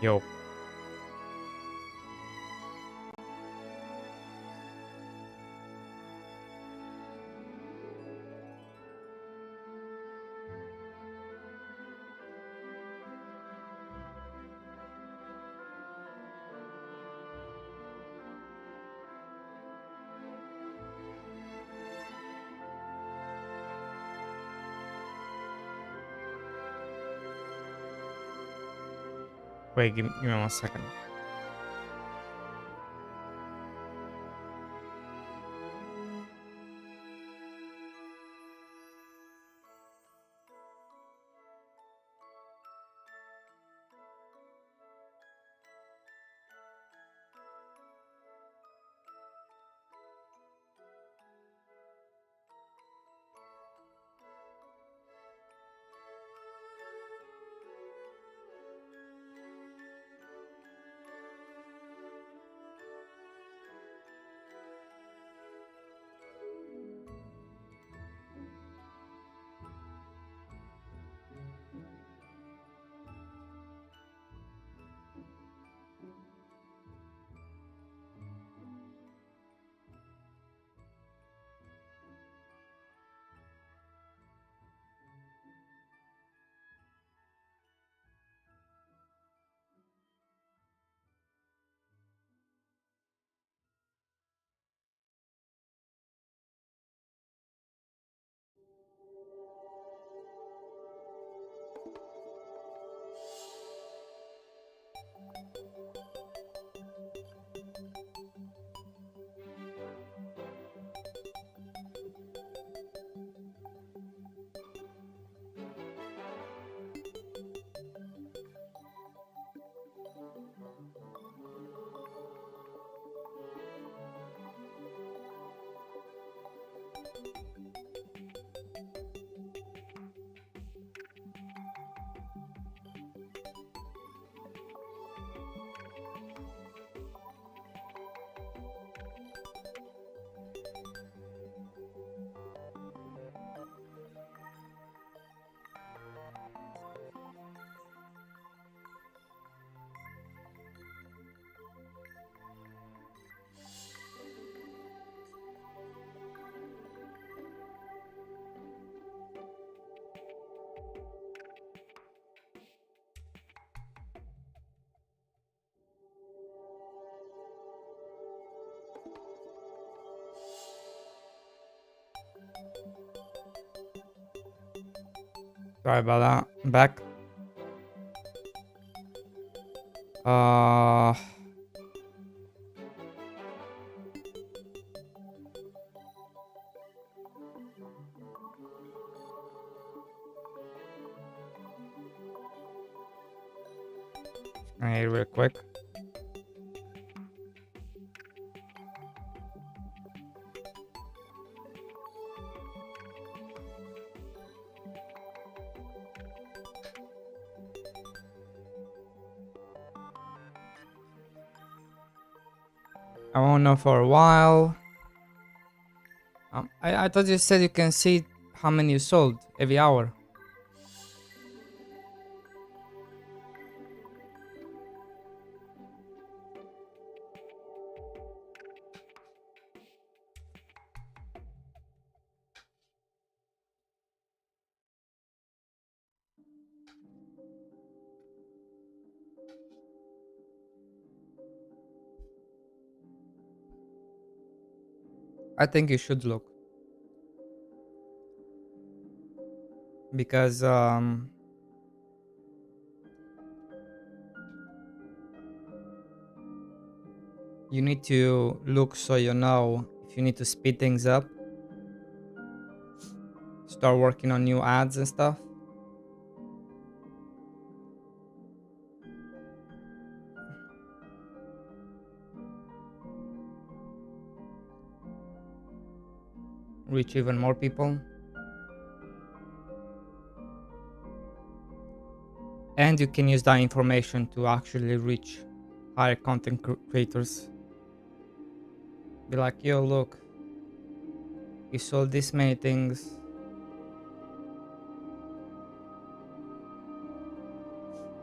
Yo. Wait, give me 1 second. Sorry about that. I'm back. Uh, hey, real quick. I won't know for a while. I thought you said you can see how many you sold every hour. I think you should look because you need to look so you know if you need to speed things up, start working on new ads and stuff. Reach even more people. And you can use that information to actually reach higher content creators. Be like, yo, look, you sold this many things.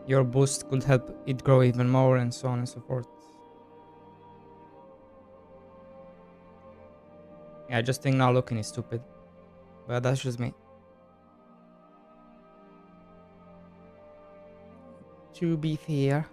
your boost could help it grow even more, and so on and so forth. Yeah, I just think now looking is stupid. But that's just me. To be fair.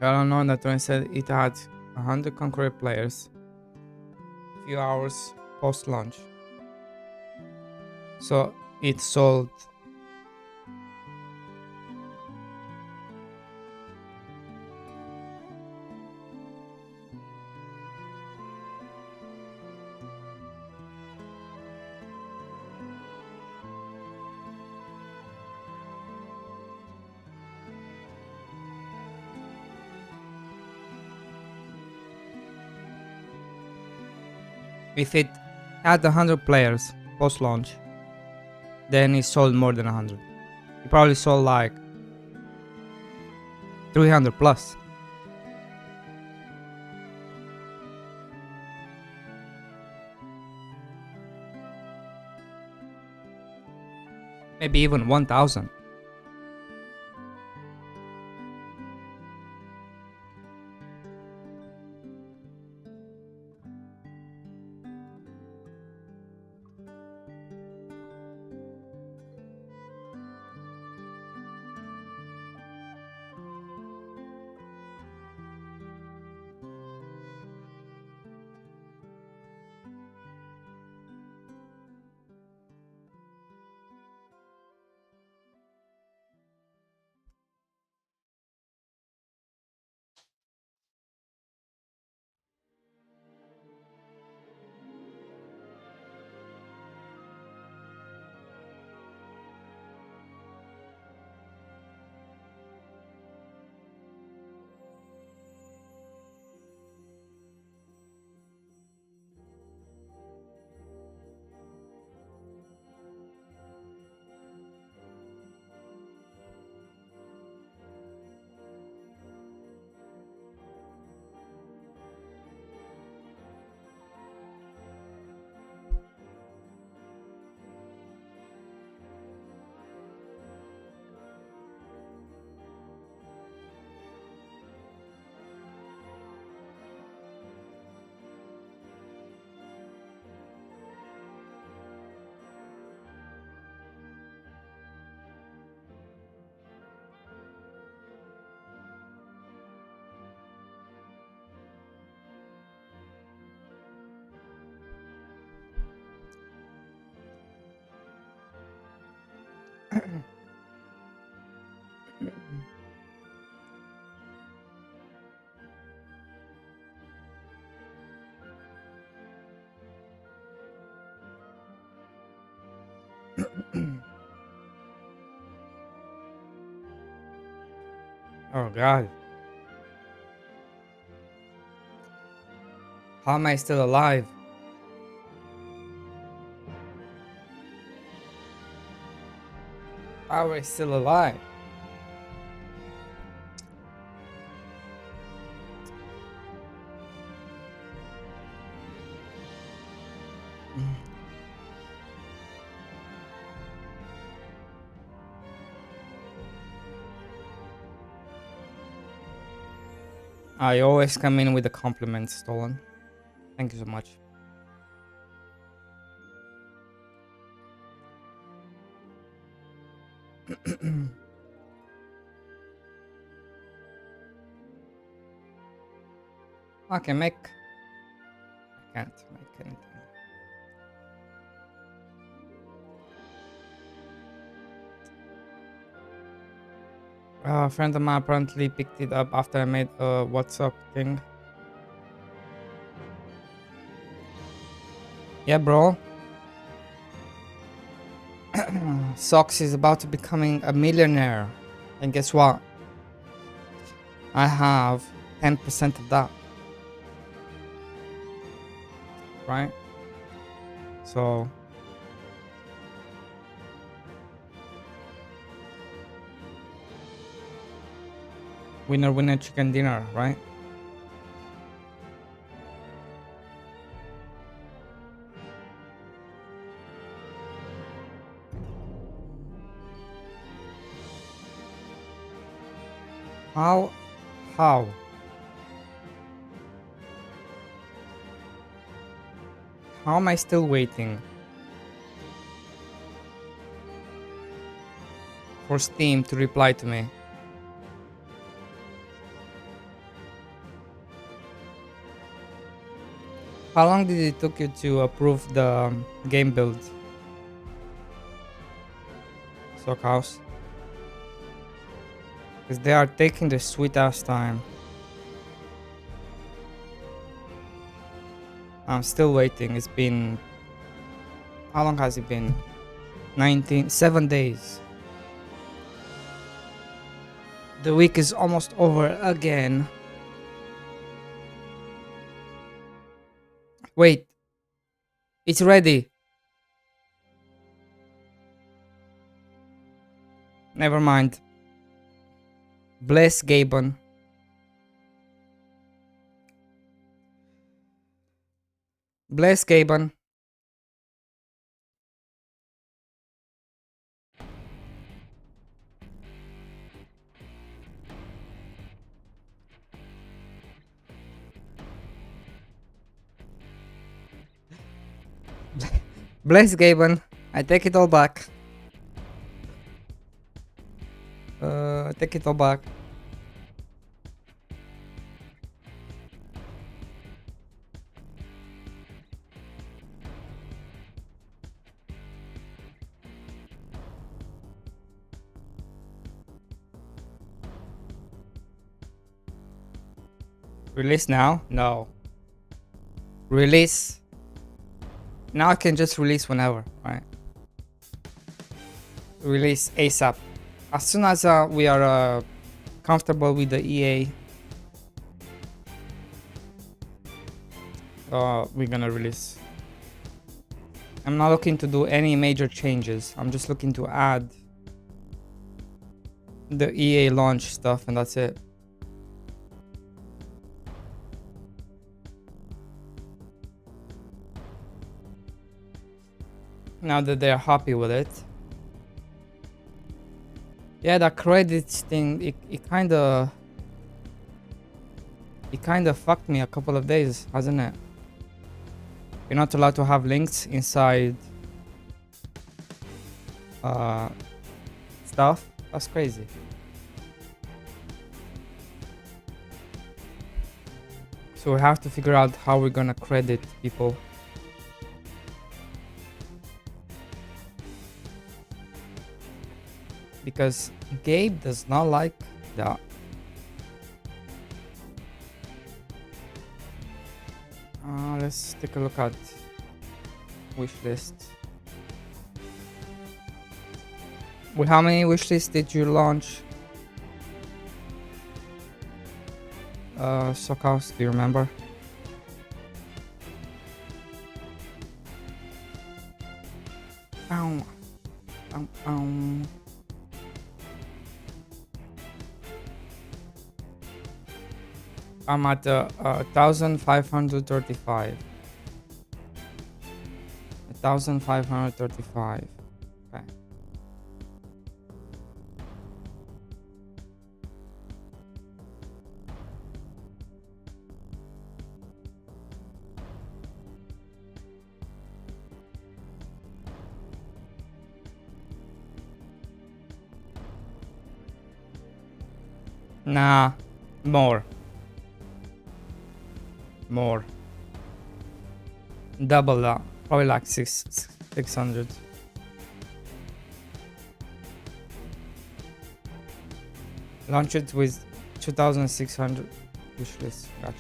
Well known that when said it had 100 concurrent players few hours post launch. So it sold if it had 100 players post launch, then it sold more than 100. It probably sold like 300 plus. Maybe even 1000. Oh god. How am I still alive? How am I still alive? I always come in with the compliments, Stolen. Thank you so much. I can make. I can't make anything. A friend of mine apparently picked it up after I made a WhatsApp thing. Yeah, bro. Socks is about to becoming a millionaire. And guess what? I have 10% of that. Right? So winner winner chicken dinner, right? How? How? How am I still waiting for Steam to reply to me? How long did it took you to approve the game build? Sockhouse? Because they are taking the sweet ass time. I'm still waiting. It's been... How long has it been? 7 days. The week is almost over again. Wait. It's ready. Never mind. Bless Gabon. Bless Gabon. Bless Gabon. I take it all back. I take it all back. Release now? No. Release. Now I can just release whenever, right? Release ASAP. As soon as we are comfortable with the EA, we're gonna release. I'm not looking to do any major changes. I'm just looking to add the EA launch stuff, and that's it. Now that they're happy with it. Yeah, that credits thing, it kind of fucked me a couple of days, hasn't it? You're not allowed to have links inside stuff. That's crazy. So we have to figure out how we're gonna credit people. Because Gabe does not like that. Let's take a look at wish list. With how many wish lists did you launch? Sockhouse, do you remember? Ow. Ow, ow. I'm at 1535. 1535. Okay. Nah, more. More. Double that. Probably like 600. Launch it with 2600 wishlist. Gotcha.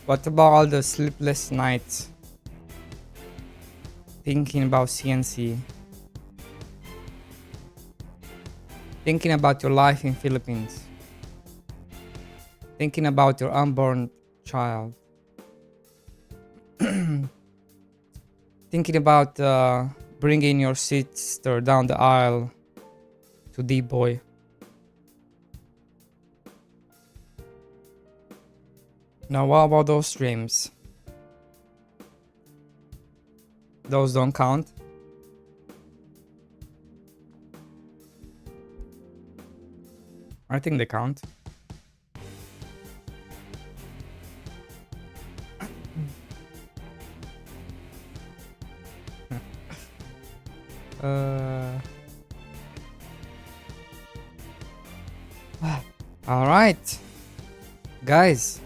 What about all the sleepless nights thinking about CNC? Thinking about your life in Philippines? Thinking about your unborn child? Thinking about bringing your sister down the aisle to D-Boy? Now what about those dreams? Those don't count? I think they count. All right, guys.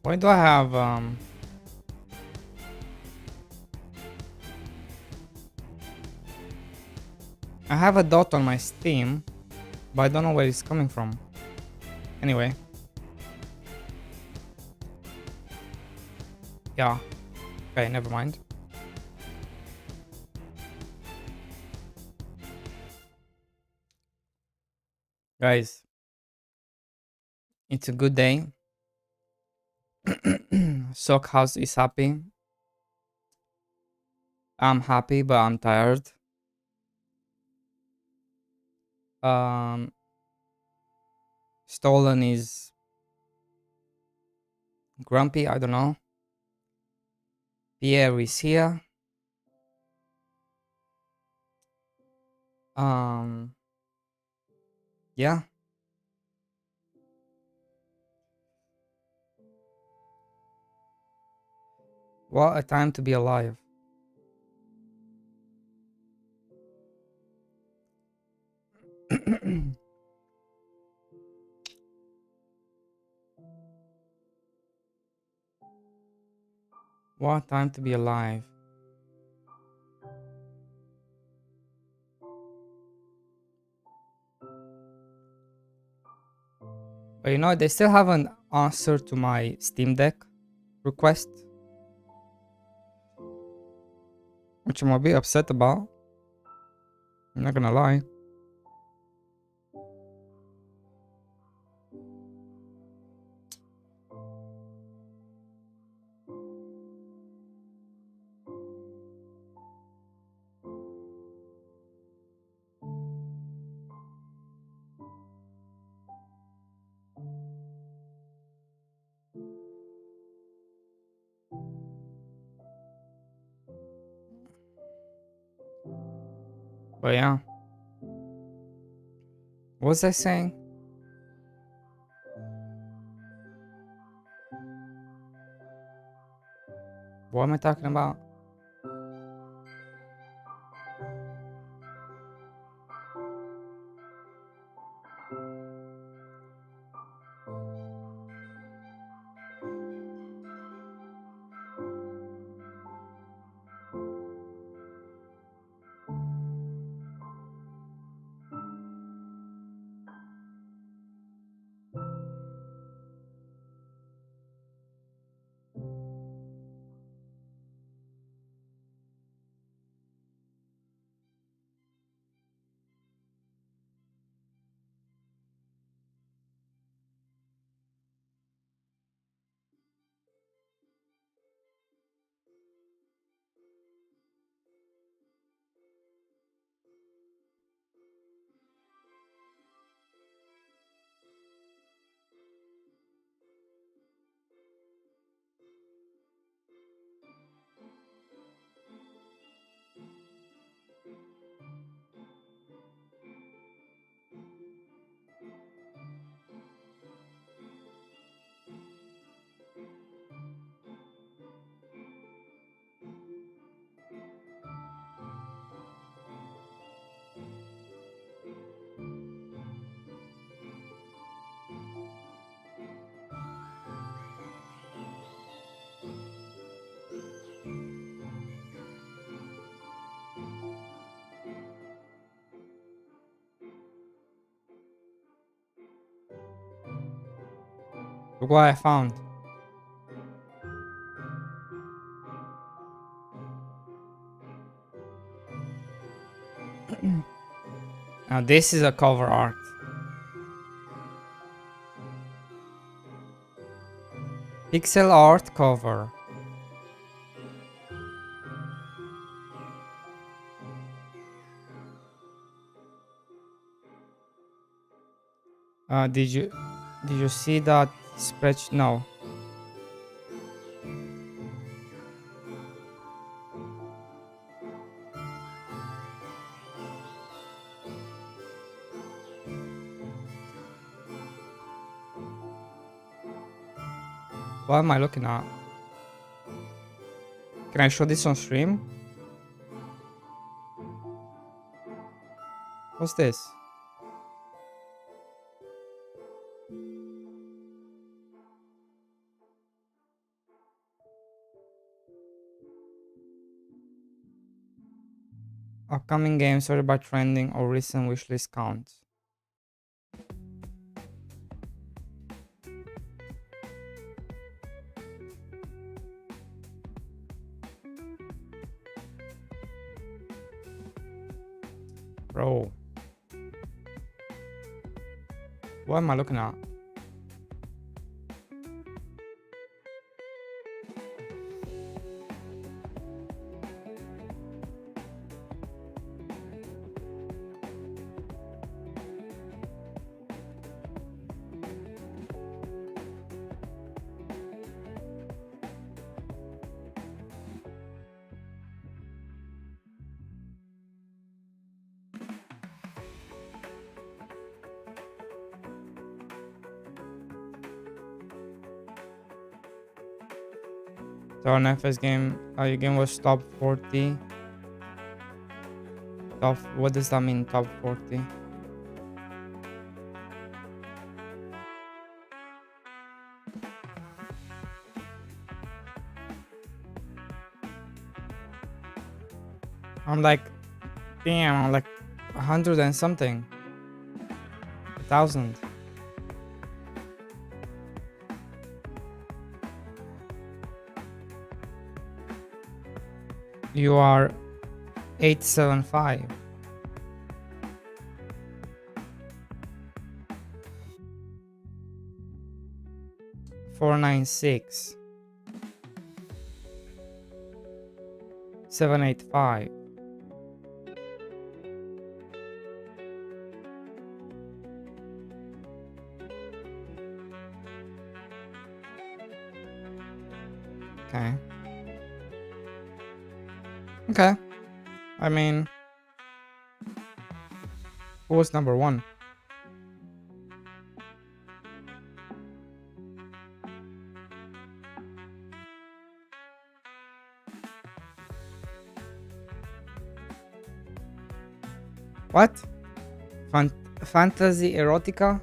Why do I have I have a dot on my Steam, but I don't know where it's coming from. Anyway. Yeah. Okay, never mind. Guys, it's a good day. Sockhouse is happy. I'm happy, but I'm tired. Stolen is grumpy, I don't know. Pierre is here. Yeah. What a time to be alive. What a time to be alive. But you know, they still haven't answered to my Steam Deck request, which I'm a bit upset about. I'm not gonna lie. But yeah. What was I saying? What am I talking about? Look what I found. Now this is a cover art. Pixel art cover. Did you see that spreadsheet? No. What am I looking at? Can I show this on stream? What's this? Upcoming games sorted by trending or recent wishlist count. Bro. What am I looking at? So an FS game, your game was top 40. What does that mean, top 40? I'm like, damn, I'm like 100 and something. 1,000. You are 875. $496. 785. Okay. Okay. I mean, who was number one? What? Fantasy erotica?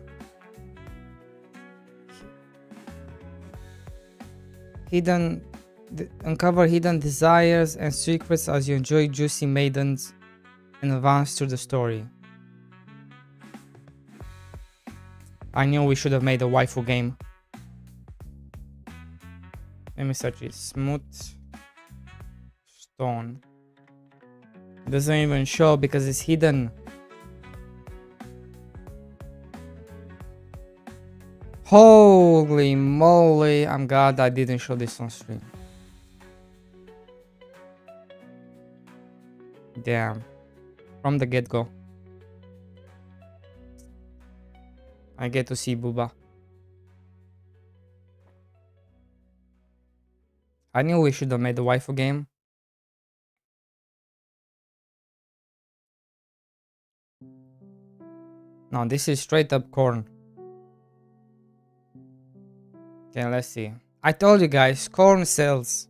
Uncover hidden desires and secrets as you enjoy juicy maidens and advance through the story. I knew we should have made a waifu game. Let me search it. Smooth stone. It doesn't even show because it's hidden. Holy moly, I'm glad I didn't show this on stream. Damn. From the get-go. I get to see Booba. I knew we should have made the waifu game. No, this is straight up corn. Okay, let's see. I told you guys, corn sells.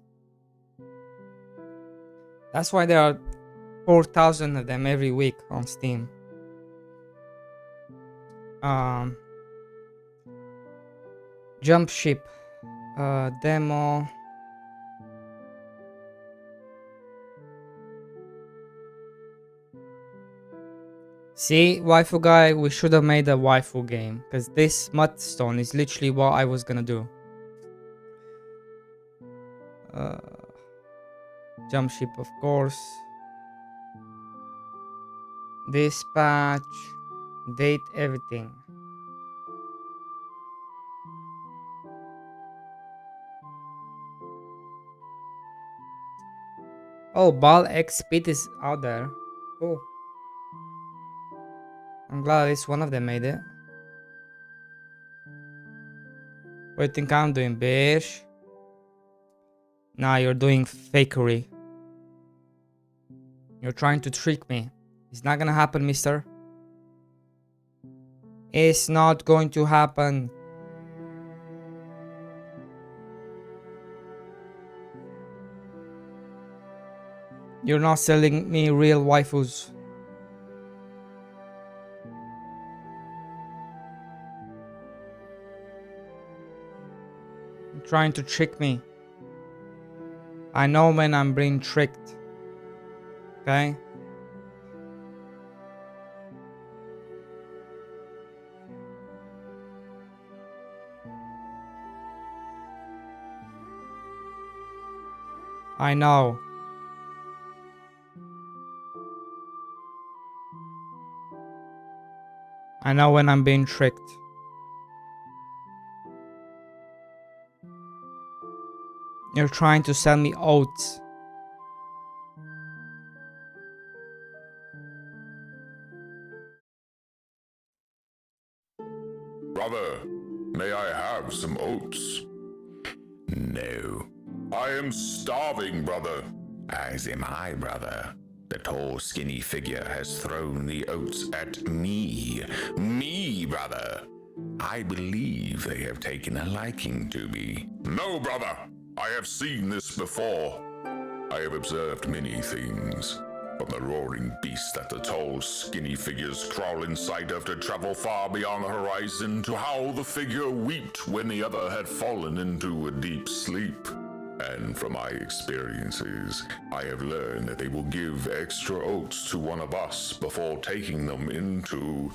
That's why there are 4,000 of them every week on Steam. Jump ship. Demo. See, waifu guy, we should have made a waifu game, because this mudstone is literally what I was gonna do. Uh, jump ship, of course. Dispatch, date, everything. Oh, Ball X Speed is out there. Cool. I'm glad at least one of them made it. What do you think I'm doing, bitch? Nah, you're doing fakery. You're trying to trick me. It's not gonna happen, mister. It's not going to happen. You're not selling me real waifus. You're trying to trick me. I know when I'm being tricked. Okay? I know. I know when I'm being tricked. You're trying to sell me oats. Brother, may I have some oats? No, I am starving, brother. as am I, brother. The tall, skinny figure has thrown the oats at me. Me, brother. I believe they have taken a liking to me. No, brother. I have seen this before. I have observed many things. From the roaring beast that the tall, skinny figures crawl inside of to travel far beyond the horizon, to how the figure wept when the other had fallen into a deep sleep. And from my experiences, I have learned that they will give extra oats to one of us before taking them into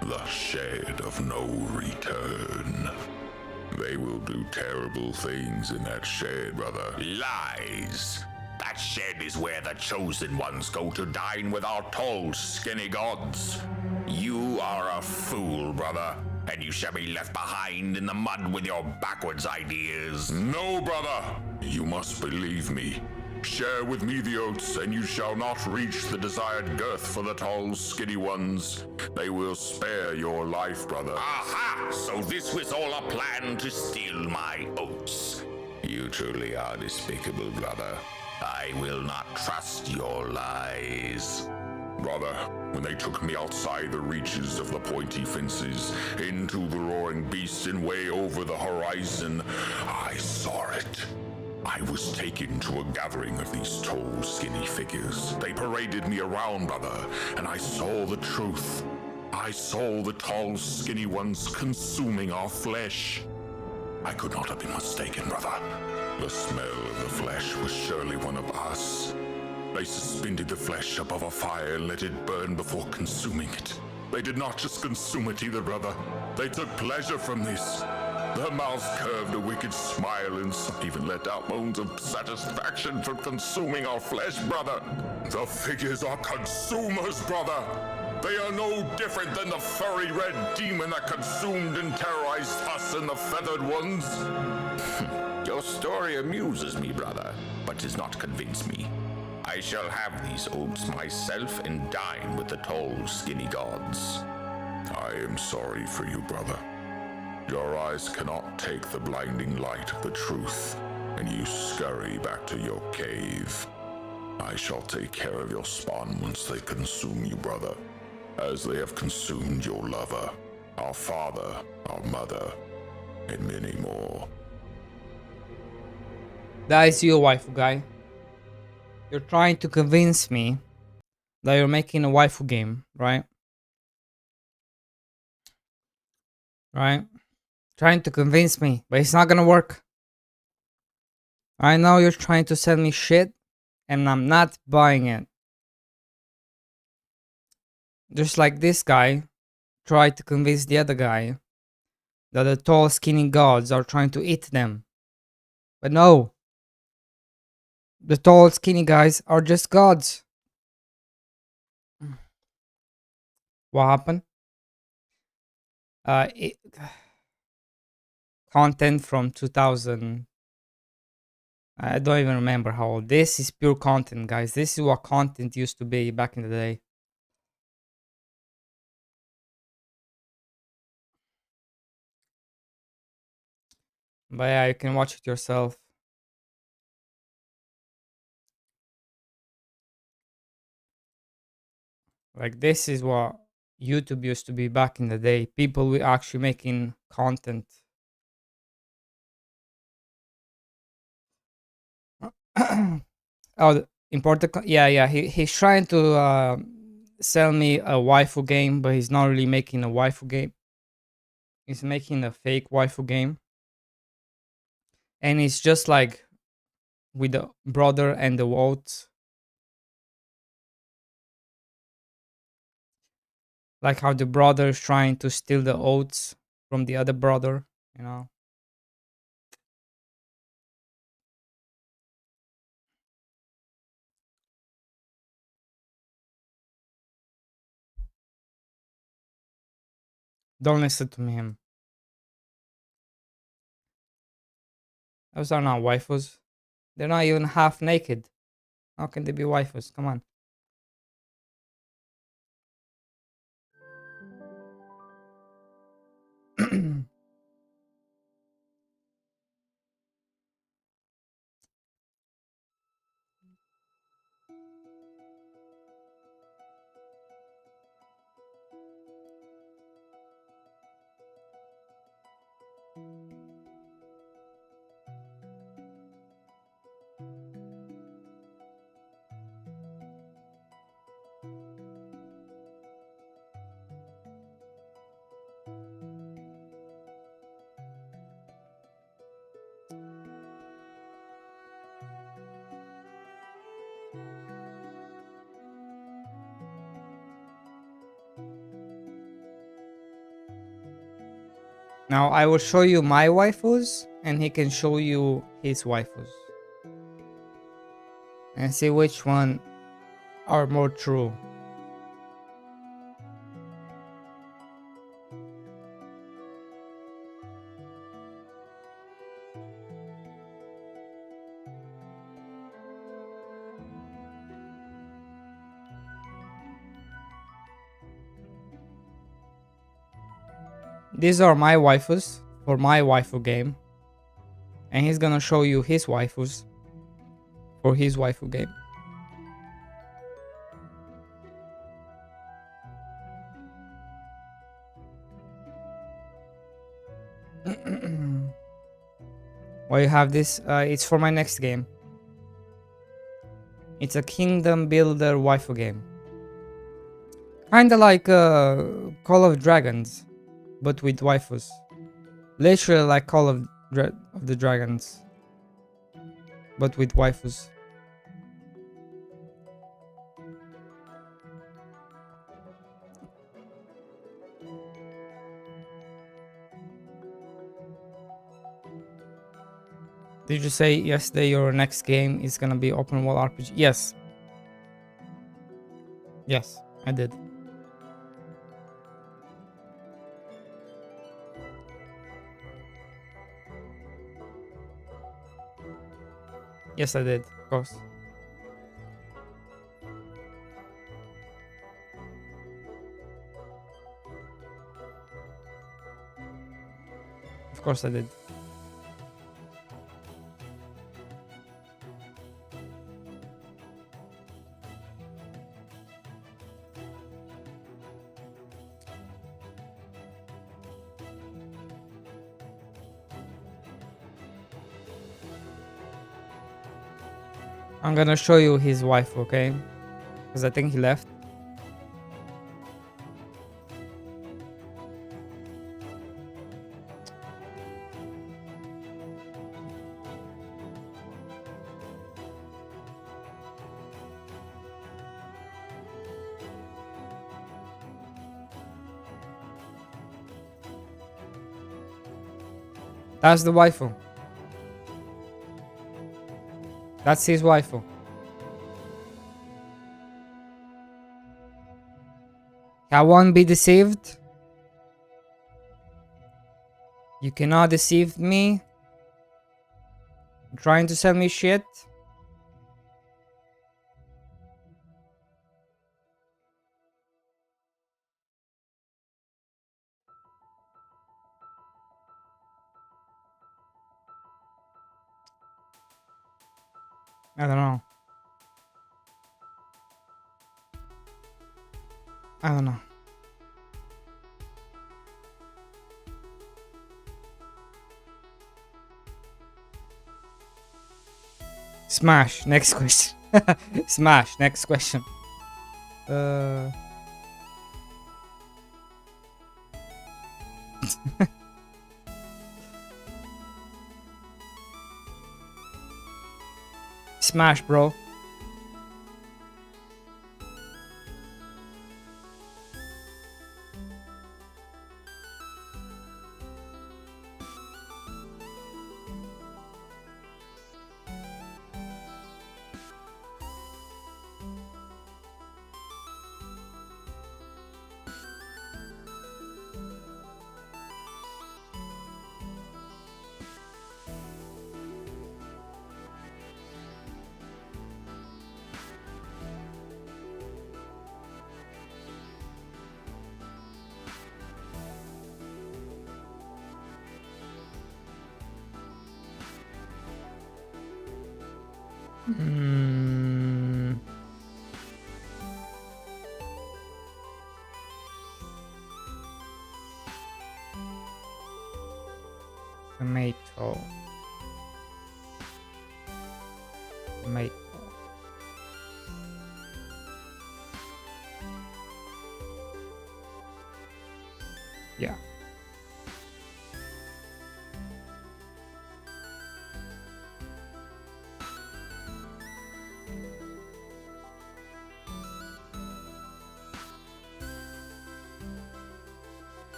the shed of no return. They will do terrible things in that shed, brother. Lies! That shed is where the chosen ones go to dine with our tall, skinny gods. You are a fool, brother, and you shall be left behind in the mud with your backwards ideas. No, brother! You must believe me. Share with me the oats, and you shall not reach the desired girth for the tall, skinny ones. They will spare your life, brother. Aha! So this was all a plan to steal my oats. You truly are despicable, brother. I will not trust your lies. Brother, when they took me outside the reaches of the pointy fences, into the roaring beast and way over the horizon, I saw it. I was taken to a gathering of these tall, skinny figures. They paraded me around, brother, and I saw the truth. I saw the tall, skinny ones consuming our flesh. I could not have been mistaken, brother. The smell of the flesh was surely one of us. They suspended the flesh above a fire and let it burn before consuming it. They did not just consume it either, brother. They took pleasure from this. Their mouths curved a wicked smile, and some even let out moans of satisfaction from consuming our flesh, brother. The figures are consumers, brother. They are no different than the furry red demon that consumed and terrorized us and the feathered ones. Your story amuses me, brother, but does not convince me. I shall have these oats myself and dine with the tall, skinny gods. I am sorry for you, brother. Your eyes cannot take the blinding light of the truth, and you scurry back to your cave. I shall take care of your spawn once they consume you, brother, as they have consumed your lover, our father, our mother, and many more. That is you, waifu guy. You're trying to convince me that you're making a waifu game, right? Right? Trying to convince me, but it's not gonna work. I know you're trying to sell me shit, and I'm not buying it. Just like this guy tried to convince the other guy that the tall, skinny gods are trying to eat them. But no, the tall, skinny guys are just gods. What happened? It, content from 2000. I don't even remember how old. This is pure content, guys. This is what content used to be back in the day. But yeah, you can watch it yourself. Like, this is what YouTube used to be back in the day. People were actually making content. Oh, important. Yeah. He's trying to sell me a waifu game, but he's not really making a waifu game. He's making a fake waifu game, and it's just like with the brother and the oats. Like how the brother is trying to steal the oats from the other brother, you know. Don't listen to him. Those are not waifus. They're not even half naked. How can they be waifus? Come on. Now I will show you my waifus, and he can show you his waifus, and see which one are more true. These are my waifus for my waifu game, and he's gonna show you his waifus for his waifu game. Well, you have this. It's for my next game. It's a kingdom builder waifu game. Kinda like Call of Dragons, but with waifus. Literally like Call of the Dragons, but with waifus. Did you say yesterday your next game is gonna be open world RPG? Yes. Yes, I did. Yes, I did, of course. Of course I did. I'm gonna show you his wife, okay? Because I think he left. That's the waifu. That's his waifu. I won't be deceived. You cannot deceive me. Trying to sell me shit. I don't know. I don't know. Smash. Next question. Smash. Next question. Smash, bro. Tomato. Tomato. Yeah.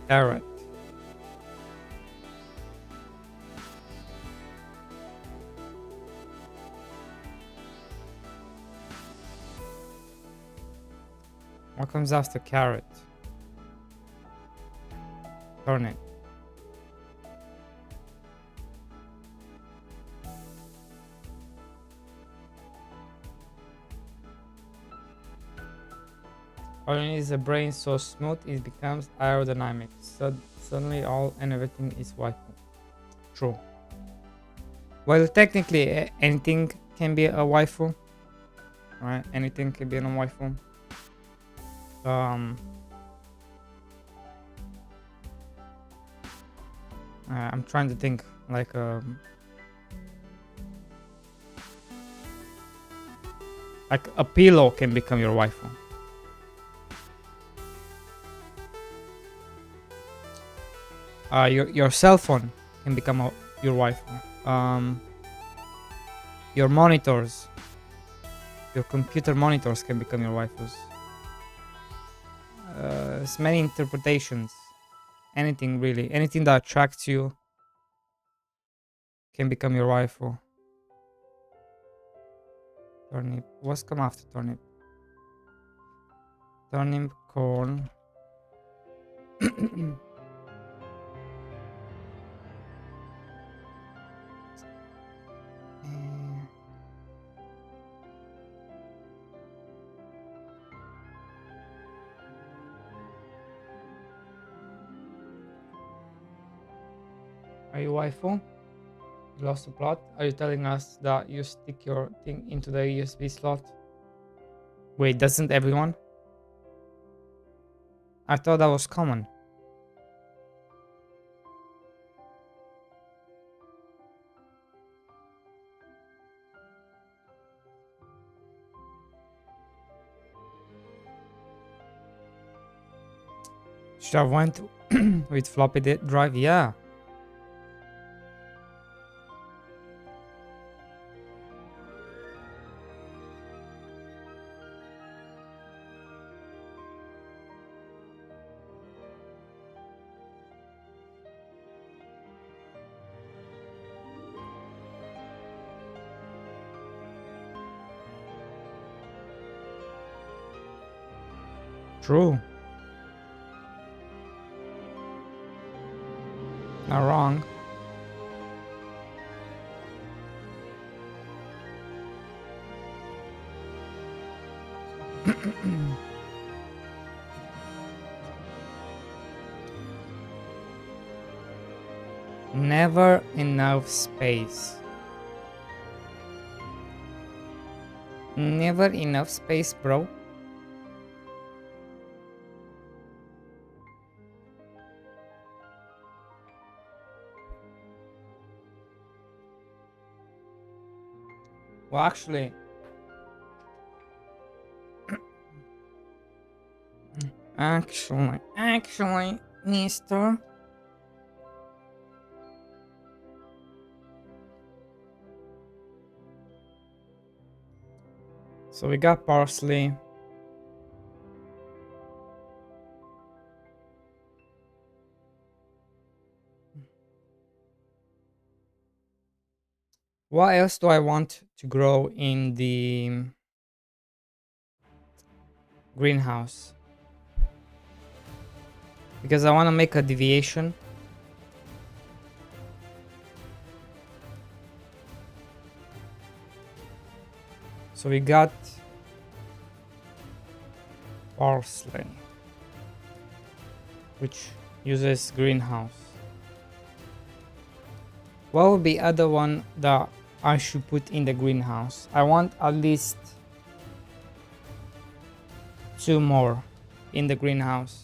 Carrot. What comes after carrot? Turnip. All you need is a brain so smooth it becomes aerodynamic. Suddenly all and everything is waifu. True. Well, technically anything can be a waifu. Right? Anything can be a waifu. I'm trying to think like a pillow can become your waifu. Your cell phone can become your waifu. Your monitors, your computer monitors can become your waifus. There's many interpretations. Anything really, anything that attracts you can become your waifu. Turnip. What's come after turnip? Turnip, corn. Are you waifu? You lost the plot? Are you telling us that you stick your thing into the USB slot? Wait, doesn't everyone? I thought that was common. Should I went with floppy drive? Yeah. True. Not wrong. Never enough space. Never enough space, bro. Well, actually, mister. So we got parsley. What else do I want to grow in the greenhouse? Because I want to make a deviation. So we got parsley, which uses greenhouse. What would be other one that I should put in the greenhouse? I want at least 2 more in the greenhouse.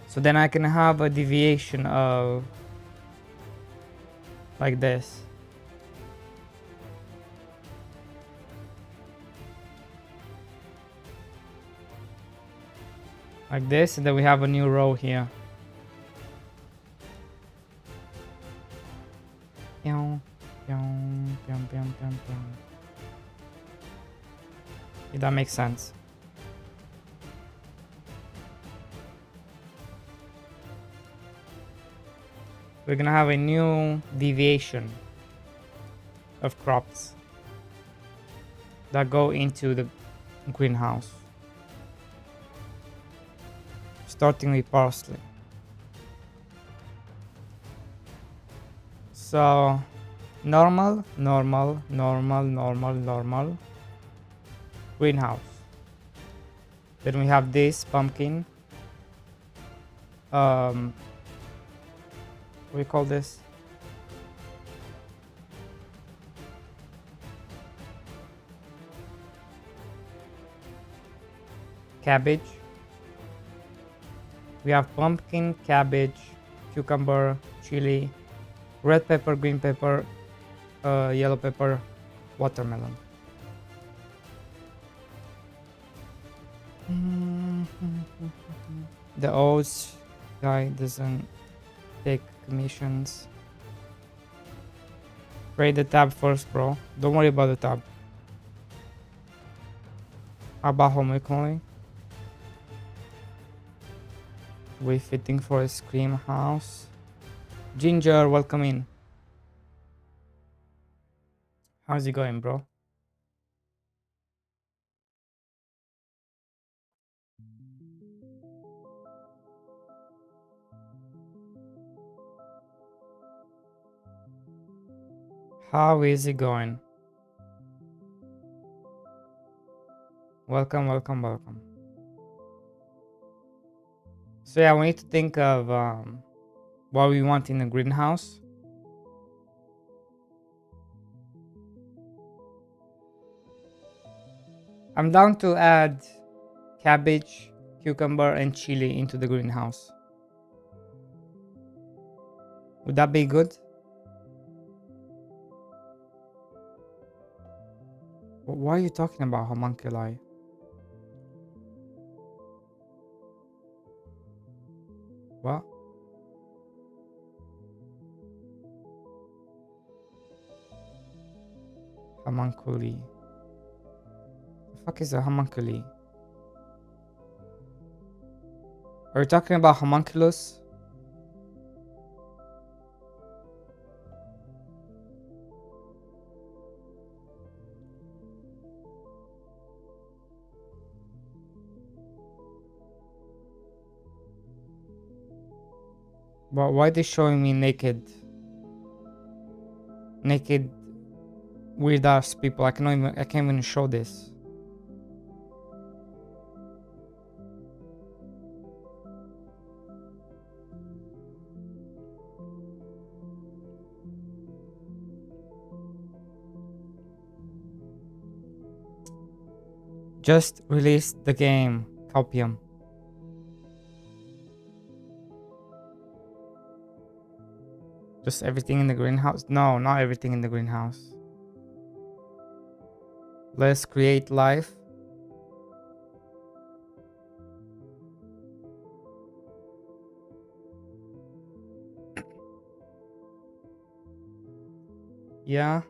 So then I can have a deviation of like this. Like this, and then we have a new row here. If that makes sense. We're gonna have a new deviation of crops that go into the greenhouse. Starting with parsley. So normal, greenhouse. Then we have this pumpkin. What do we call this? Cabbage. We have pumpkin, cabbage, cucumber, chili, red pepper, green pepper, yellow pepper, watermelon. The oats guy doesn't take commissions. Create the tab first, bro. Don't worry about the tab. How about home economy? We fitting for a scream house. Ginger, welcome in. How's it going, bro? How is it going? Welcome. So yeah, we need to think of what we want in a greenhouse. I'm down to add cabbage, cucumber, and chili into the greenhouse. Would that be good? Why are you talking about homunculi? What? Homunculi. The fuck is a homunculi? Are you talking about homunculus? But why are they showing me naked weird ass people? I can't even show this. Just release the game, Copium. Just everything in the greenhouse? No, not everything in the greenhouse. Let's create life. Yeah.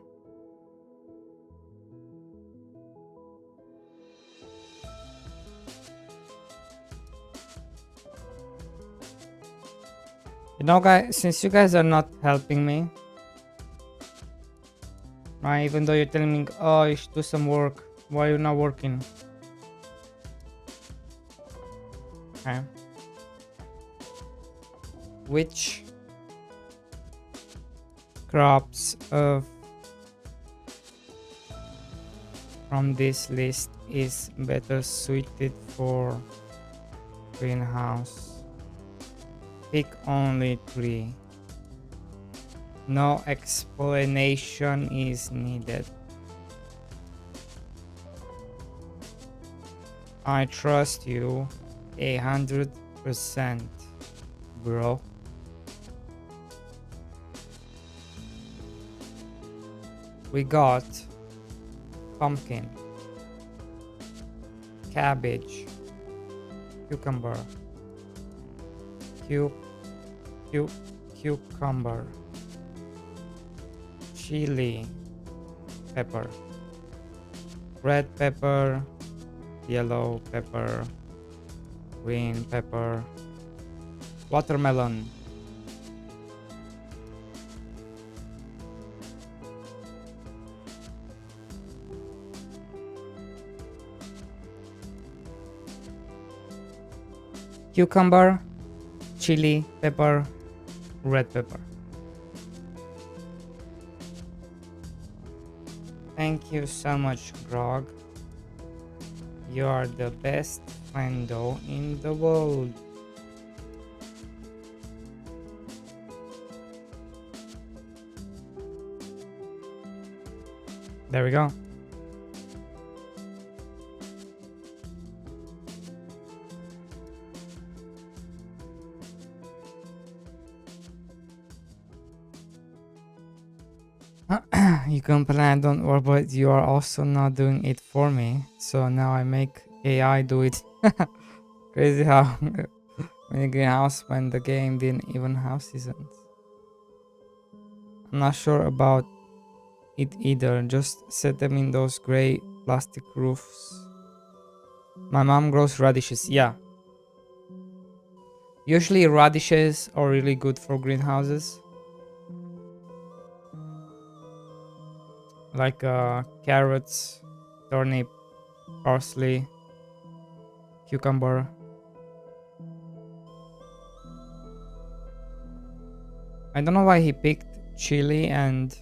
You know, guys, since you guys are not helping me, right? Even though you're telling me, oh, you should do some work, why are you not working? Okay. Which crops from this list is better suited for greenhouse? Pick only 3. No explanation is needed. I trust you 100%, bro. We got pumpkin, cabbage, cucumber, cucumber, chili pepper, red pepper, yellow pepper, green pepper, watermelon, cucumber, chili pepper, red pepper. Thank you so much, Grog. You are the best friendo in the world. There we go. You complain, don't worry, but you are also not doing it for me. So now I make AI do it. Crazy how many greenhouse when the game didn't even have seasons. I'm not sure about it either. Just set them in those gray plastic roofs. My mom grows radishes. Yeah. Usually radishes are really good for greenhouses. Like carrots, turnip, parsley, cucumber. I don't know why he picked chili and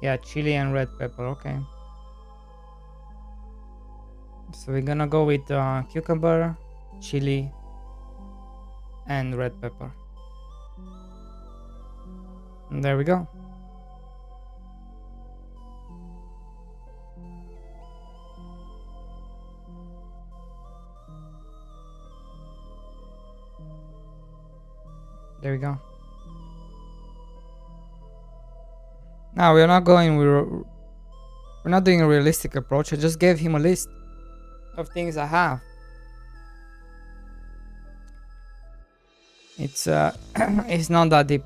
yeah, chili and red pepper. Okay. So we're gonna go with cucumber, chili, and red pepper. And there we go. There we go. Now we're not going. We're not doing a realistic approach. I just gave him a list of things I have. It's it's not that deep.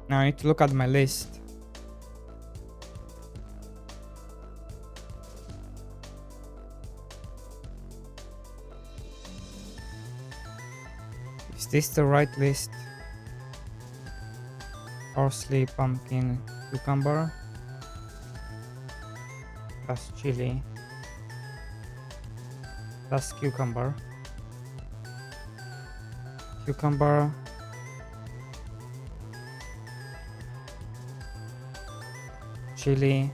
Now I need to look at my list. Is this the right list? Parsley, pumpkin, cucumber. That's chili. That's cucumber. Cucumber. Chili.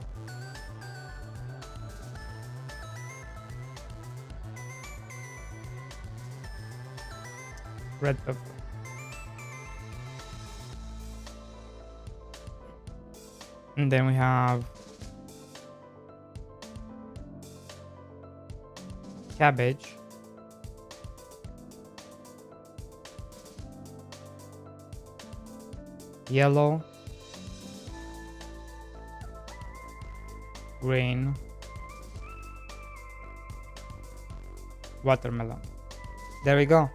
Red pepper. And then we have cabbage, yellow, green, watermelon. There we go.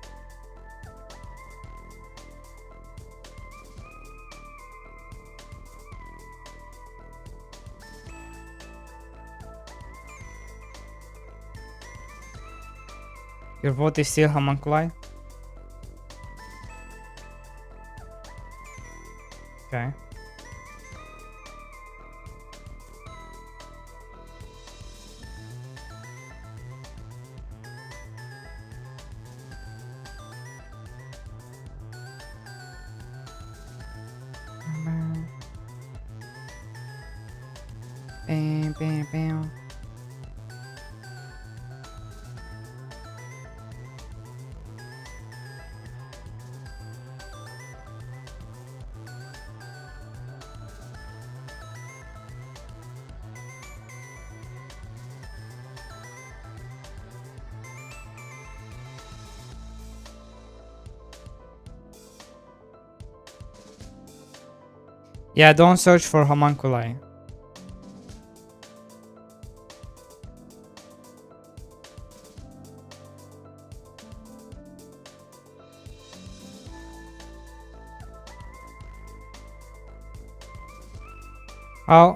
Your vote is still homunculi? Okay. Bam, bam, bam. Yeah, don't search for homunculi.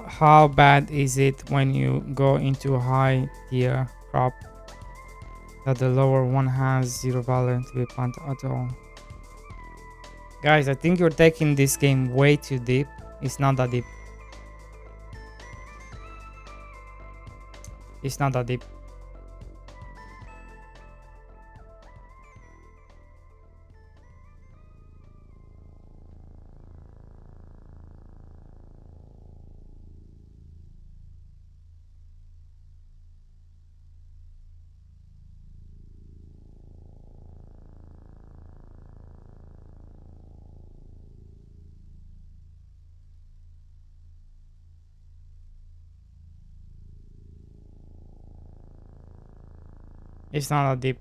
How bad is it when you go into a high tier crop that the lower one has zero value to be planted at all? Guys, I think you're taking this game way too deep. It's not that deep. It's not that deep. It's not that deep.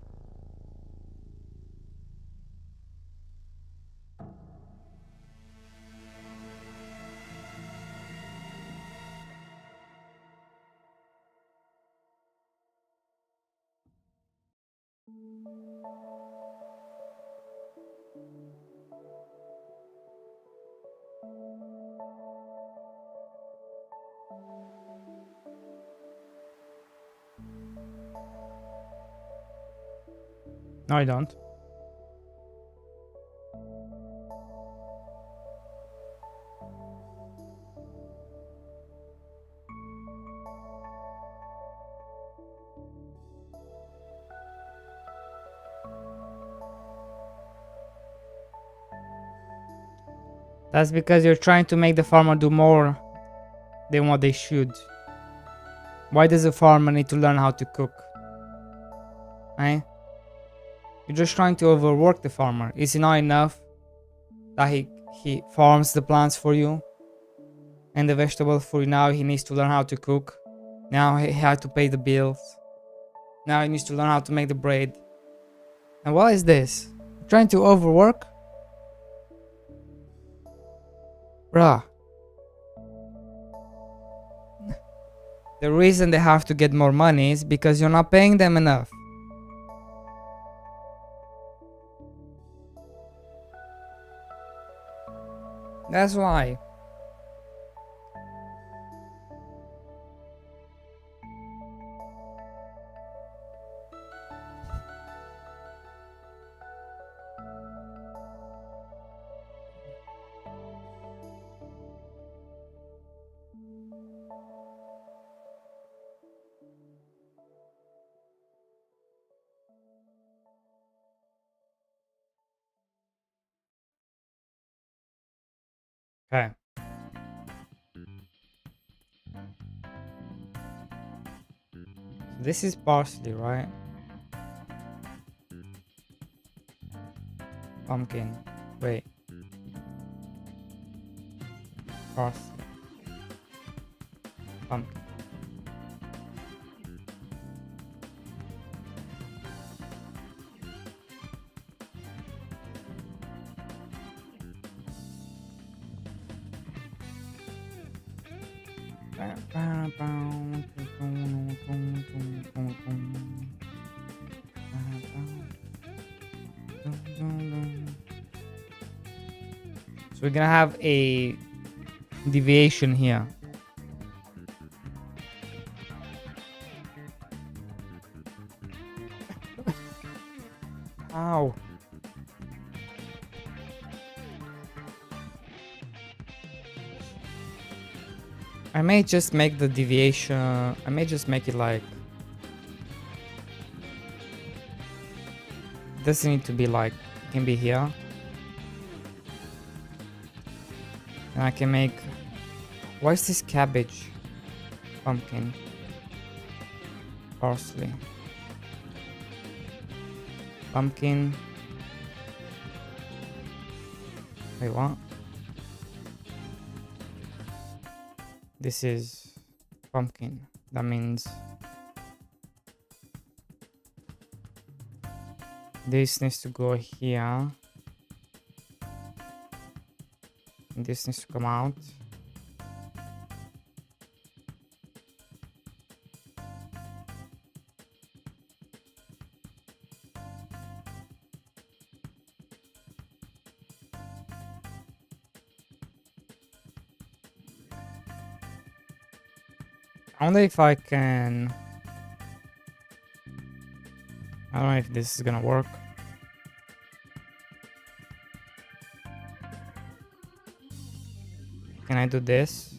No, I don't. That's because you're trying to make the farmer do more than what they should. Why does a farmer need to learn how to cook? Eh? You're just trying to overwork the farmer. Is it not enough that he farms the plants for you and the vegetables for you? Now he needs to learn how to cook. Now he had to pay the bills. Now he needs to learn how to make the bread. And what is this? Trying to overwork? Bruh. The reason they have to get more money is because you're not paying them enough. That's why. Okay. This is parsley, right? Pumpkin. Wait. Parsley. Pumpkin. So we're gonna have a deviation here. Ow. I may just make the deviation. I may just make it like. Doesn't need to be like. It can be here. And I can make. Why is this cabbage? Pumpkin. Parsley. Pumpkin. Wait, what? This is pumpkin. That means this needs to go here. And this needs to come out. I wonder if I can. I don't know if this is gonna work. Can I do this?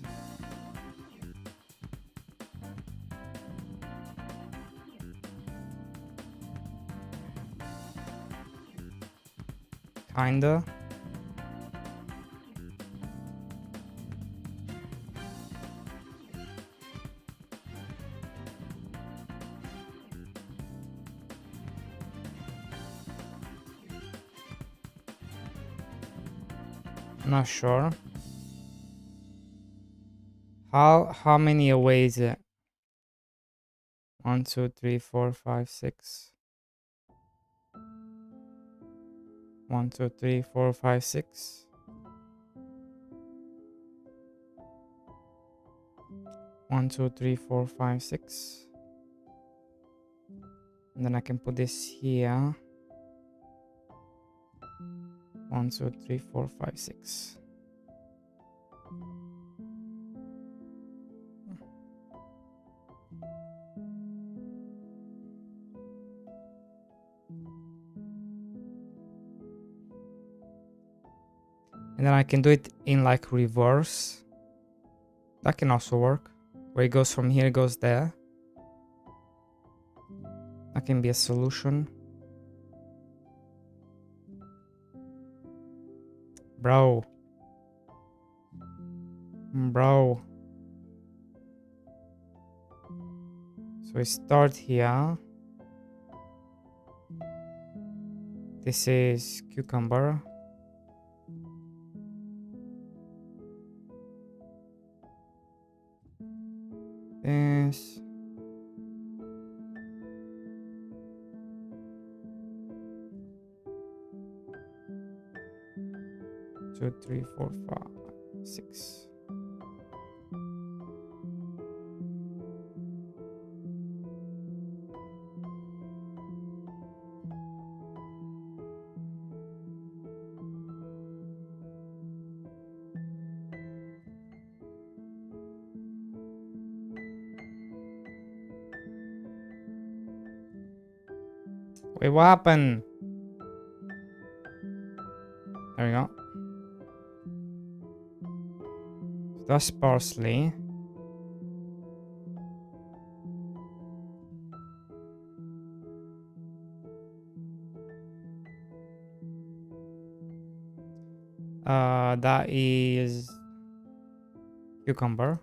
Kinda. I'm not sure. How many away is it? 1, 2, 3, 4, 5, 6. 1, 2, 3, 4, 5, 6. 1, 2, 3, 4, 5, 6. And then I can put this here. 1, 2, 3, 4, 5, 6. And then I can do it in like reverse. That can also work. Where it goes from here, it goes there. That can be a solution. Bro. Bro. So we start here. This is cucumber. This. 2, 3, 4, 5, 6. Wait, what happened? There we go. That's parsley. That is cucumber.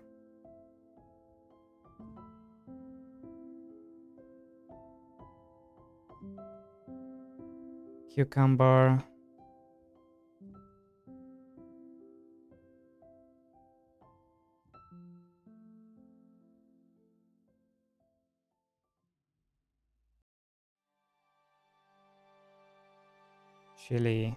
Cucumber. Chili.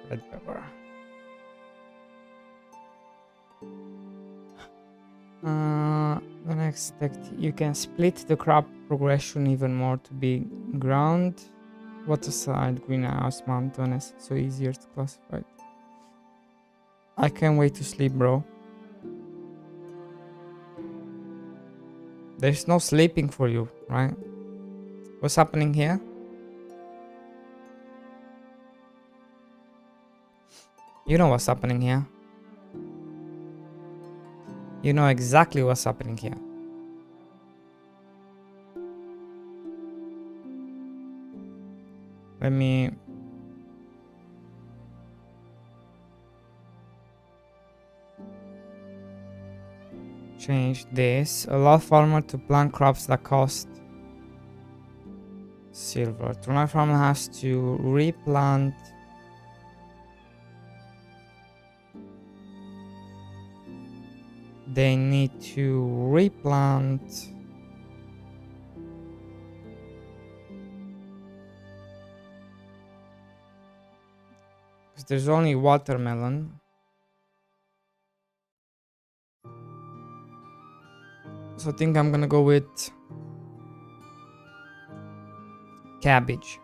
Red pepper. The next tech, you can split the crop progression even more to be ground. Waterside, greenhouse, mountainous, so easier to classify. I can't wait to sleep, bro. There's no sleeping for you, right? What's happening here? You know what's happening here. You know exactly what's happening here. Let me change this. Allow farmer to plant crops that cost silver. Tonight farmer has to replant they need to replant because there's only watermelon. So I think I'm gonna go with cabbage.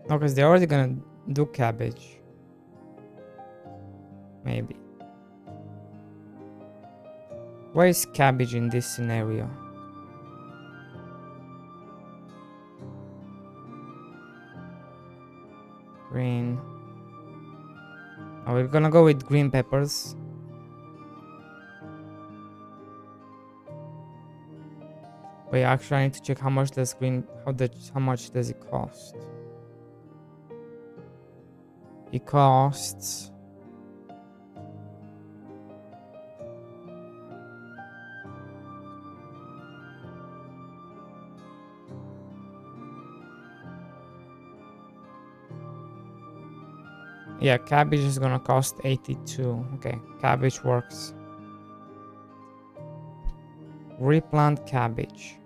No, because they're already gonna do cabbage. Maybe. Where is cabbage in this scenario? Green. Oh, we're gonna go with green peppers. Wait, actually I need to check how much does how much does it cost? It costs yeah, cabbage is gonna cost 82. Okay, cabbage works. Replant cabbage.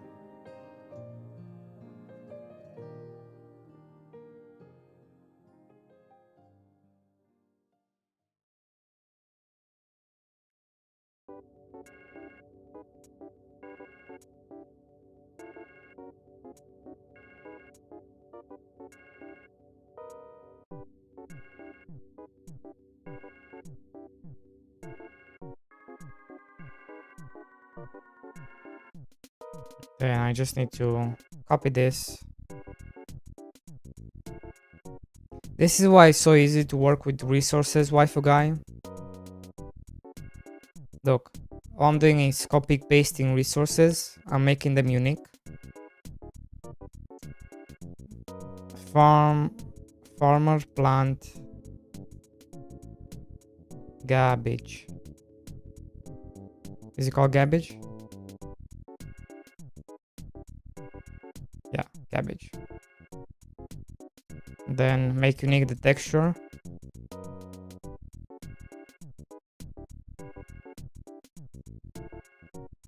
Then I just need to copy this. This is why it's so easy to work with resources, waifu guy. Look, all I'm doing is copy pasting resources. I'm making them unique. Farmer plant cabbage. Is it called cabbage? Yeah, cabbage. Then make unique the texture.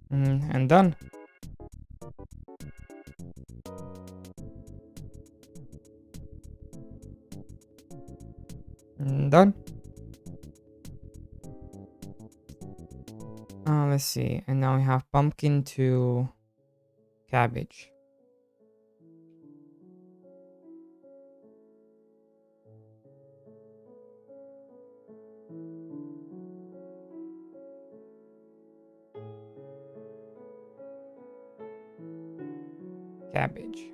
And done. Done. Let's see. And now we have pumpkin to cabbage. Cabbage.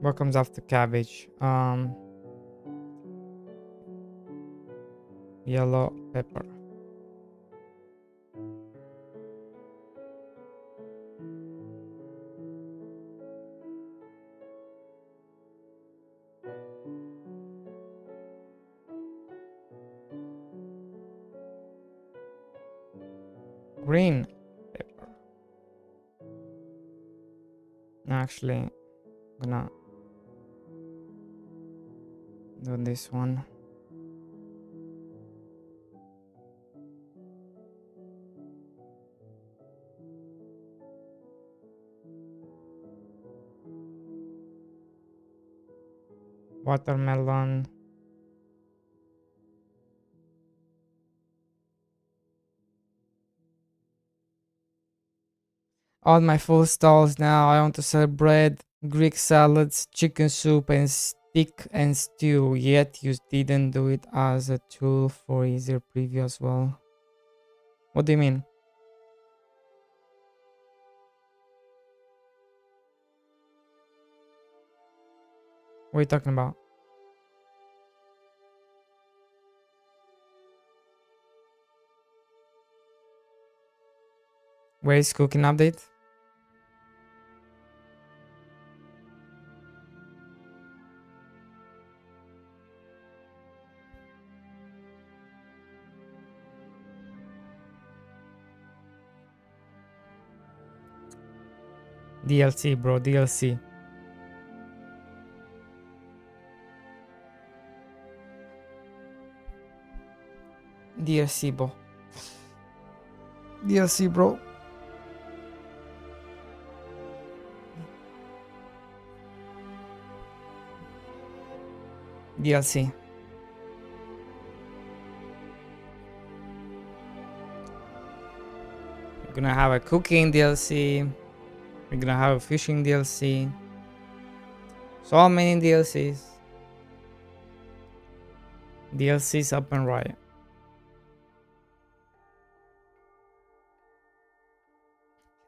What comes after cabbage? Yellow pepper. Green pepper. Actually, I'm gonna do this one. Watermelon. All my full stalls now. I want to sell bread, Greek salads, chicken soup, and steak and stew. Yet you didn't do it as a tool for easier preview as well. What do you mean? What are you talking about? Where is cooking update? DLC, bro, DLC. DLC, bro. DLC, bro. DLC. We're gonna have a cooking DLC. We're gonna have a fishing DLC. So many DLCs. DLCs up and right.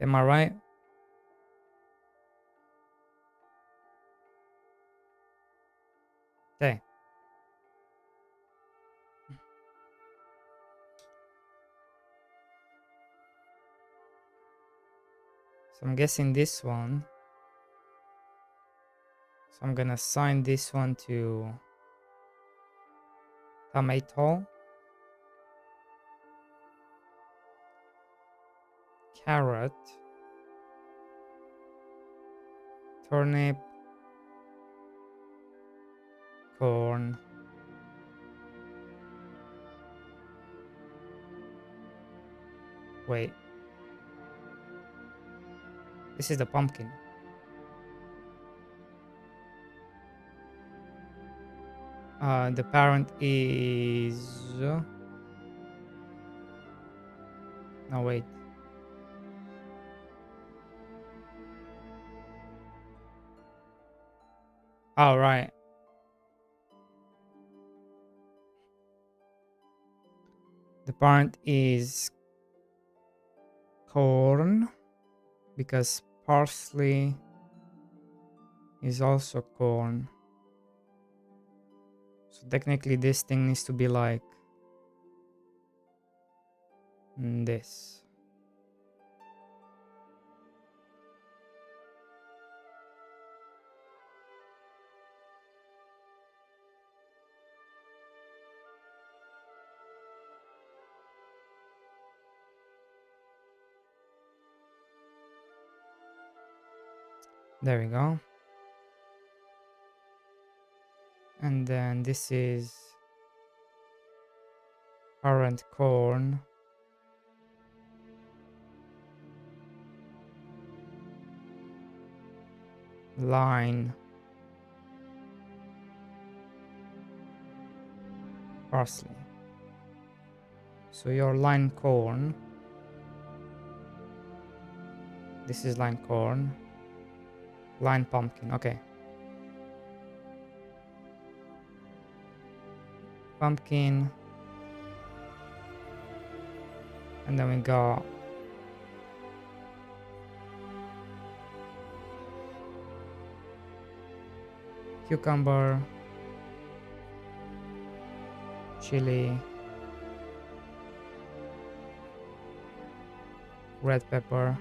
Am I right? Okay. So I'm guessing this one. So I'm gonna assign this one to tomato, carrot, turnip, corn, wait, this is the pumpkin. The parent is no, wait. All right. The parent is corn because parsley is also corn. So technically this thing needs to be like this. There we go. And then this is current corn. Line parsley. So your line corn. This is line corn. Line pumpkin. Okay. Pumpkin. And then we got cucumber, chili, red pepper,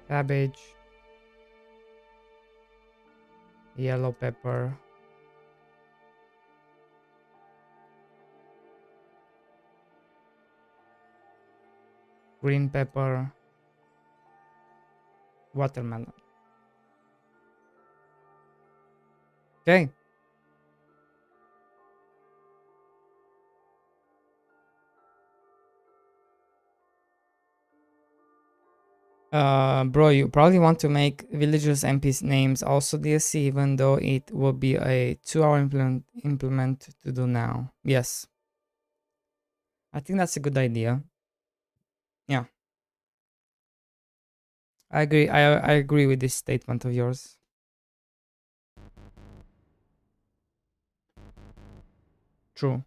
cabbage, yellow pepper, green pepper, watermelon. Okay. Bro, you probably want to make villagers NPC names also DLC, even though it will be a 2-hour implement to do now. Yes. I think that's a good idea. Yeah. I agree. I agree with this statement of yours. True.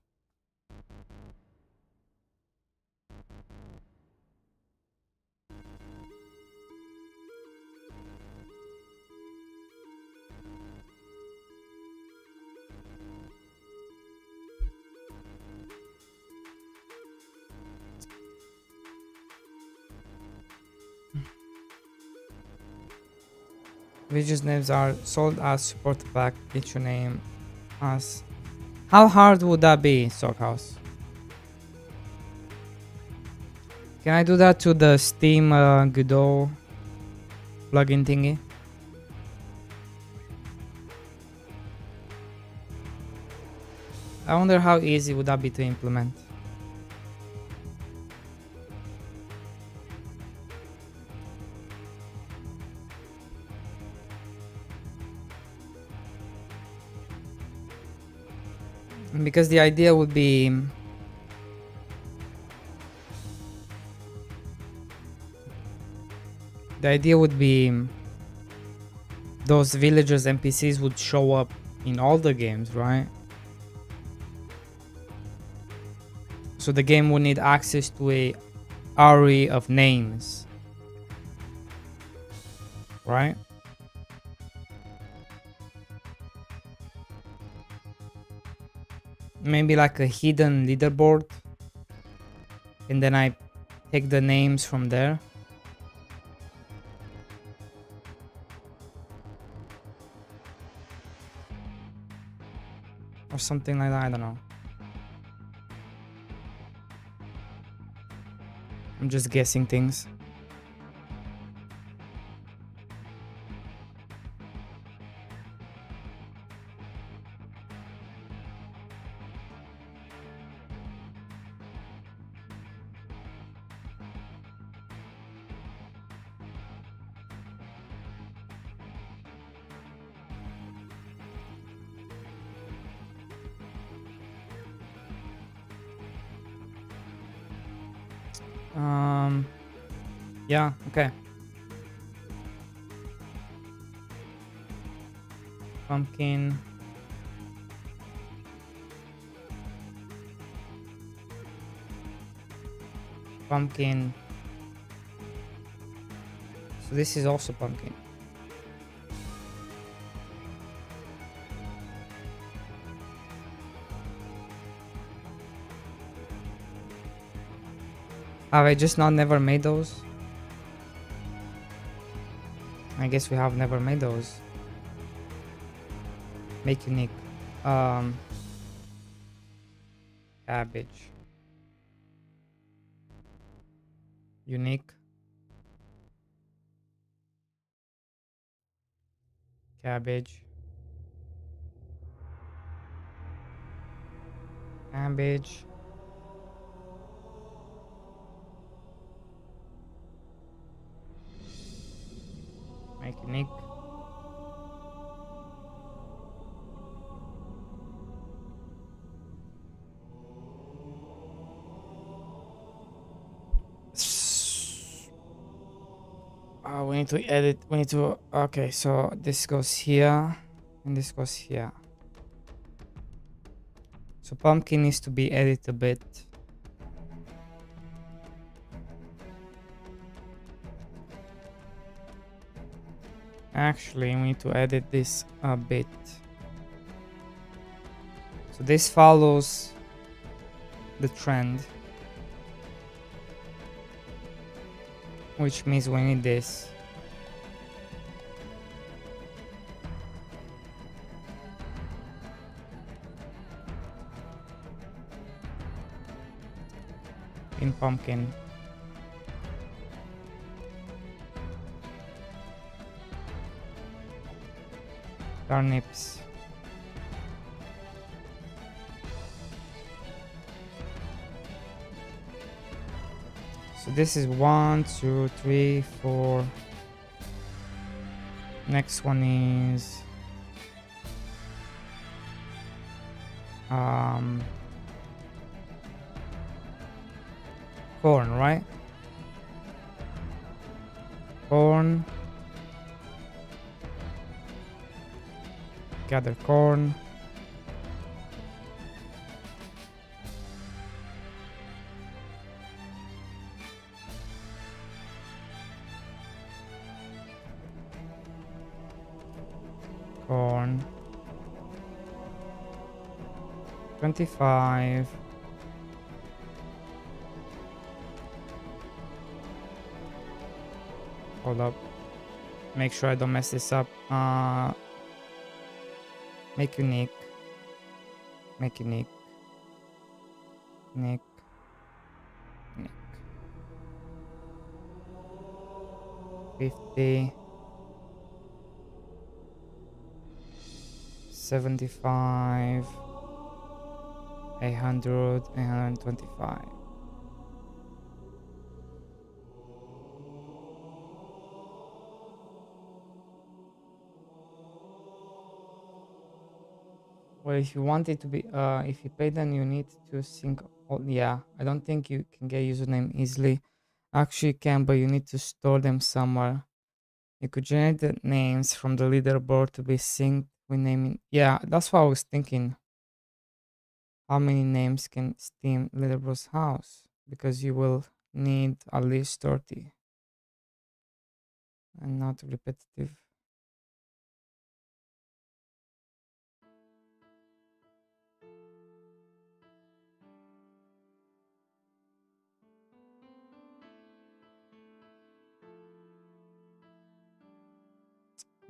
Villagers names are sold as support pack. Get your name as. How hard would that be, Stockhouse? Can I do that to the Steam Godot plugin thingy? I wonder how easy would that be to implement. Because the idea would be those villagers NPCs would show up in all the games, right? So the game would need access to a array of names, right? Maybe like a hidden leaderboard, and then I take the names from there. Or something like that, I don't know. I'm just guessing things. Yeah, okay. Pumpkin. Pumpkin. So this is also pumpkin. Have I just not never made those? I guess we have never made those. Make unique. Cabbage. Unique. Cabbage. Cabbage. Make unique. We need to edit. We need to. Okay, so this goes here, and this goes here. So pumpkin needs to be edited a bit. Actually, we need to edit this a bit. So this follows the trend, which means we need this. In pumpkin. Turnips. So this is 1, 2, 3, 4. Next one is corn, right? Corn. Gather corn. Corn. 25. Hold up. Make sure I don't mess this up. Make unique. Make unique. Unique. Unique. 50. 75. 800. 825. Well, if you want it to be, if you pay, then you need to sync. Yeah, I don't think you can get username easily. Actually, you can, but you need to store them somewhere. You could generate the names from the leaderboard to be synced with naming. Yeah, that's what I was thinking. How many names can Steam leaderboard's house? Because you will need at least 30 and not repetitive.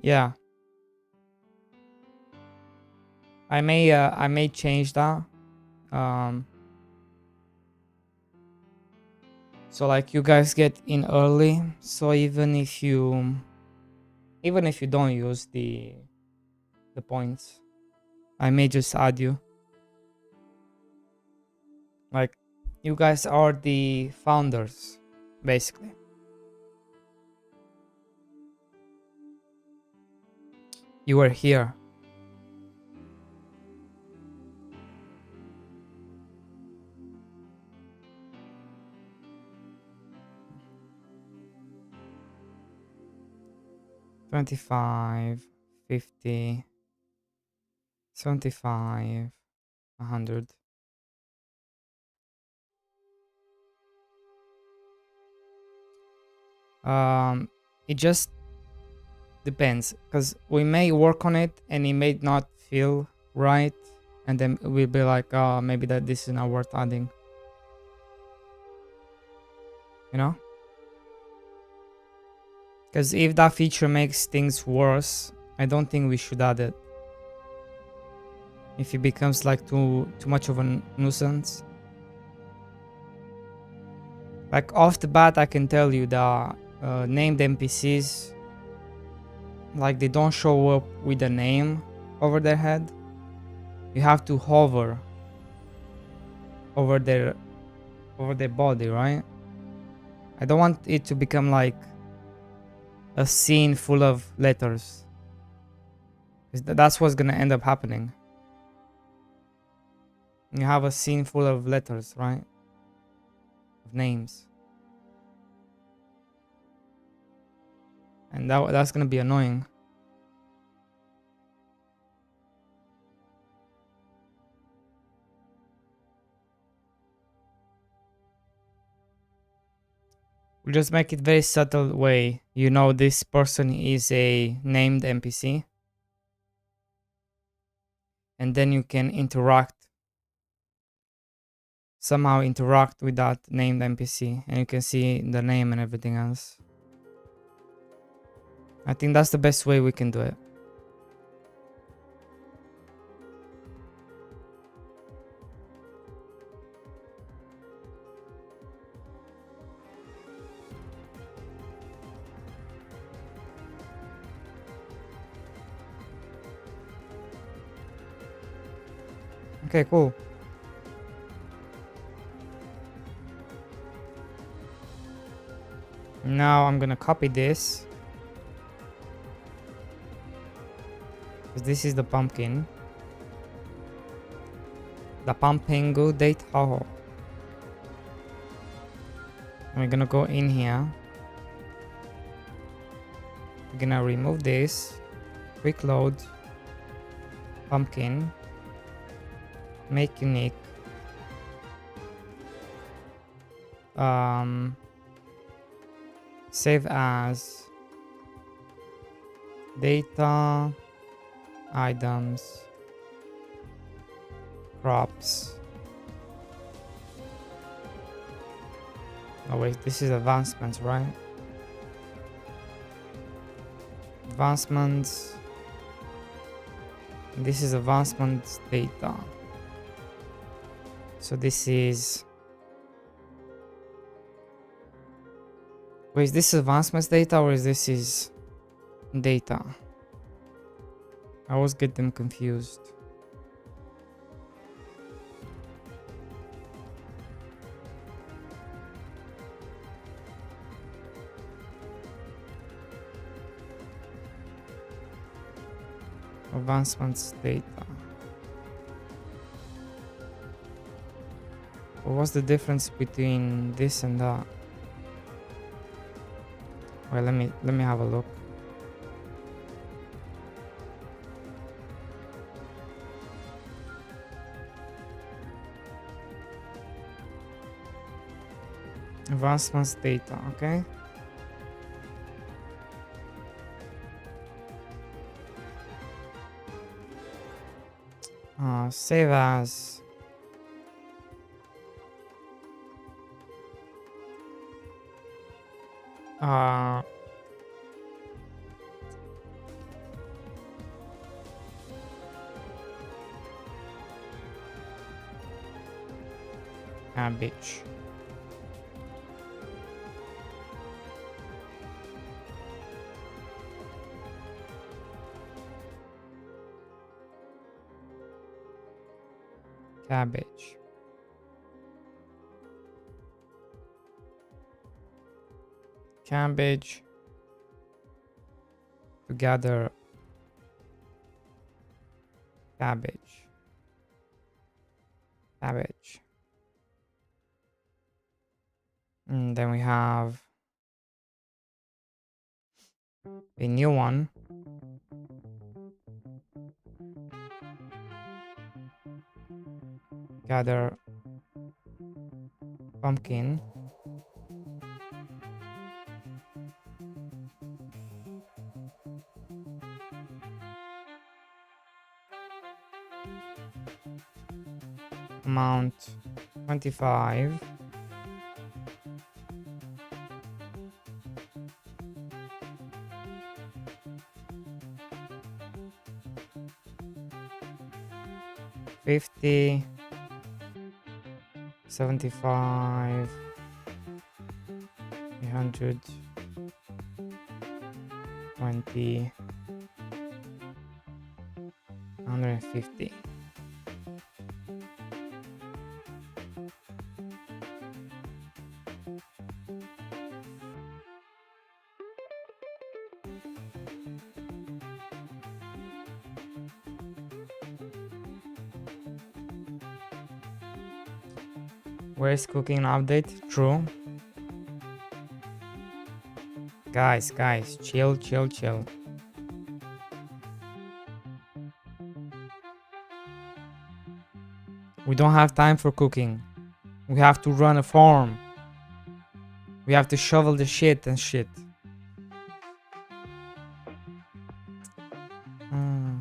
Yeah, I may change that. So like you guys get in early, so even if you don't use the points, I may just add you. Like you guys are the founders basically. You were here. $25, $50, $75, $100. It just depends, because we may work on it and it may not feel right, and then we'll be like, oh, maybe that this is not worth adding. You know? Because if that feature makes things worse, I don't think we should add it. If it becomes like too much of a nuisance. Like off the bat, I can tell you that named NPCs like they don't show up with a name over their head. You have to hover over their body, right? I don't want it to become like a scene full of letters. 'Cause that's what's gonna end up happening. You have a scene full of letters, right? Of names. And that's gonna be annoying. We'll just make it very subtle way. You know this person is a named NPC. And then you can somehow interact with that named NPC. And you can see the name and everything else. I think that's the best way we can do it. Okay, cool. Now I'm gonna copy this. Because this is the pumpkin. The pumpingo date. Oh. We're gonna go in here. We're gonna remove this. Quick load. Pumpkin. Make unique. Save as data items crops. Oh wait, this is advancements, right? Advancements. This is advancements data. So this is... Wait, is this advancements data or is this is data? I always get them confused. Advancements data. Well, what's the difference between this and that? Well, let me have a look. Advancements data, okay. Save as cabbage. Cabbage. Cabbage. Together. Cabbage. Cabbage. And then we have a new one. Gather pumpkin. Amount 25. $50. 75. 300. 20. 150. Where's cooking update? True. Guys, chill. We don't have time for cooking. We have to run a farm. We have to shovel the shit and shit. Hmm.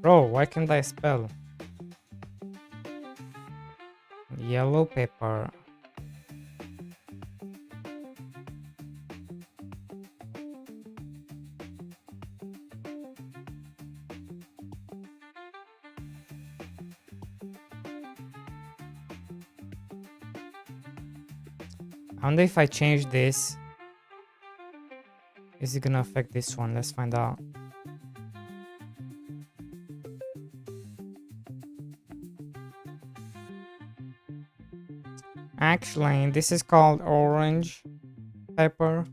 Bro, why can't I spell? Yellow pepper. I wonder if I change this, is it gonna affect this one? Let's find out. Actually, this is called orange pepper.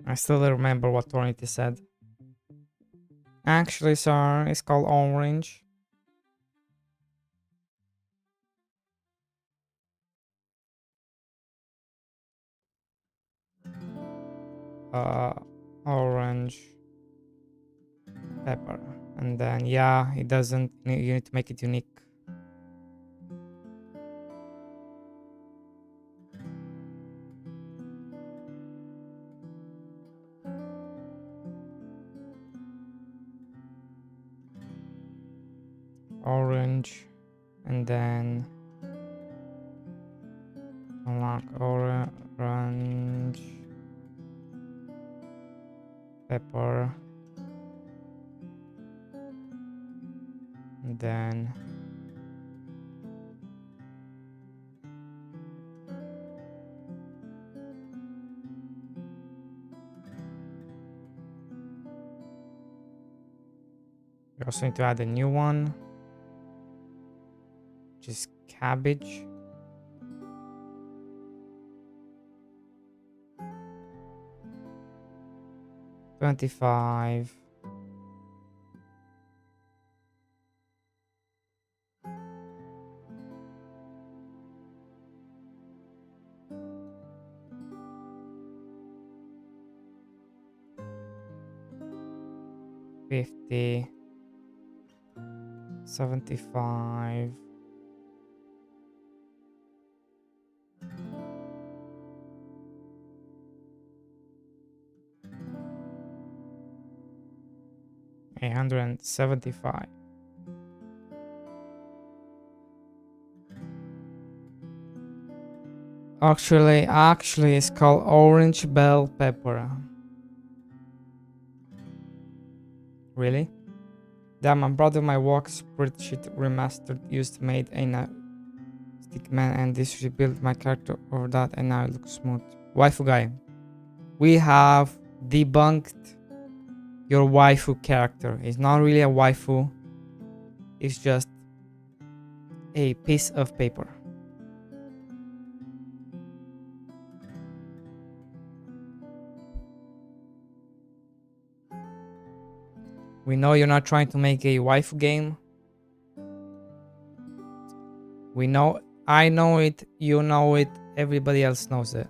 I still don't remember what Tornity said. Actually, sir, it's called orange. Uh, orange pepper. And then, yeah, it doesn't, you need to make it unique. Orange. And then, unlock orange pepper. And then we also need to add a new one, which is cabbage. $25. $50. 75. $875. Actually, it's called orange bell pepper. Really? Damn, I'm proud of my work. Spreadsheet remastered used made in a stickman, and this rebuilt my character over that, and now it looks smooth. Waifu guy, we have debunked your waifu character. It's not really a waifu. It's just a piece of paper. We know you're not trying to make a waifu game. We know, I know it, you know it, everybody else knows it.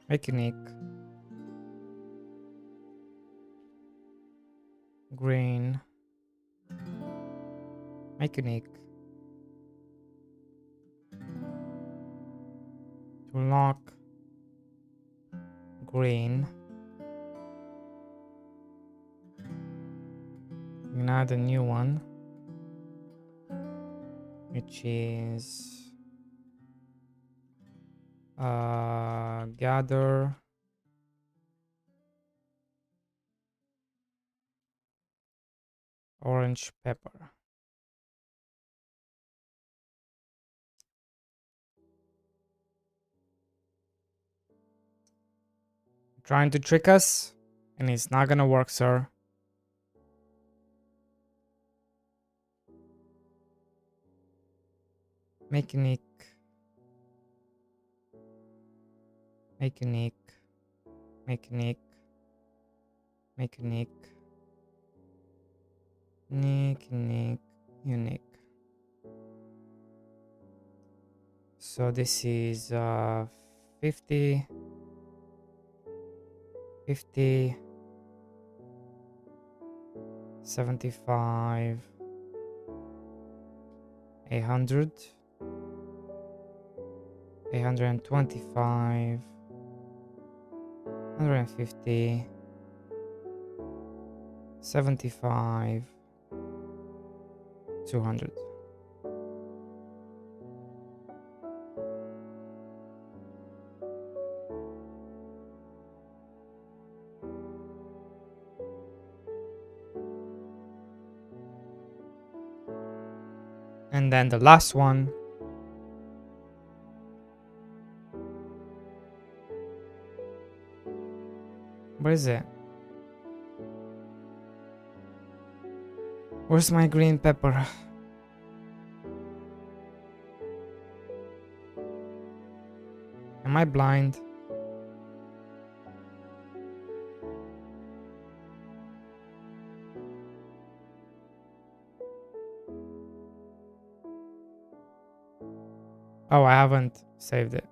Make unique. Green. Make unique. To lock. Green. Now the new one, which is gather orange pepper. Trying to trick us, and it's not gonna work, sir. Make unique. Make unique. Make unique. Make unique. Unique. So this is 50, 50, 75, 800, 825, 150, 75, 200. And then the last one, where is it? Where's my green pepper? Am I blind? Oh, I haven't saved it.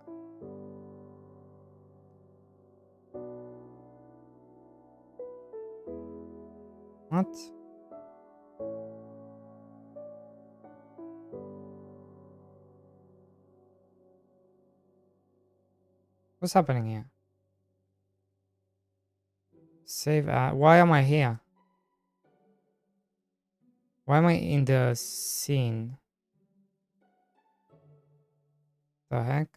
What? What's happening here? Save why am I here? Why am I in the scene? The heck?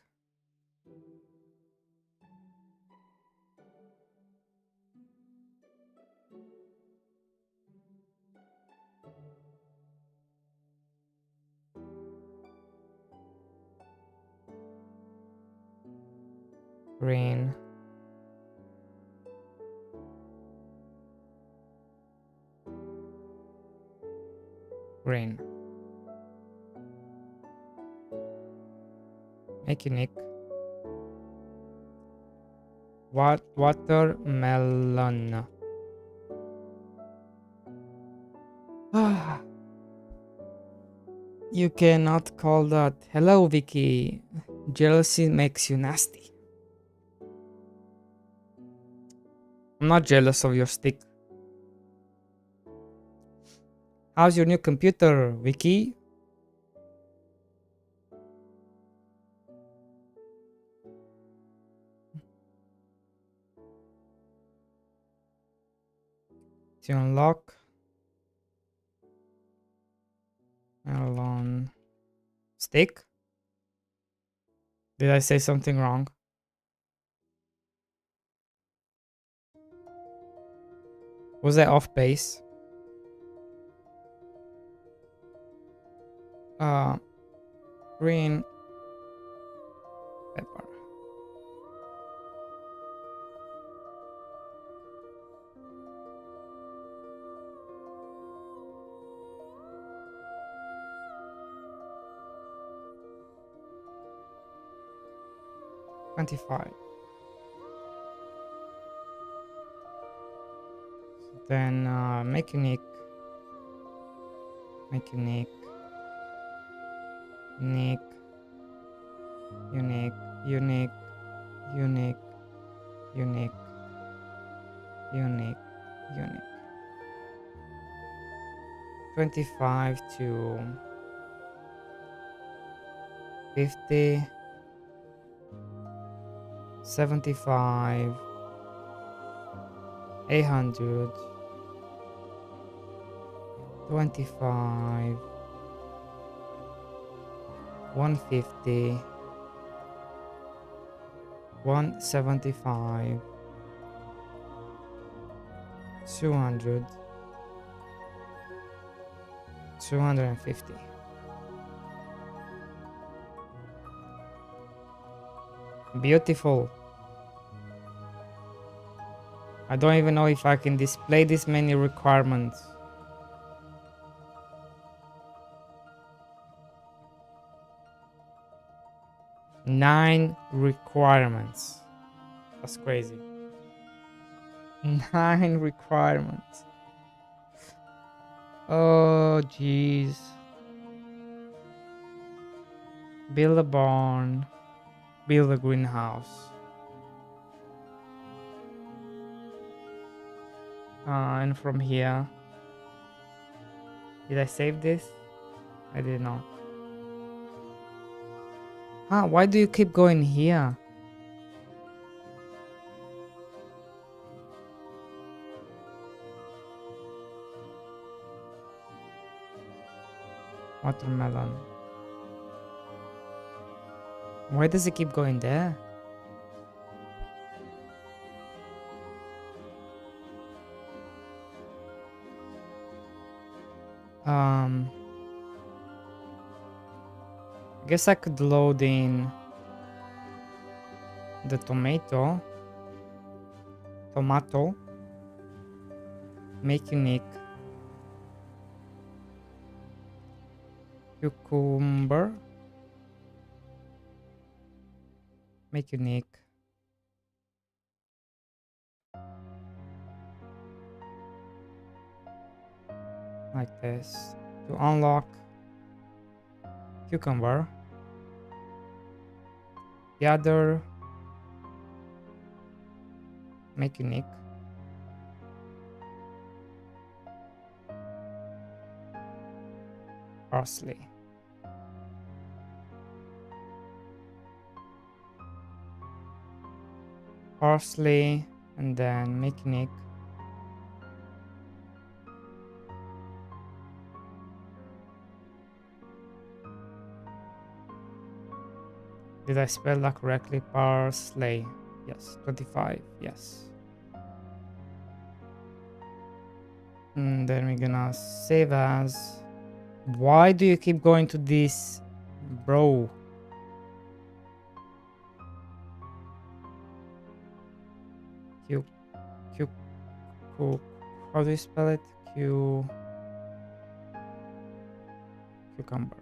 Green. Green. Make unique. What watermelon? You cannot call that. Hello, Vicky. Jealousy makes you nasty. I'm not jealous of your stick. How's your new computer, Vicky? To unlock melon stick. Did I say something wrong? Was I off base? Green pepper. $25. Then make unique. Make unique. Unique. Unique. Unique. Unique. unique, unique, unique. 25 to 50, 75, 800, 25, 150, 175, 200, 250. Beautiful. I don't even know if I can display this many requirements. Nine requirements. That's crazy. 9 requirements. Oh, jeez. Build a barn. Build a greenhouse. And from here. Did I save this? I did not. Huh, why do you keep going here? Watermelon. Why does it keep going there? I guess I could load in the tomato, make unique, cucumber, make unique, like this, to unlock cucumber, gather, make unique, parsley. Parsley and then make unique. Did I spell that correctly? Parsley. Yes. 25. Yes. And then we're gonna save as. Why do you keep going to this, bro? Q, Q, Q. How do you spell it? Cucumber.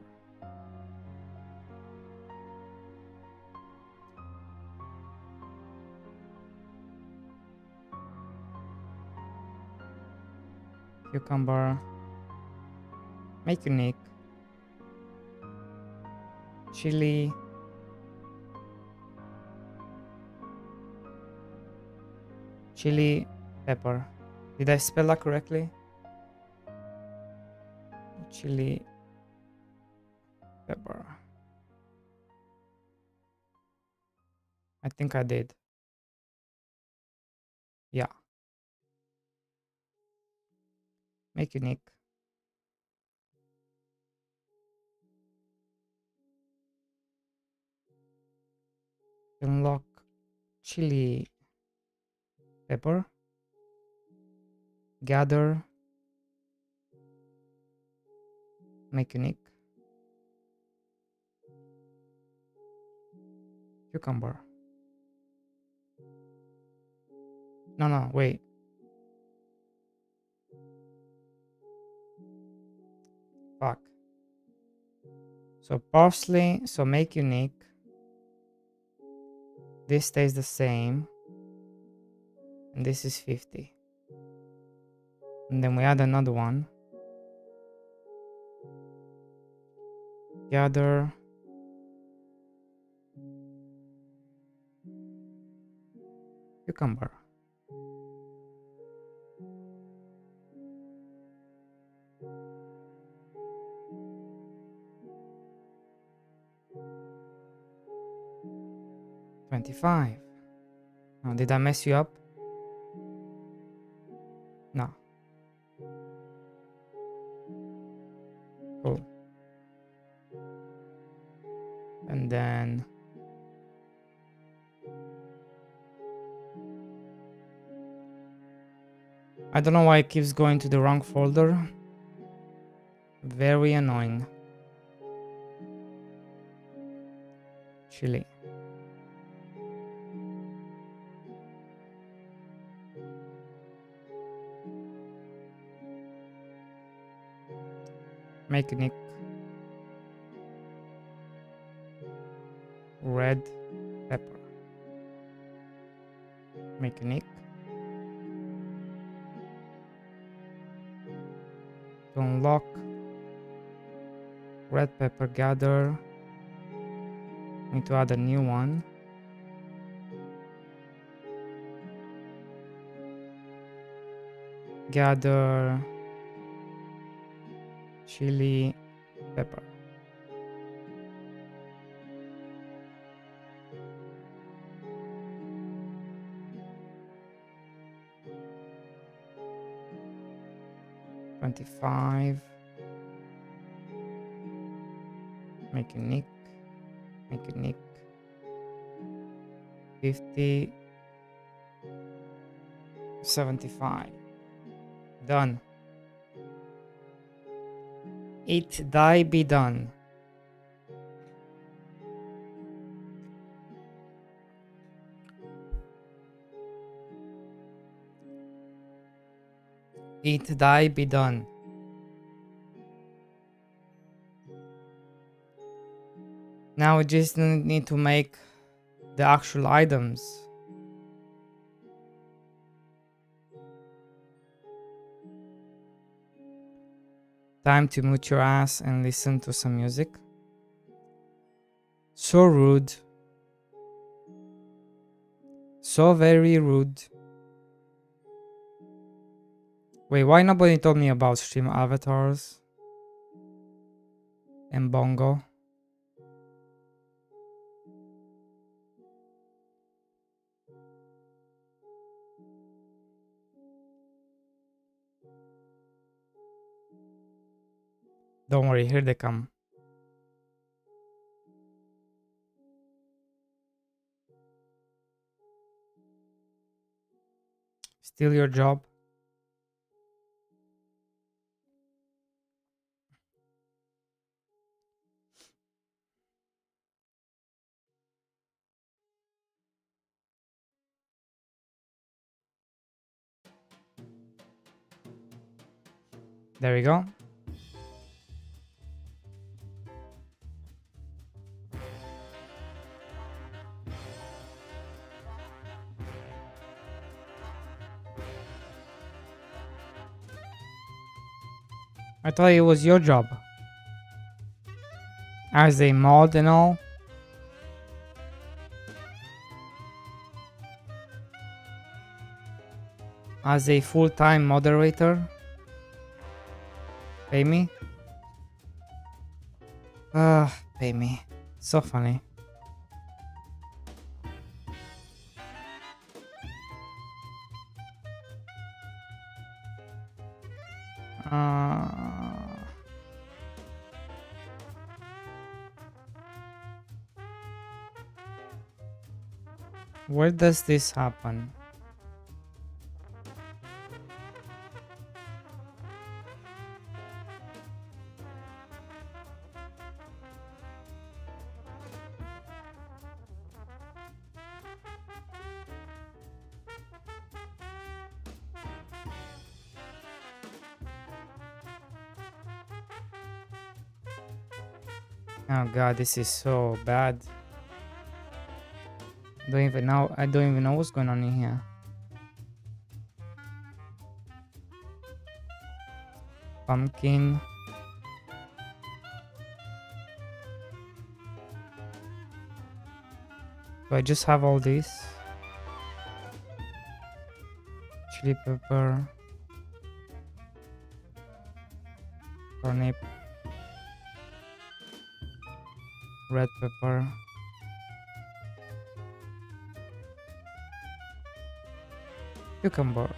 Cucumber. Make unique. Chili. Chili pepper. Did I spell that correctly? Chili pepper. I think I did. Yeah. Make unique. Unlock chili pepper. Gather. Make unique. Cucumber. No, wait. Fuck. So parsley, so make unique. This stays the same. And this is 50. And then we add another one. Gather. Cucumber. $25. Oh, did I mess you up? No. Cool. And then I don't know why it keeps going to the wrong folder. Very annoying. Chili. Mechanic. Red pepper. Mechanic. To unlock red pepper gather. Need to add a new one. Gather chili pepper. $25. Mechanic. 50. 75. Done. It die be done. It die be done. Now we just need to make the actual items. Time to mute your ass and listen to some music. So rude. So very rude. Wait, why nobody told me about stream avatars? And bongo? Don't worry, here they come. Still your job? There we go. I thought it was your job. As a mod and all. As a full-time moderator. Pay me? Pay me. So funny. Where does this happen? Oh god, this is so bad. I don't even know what's going on in here. Pumpkin. Do I just have all this? chili pepper, turnip, red pepper, cucumber.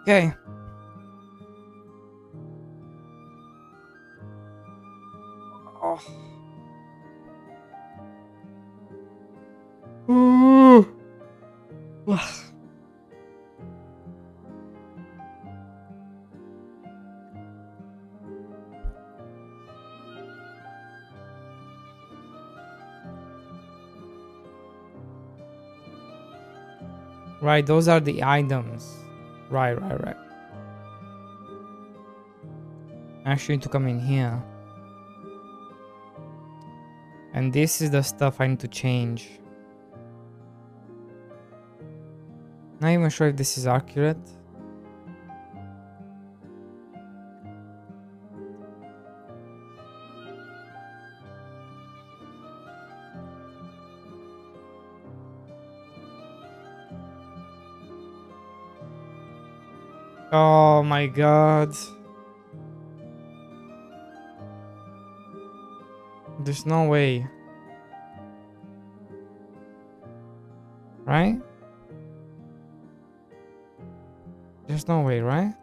Okay. Oh. Ooh. Right, those are the items. Right. I actually need to come in here. And this is the stuff I need to change. Not even sure if this is accurate. Oh my god. There's no way. Right? There's no way, right?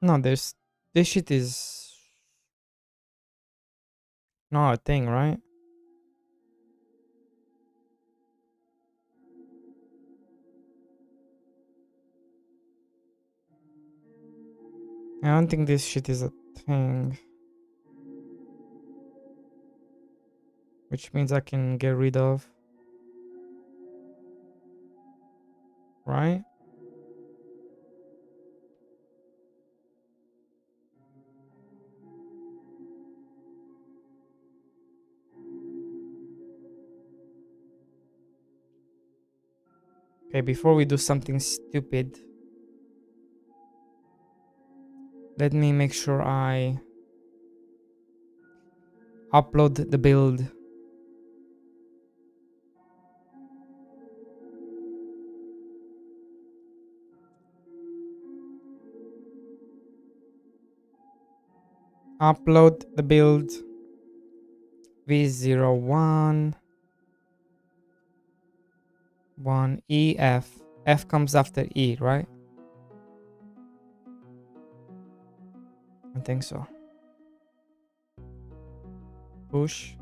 No, this shit is not a thing, right? I don't think this shit is a thing. Which means I can get rid of. Right? Okay, before we do something stupid, let me make sure I upload the build. Upload the build V01 1EF. F comes after E, right? I think so. Push.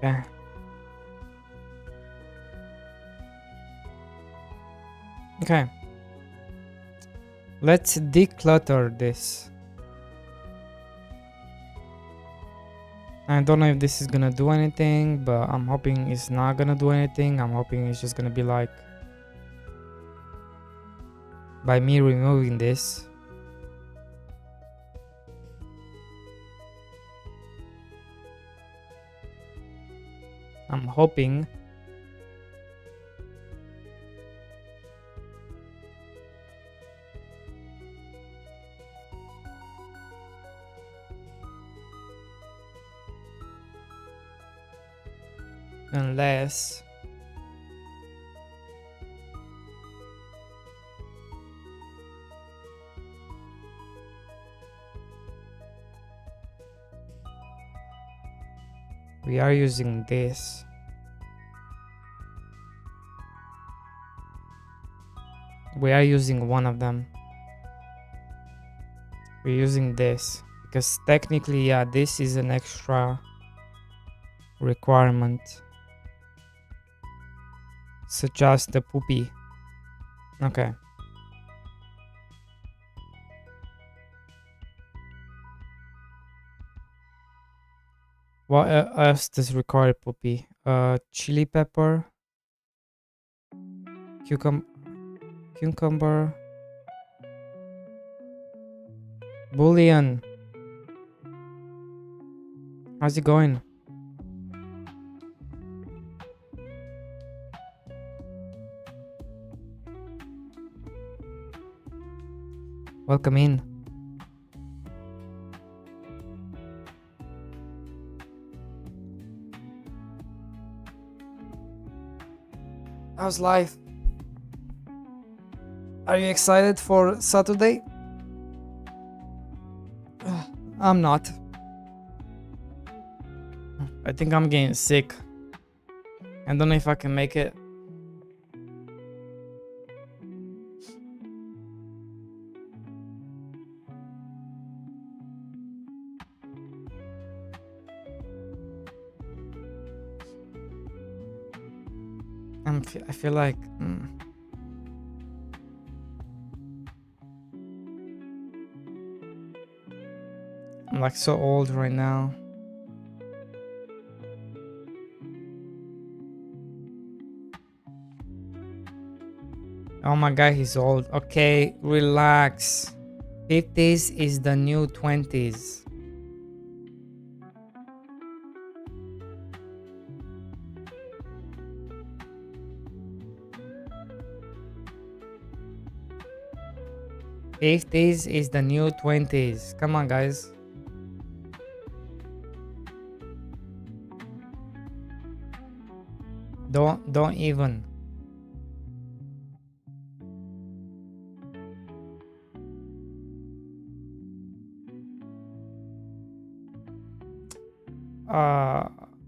Okay. Okay. Let's declutter this. I don't know if this is gonna do anything, but I'm hoping it's not gonna do anything. I'm hoping it's just gonna be like, by me removing this, I'm hoping unless we are using this. We are using one of them. We're using this because technically, yeah, this is an extra requirement, such as the poopy. Okay. What else does require poopy? Chili pepper, cucumber, bouillon. How's it going? Welcome in. How's life? Are you excited for Saturday? I'm not. I think I'm getting sick. I don't know if I can make it. I feel like I'm like so old right now. Oh my god, he's old. Okay, relax. 50s is the new 20s. '50s is the new 20s. Come on, guys. Don't even.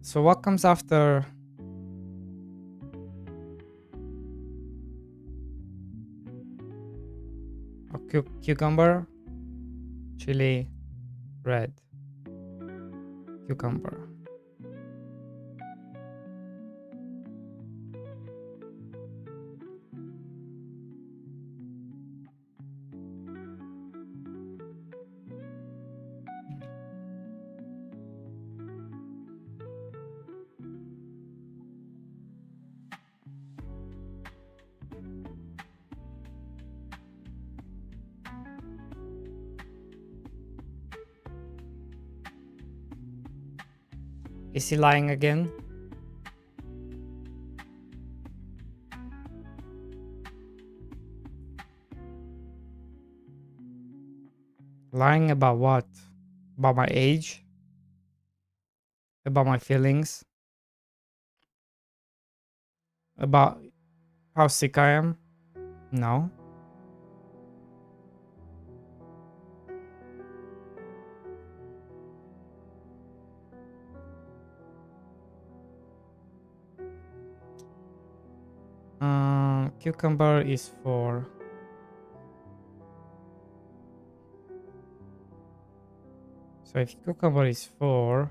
So what comes after? Cucumber, chili, red, cucumber. Is he lying again? Lying about what? About my age? About my feelings? About how sick I am? No. Cucumber is for... So if cucumber is 4...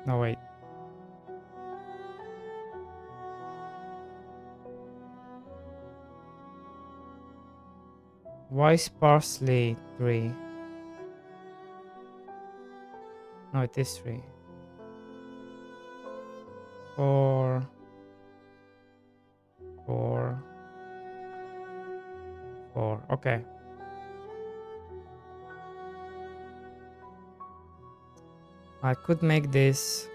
No, wait. Why is parsley 3? No, it is 3. 4... 4... 4. Okay. I could make this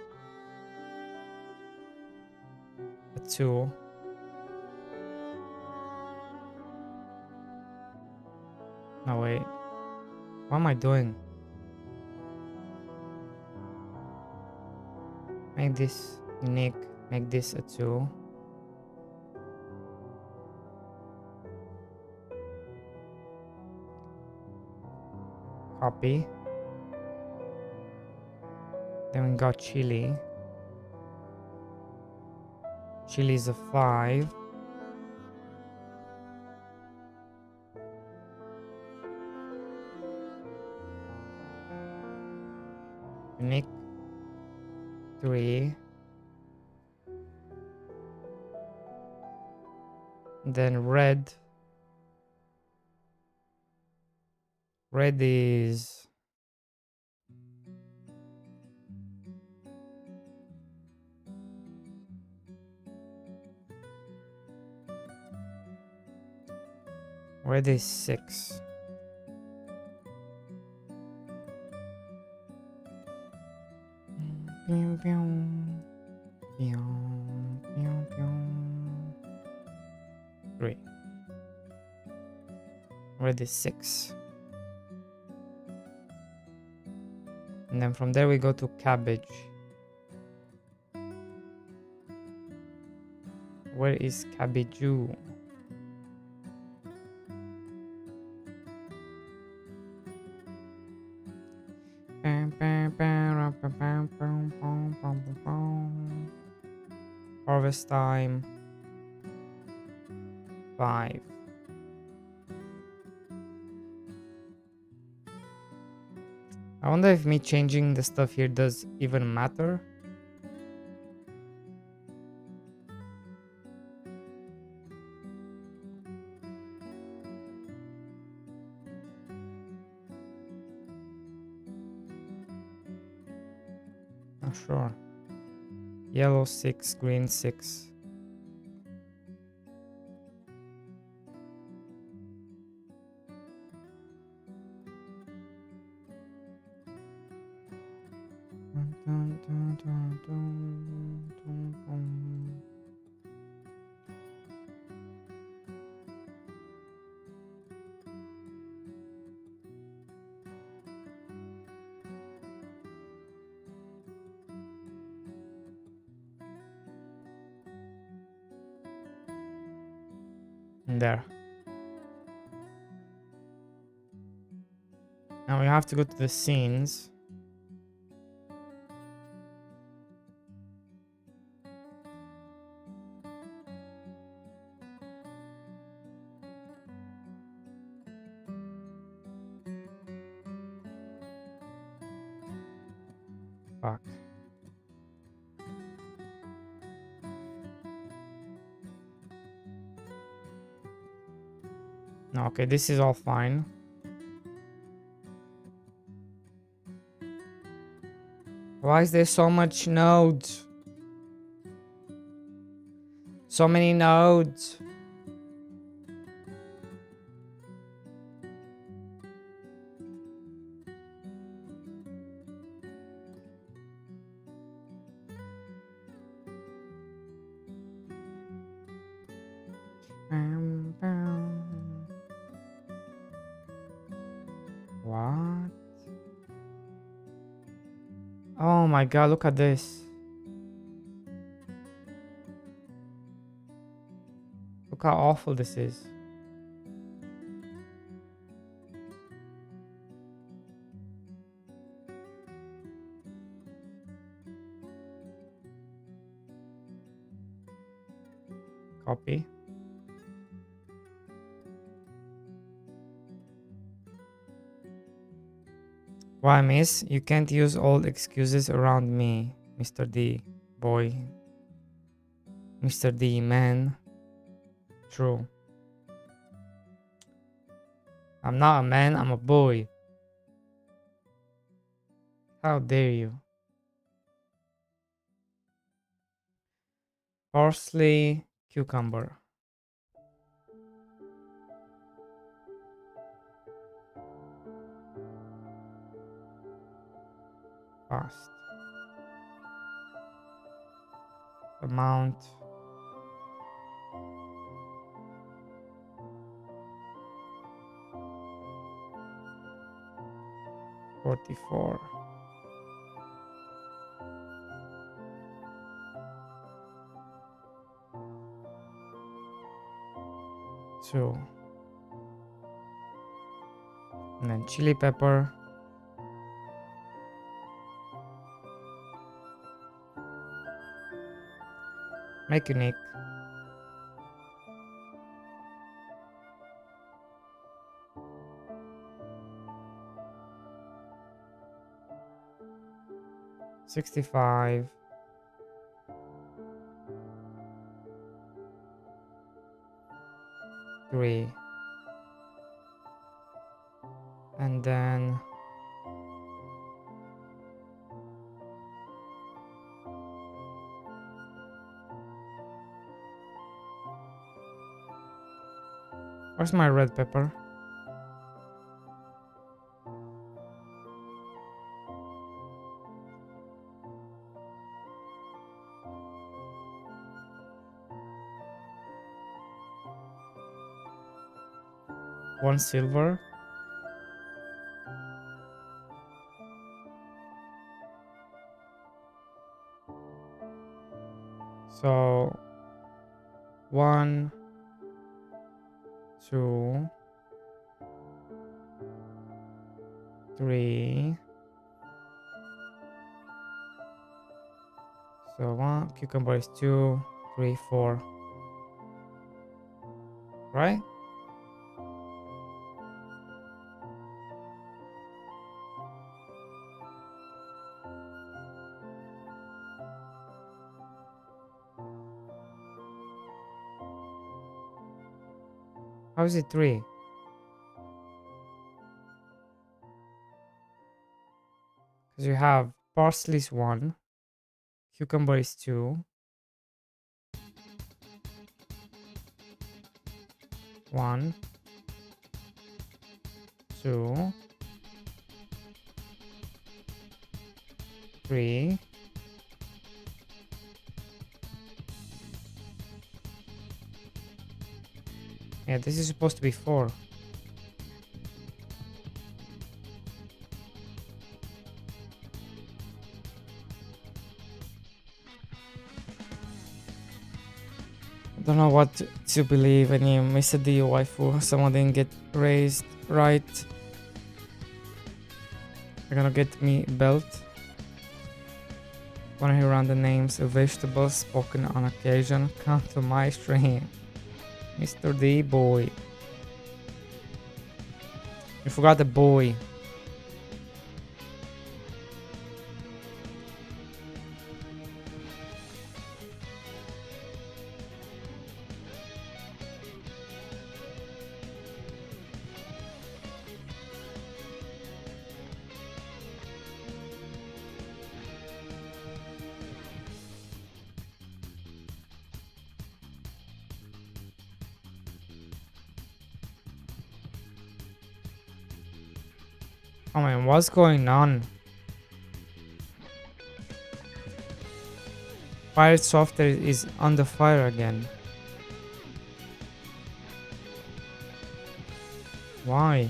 a 2. No, wait. What am I doing? Make this unique. Make this a 2. Copy. Then we got chili. Chili is a 5. unique 3. Then red. Red is red is 6. Pew, pew. Pew, pew, pew. 3. Red is 6. And then from there we go to cabbage. Where is cabbageu? Harvest time 5. I wonder if me changing the stuff here does even matter. Not sure. Yellow 6, green 6. There. Now we have to go to the scenes. Fuck. No, okay, this is all fine. Why is there so much nodes? So many nodes. What? Oh my god, look at this. Look how awful this is. Copy. Why, miss? You can't use old excuses around me, Mr. D. Boy. Mr. D, man. True. I'm not a man, I'm a boy. How dare you? Parsley, cucumber. Fast. Amount. $44. Two. And then chili pepper. Make unique. 65. Three. And then where's my red pepper? One silver. So 1, 2, 3. So 1 cucumber is 2, 3, 4. Right? How is it 3? Because you have parsley is 1, cucumber is 2, 1, 2, 3. Yeah, this is supposed to be 4. I don't know what to believe. Any missed the waifu. Someone didn't get raised right. They're gonna get me belt. Wanna hear random names of vegetables spoken on occasion? Come to my stream. Mr. D boy. You forgot the boy. Oh man, what's going on? Pirate software is under fire again. Why?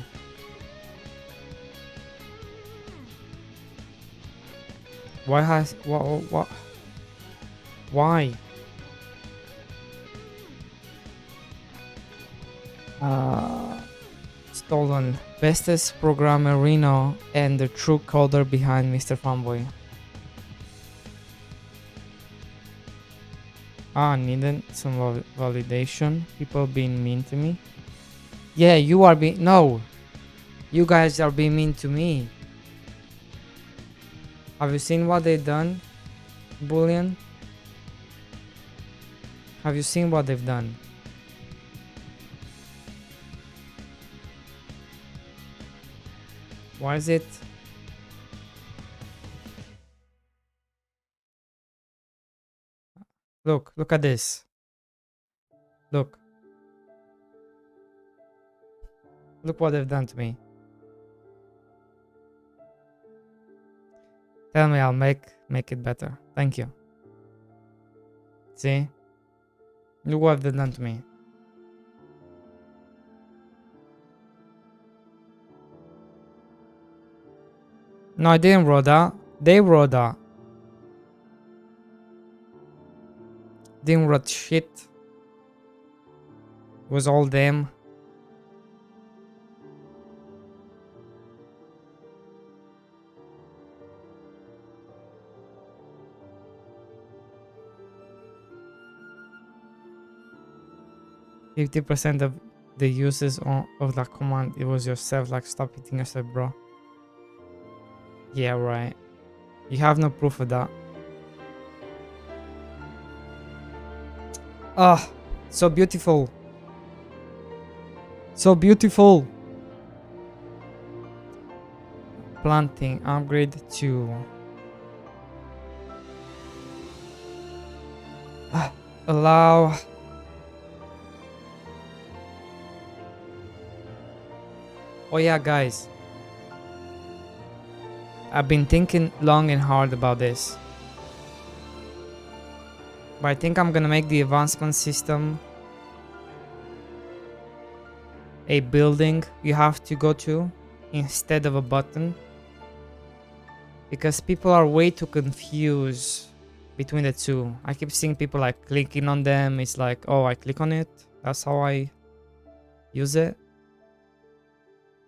Why has what? Why? Stolen. Bestest programmer Reno and the true coder behind Mr. Fanboy. Needed some validation. People being mean to me. Yeah, you are being... No! You guys are being mean to me. Have you seen what they've done? Bullion? Have you seen what they've done? Why is it? Look at this. Look what they've done to me. Tell me I'll make it better. Thank you. See? Look what they've done to me. No, I didn't wrote that. They wrote that. Didn't write shit. It was all them. %50 of the uses of that command, it was yourself. Like, stop hitting yourself, bro. Yeah, right. You have no proof of that. Ah, so beautiful. So beautiful. Planting upgrade to allow. Oh yeah, guys. I've been thinking long and hard about this. But I think I'm gonna make the advancement system a building you have to go to instead of a button. Because people are way too confused between the two. I keep seeing people like clicking on them. It's like, oh, I click on it. That's how I use it.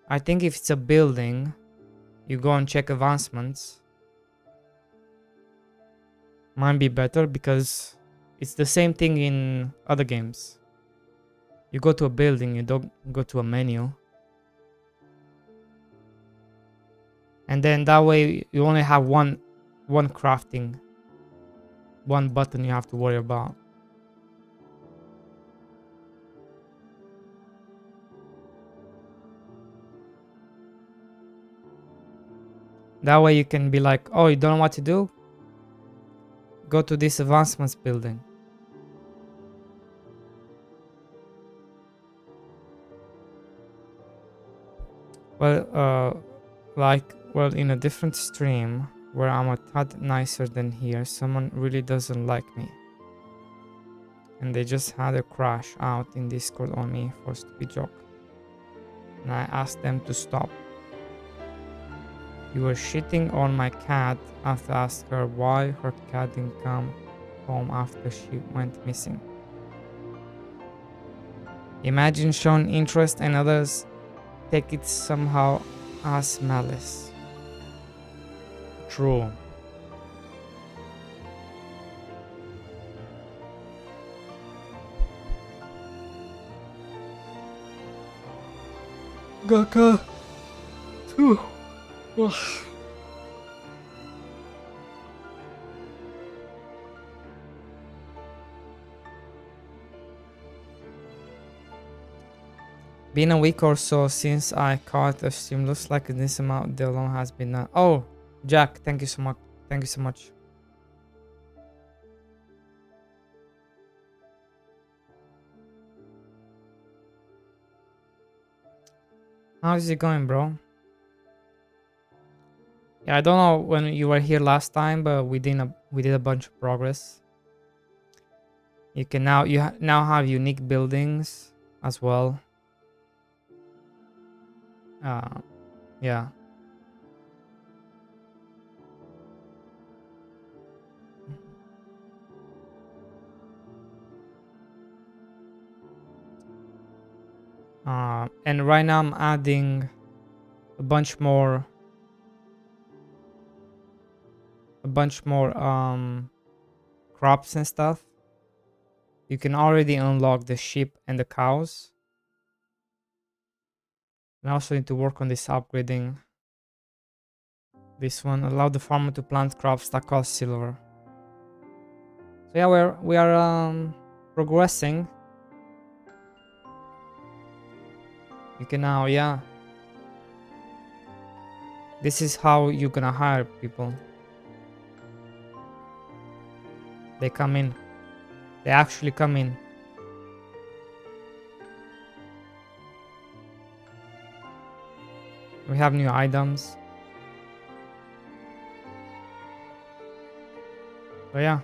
I think if it's a building, you go and check advancements. Might be better because it's the same thing in other games. You go to a building, you don't go to a menu. And then that way you only have one crafting, one button you have to worry about. That way you can be like, oh, you don't know what to do? Go to this advancements building. Well, in a different stream where I'm a tad nicer than here, someone really doesn't like me. And they just had a crash out in Discord on me for a stupid joke. And I asked them to stop. You were shitting on my cat after I asked her why her cat didn't come home after she went missing. Imagine showing interest and others take it somehow as malice. True. Gaka. Been a week or so since I caught a stream. Looks like this amount the loan has been done. Oh, Jack, thank you so much. Thank you so much. How's it going, bro? Yeah, I don't know when you were here last time, but we did a bunch of progress. You can now now have unique buildings as well. Yeah. And right now I'm adding a bunch more crops and stuff. You can already unlock the sheep and the cows. And I also need to work on this upgrading. This one, allow the farmer to plant crops that cost silver. So yeah, we are progressing. You can now, yeah. This is how you're gonna hire people. They come in. They actually come in. We have new items. So yeah.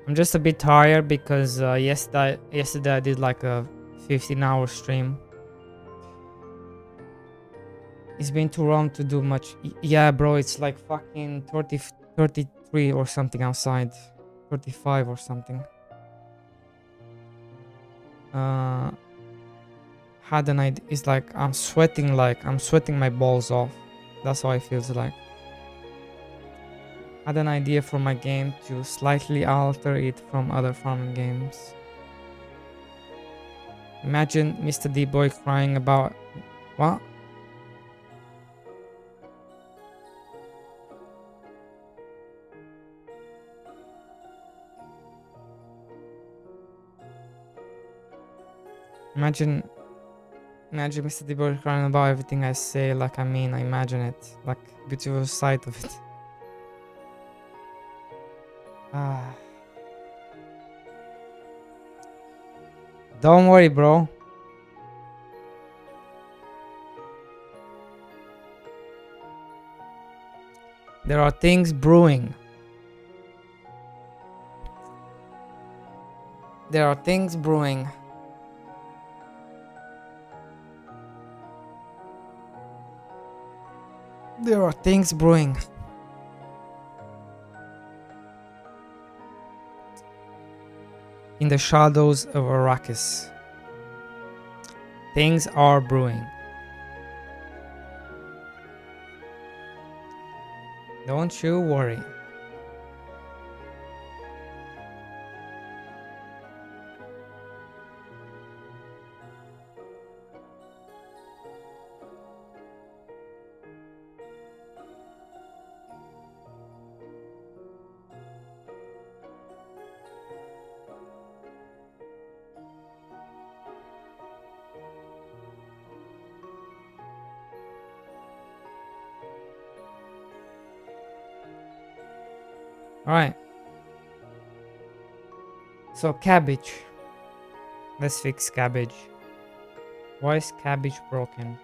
I'm just a bit tired because yesterday I did like a 15-hour stream. It's been too long to do much. Yeah, bro, it's like fucking 33 or something outside. 35 or something. Had an idea. It's like I'm sweating my balls off. That's how it feels like. Had an idea for my game to slightly alter it from other farming games. Imagine Mr. D-Boy crying about... What? Imagine Mr. D-Boy crying about everything I say, like I mean, I imagine it. Like, beautiful sight of it. Ah. Don't worry, bro. There are things brewing. There are things brewing. There are things brewing. In the shadows of Arrakis. Things are brewing. Don't you worry. Alright. So cabbage. Let's fix cabbage. Why is cabbage broken?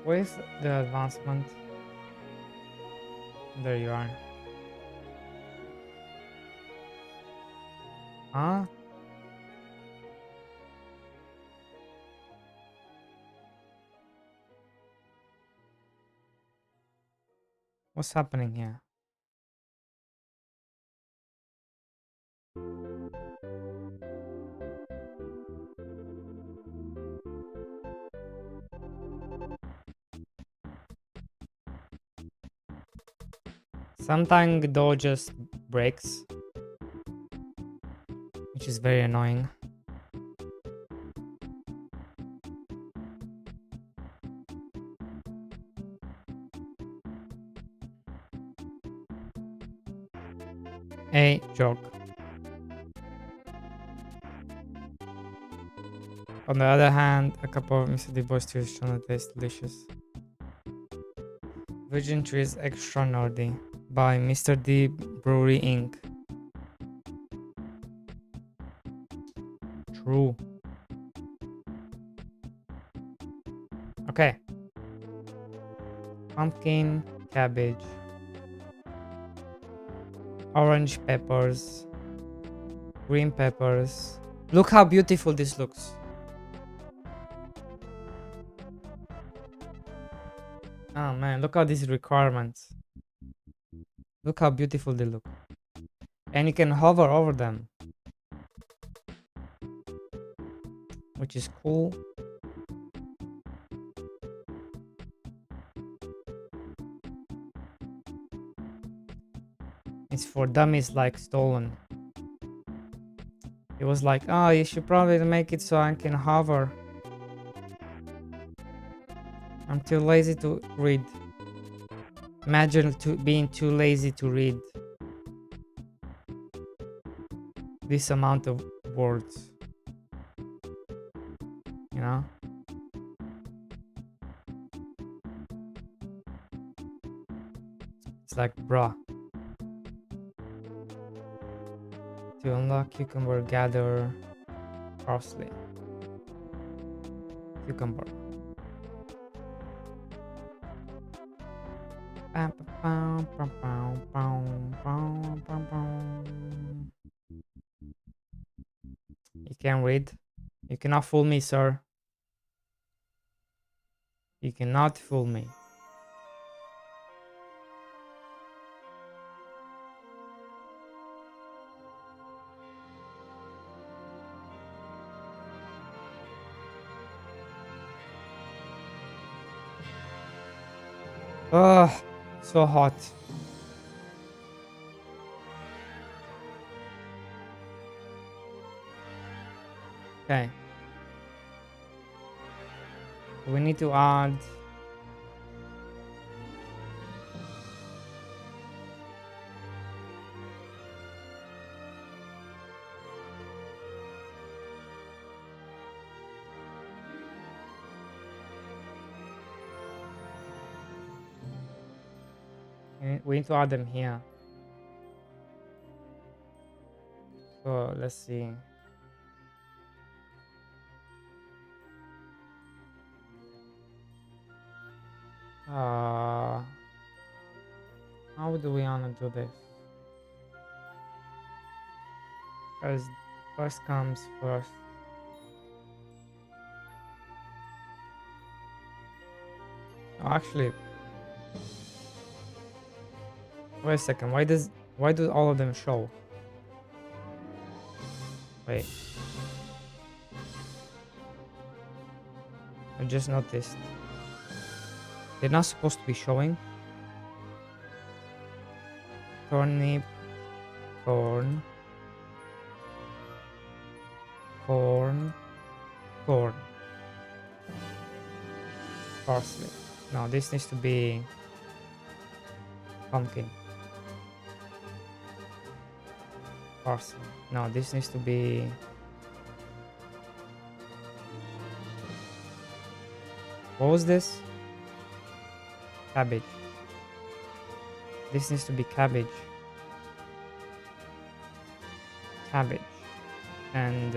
Where's the advancement? There you are. Huh? What's happening here? Sometimes godot just breaks, which is very annoying. A joke. On the other hand, a cup of Mr. D Boy stew is trying to taste delicious. Virgin Trees Extra Nerdy by Mr. D Brewery Inc. True. Okay. Pumpkin, cabbage, orange peppers, green peppers. Look how beautiful this looks. Oh man, look at these requirements. Look how beautiful they look. And you can hover over them, which is cool. It's for dummies like Stolen. It was like, oh, you should probably make it so I can hover. I'm too lazy to read. Imagine being too lazy to read this amount of words. You know? It's like, bruh. To unlock cucumber, gather parsley. Cucumber. You can read. You cannot fool me, sir. You cannot fool me. Ugh, so hot. Okay. We need to add we need to add them here. So let's see. How do we wanna do this? Because first comes first. Oh, actually, wait a second. Why do all of them show? Wait, I just noticed. They're not supposed to be showing. Turnip, corn, corn, corn, parsley. No, this needs to be pumpkin. Parsley. No, this needs to be what was this? Cabbage. This needs to be cabbage. Cabbage. And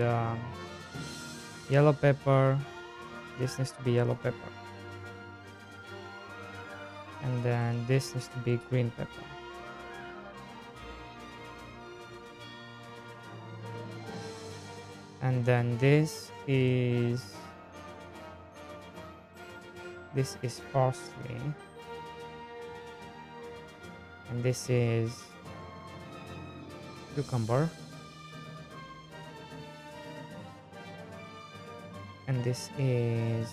yellow pepper. This needs to be yellow pepper. And then this needs to be green pepper. And then this is parsley. And this is cucumber. And this is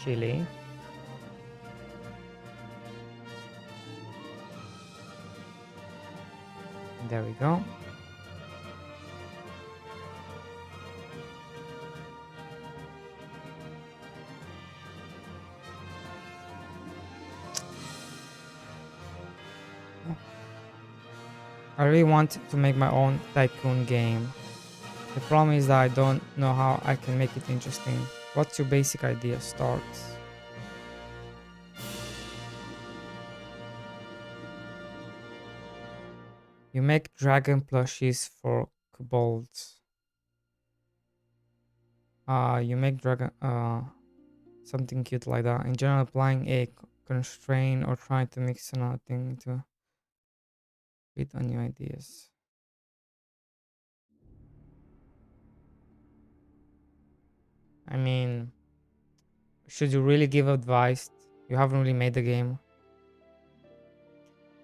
chili. There we go. I really want to make my own tycoon game. The problem is that I don't know how I can make it interesting. What's your basic idea? Start. You make dragon plushies for kobolds. You make dragon something cute like that. In general, applying a constraint or trying to mix another thing to fit on new ideas. I mean, should you really give advice? You haven't really made the game.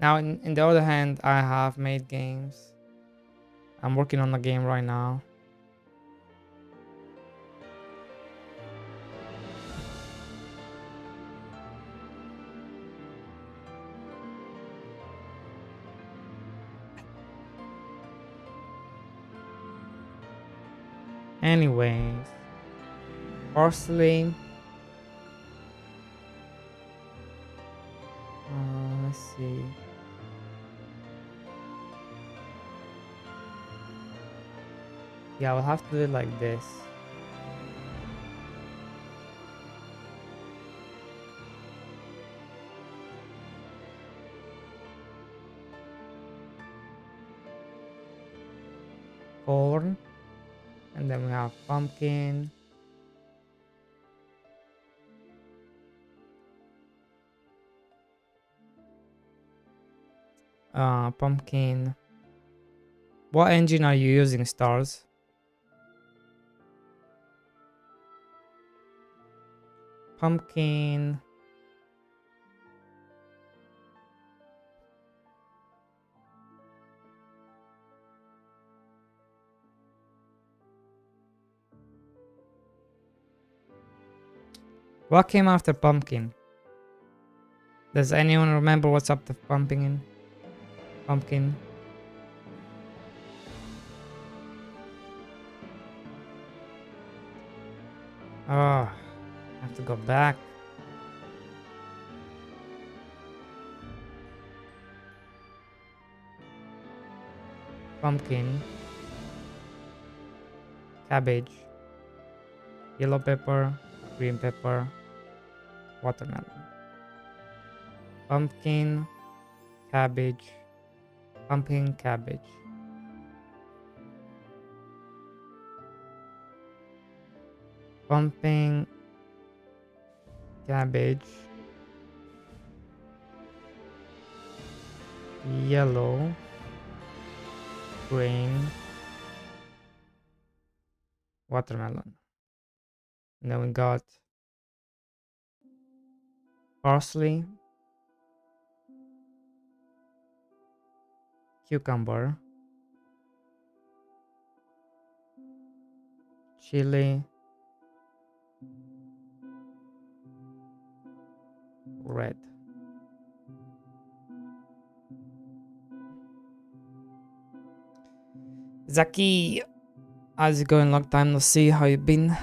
Now, in the other hand, I have made games. I'm working on a game right now. Anyways, parsley. Let's see. Yeah, we'll have to do it like this. Corn. And then we have pumpkin. Pumpkin. What engine are you using, Stars? pumpkin. What came after pumpkin? Does anyone remember what's up to pumpkin? Pumpkin. Oh, I have to go back. Pumpkin. Cabbage. Yellow pepper. Green pepper. Watermelon. Pumpkin. Cabbage. Pumpkin, cabbage. Pumpkin. Cabbage. Yellow. Green. Watermelon. And then we got parsley, cucumber, chili, red. Zaki, how's it going? Long time no see. How you been?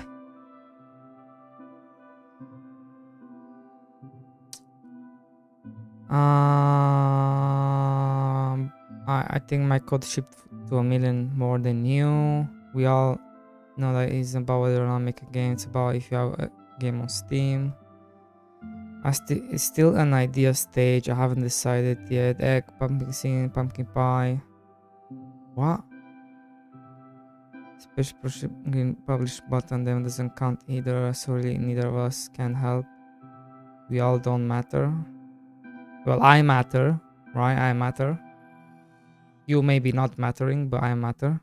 I think my code shipped to 1 million more than you. We all know that it's about whether or not make a game. It's about if you have a game on Steam. It's still an idea stage. I haven't decided yet. Egg, pumpkin seed, pumpkin pie. What? Special publish button then doesn't count either. So really neither of us can help. We all don't matter. Well, I matter, right? I matter. You may be not mattering, but I matter.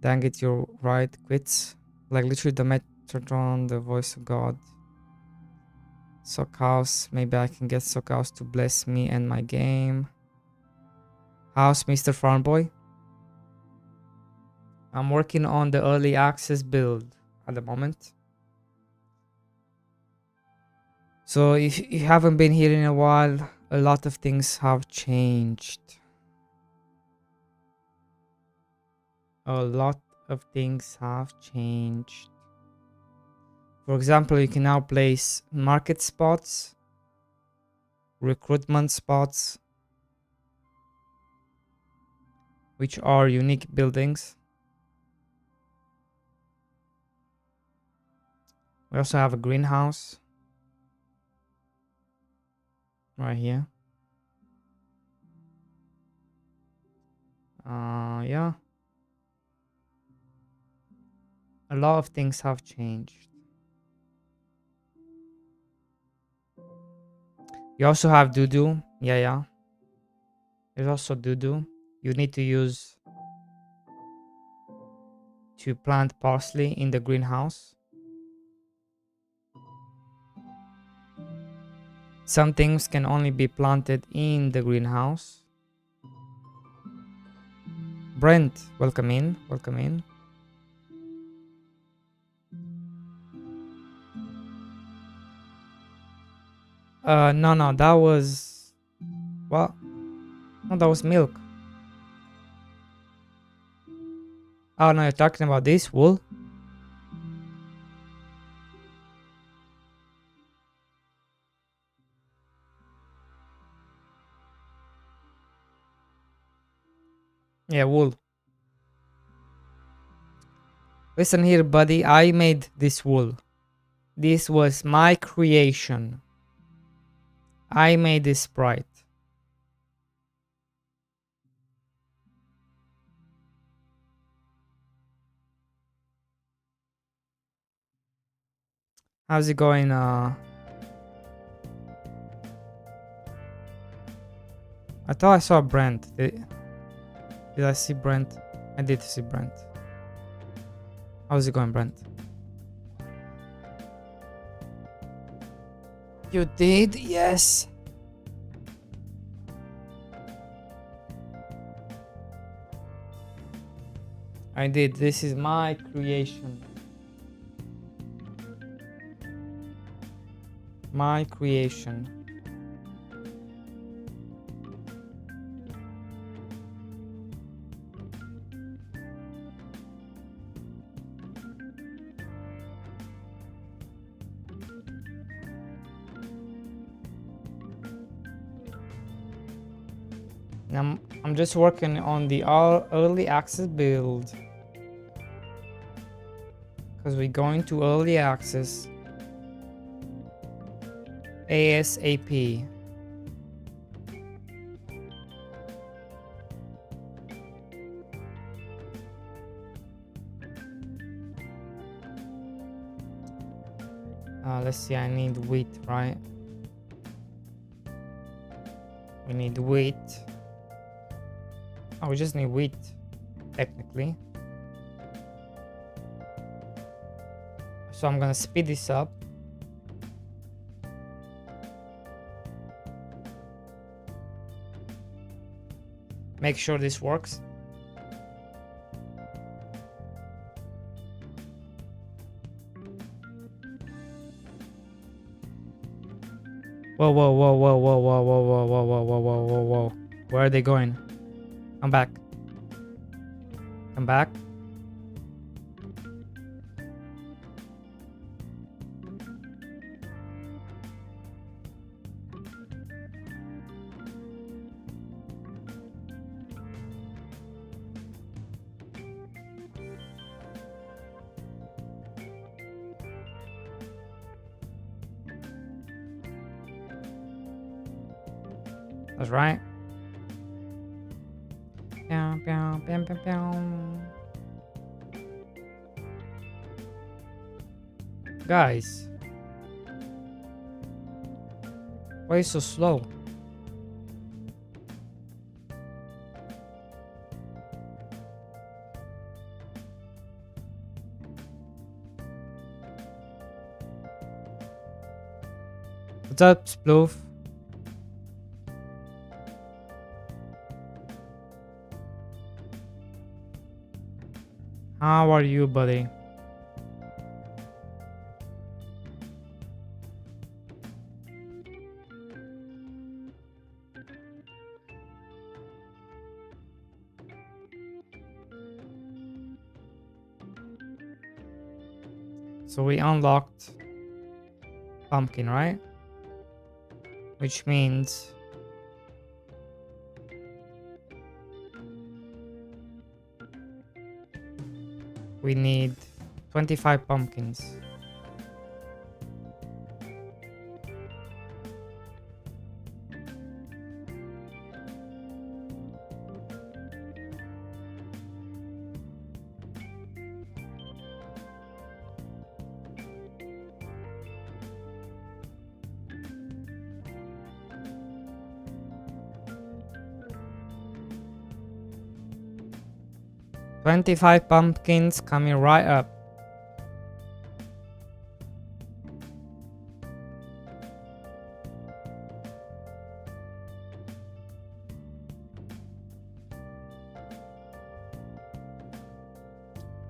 Dang it, you're right. Quits. Like literally the Metatron, the voice of God. Sockhouse. Maybe I can get Sockhouse to bless me and my game. How's Mr. Farmboy? I'm working on the early access build at the moment. So if you haven't been here in a while, a lot of things have changed. A lot of things have changed. For example, you can now place market spots, recruitment spots, which are unique buildings. We also have a greenhouse right here. Yeah. A lot of things have changed. You also have doo-doo. Yeah. There's also doo-doo. You need to use to plant parsley in the greenhouse. Some things can only be planted in the greenhouse. Brent, welcome in. Welcome in. No, that was... What? No, that was milk. Oh, no, you're talking about this wool? Yeah, wool. Listen here, buddy. I made this wool. This was my creation. I made this sprite. How's it going? I thought I saw Brent. Did I see Brent? I did see Brent. How's it going, Brent? You did? Yes. I did. This is my creation. My creation. I'm just working on the early access build. Because we're going to early access ASAP. Let's see, I need wheat, right? We need wheat. Oh, we just need wheat, technically. So I'm gonna speed this up. Make sure this works. Whoa, whoa, whoa, whoa, whoa, whoa, whoa, whoa, whoa, whoa, whoa, whoa, whoa, whoa. Where are they going? Come back. Come back. That's right. Pew, pew, pew, pew, pew. Guys, why are you so slow? What's up, Sploof? How are you, buddy? So we unlocked pumpkin, right? Which means we need 25 pumpkins. $25 pumpkins coming right up.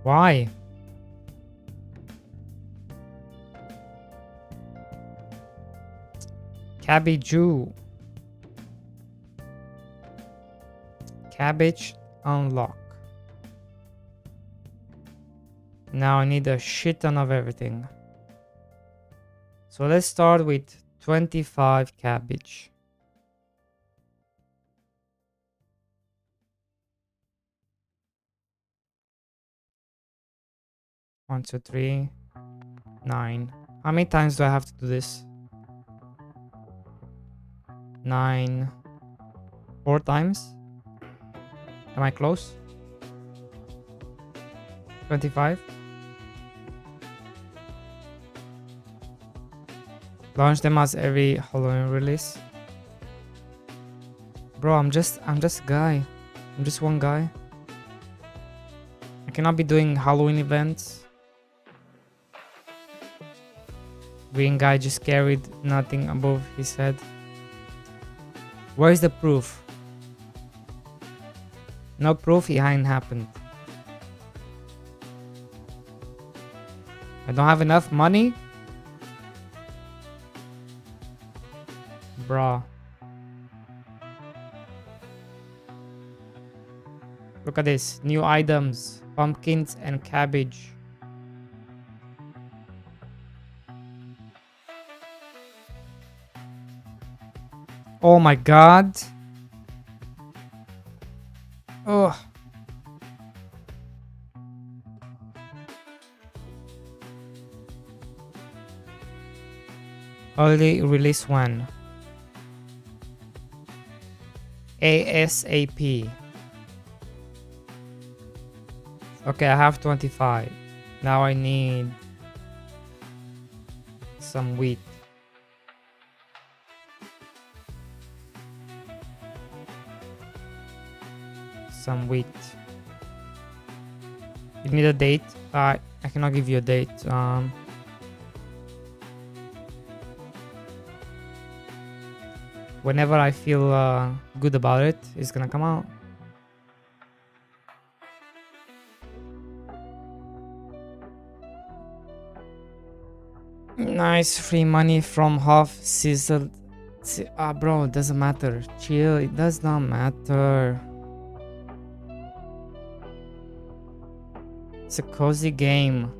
Why? Cabbage. Cabbage unlock. Now I need a shit ton of everything. So let's start with 25 cabbage. One, two, three, 9. How many times do I have to do this? 9. 4 times? Am I close? 25. Launch them as every Halloween release. Bro, I'm just a guy. I'm just one guy. I cannot be doing Halloween events. Green guy just carried nothing above his head. Where's the proof? No proof it ain't happened. I don't have enough money? Bruh. Look at this. New items. Pumpkins and cabbage. Oh my god. Ugh. Early release when? ASAP. Okay, I have 25. Now I need some wheat. Some wheat. You need a date? I cannot give you a date. Whenever I feel good about it, it's gonna come out. Nice free money from half sizzled. Bro, it doesn't matter. Chill, it does not matter. It's a cozy game.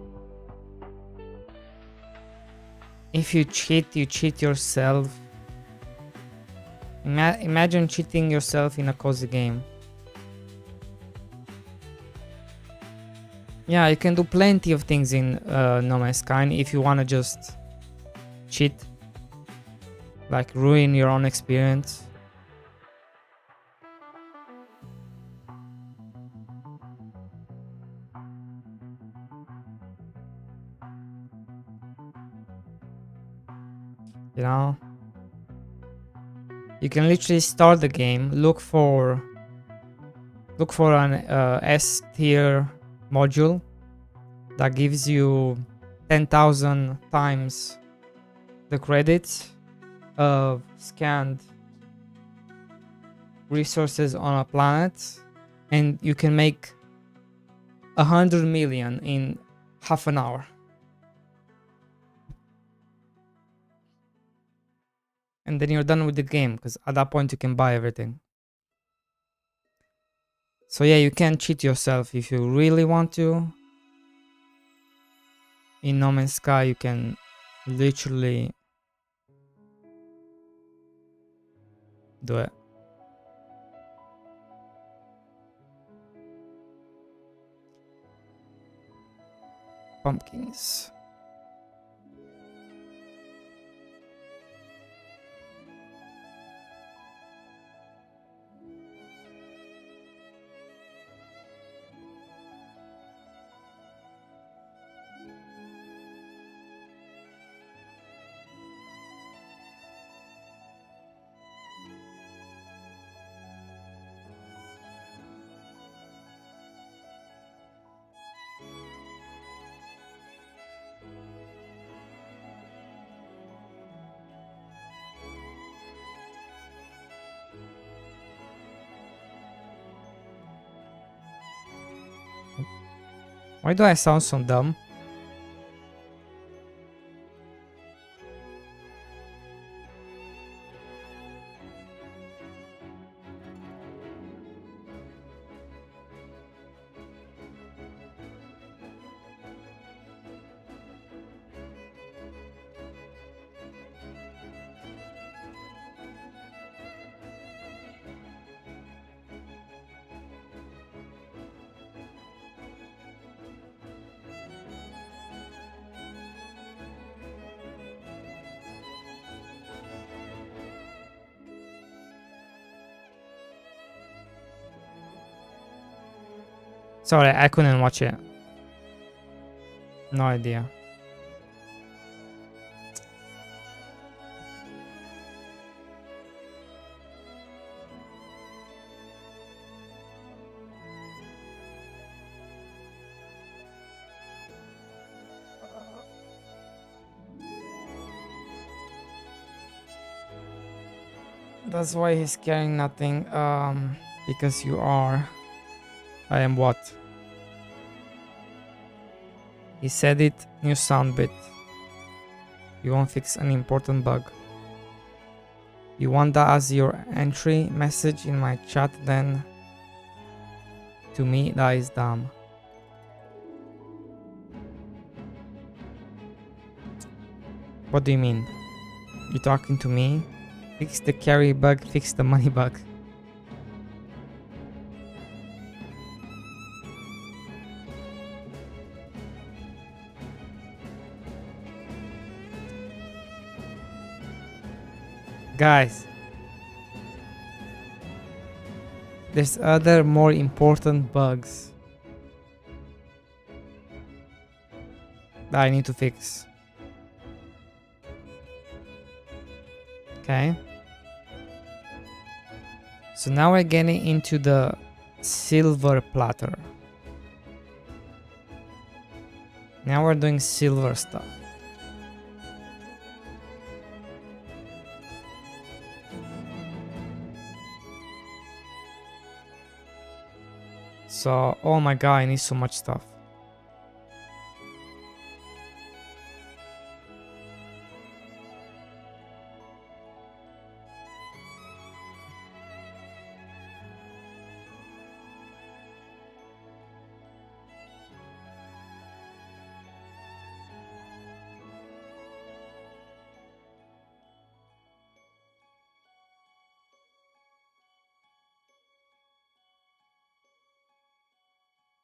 If you cheat yourself. Imagine cheating yourself in a cozy game. Yeah, you can do plenty of things in No Man's Sky if you wanna just cheat. Like ruin your own experience. You know? You can literally start the game, look for an S tier module that gives you 10,000 times the credits of scanned resources on a planet, and you can make 100 million in half an hour. And then you're done with the game, because at that point you can buy everything. So yeah, you can cheat yourself if you really want to. In No Man's Sky, you can literally do it. Pumpkins. Why do I sound so dumb? Sorry, I couldn't watch it. No idea. That's why he's carrying nothing. Because you are. I am what? He said it. New sound bit. You won't fix an important bug. You want that as your entry message in my chat, then to me that is dumb. What do you mean? You talking to me? Fix the carry bug, fix the money bug. Guys, there's other more important bugs that I need to fix. Okay. So now we're getting into the silver platter. Now we're doing silver stuff. So, oh my god, I need so much stuff.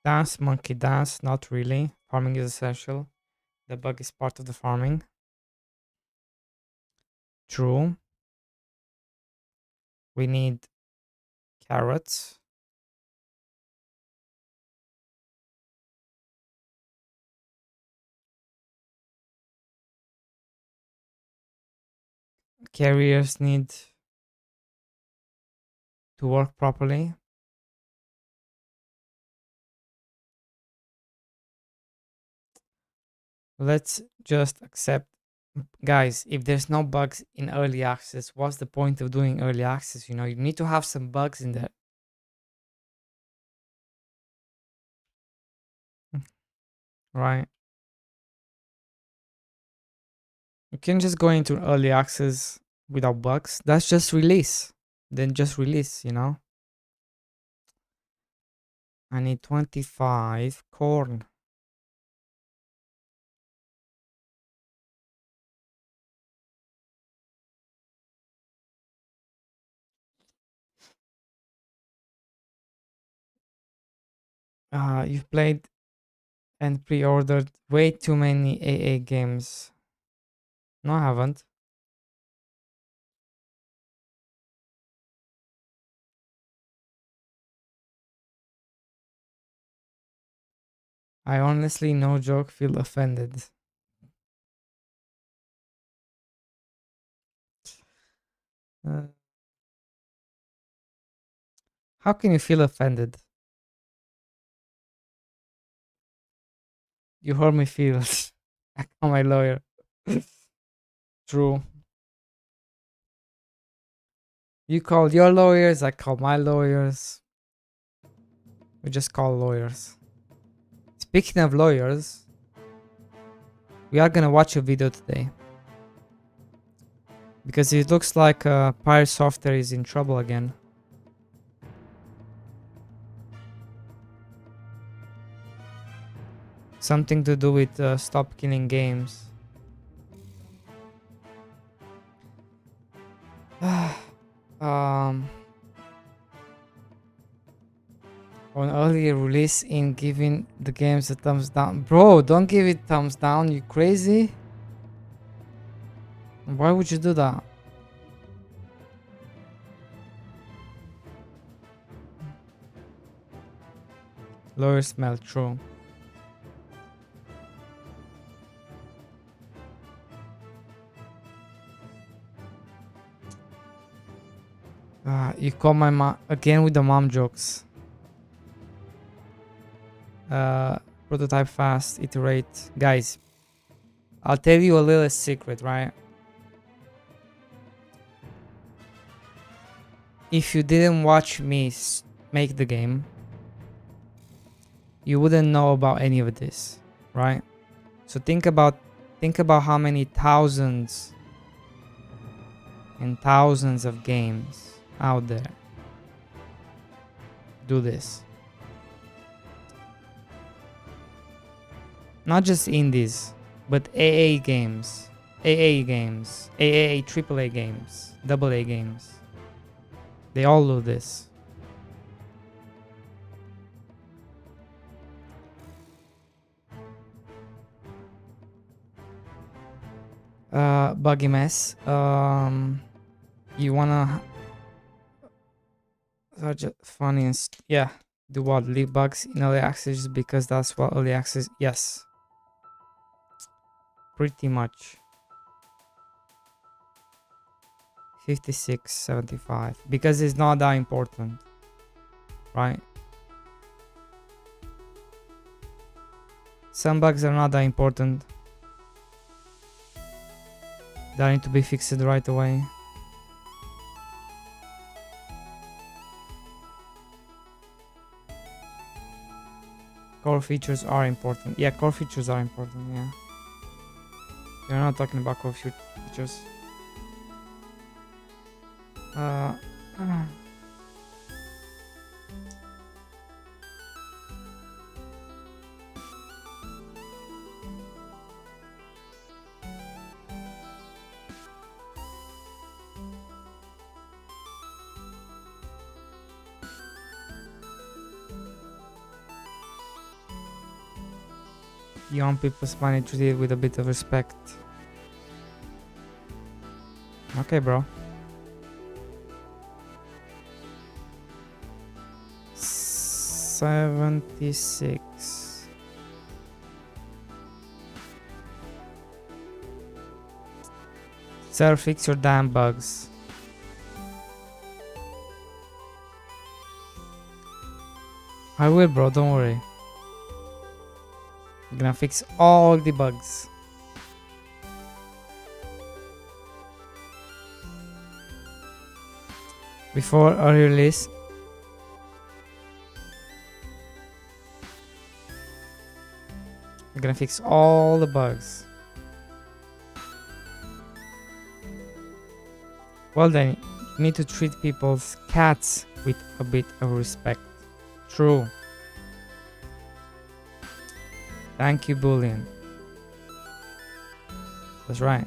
Dance, monkey dance, not really. Farming is essential. The bug is part of the farming. True. We need carrots. Carriers need to work properly. Let's just accept, guys, if there's no bugs in early access, what's the point of doing early access? You know, you need to have some bugs in there. Right? You can just go into early access without bugs. That's just release. Then just release, you know? I need 25 corn. You've played and pre-ordered way too many AA games. No, I haven't. I honestly, no joke, feel offended. Uh, how can you feel offended? You hurt my feelings. I call my lawyer. True. You call your lawyers, I call my lawyers. We just call lawyers. Speaking of lawyers, we are gonna watch a video today. Because it looks like Pirate Software is in trouble again. Something to do with stop killing games. On early release in giving the games a thumbs down. Bro, don't give it thumbs down, you crazy? Why would you do that? Lawyer smell, true. You call my mom again with the mom jokes. Prototype fast, iterate. Guys, I'll tell you a little secret, right? if you didn't watch me make the game, you wouldn't know about any of this, right? So think about how many thousands and thousands of games out there do this. Not just indies, but AA games, AAA, AAA games, AA games. They all do this. Buggy mess. You wanna such a funny and yeah. Do what? Leave bugs in early access because that's what early access. Yes. Pretty much. 56.75 because it's not that important, right? Some bugs are not that important. That need to be fixed right away. Core features are important. Yeah, core features are important, yeah. You're not talking about core features. Young people's money treated with a bit of respect. Okay, bro. 76. Sir, fix your damn bugs. I will, bro, don't worry. I'm gonna fix all the bugs. Before early release. I'm gonna fix all the bugs. Well then, you need to treat people's cats with a bit of respect. True. Thank you, Bullion. That's right.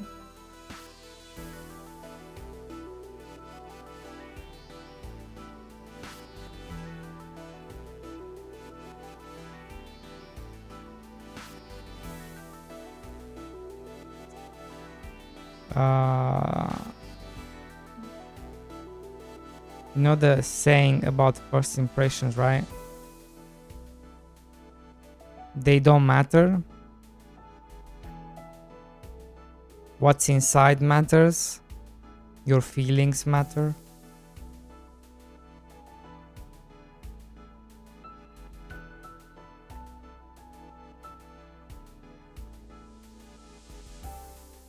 You know the saying about first impressions, right? They don't matter. What's inside matters. Your feelings matter.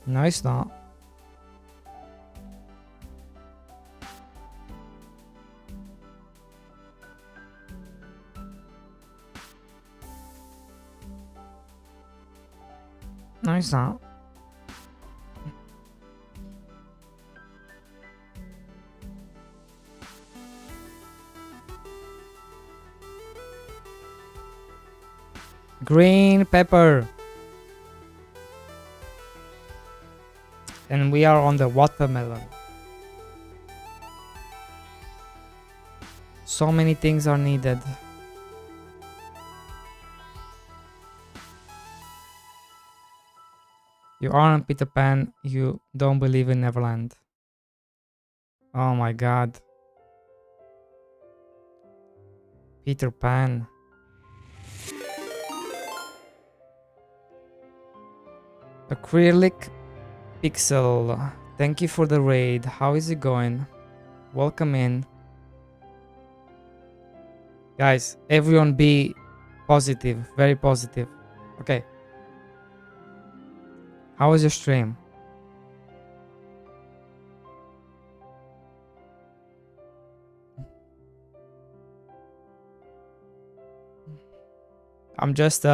No, it's not. No, it's not. Green pepper. And we are on the watermelon. So many things are needed. You aren't Peter Pan, you don't believe in Neverland. Oh my god. Peter Pan. Acrylic Pixel. Thank you for the raid. How is it going? Welcome in. Guys, everyone be positive. Very positive. Okay. How was your stream? I'm just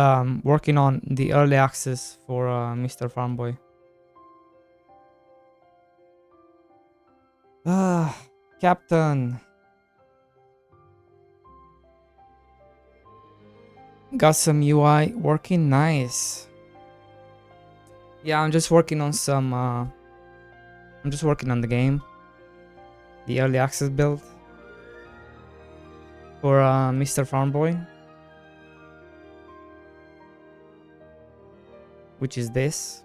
working on the early access for Mr. Farmboy. Ah, Captain. Got some UI working nice. Yeah, I'm just working on some I'm just working on the game. The early access build for Mr. Farmboy, which is this.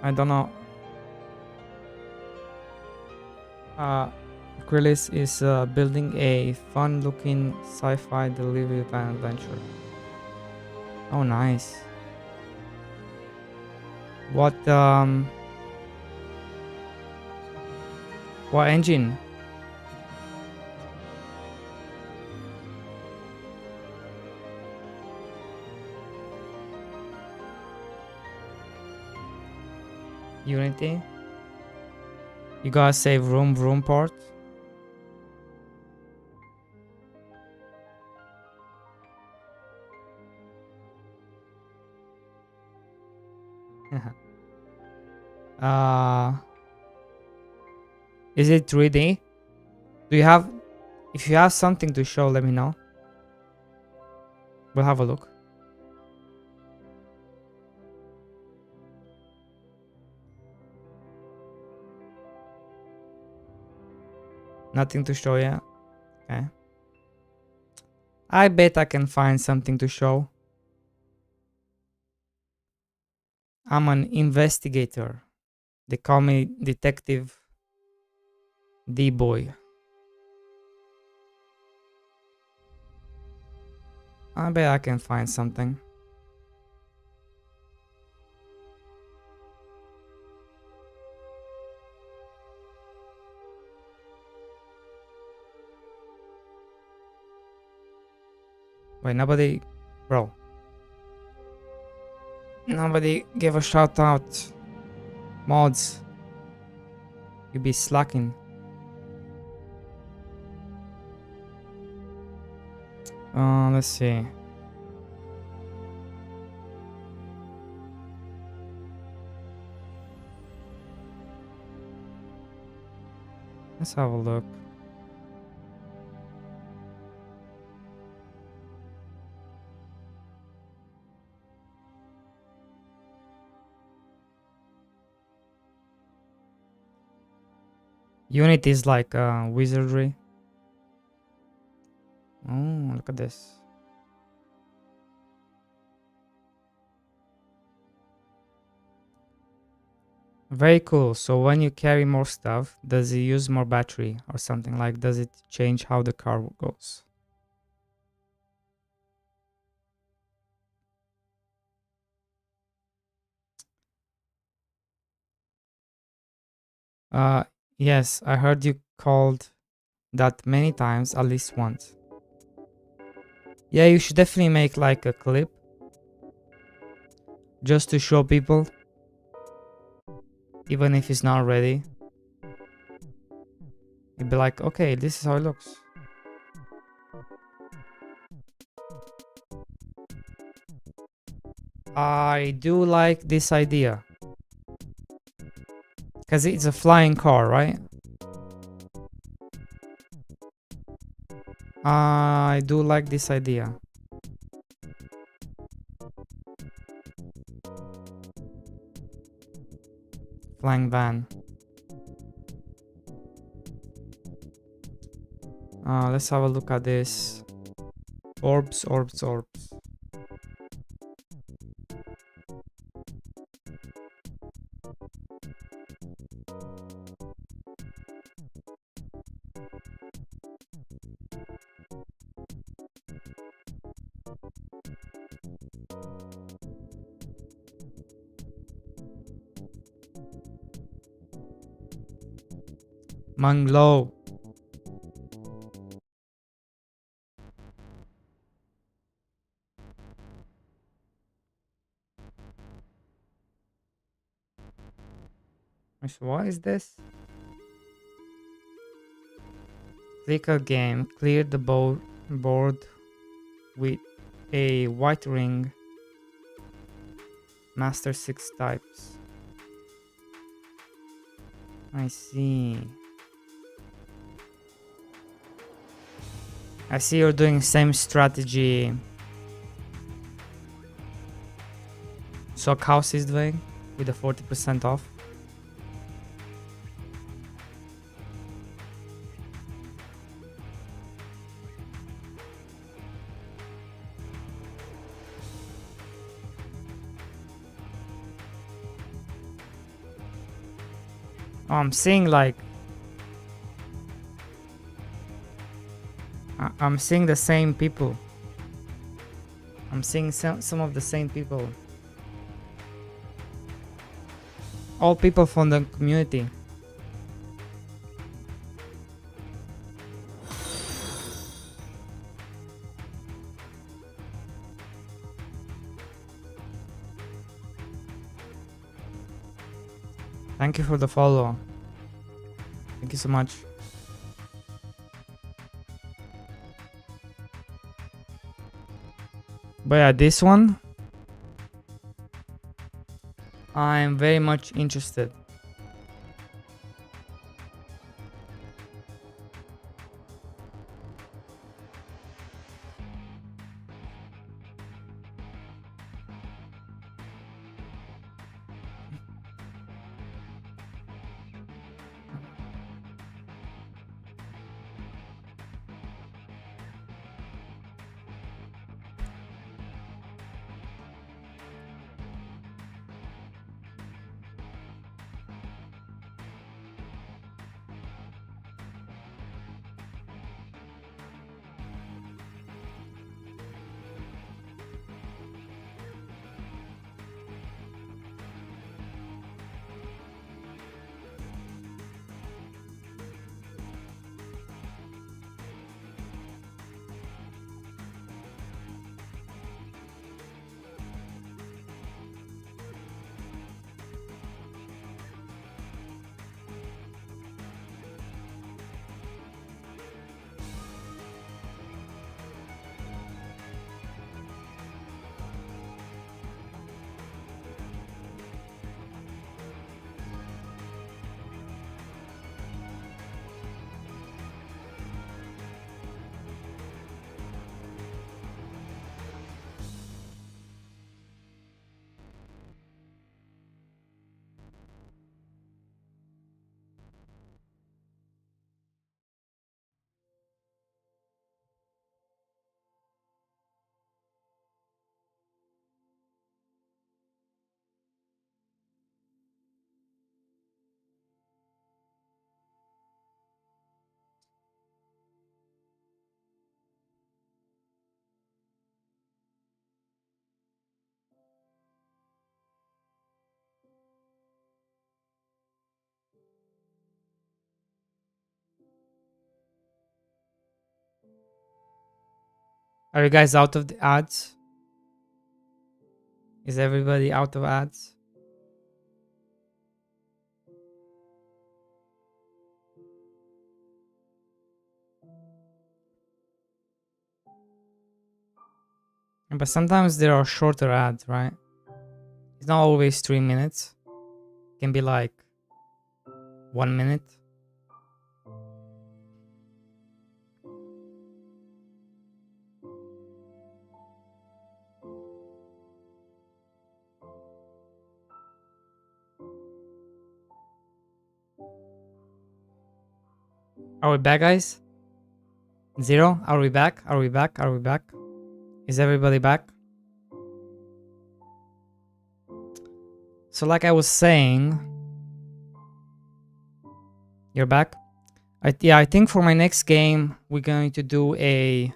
I don't know. Acrylis is building a fun-looking sci-fi delivery van adventure. Oh, nice. What engine? Unity? You gotta save room part? uh is it 3D? Do you have, if you have something to show, let me know. We'll have a look. Nothing to show yet. Okay. I bet I can find something to show. I'm an investigator. They call me Detective D-Boy. I bet I can find something. Wait, nobody... Bro. Nobody gave a shout out. Mods. You be slacking. Let's see. Let's have a look. Unity is like wizardry. Oh, look at this. Very cool. So when you carry more stuff, does it use more battery or something? Like, does it change how the car goes? Uh, yes, I heard you called that many times, at least once. Yeah, you should definitely make like a clip just to show people, even if it's not ready. You'd be like, okay, this is how it looks. I do like this idea. Because it's a flying car, right? I do like this idea. Flying van. Let's have a look at this. Orbs, orbs, orbs. Manglo. What is this? Click a game. Clear the board with a white ring. Master 6 types. I see. I see you're doing same strategy. So House is doing with the 40% off. Oh, I'm seeing like I'm seeing the same people. I'm seeing some of the same people. All people from the community. Thank you for the follow. Thank you so much. But yeah, this one I'm very much interested. Are you guys out of the ads? Is everybody out of ads? But sometimes there are shorter ads, right? It's not always 3 minutes. It can be like 1 minute. Are we back, guys? Zero? Are we back? Are we back? Are we back? Is everybody back? So like I was saying, you're back? I think for my next game, we're going to do a...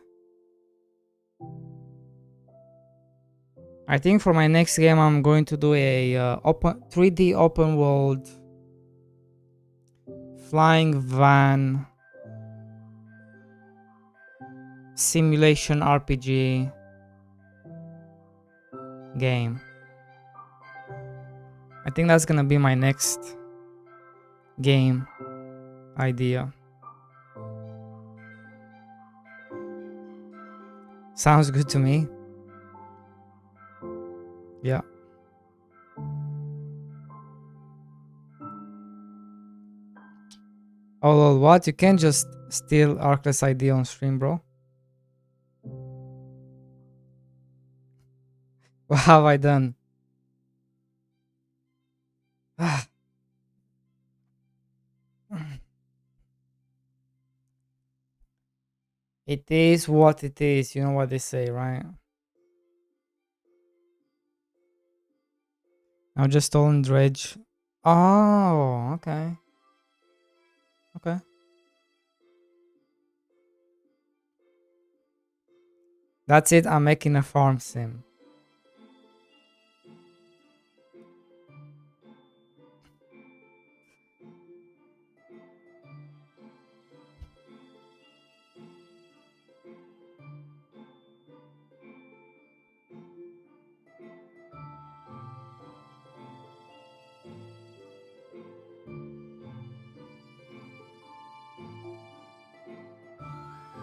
I think for my next game, I'm going to do a 3D open world flying van simulation RPG game. I think that's gonna be my next game idea. Sounds good to me. Yeah. Oh, lol, what? You can't just steal Arcless ID on stream, bro. What have I done? It is what it is. You know what they say, right? I've just stolen Dredge. Oh, okay. Okay. That's it. I'm making a farm sim.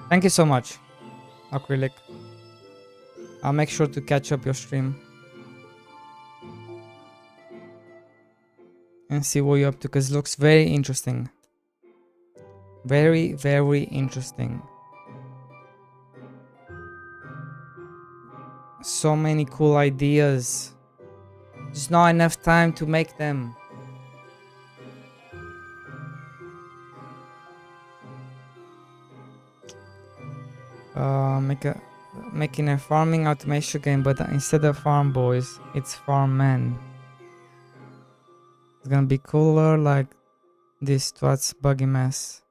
Thank you so much, Acrylic. I'll make sure to catch up your stream and see what you're up to, because it looks very interesting. Very, very interesting. So many cool ideas. Just not enough time to make them. Making a farming automation game, but instead of farm boys, it's farm men. It's gonna be cooler like this twat's buggy mess.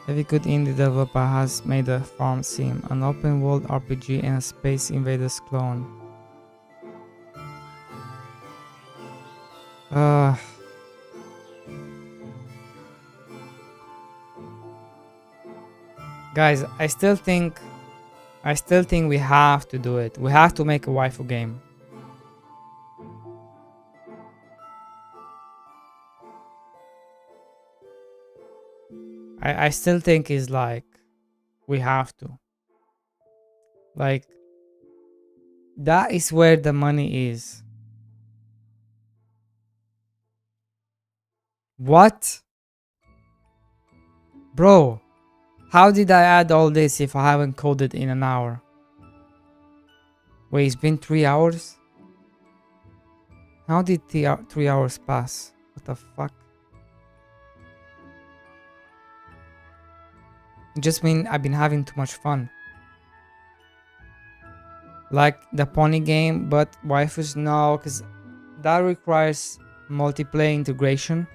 Every good indie developer has made a farm sim, an open world RPG and a Space Invaders clone. Guys, I still think we have to do it. We have to make a waifu game. I still think it's like we have to. Like, that is where the money is. What? Bro, how did I add all this if I haven't coded in an hour? Wait, it's been 3 hours? How did 3 hours pass? What the fuck? It just mean I've been having too much fun. Like the pony game, but waifus, no, because that requires multiplayer integration.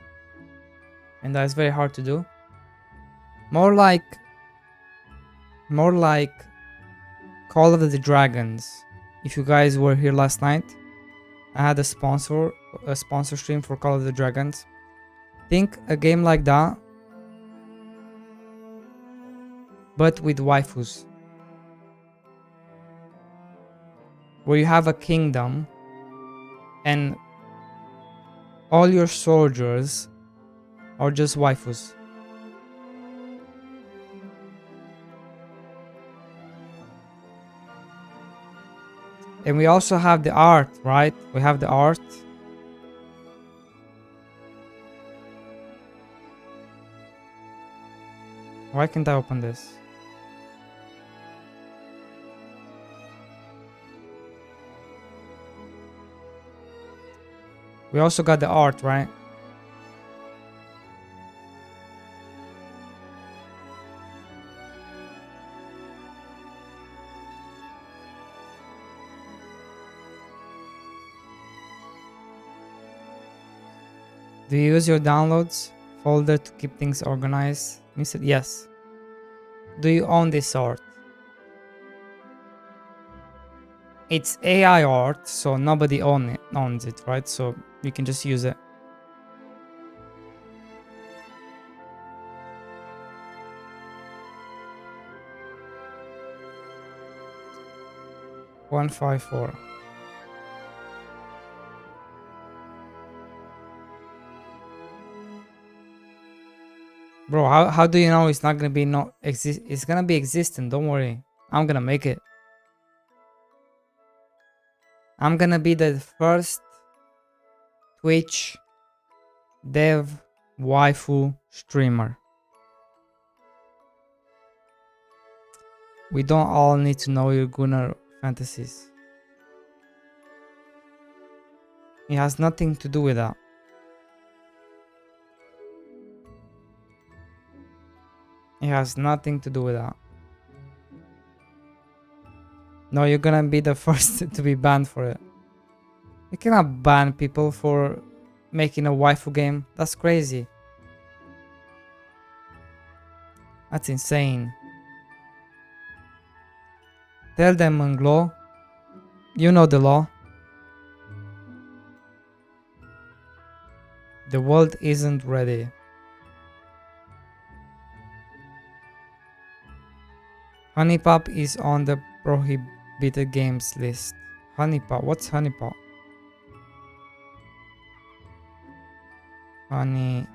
And that's very hard to do. More like Call of the Dragons. If you guys were here last night, I had a sponsor stream for Call of the Dragons. Think a game like that, but with waifus. Where you have a kingdom and all your soldiers are just waifus. And we also have the art, right? We have the art. Why can't I open this? We also got the art, right? Do you use your downloads folder to keep things organized? You said yes. Do you own this art? It's AI art, so nobody owns it, right? So you can just use it. $154. Bro, how do you know it's not gonna be it's gonna be existent, don't worry. I'm gonna make it. I'm gonna be the first Twitch dev waifu streamer. We don't all need to know your Gunnar fantasies. It has nothing to do with that. It has nothing to do with that. No, you're gonna be the first to be banned for it. You cannot ban people for making a waifu game. That's crazy. That's insane. Tell them, Munglo. You know the law. The world isn't ready. Honeypop is on the prohibited games list. Honeypop, what's Honeypop? Honeypop.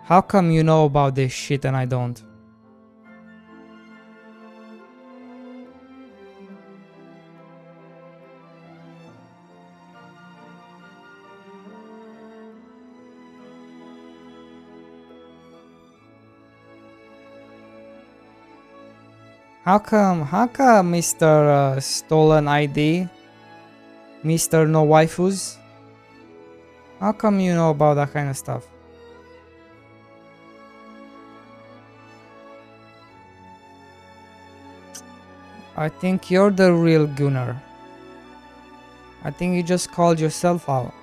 How come you know about this shit and I don't? How come Mr. Stolen ID? Mr. No Waifus? How come you know about that kind of stuff? I think you're the real Gunnar. I think you just called yourself out.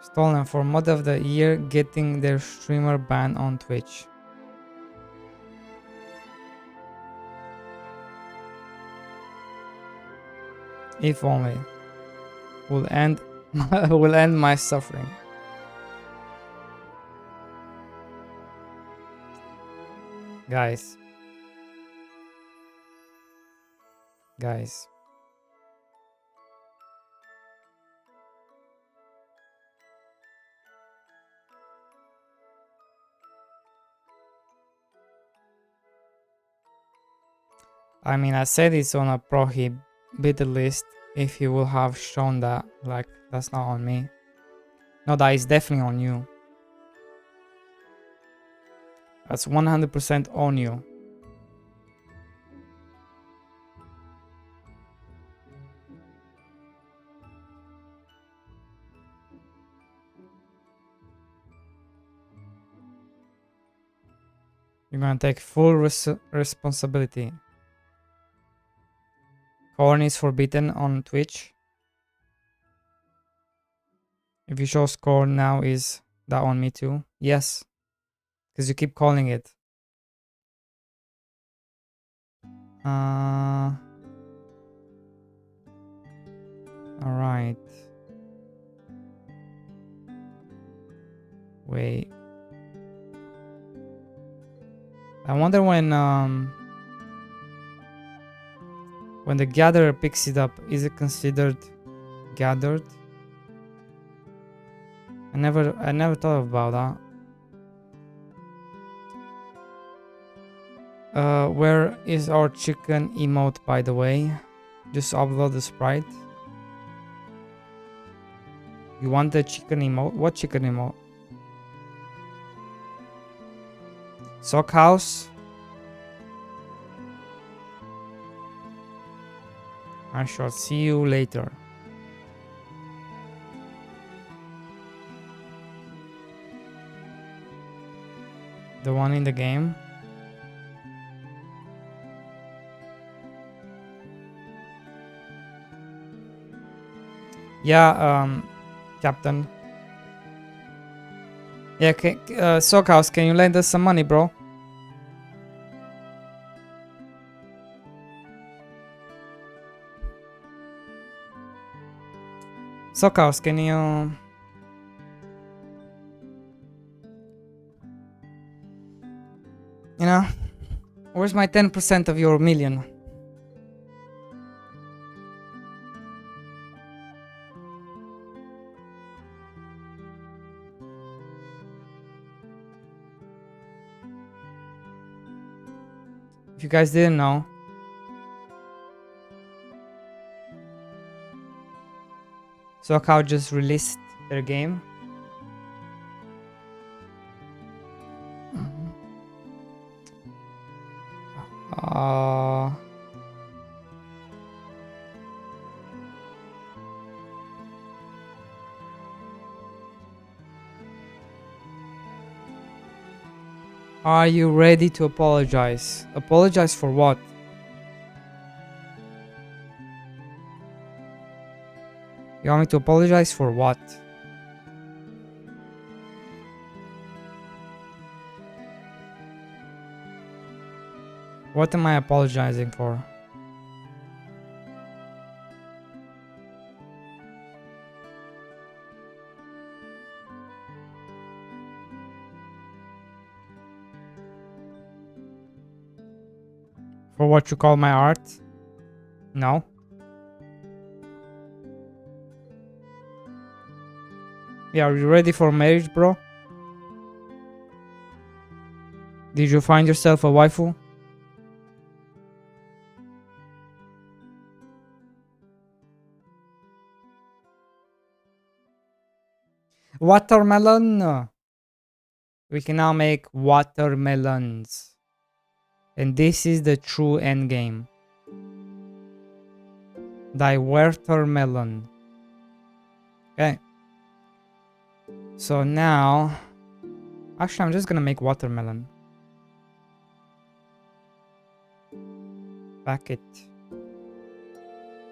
Stolen for mod of the year getting their streamer banned on Twitch. If only will end will end my suffering. Guys. I mean, I said it's on a prohibited list. If you will have shown that, like, that's not on me. No, that is definitely on you. That's 100% on you. You're gonna take full responsibility. Corn is forbidden on Twitch. If you show score now, is that on me too? Yes. Because you keep calling it. Alright. Wait. I wonder when the gatherer picks it up, is it considered gathered? I never thought about that. Where is our chicken emote, by the way? Just upload the sprite. You want the chicken emote? What chicken emote? Sock house. I shall see you later. The one in the game. Yeah, Captain. Yeah, Sockhouse, can you lend us some money, bro? So, Chaos, can you... You know, where's my 10% of your million? If you guys didn't know, SoCal just released their game. Uh, are you ready to apologize? Apologize for what? You want me to apologize for what? What am I apologizing for? For what you call my art? No. Yeah, are you ready for marriage, bro? Did you find yourself a waifu? Watermelon! We can now make watermelons. And this is the true end game. Thy watermelon. Okay. So now... Actually, I'm just gonna make watermelon. Pack it.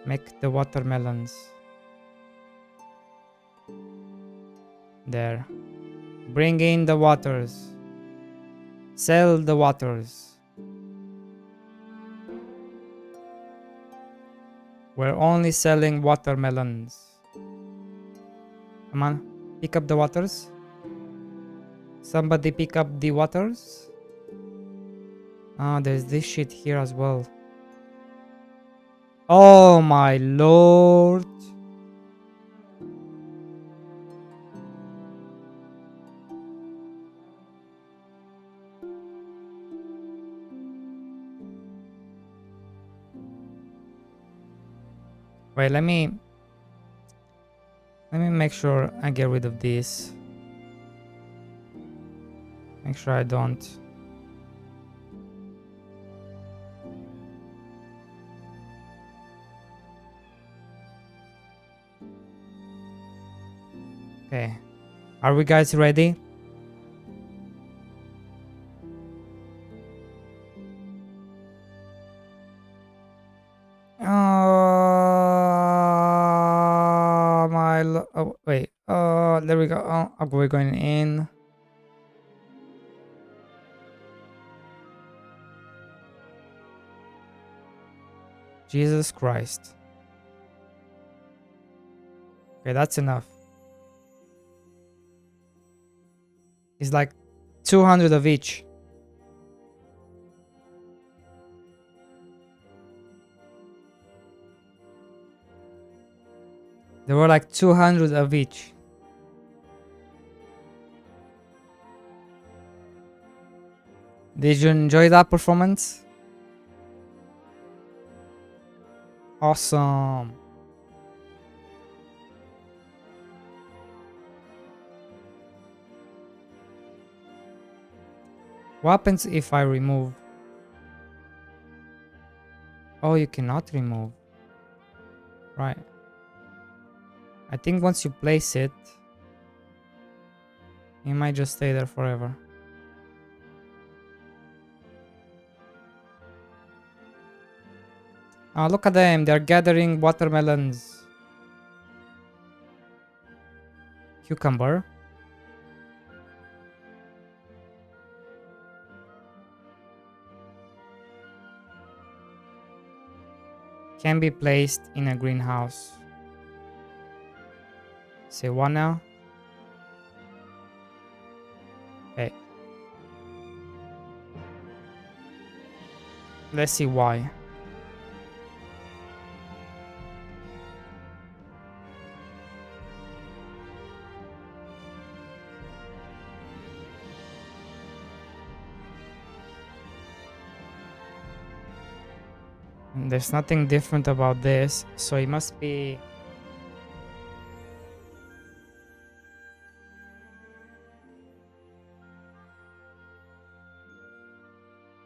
Make the watermelons. There. Bring in the waters. Sell the waters. We're only selling watermelons. Come on. Pick up the waters. Somebody pick up the waters. Ah, there's this shit here as well. Oh my lord. Wait, let me make sure I get rid of this. Make sure I don't. Okay. Are we guys ready? Oh, wait. There we go. Oh, we're going in. Jesus Christ. Okay, that's enough. It's like 200 of each. There were like 200 of each. Did you enjoy that performance? Awesome. What happens if I remove? Oh, you cannot remove. Right. I think once you place it, it might just stay there forever. Oh, look at them. They're gathering watermelons. Cucumber. Can be placed in a greenhouse. Say 1 now. Okay. Let's see why. There's nothing different about this, so it must be...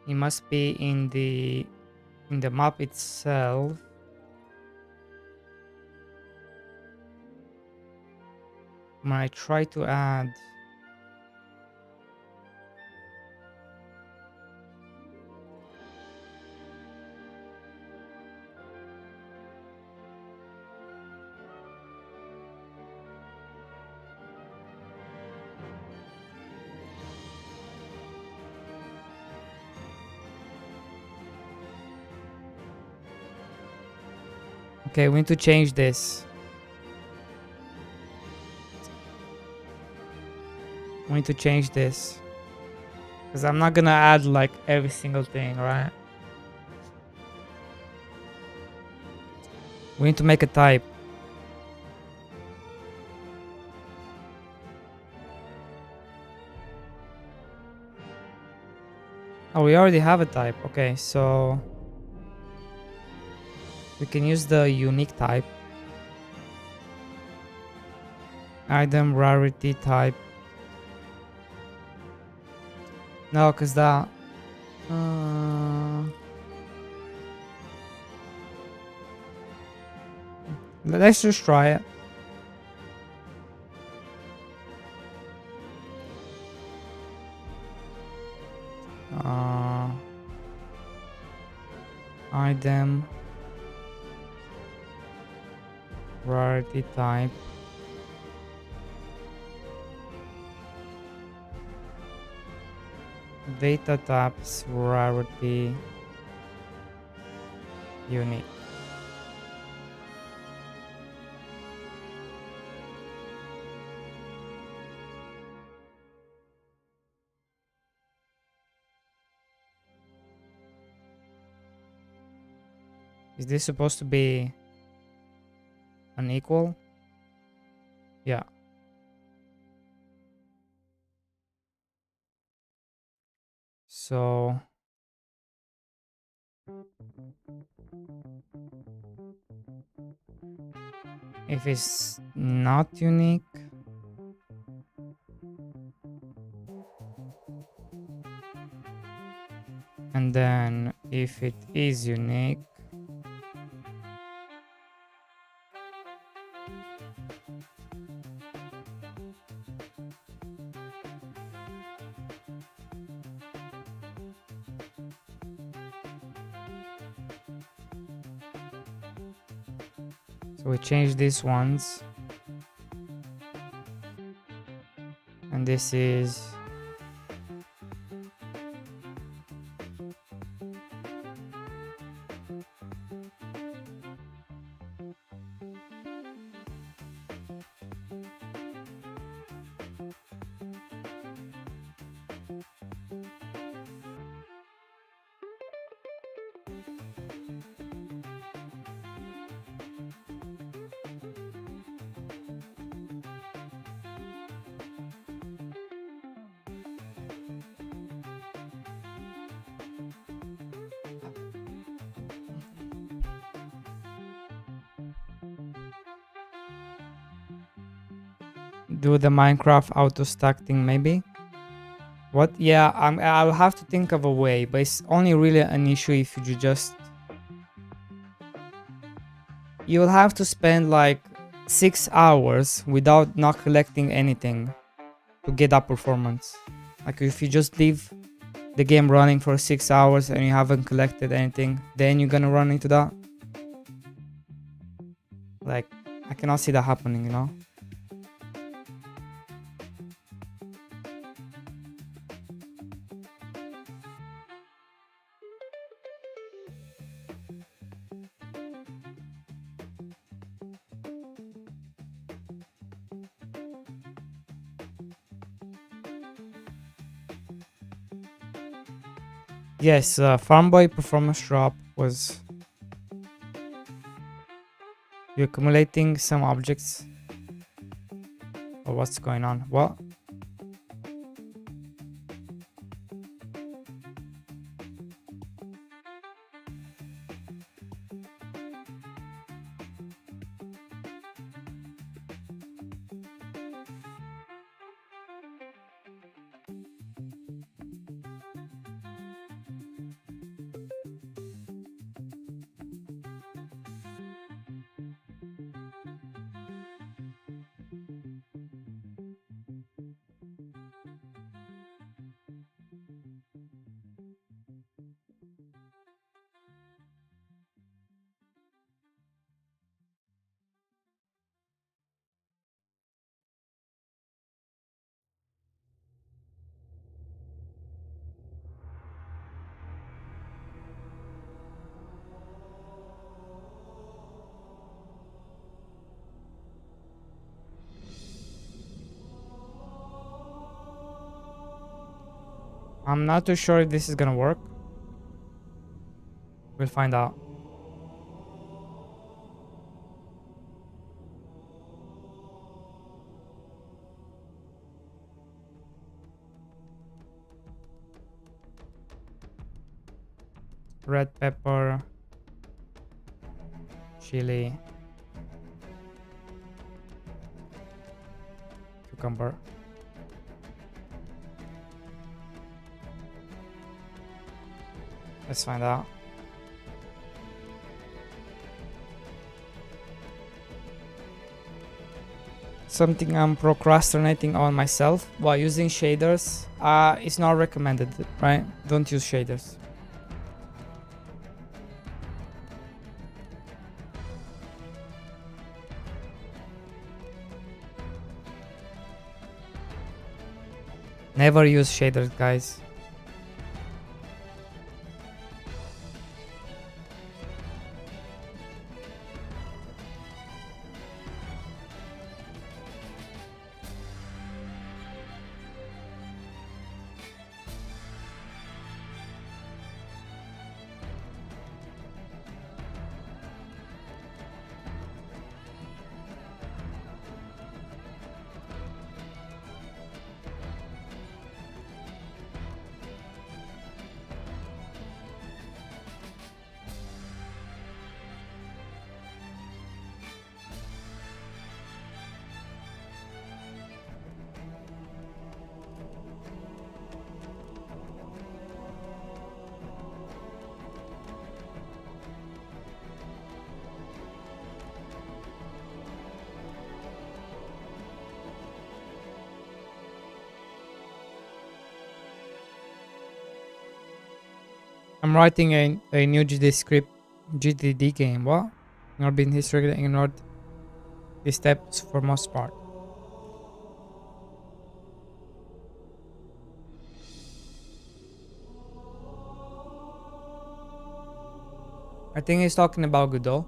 It must be in the map itself. When I try to add... Okay, we need to change this. We need to change this. Because I'm not gonna add like every single thing, right? We need to make a type. Oh, we already have a type. Okay, so... we can use the unique type. Item rarity type. No, because that... let's just try it. Item rarity type. Data types rarity unique. Is this supposed to be unequal? Yeah. So if it's not unique, and then if it is unique, so we change these ones, and this is do the Minecraft auto stack thing maybe. What? Yeah, I'll have to think of a way, but it's only really an issue if you just... you'll have to spend like 6 hours without not collecting anything to get that performance. Like if you just leave the game running for 6 hours and you haven't collected anything, then you're gonna run into that. Like, I cannot see that happening, you know? Yes, Farm Boy performance drop was you accumulating some objects. Or what's going on? What? I'm not too sure if this is gonna work. We'll find out. Red pepper, chili, cucumber. Let's find out. Something I'm procrastinating on myself while using shaders. It's not recommended, right? Don't use shaders. Never use shaders, guys. I'm writing a new GD script, GDD game. What? Not been historically ignored these steps for most part. I think he's talking about Godot.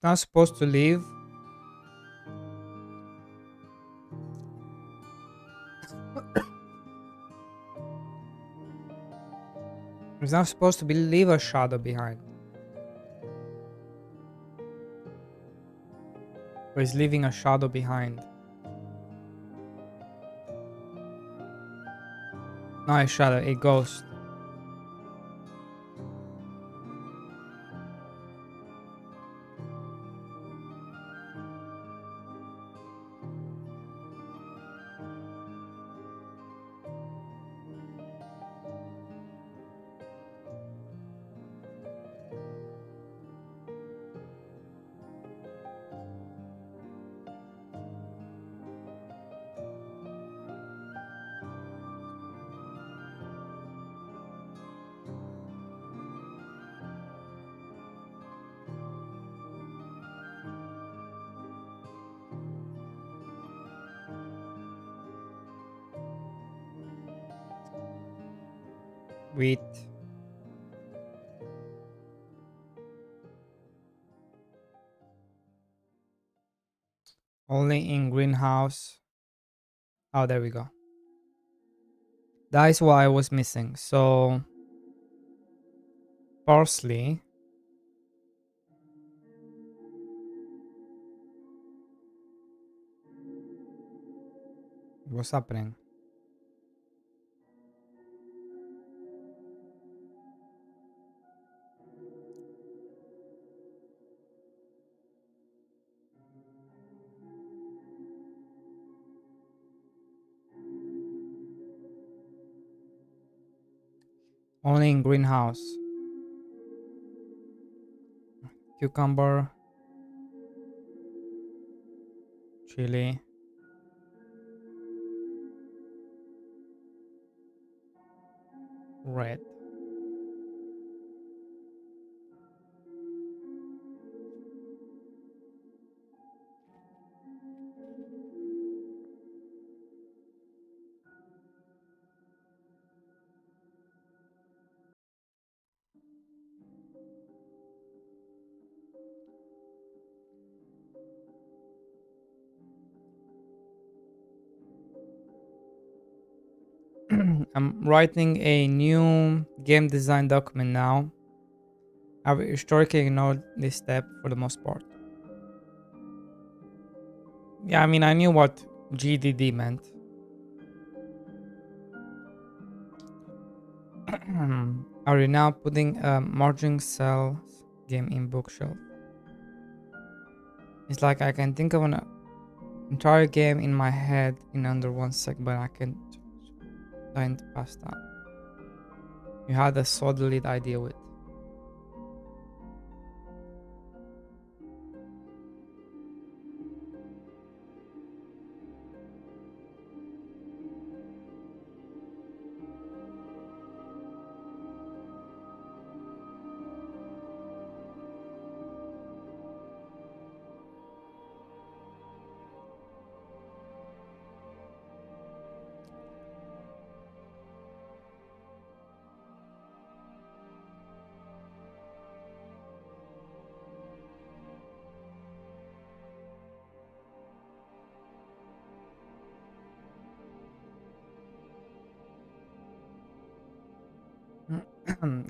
not supposed to leave. It's not supposed to leave a shadow behind. Or is leaving a shadow behind. Not a shadow, a ghost. Wheat. Only in greenhouse. Oh, there we go. That is what I was missing. So parsley. What's happening? Only in greenhouse. Cucumber. Chili. Red. I'm writing a new game design document now. I've historically ignored this step for the most part. Yeah, I mean, I knew what GDD meant. Are you now putting a margin cells game in bookshelf? It's like I can think of an entire game in my head in under 1 second, but I can't pass that. You had a solid idea with.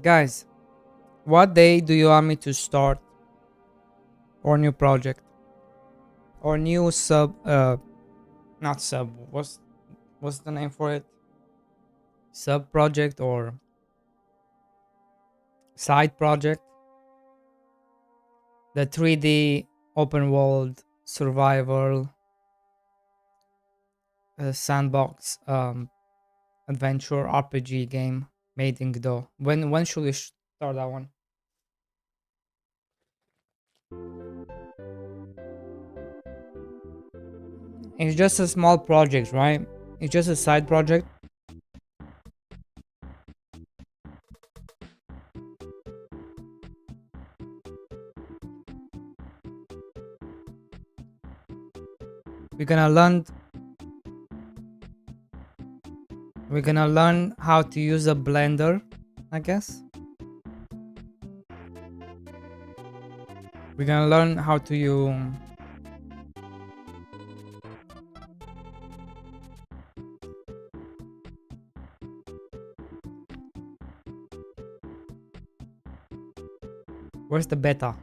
Guys, what day do you want me to start or new project or new sub? Not sub. What's the name for it? Sub project or side project? The 3D open world survival sandbox adventure RPG game made in Godot. When should we start that one? It's just a small project, right? It's just a side project. We're gonna learn. We're gonna learn how to use a blender, I guess. We're gonna learn how to use. Where's the beta?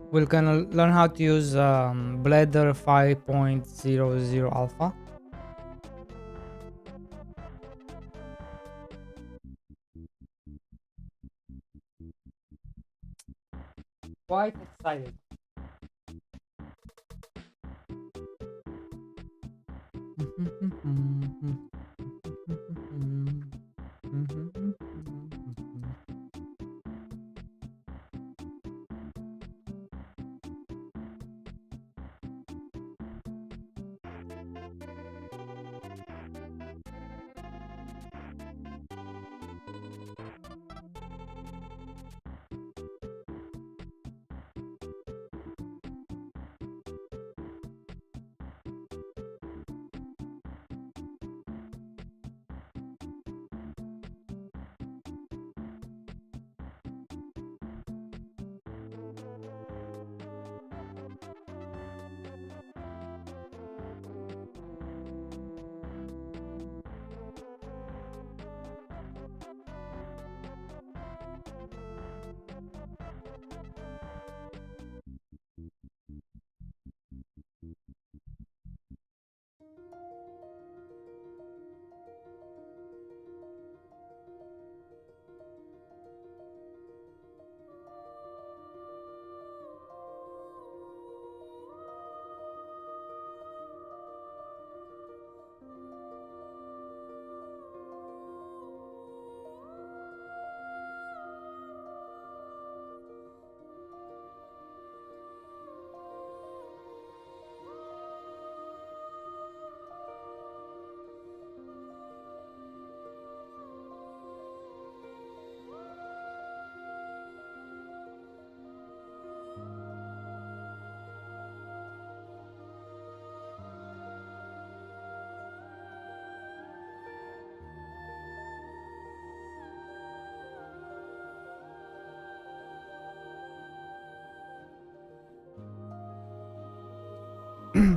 We're gonna learn how to use Blender 5.00 alpha. Quite excited.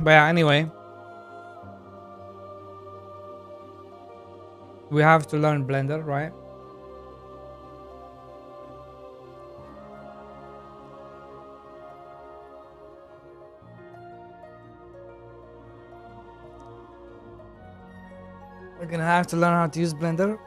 But yeah, anyway, we have to learn Blender, right? We're gonna have to learn how to use Blender.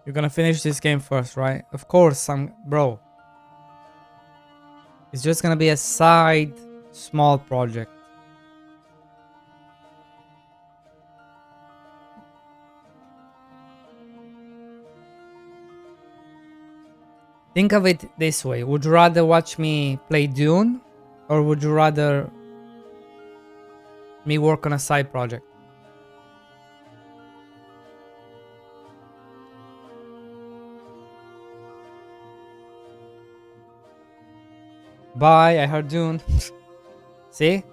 You're gonna finish this game first, right? Of course, bro. It's just gonna be a side, small project. Think of it this way. Would you rather watch me play Dune? Or would you rather me work on a side project? Bye, I heard Dune. See?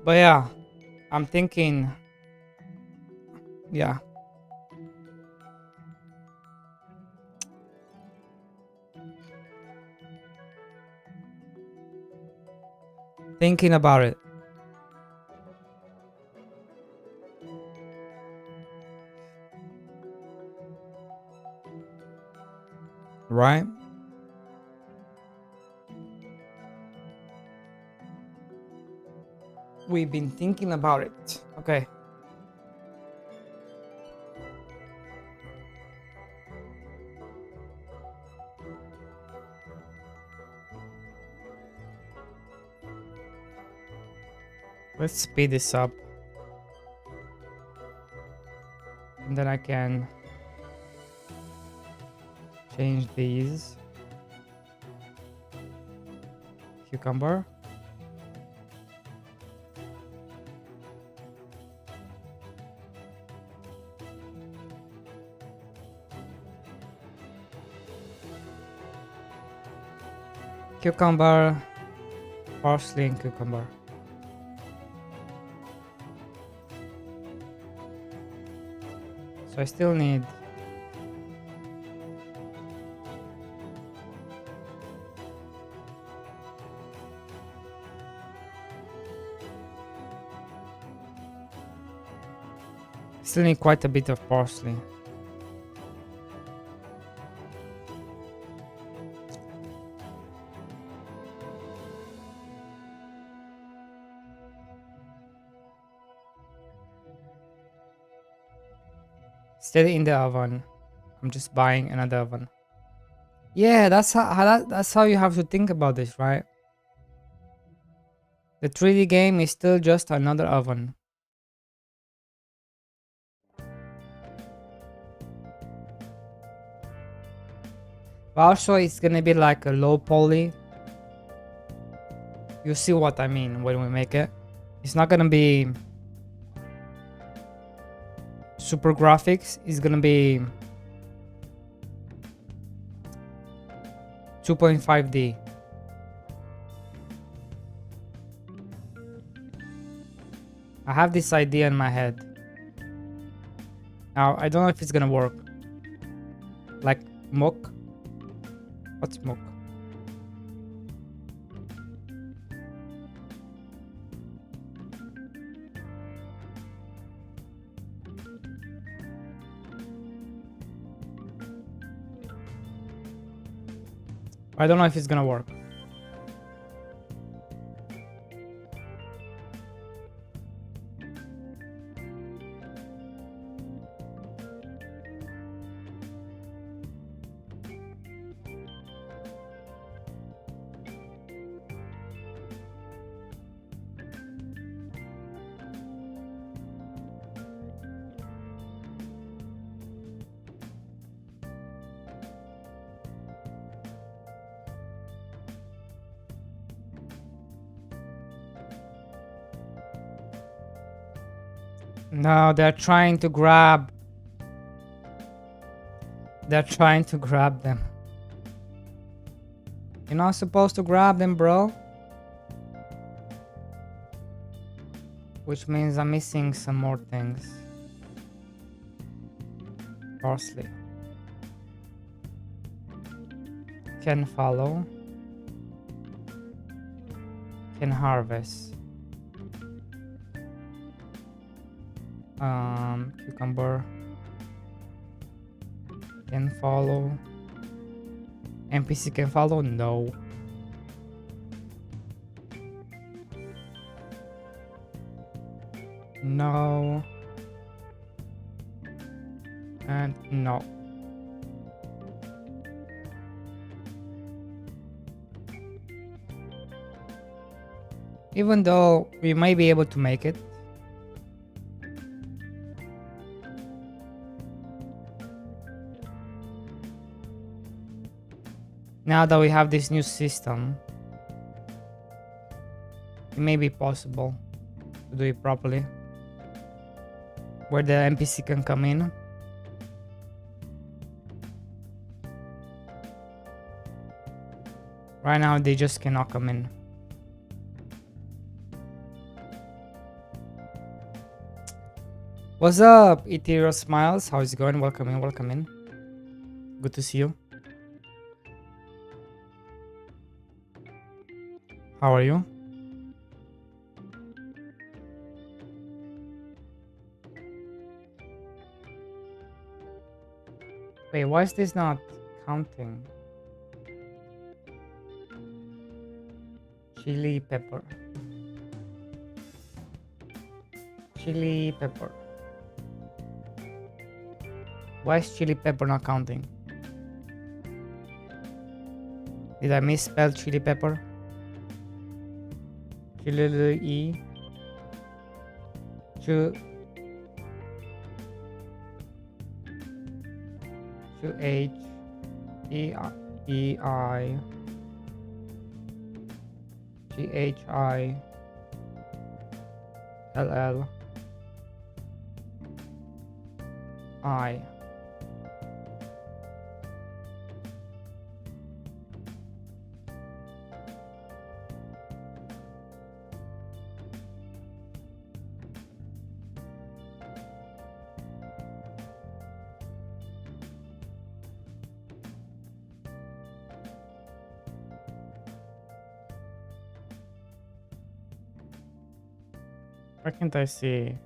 But yeah, I'm thinking, yeah. Thinking about it. Right? We've been thinking about it. Okay. Let's speed this up. And then I can change these. Cucumber. Cucumber. Parsley and cucumber. So I still need quite a bit of parsley. Still in the oven. I'm just buying another oven. Yeah, that's that's how you have to think about this, right? The 3D game is still just another oven. But also it's gonna be like a low poly. You see what I mean when we make it. It's not gonna be super graphics. It's gonna be 2.5D. I have this idea in my head. Now I don't know if it's gonna work. Like mock. What's mock? I don't know if it's gonna work. No, they're trying to grab. They're trying to grab them. You're not supposed to grab them, bro. Which means I'm missing some more things. Parsley. Can follow. Can harvest. Cucumber. Can follow. NPC can follow? No. No. And no. Even though we may be able to make it. Now that we have this new system, it may be possible to do it properly. Where the NPC can come in. Right now they just cannot come in. What's up, Ethereal Smiles? How's it going? Welcome in, welcome in. Good to see you. How are you? Wait, why is this not counting? Chili pepper. Chili pepper. Why is chili pepper not counting? Did I misspell chili pepper? Chili E. Chu H E I G H I L L I. Why can't I see?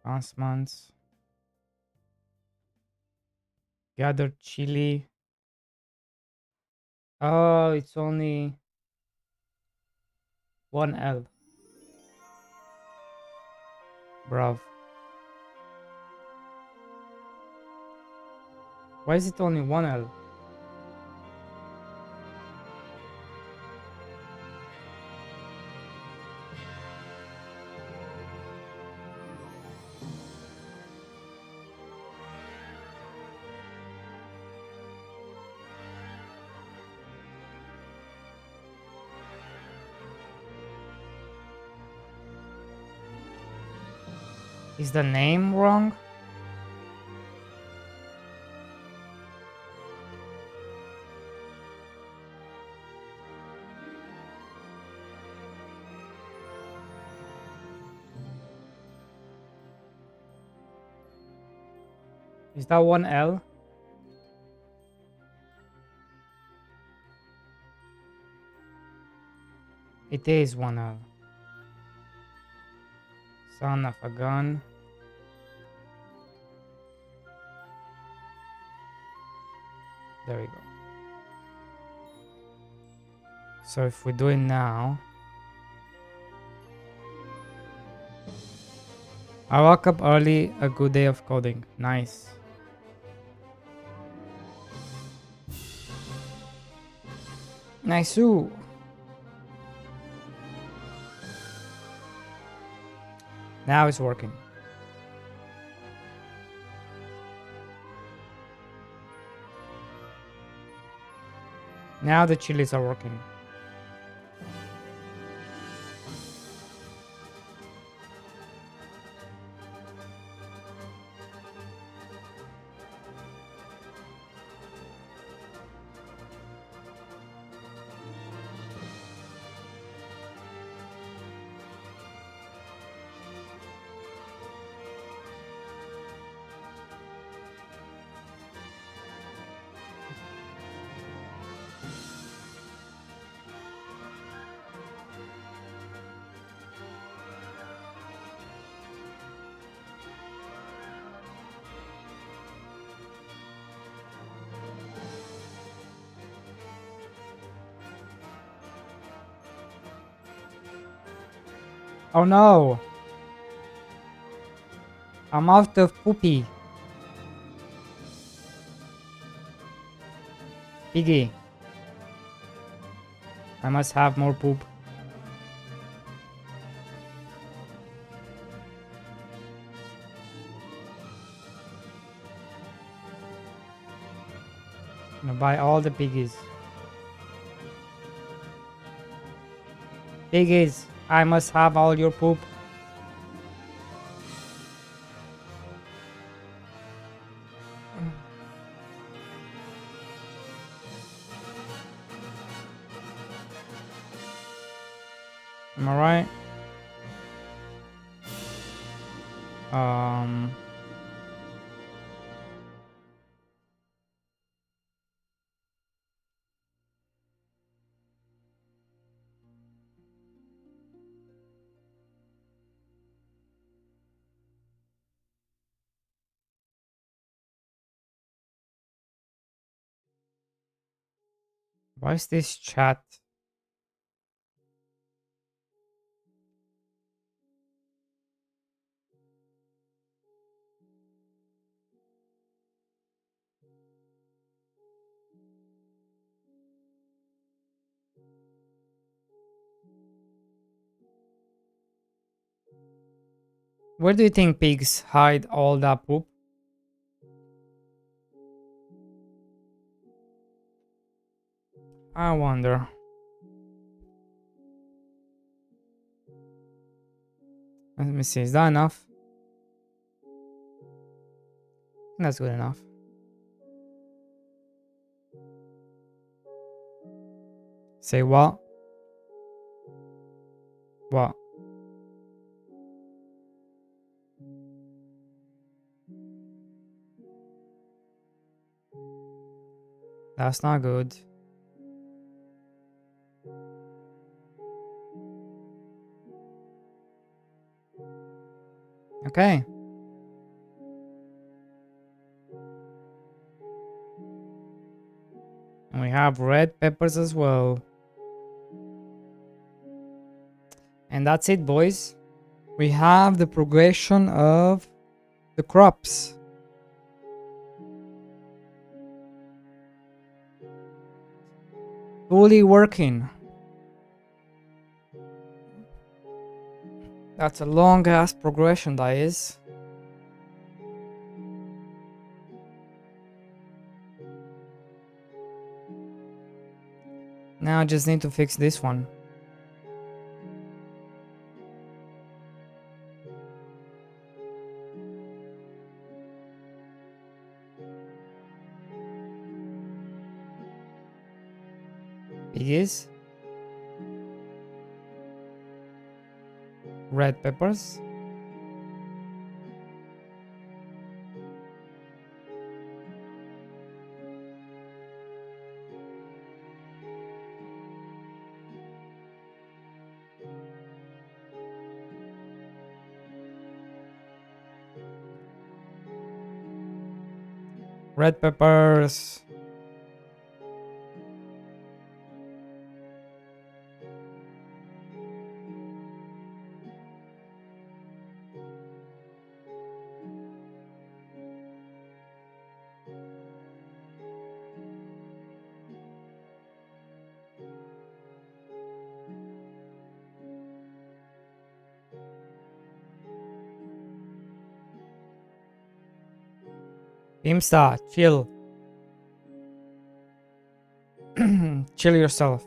Announcements. Gather chili. Oh, it's only one L. Bruv. Why is it only one L? Is the name wrong? Is that one L? It is one L. Son of a gun. There we go. So if we do it now. I woke up early, a good day of coding. Nice. Nice-oo. Now it's working. Now the chilies are working. Oh no! I'm out of poopy. Piggy. I must have more poop. I'm gonna buy all the piggies. Piggies, I must have all your poop. Am I right? Why is this chat? Where do you think pigs hide all that poop? I wonder. Let me see, is that enough? That's good enough. Say what? What? That's not good. Okay. And we have red peppers as well. And that's it, boys. We have the progression of the crops. Fully working. That's a long ass progression, that is. Now I just need to fix this one. It is red peppers. Red peppers. Imsta, chill. Chill yourself.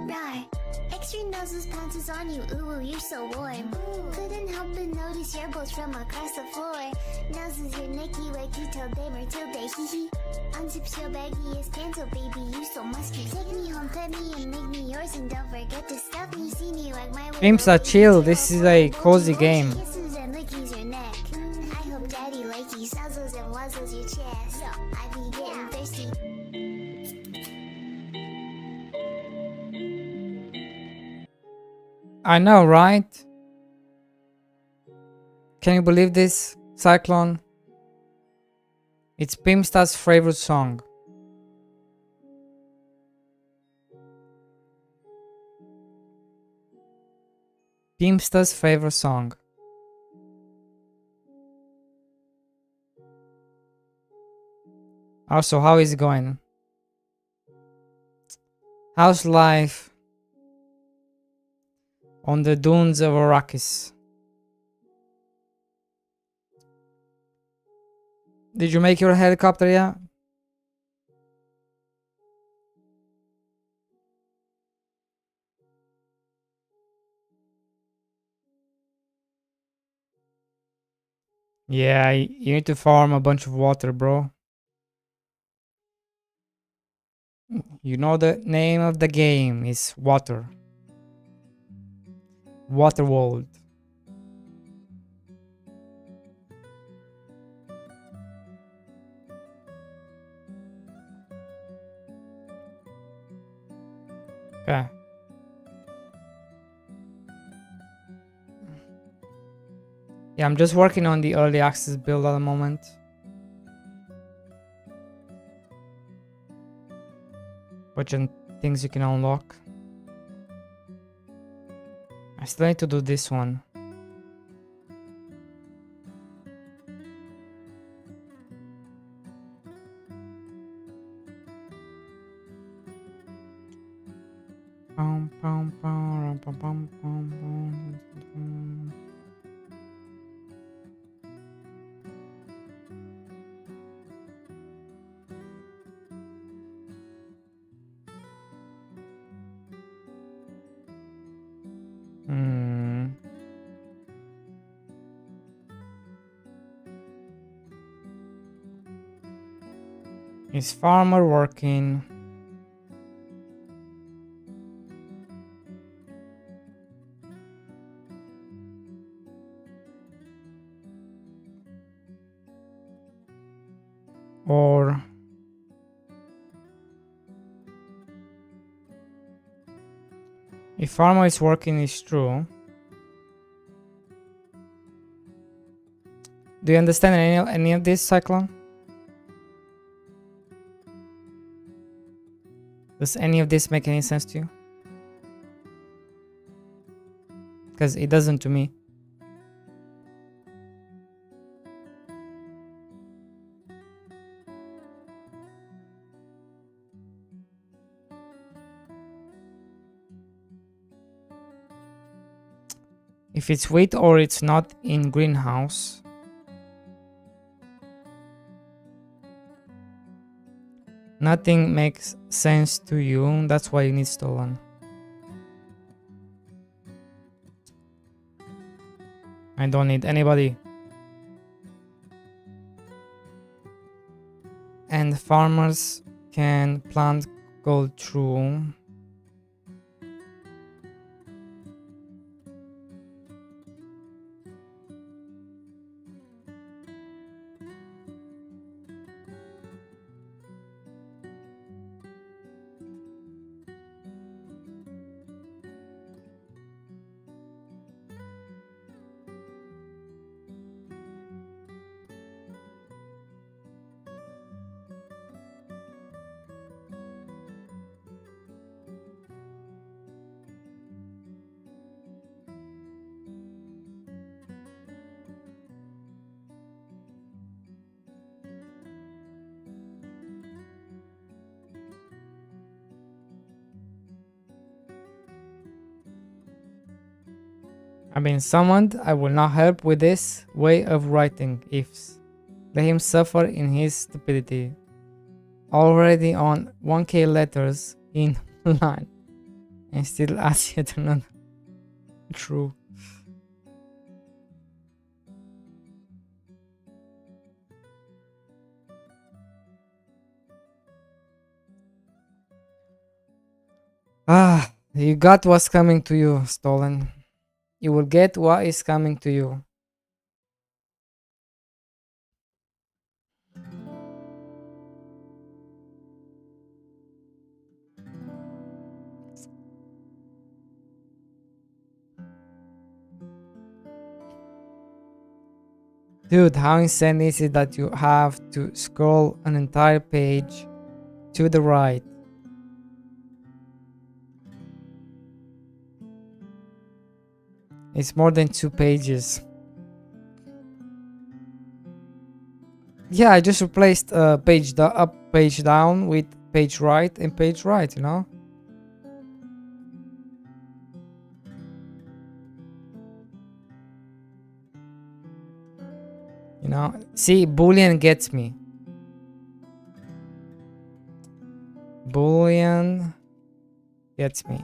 Right. Extra noses pounces on you, ooh, you're so warm. Couldn't help but notice your bolts from across the floor. Noses your Nicky like you told them or till they hee hee. Unzips your baggiest pants, oh baby, you so musky. Take me home, pet me and make me yours, and don't forget to stuff me. See me like my Imsta, chill. This is a cozy game. Kisses and lickies your neck. I hope daddy likes you, nuzzles and wuzzles your chest. I be getting thirsty. I know, right? Can you believe this, Cyclone? It's Pimsta's favorite song. Pimsta's favorite song. Also, how is it going? How's life on the dunes of Arrakis? Did you make your helicopter yet? Yeah, you need to farm a bunch of water, bro. You know the name of the game is water. Water world. Okay. Yeah, I'm just working on the early access build at the moment. Which things you can unlock. I still need to do this one. Pum, pum, pum, pum, pum, pum, pum. Hmm. Is farmer working? Or if farmer is working, is true. Do you understand any of this, Cyclone? Does any of this make any sense to you? Because it doesn't to me. If it's wheat or it's not in greenhouse. Nothing makes sense to you. That's why you need stolen. I don't need anybody. And farmers can plant gold through. I've been summoned. I will not help with this way of writing ifs. Let him suffer in his stupidity. Already on 1k letters in line. And still ask yet another. True. Ah, you got what's coming to you, stolen. You will get what is coming to you. Dude, how insane is it that you have to scroll an entire page to the right? It's more than 2 pages. Yeah, I just replaced page up, page down with page right and page right, you know? You know, see, Boolean gets me. Boolean gets me.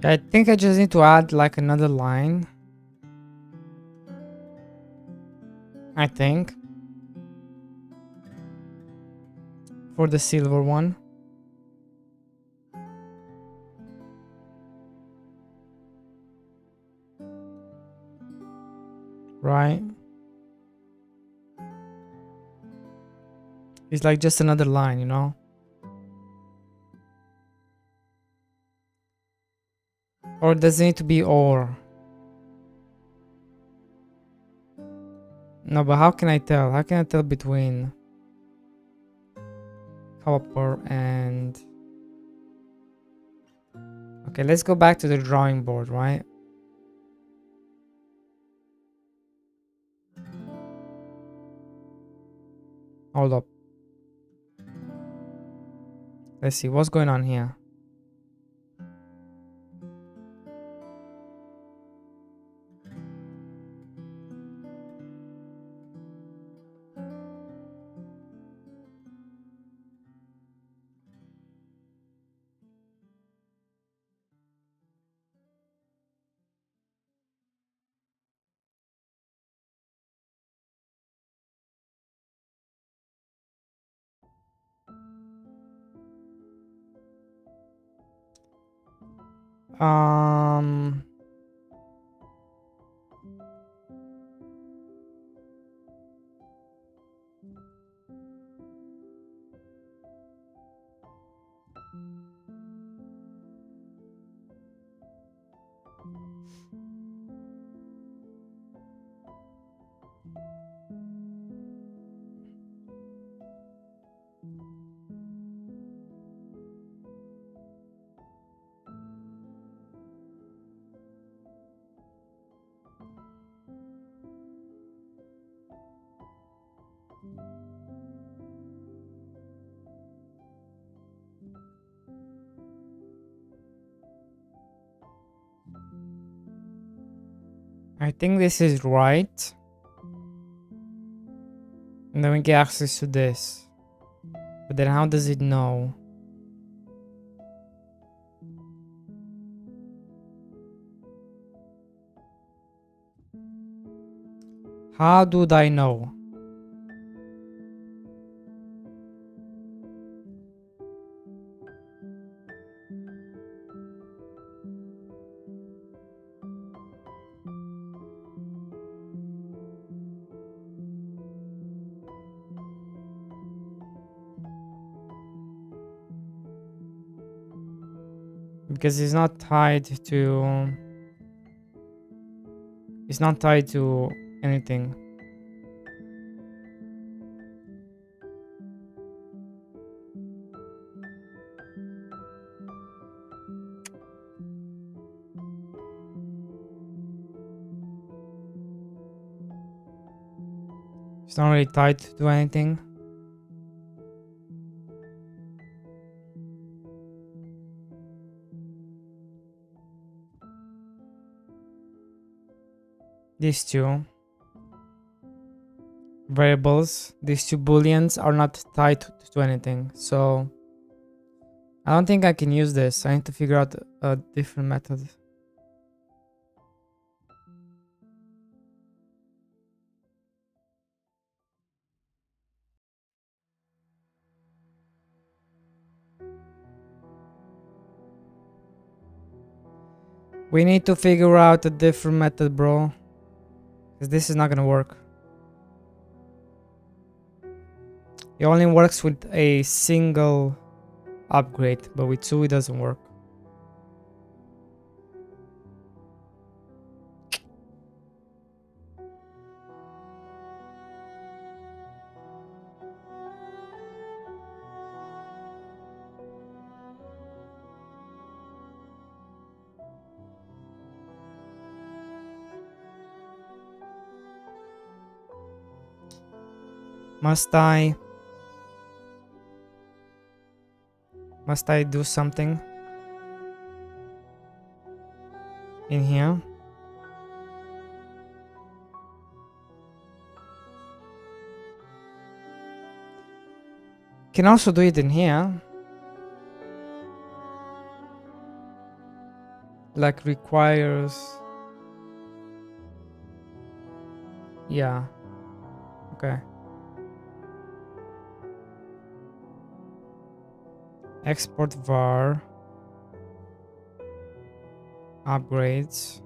I think I just need to add like another line. I think. For the silver one. Right. It's like just another line, you know? Or does it need to be or? No, but how can I tell? How can I tell between copper and... Okay, let's go back to the drawing board, right? Hold up. Let's see, what's going on here? Um... I think this is right. And then we get access to this. But then how does it know? How do I know? Because it's not tied to... It's not tied to anything. It's not really tied to anything. These two variables, these two booleans are not tied to anything. So I don't think I can use this. I need to figure out a different method. We need to figure out a different method, bro. Because this is not gonna work. It only works with a single upgrade, but with two it doesn't work. Must I do something in here? Can also do it in here. like requires, yeah, okay. Export var upgrades.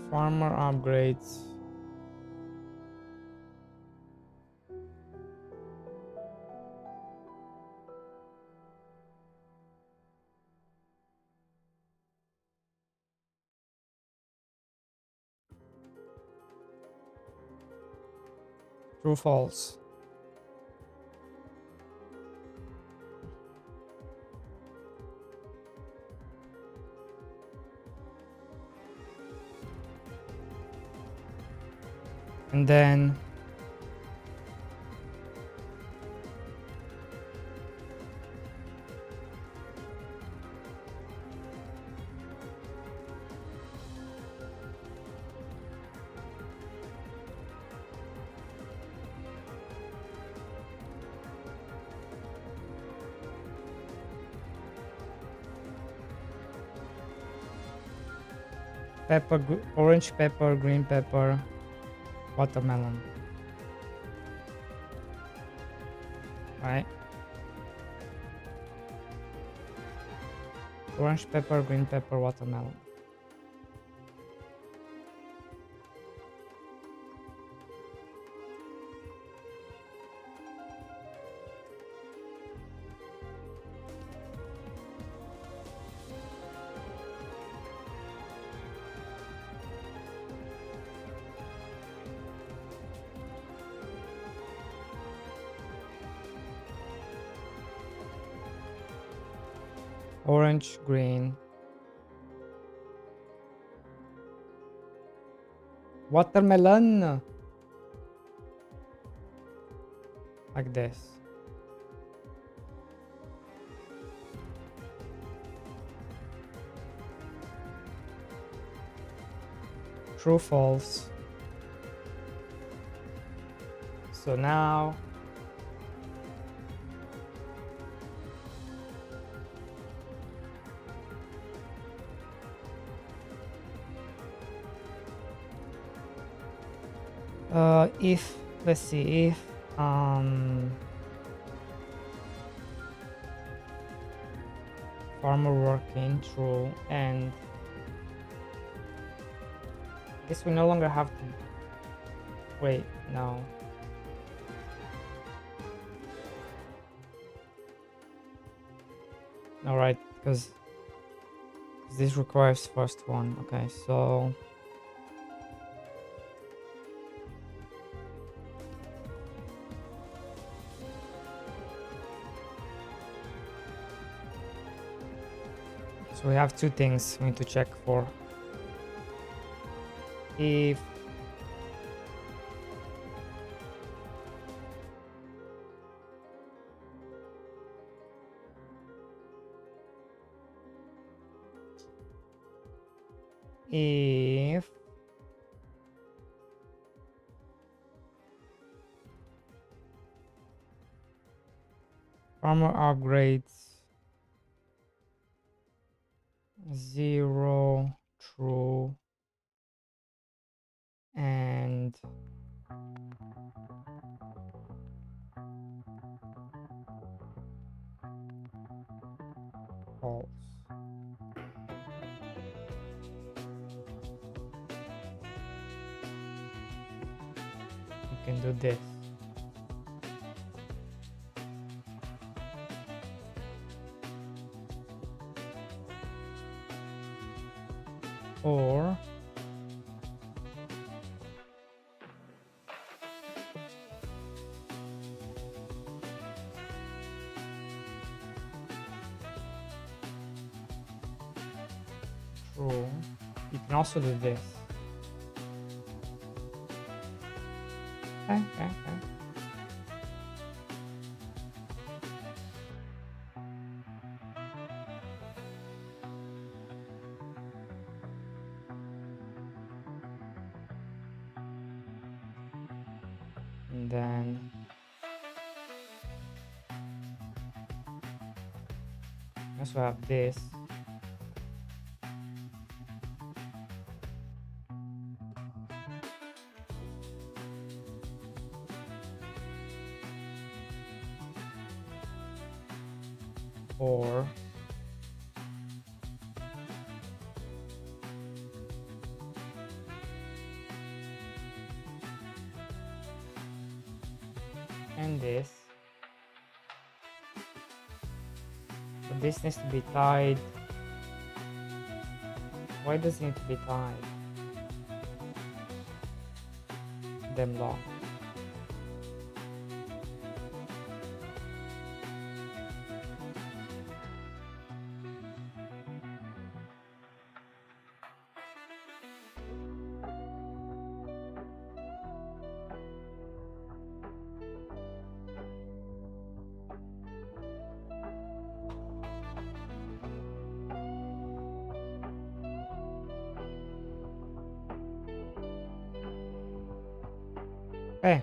Farmer upgrades. True, false. And then pepper, orange pepper, green pepper, watermelon. Right? Orange pepper, green pepper, watermelon. Orange, green, watermelon, like this. True, false. So now if, let's see, if farmer working, true, and I guess we no longer have to wait. No, all right, because this requires first one. Okay, so we have two things we need to check for. If farmer upgrades 0, true, and false. You can do this. Or true. You can also do this. Okay. And then I also have this. Or and this. So this needs to be tied. Why does it need to be tied? Them locked. Okay.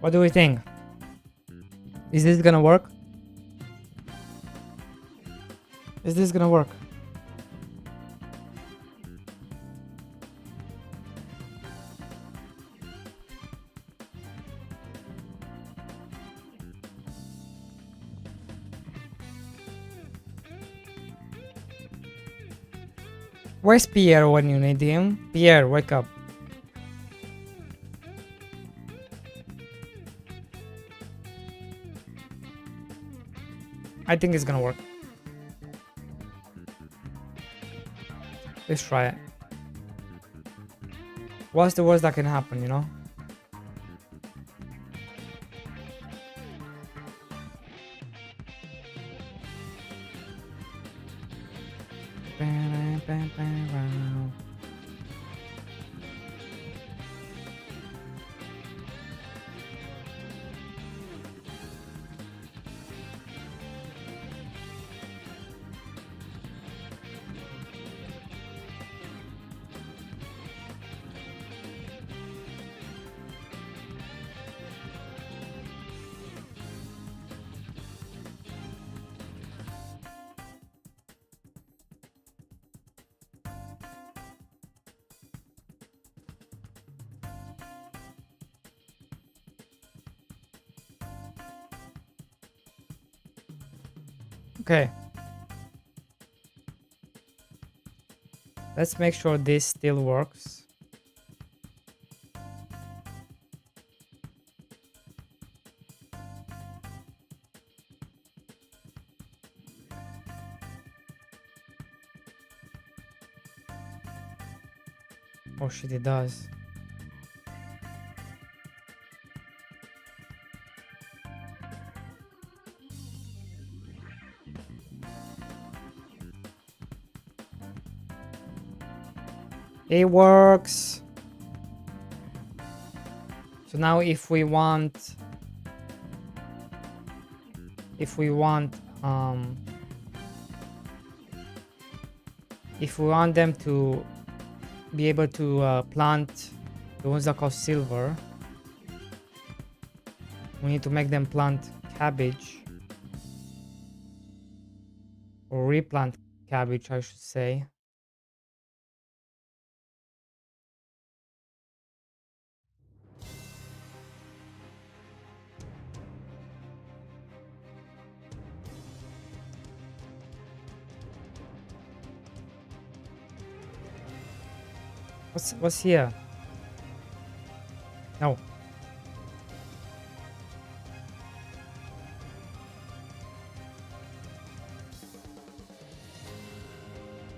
What do we think? Is this gonna work? Is this gonna work? Where's Pierre when you need him? Pierre, wake up. I think it's gonna work. Let's try it. What's the worst that can happen, you know? Okay. Let's make sure this still works. Oh shit, it does. It works. So now if we want them to be able to plant The ones that cost silver. We need to make them plant cabbage. Or replant cabbage, I should say. What's here? No.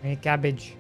I need cabbage.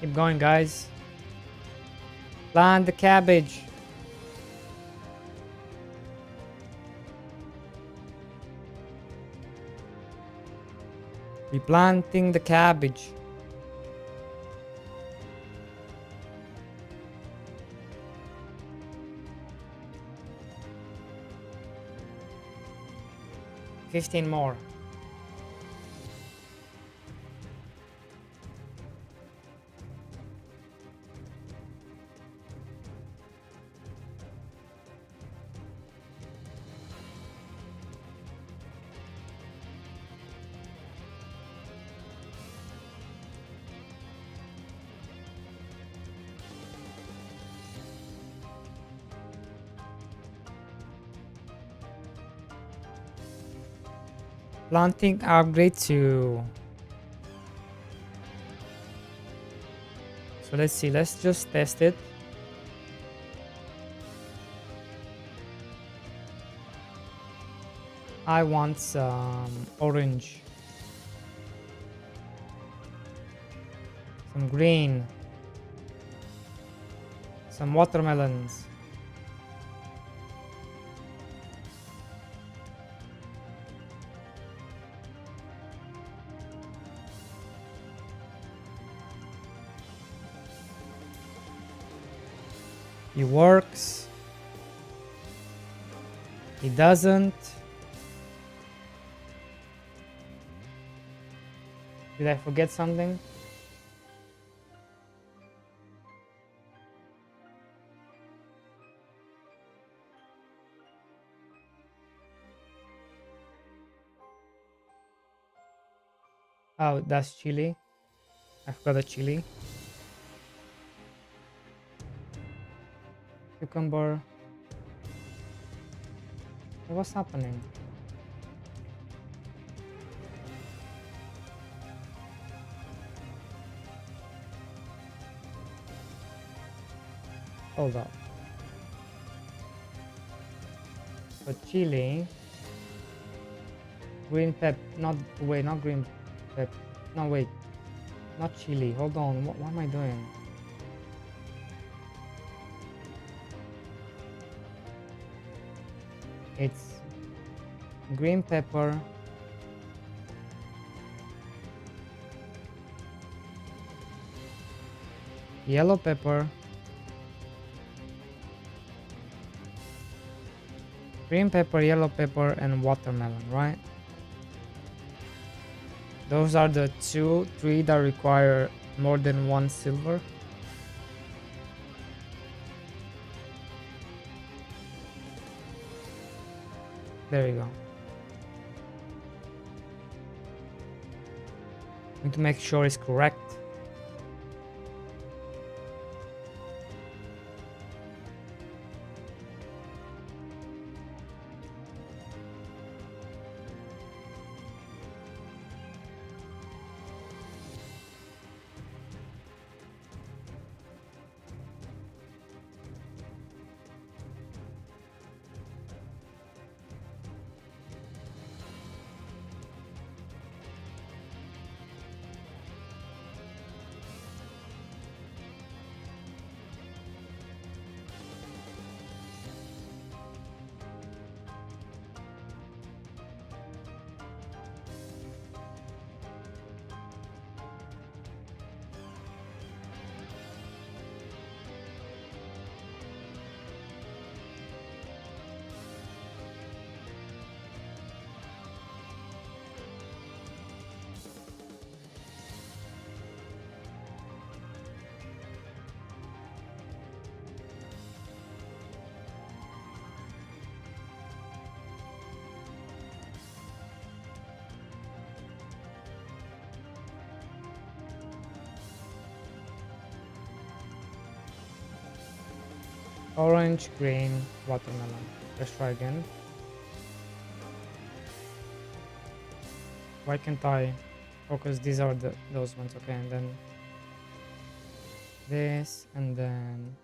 Keep going, guys. Plant the cabbage. Replanting the cabbage. $15 more. Planting upgrade to. So let's see, let's just test it. I want some orange, some green, some watermelons. It works. It doesn't. Did I forget something? Oh, that's chili. I forgot the chili. Cucumber. What's happening? Hold up. So chili. Green pep. Not wait. Not green pep. No wait. Not chili. Hold on. What am I doing? It's green pepper, yellow pepper, green pepper, yellow pepper, and watermelon, right? Those are the 3 that require more than 1 silver. There you go. Need to make sure it's correct. Orange, green, watermelon. Let's try again. Why can't I? Oh, because these are those ones. Okay, and then this, and then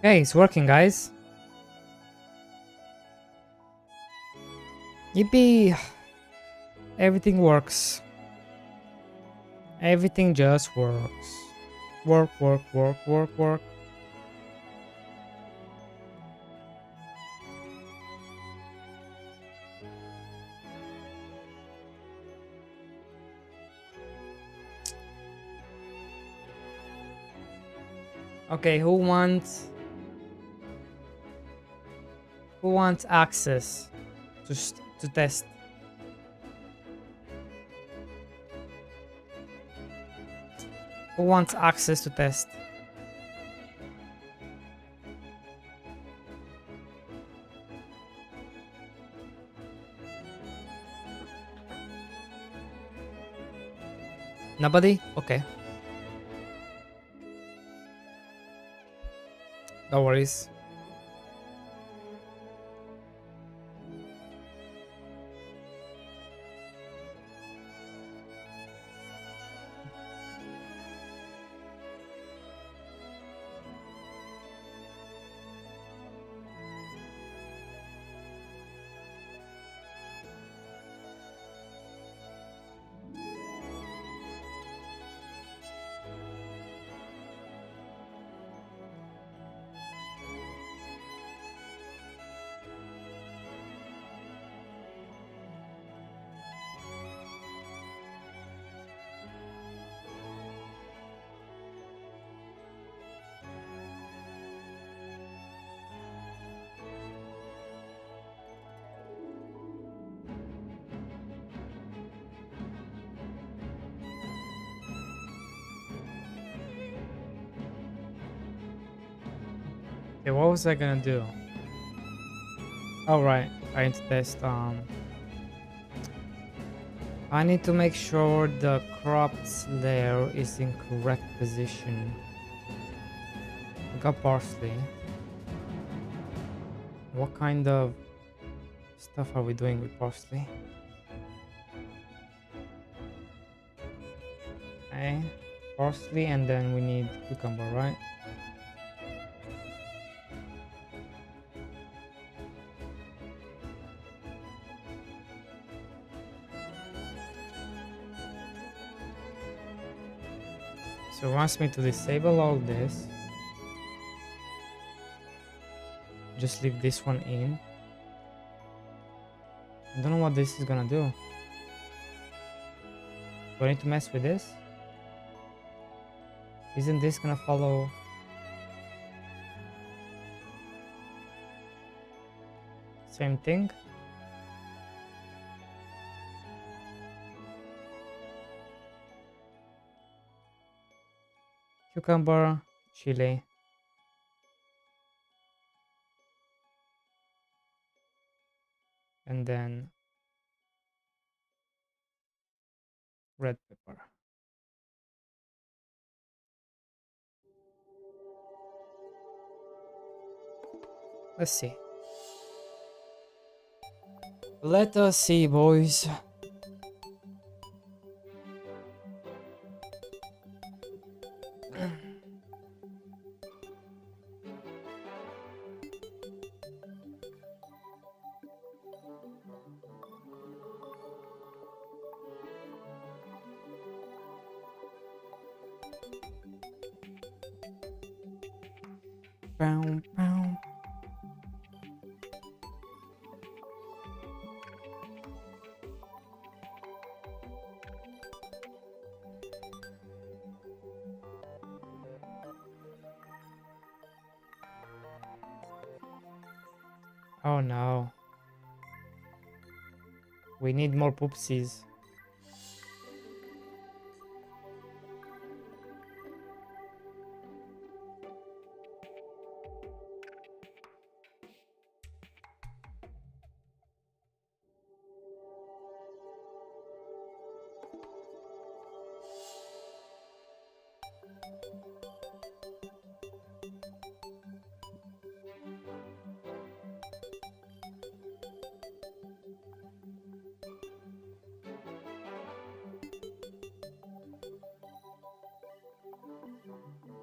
hey, it's working, guys. Yippee! Everything works. Everything just works. Work, work, work, work, work. Okay, who wants access to test? Who wants access to test? Nobody? Okay. No worries. Okay, what was I gonna do? Oh right, I need to test. I need to make sure the cropped layer is in correct position. I got parsley. What kind of stuff are we doing with parsley? Okay, parsley, and then we need cucumber, right? So it wants me to disable all this. Just leave this one in. I don't know what this is gonna do. Do I need to mess with this? Isn't this gonna follow? Same thing? Cucumber, chili. And then red pepper. Let's see. Let us see, boys. Bow, bow. Oh no. We need more poopsies.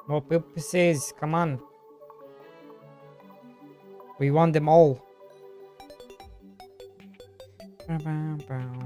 More poopsies, come on. We want them all. Bow, bow, bow.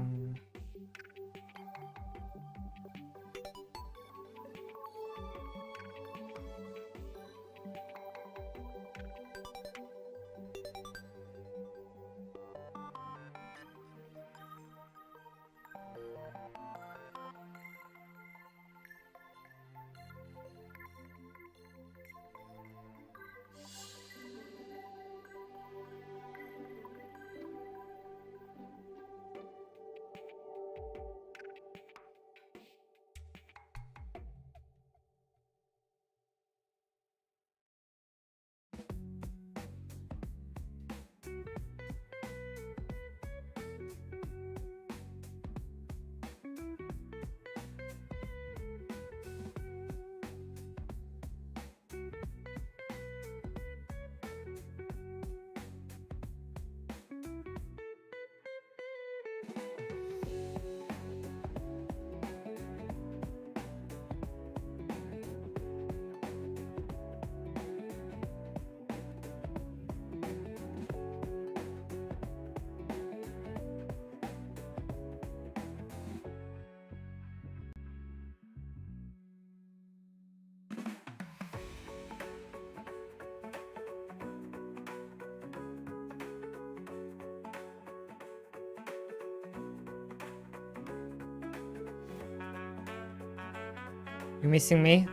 You missing me?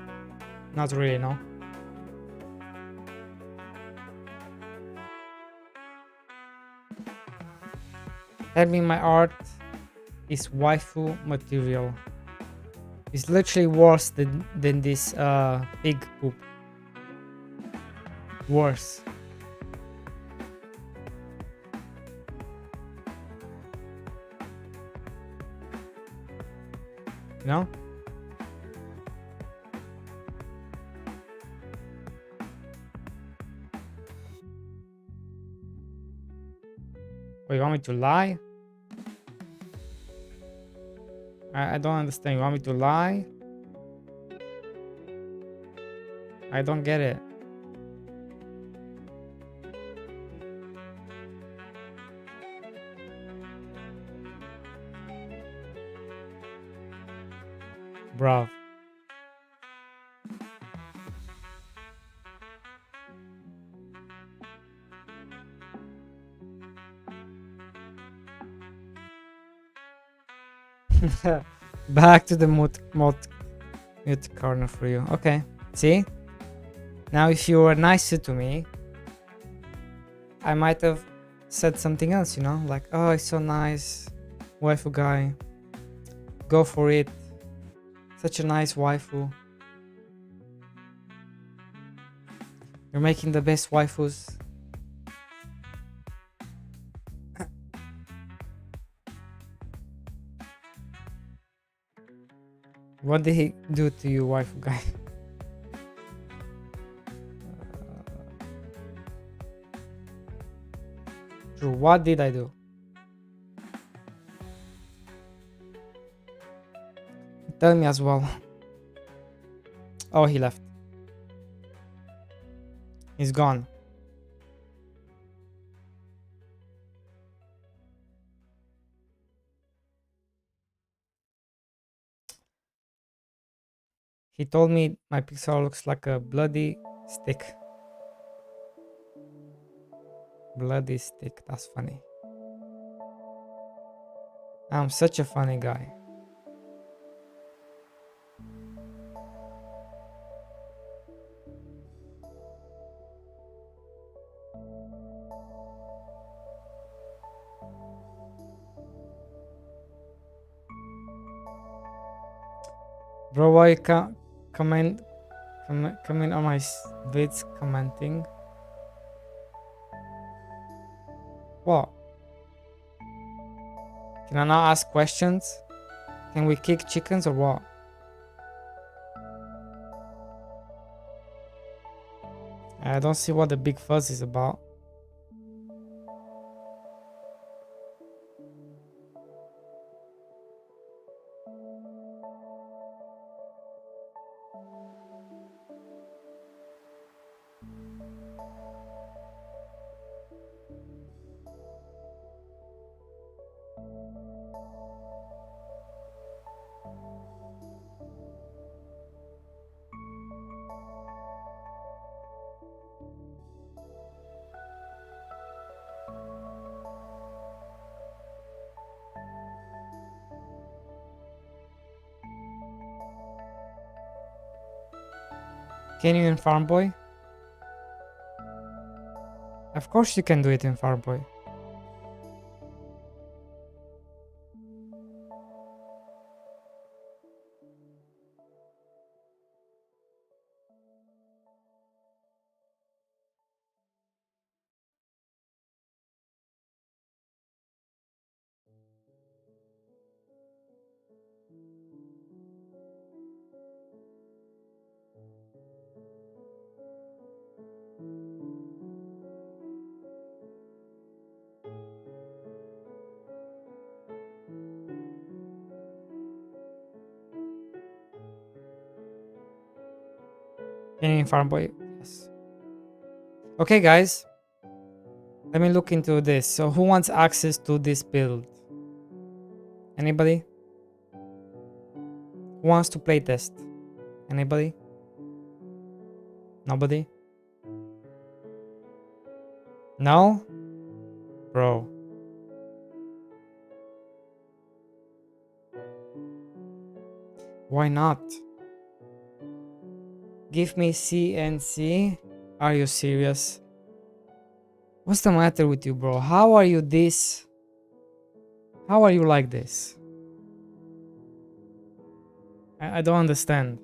Not really, no. Tell me my art is waifu material. It's literally worse than this pig poop. Worse. You know? Oh, you want me to lie? I don't understand. You want me to lie? I don't get it. Bruv. Back to the mute corner for you. Okay. See? Now if you were nicer to me, I might have said something else, you know? Like, oh, it's so nice. Waifu guy. Go for it. Such a nice waifu. You're making the best waifus. What did he do to you, wife guy? True, what did I do? Tell me as well. Oh, he left. He's gone. He told me my pixel looks like a bloody stick. Bloody stick, that's funny. I'm such a funny guy. Bro, why you can't comment on my vids commenting? What? Can I not ask questions? Can we kick chickens or what? I don't see what the big fuss is about. Can you in Farm Boy? Of course you can do it in Farm Boy. Can you in Farm Boy? Yes. Okay, guys. Let me look into this. So who wants access to this build? Anybody? Who wants to play test? Anybody? Nobody? No? Bro. Why not? Give me CNC? Are you serious? What's the matter with you, bro? How are you this? How are you like this? I don't understand.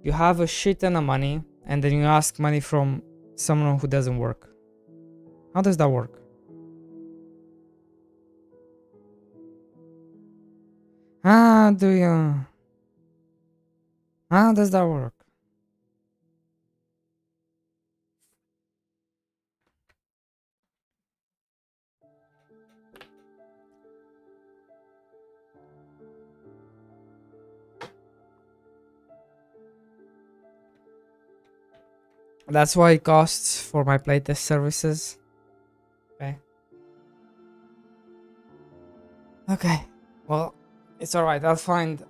You have a shit ton of money and then you ask money from someone who doesn't work. How does that work? Do you? How does that work? That's why it costs for my playtest services. Okay. Okay. Well, it's alright. I'll find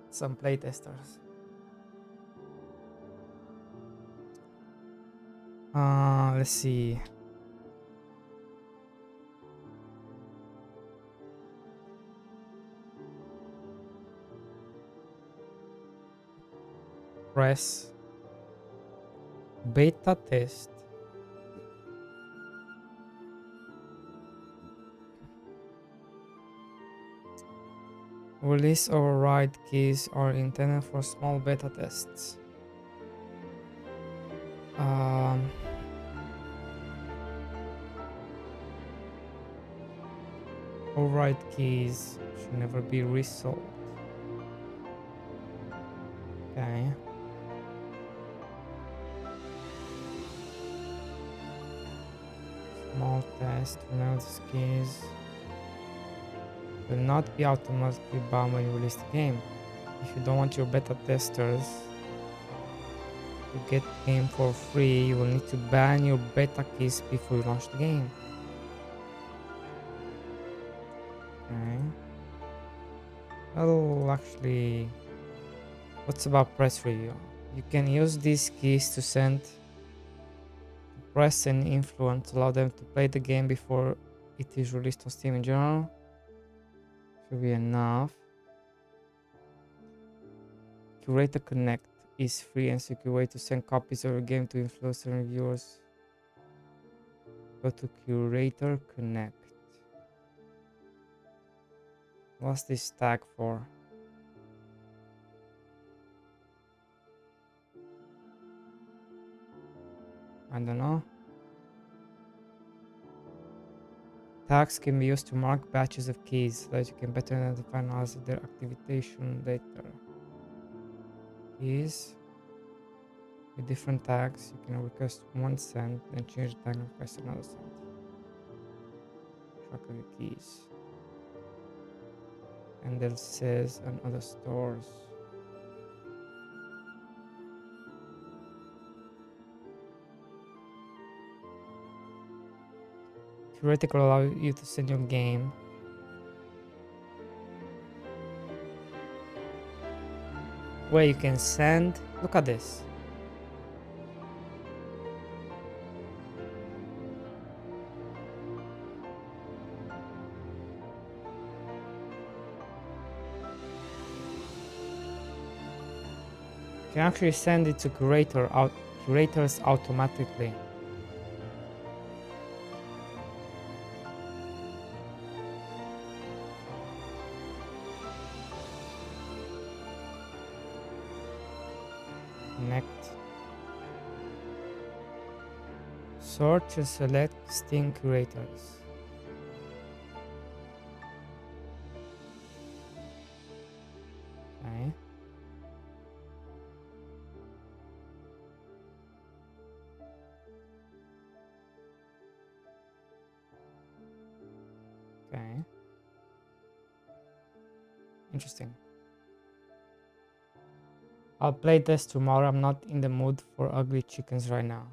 some playtesters. Let's see. Press beta test. Release override keys are intended for small beta tests. Override keys should never be resold. Okay. Small test. Remember these keys will not be automatically banned when you release the game. If you don't want your beta testers to get the game for free, you will need to ban your beta keys before you launch the game. Okay. Well, actually, what's about press review? You can use these keys to send to press and influence, allow them to play the game before it is released on Steam in general. Should be enough. Curator Connect is free and secure way to send copies of your game to influencers and reviewers. Go to Curator Connect. What's this tag for? I don't know. Tags can be used to mark batches of keys so that you can better identify and analyze their activation later. Keys with different tags, you can request one send, then change the tag and request another send. Track of the keys. And then says and other stores. Curator will allow you to send your game where you can send. Look at this. You can actually send it to curators automatically. Connect. Search and select Steam curators. Okay. Okay. Interesting. I'll play this tomorrow. I'm not in the mood for ugly chickens right now.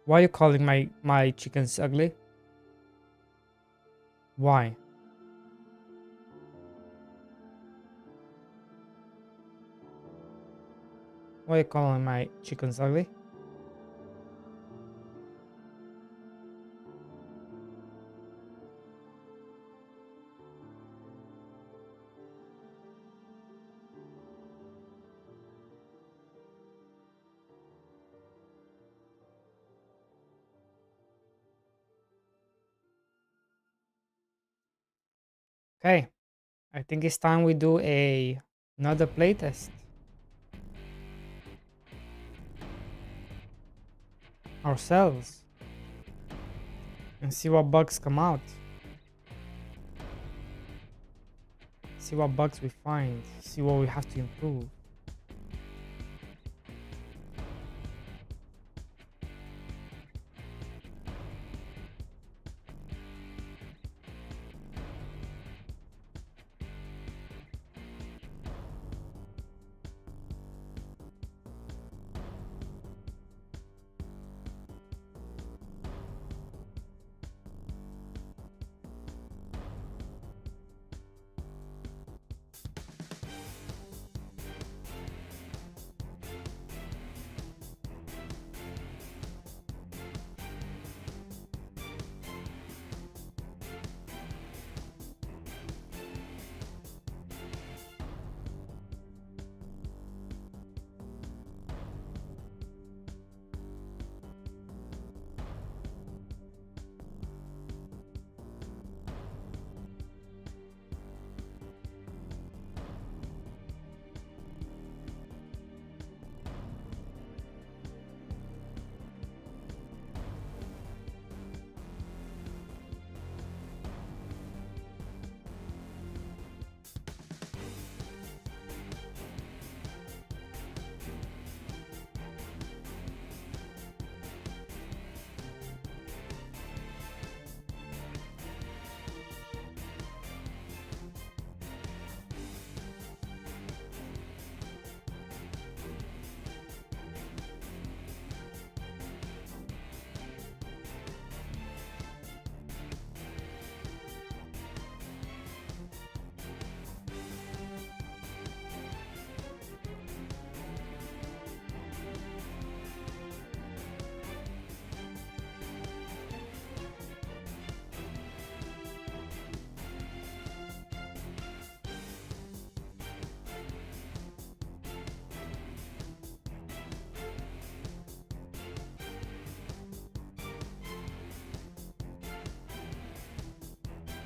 Why are you calling my chickens ugly? Why? Why are you calling my chickens ugly? Okay, I think it's time we do another playtest ourselves and see what bugs come out. See what bugs we find. See what we have to improve.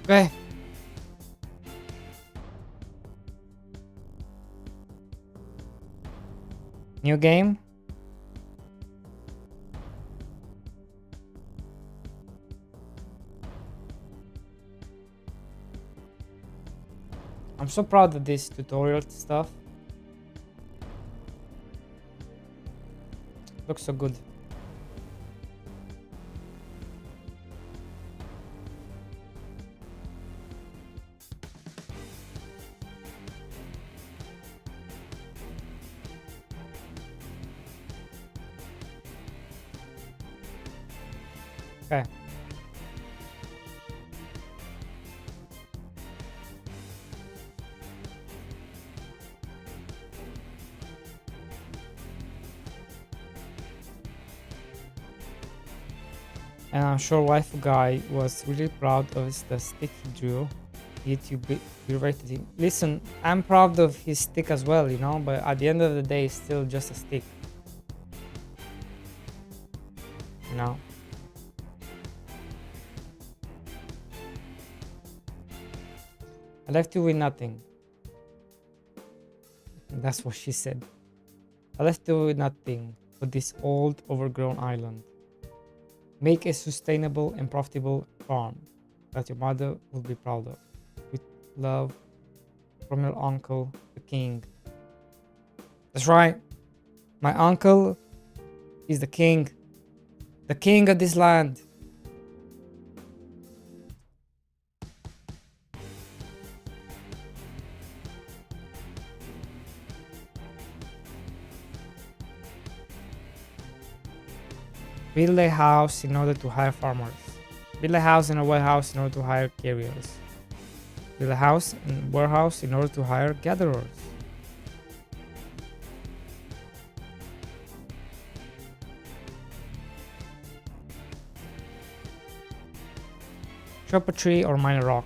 Okay. New game. I'm so proud of this tutorial stuff. Looks so good. Okay. And I'm sure waifu guy was really proud of the stick he drew. YouTube berated him. Listen, I'm proud of his stick as well, you know, but at the end of the day, it's still just a stick. You know? I left you with nothing. That's what she said. I left you with nothing but this old, overgrown island. Make a sustainable and profitable farm that your mother will be proud of. With love from your uncle, the king. That's right. My uncle is the king of this land. Build a house in order to hire farmers. Build a house and a warehouse in order to hire carriers. Build a house and warehouse in order to hire gatherers. Chop a tree or mine a rock.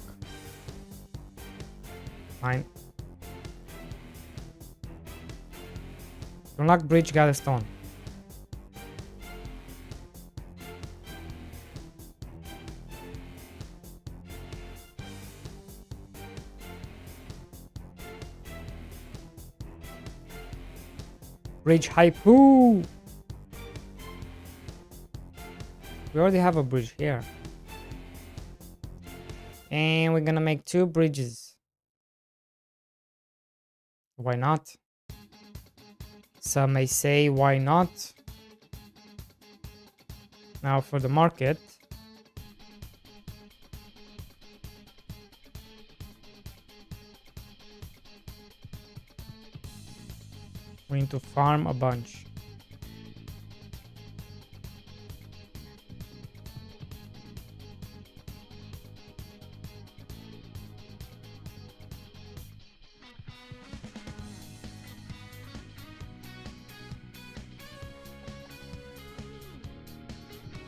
Mine. Unlock bridge, gather stone. Bridge haiku. We already have a bridge here. And we're gonna make 2 bridges. Why not? Some may say, why not? Now for the market. We need to farm a bunch.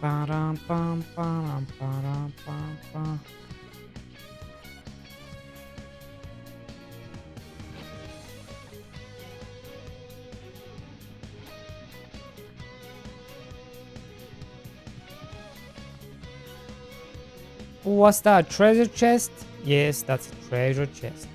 Ba-dum, bum, ba-dum, ba-dum, bum, bum. What's that? Treasure chest? Yes, that's a treasure chest.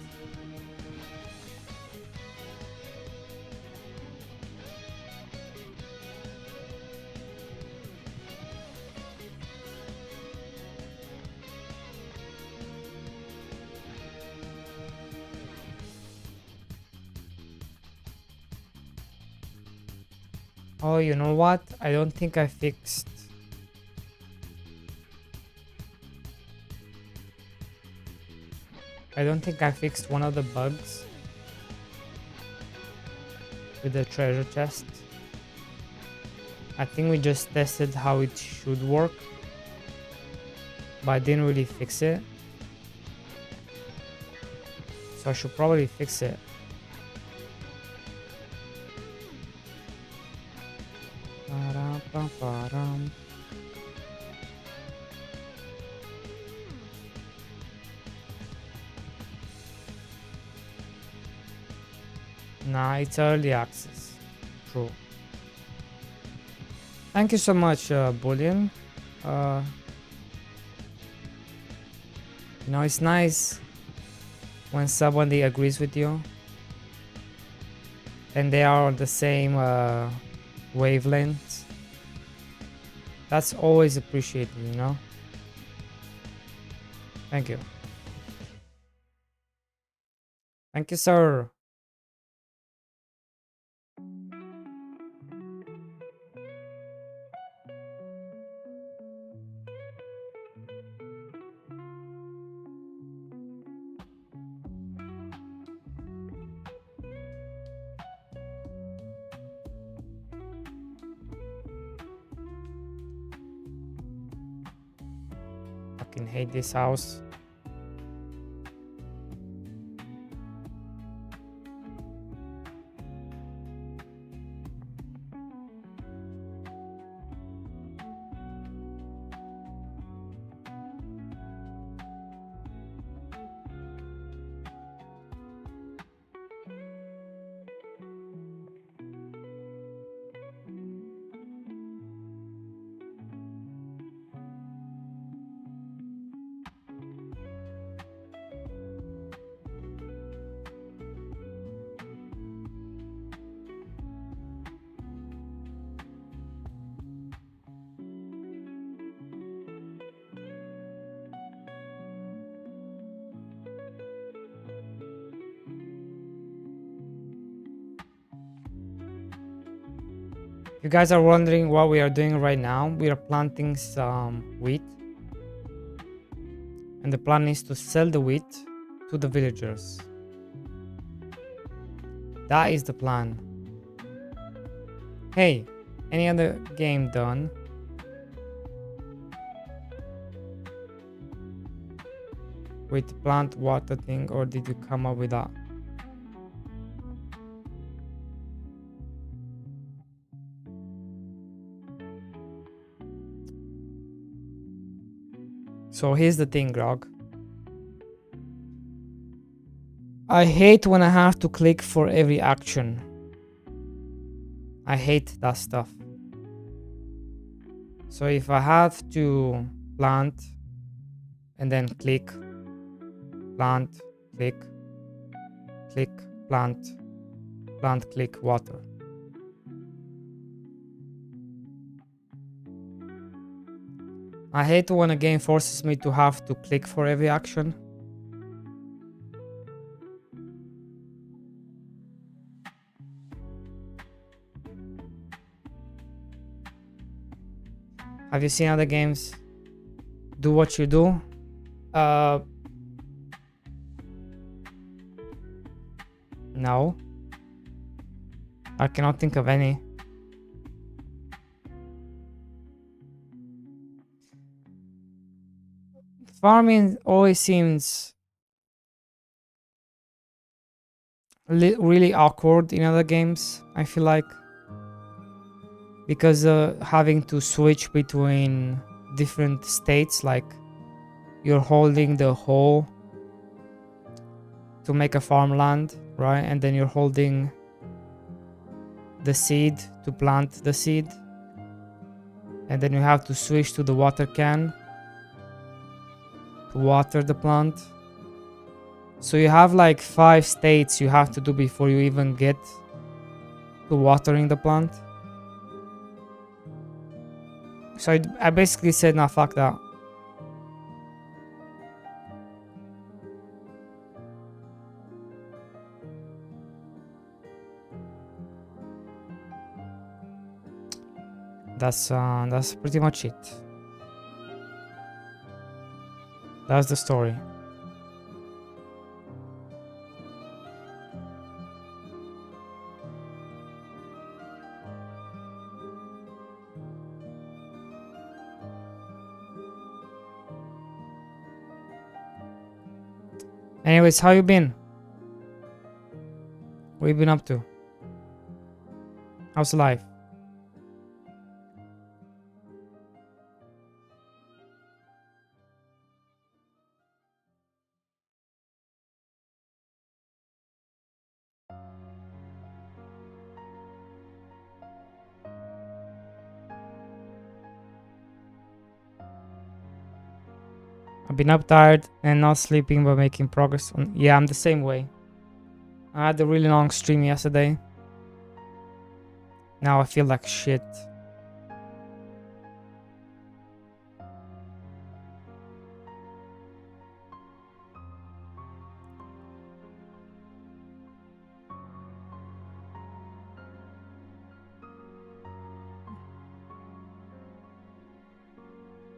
Oh, you know what? I don't think I fixed. I don't think I fixed one of the bugs with the treasure chest. I think we just tested how it should work, but I didn't really fix it. So I should probably fix it. Nah, it's early access. True. Thank you so much, Bullion. You know, it's nice when somebody agrees with you and they are on the same wavelength. That's always appreciated, you know. Thank you. Thank you, sir. Fucking hate this house. You guys are wondering what we are doing right now. We are planting some wheat. And the plan is to sell the wheat to the villagers. That is the plan. Hey, any other game done? With plant water thing, or did you come up with that? So here's the thing, Grog. I hate when I have to click for every action. I hate that stuff. So if I have to plant and then click, plant, click, click, plant, plant, click, water. I hate when a game forces me to have to click for every action. Have you seen other games do what you do? No. I cannot think of any. Farming always seems really awkward in other games, I feel like. Because having to switch between different states, like you're holding the hoe to make a farmland, right? And then you're holding the seed to plant the seed. And then you have to switch to the water can to water the plant. So you have like 5 states you have to do before you even get to watering the plant. So I basically said, nah, fuck that. That's pretty much it. That's the story. Anyways, how you been? What you been up to? How's life? I've been up tired and not sleeping but making progress on. Yeah, I'm the same way. I had a really long stream yesterday. Now I feel like shit.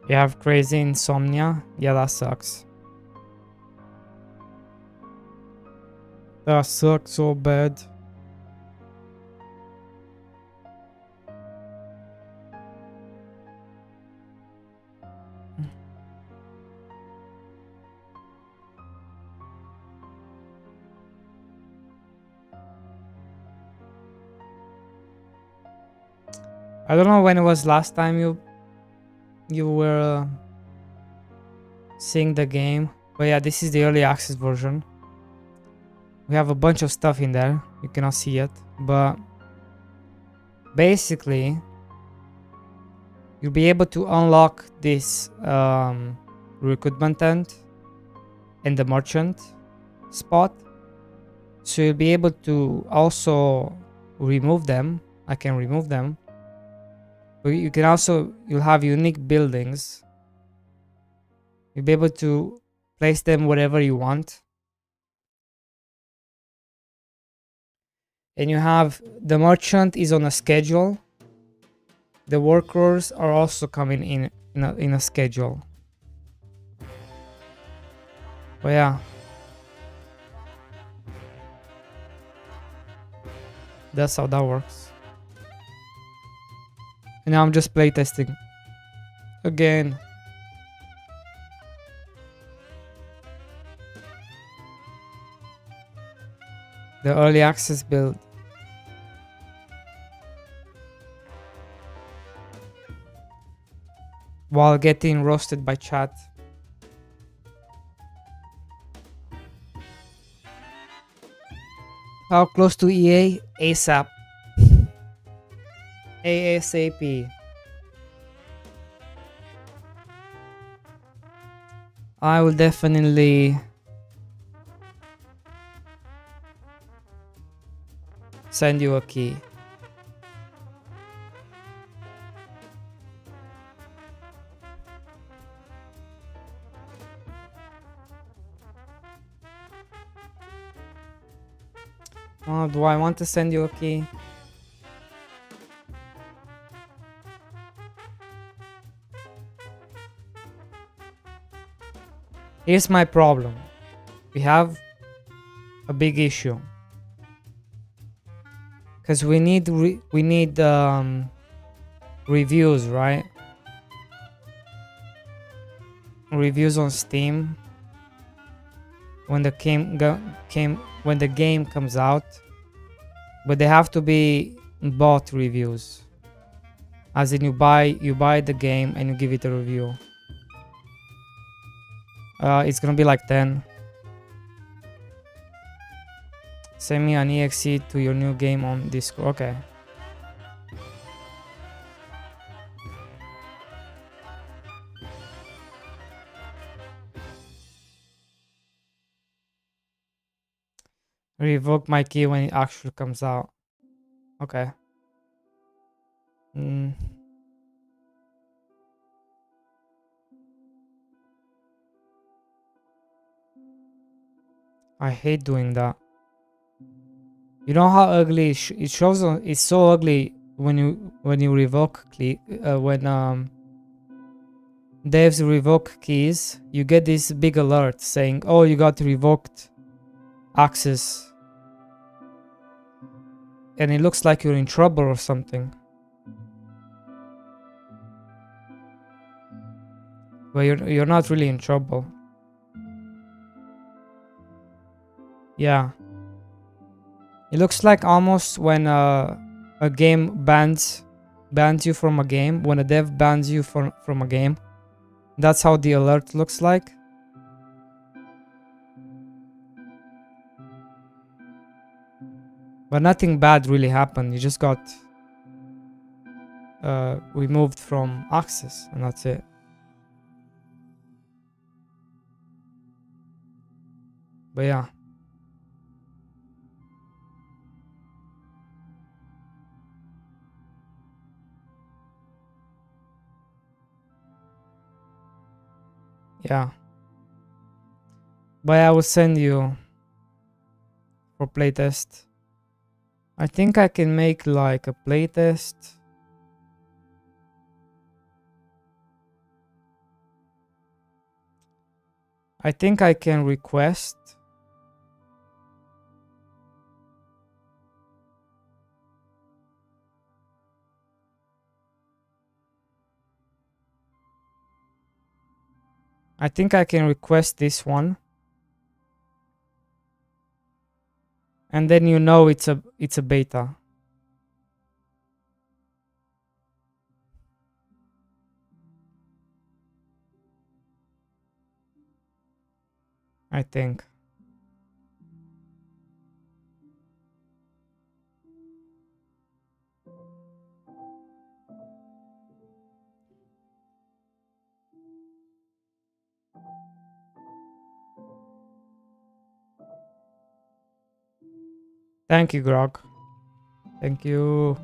You have crazy insomnia? Yeah, that sucks. That sucks so bad. I don't know when it was last time you were seeing the game, but yeah, this is the early access version. We have a bunch of stuff in there you cannot see yet, but basically you'll be able to unlock this recruitment tent and the merchant spot, so you'll be able to also remove them. I can remove them, but you can also, you'll have unique buildings. You'll be able to place them wherever you want. And you have, the merchant is on a schedule. The workers are also coming in a schedule. But yeah. That's how that works. And now I'm just playtesting. Again. The early access build. While getting roasted by chat. How close to EA? ASAP. ASAP. I will definitely send you a key. Oh, do I want to send you a key? Here's my problem. We have a big issue. Because we need reviews, right? Reviews on Steam when the game comes out, but they have to be bought reviews, as in you buy the game and you give it a review. It's gonna be like 10. Send me an exe to your new game on Discord. Okay. Revoke my key when it actually comes out. Okay. I hate doing that. You know how ugly it shows on, it's so ugly when you revoke when devs revoke keys, you get this big alert saying, oh, you got revoked access, and it looks like you're in trouble or something, but you're not really in trouble. Yeah, it looks like almost when a game bans you from a game, when a dev bans you from a game. That's how the alert looks like. But nothing bad really happened. You just got removed from access, and that's it. But yeah. Yeah. But I will send you for playtest. I think I can make like a playtest. I think I can request. I think I can request this one. And then you know it's a beta. I think. Thank you, Grog. Thank you.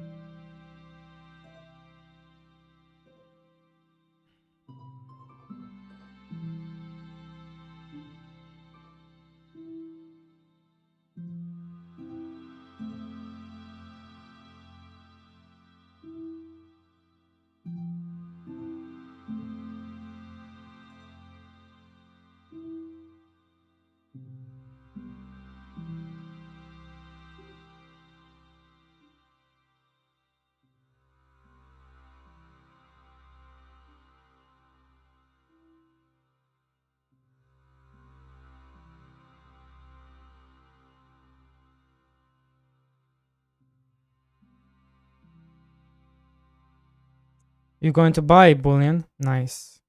You're going to buy bullion? Nice.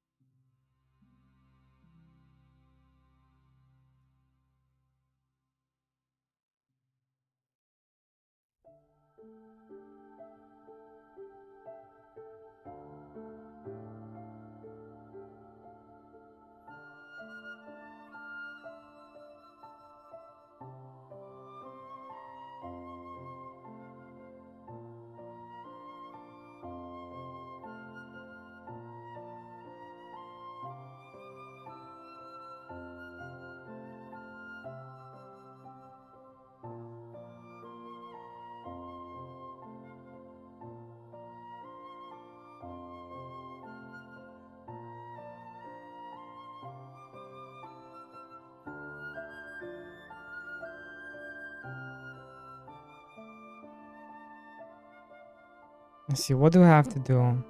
Let's see, what do I have to do?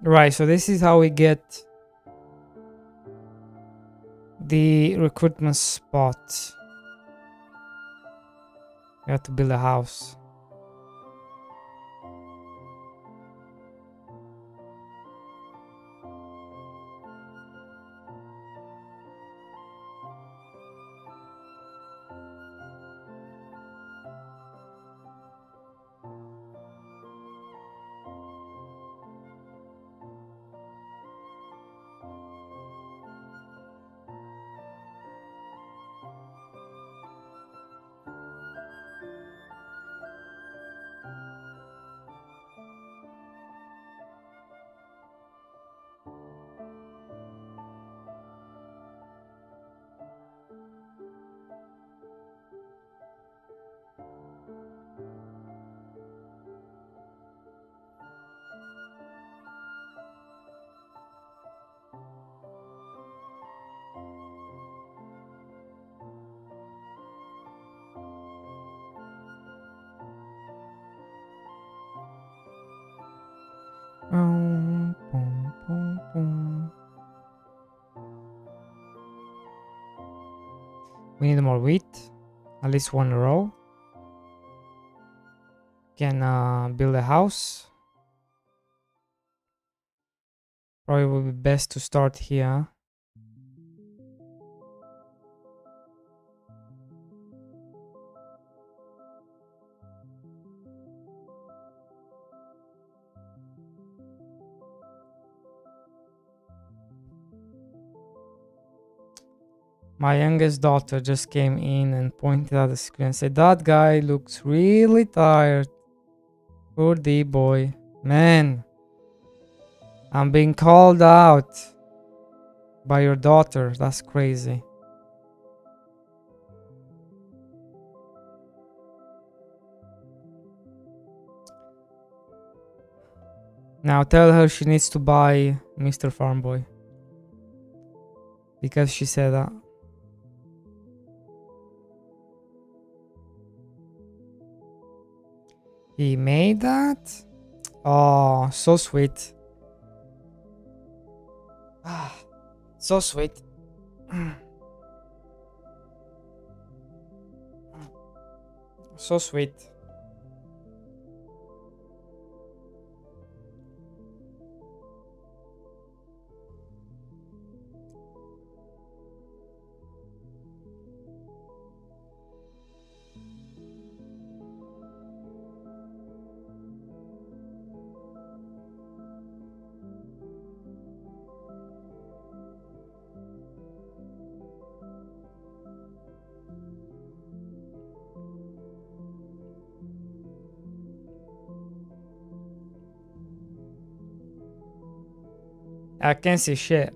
Right, so this is how we get the recruitment spot. We have to build a house. Boom, boom, boom, boom. We need more wheat. At least one row. Can build a house. Probably would be best to start here. My youngest daughter just came in and pointed at the screen and said, "That guy looks really tired." Poor D boy. Man, I'm being called out by your daughter. That's crazy. Now tell her she needs to buy Mr. Farmboy. Because she said that. He made that? Oh, so sweet. Ah, so sweet. So sweet. I can't see shit.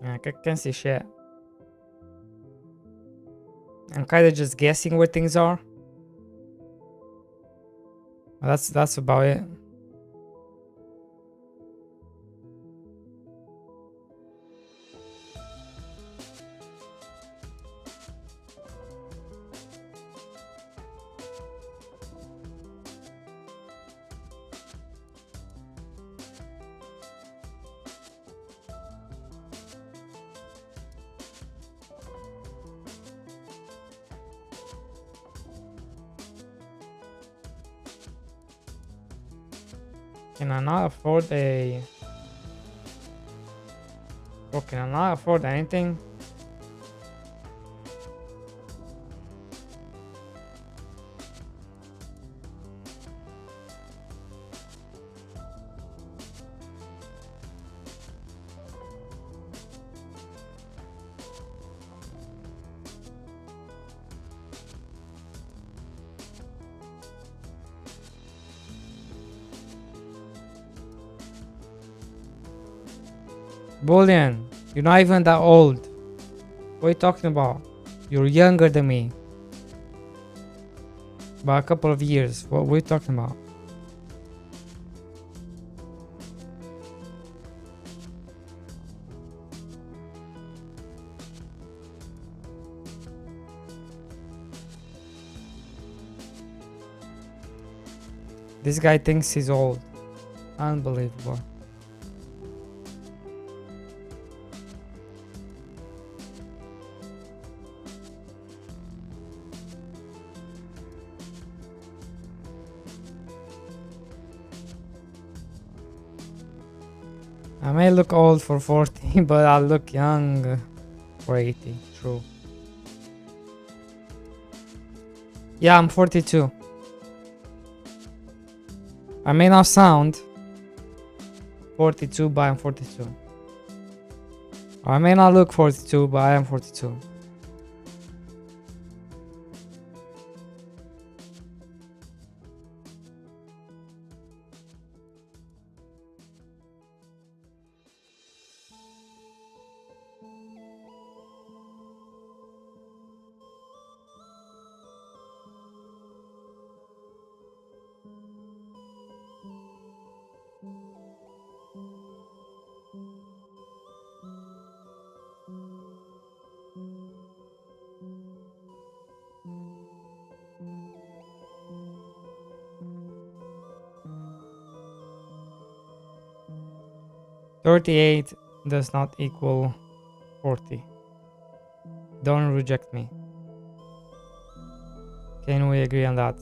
I can't see shit. I'm kind of just guessing where things are. That's about it. Can I not afford a... Oh, can I not afford anything? Bullion, you're not even that old. What are you talking about? You're younger than me. By a couple of years. What are you talking about? This guy thinks he's old. Unbelievable. I may look old for 40, but I look young for 80. True. Yeah, I'm 42. I may not sound 42, but I'm 42. I may not look 42, but I am 42. $38 does not equal 40. Don't reject me. Can we agree on that?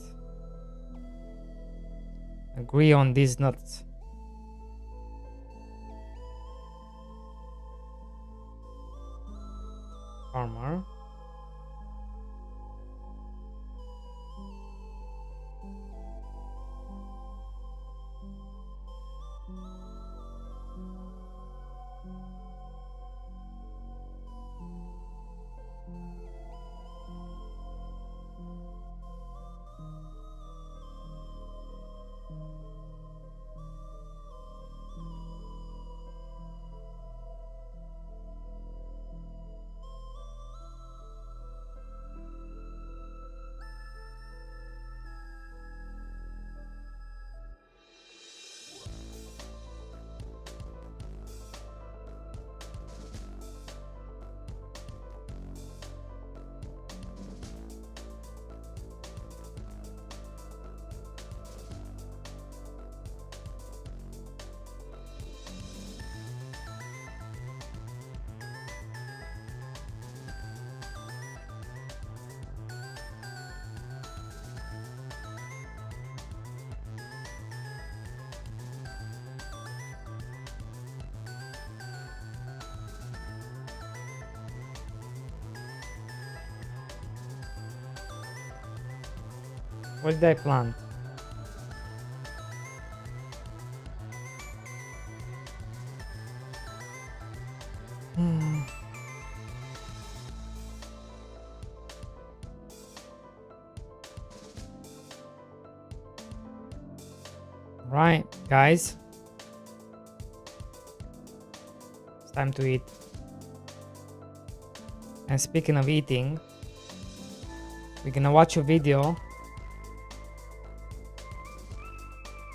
Agree on these nuts. Farmer. What did I plant? Right, guys. It's time to eat. And speaking of eating, we're gonna watch a video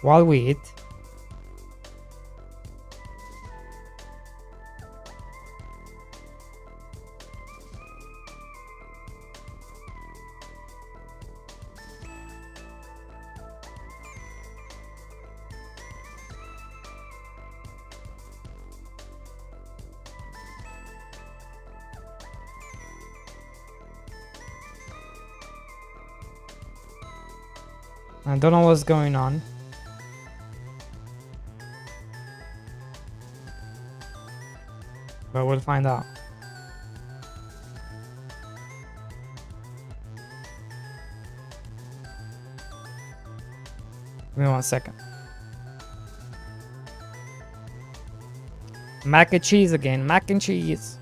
while we eat. I don't know what's going on. But we'll find out. Give me 1 second. Mac and cheese again. Mac and cheese.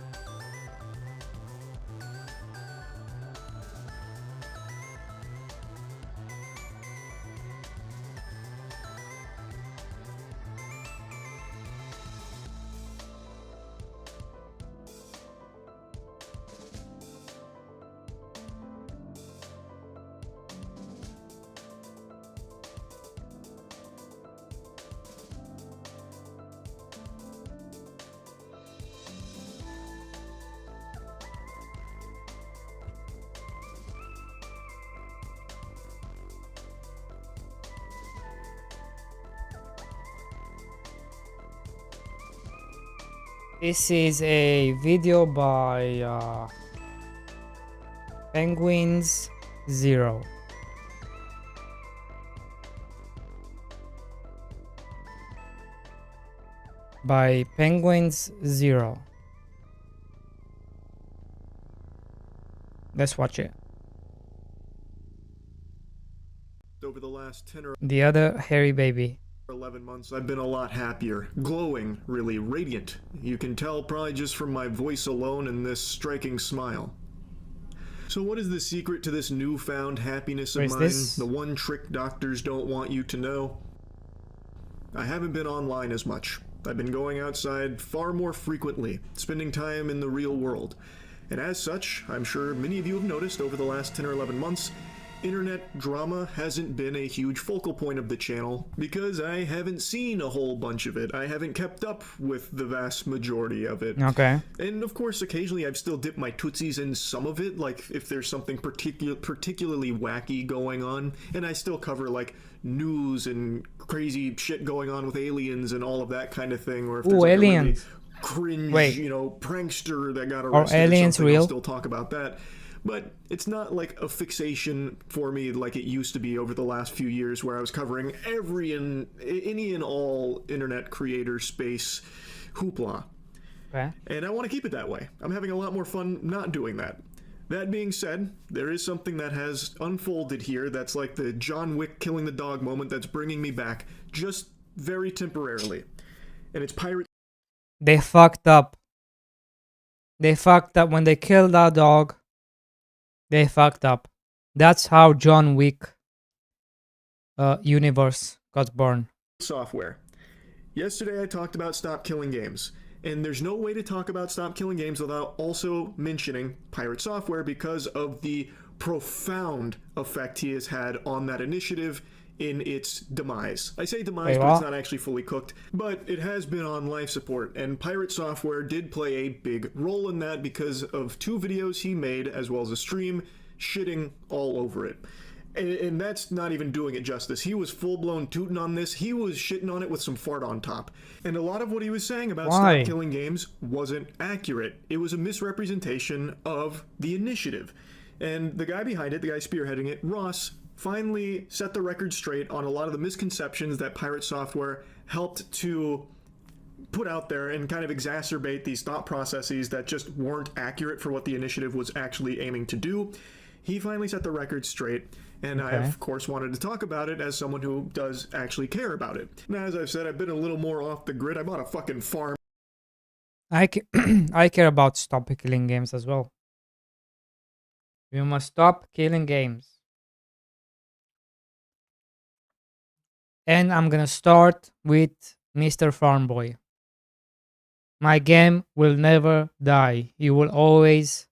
This is a video by Penguins Zero. By Penguins Zero. Let's watch it. Over the last 10 or The other hairy baby. 11 months, I've been a lot happier. Glowing, really radiant. You can tell probably just from my voice alone and this striking smile. So what is the secret to this newfound happiness of Where's mine? this? The one trick doctors don't want you to know? I haven't been online as much. I've been going outside far more frequently, spending time in the real world. And as such, I'm sure many of you have noticed over the last 10 or 11 months, internet drama hasn't been a huge focal point of the channel because I haven't seen a whole bunch of it. I haven't kept up with the vast majority of it. Okay. And of course, occasionally I've still dipped my tootsies in some of it, like if there's something particularly wacky going on, and I still cover like news and crazy shit going on with aliens and all of that kind of thing, or if there's Ooh, like aliens. a really cringe, Wait. prankster that got Are arrested aliens or something, real? I'll still talk about that. But it's not like a fixation for me like it used to be over the last few years where I was covering any and all internet creator space hoopla. Okay. And I want to keep it that way. I'm having a lot more fun not doing that. That being said, there is something that has unfolded here that's like the John Wick killing the dog moment that's bringing me back, just very temporarily. And it's pirate. They fucked up. They fucked up when they killed that dog. They fucked up. That's how John Wick universe got born. Software. Yesterday I talked about Stop Killing Games, and there's no way to talk about Stop Killing Games without also mentioning Pirate Software because of the profound effect he has had on that initiative in its demise. I say demise, Wait, but it's what? not actually fully cooked, but it has been on life support, and Pirate Software did play a big role in that because of 2 videos he made, as well as a stream, shitting all over it. And that's not even doing it justice. He was full-blown tooting on this. He was shitting on it with some fart on top. And a lot of what he was saying about Why? Stop Killing Games wasn't accurate. It was a misrepresentation of the initiative. And the guy behind it, the guy spearheading it, Ross, finally set the record straight on a lot of the misconceptions that Pirate Software helped to put out there and kind of exacerbate these thought processes that just weren't accurate for what the initiative was actually aiming to do. He finally set the record straight, And I, Okay. of course, wanted to talk about it as someone who does actually care about it. Now, as I've said, I've been a little more off the grid. I bought a fucking farm. I care about stop killing games as well. We must stop killing games. And I'm gonna start with Mr. Farmboy. My game will never die. You will always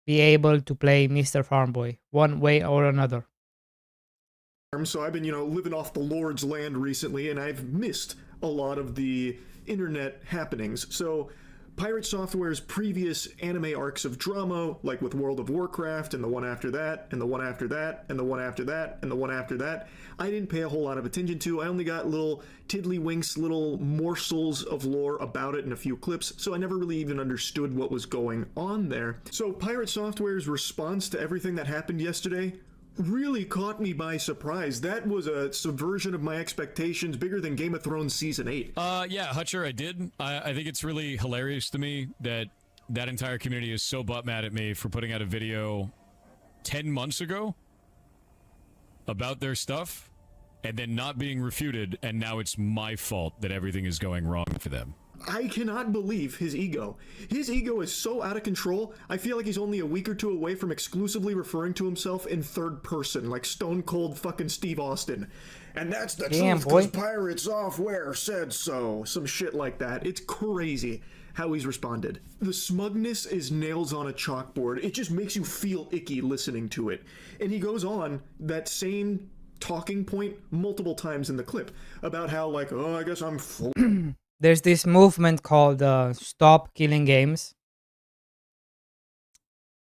be able to play Mr. Farmboy one way or another. So I've been, living off the Lord's land recently, and I've missed a lot of the internet happenings. So Pirate Software's previous anime arcs of drama, like with World of Warcraft, and the one after that, and the one after that, and the one after that, and the one after that, I didn't pay a whole lot of attention to. I only got little tiddlywinks, little morsels of lore about it in a few clips, so I never really even understood what was going on there. So Pirate Software's response to everything that happened yesterday really caught me by surprise. That was a subversion of my expectations, bigger than Game of Thrones Season 8. Yeah, Hutcher, I did. I think it's really hilarious to me that that entire community is so butt mad at me for putting out a video 10 months ago about their stuff and then not being refuted, and now it's my fault that everything is going wrong for them. I cannot believe his ego. His ego is so out of control, I feel like he's only a week or two away from exclusively referring to himself in third person, like Stone Cold fucking Steve Austin. And that's the Damn, truth, because boy. Pirate Software said so. Some shit like that. It's crazy how he's responded. The smugness is nails on a chalkboard. It just makes you feel icky listening to it. And he goes on that same talking point multiple times in the clip about how, like, oh, I guess I'm full. There's this movement called Stop Killing Games.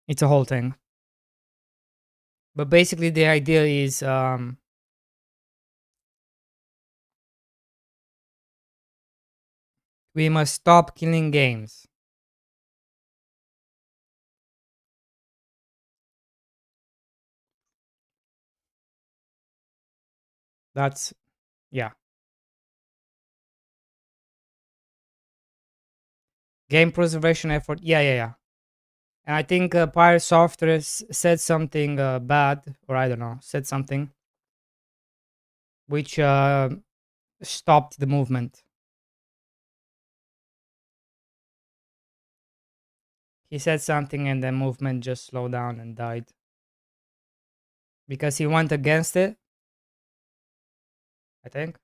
It's a whole thing. But basically the idea is we must stop killing games. That's, yeah. Game preservation effort. Yeah. And I think Pirate Software said something bad, or I don't know, said something which stopped the movement. He said something and the movement just slowed down and died. Because he went against it, I think.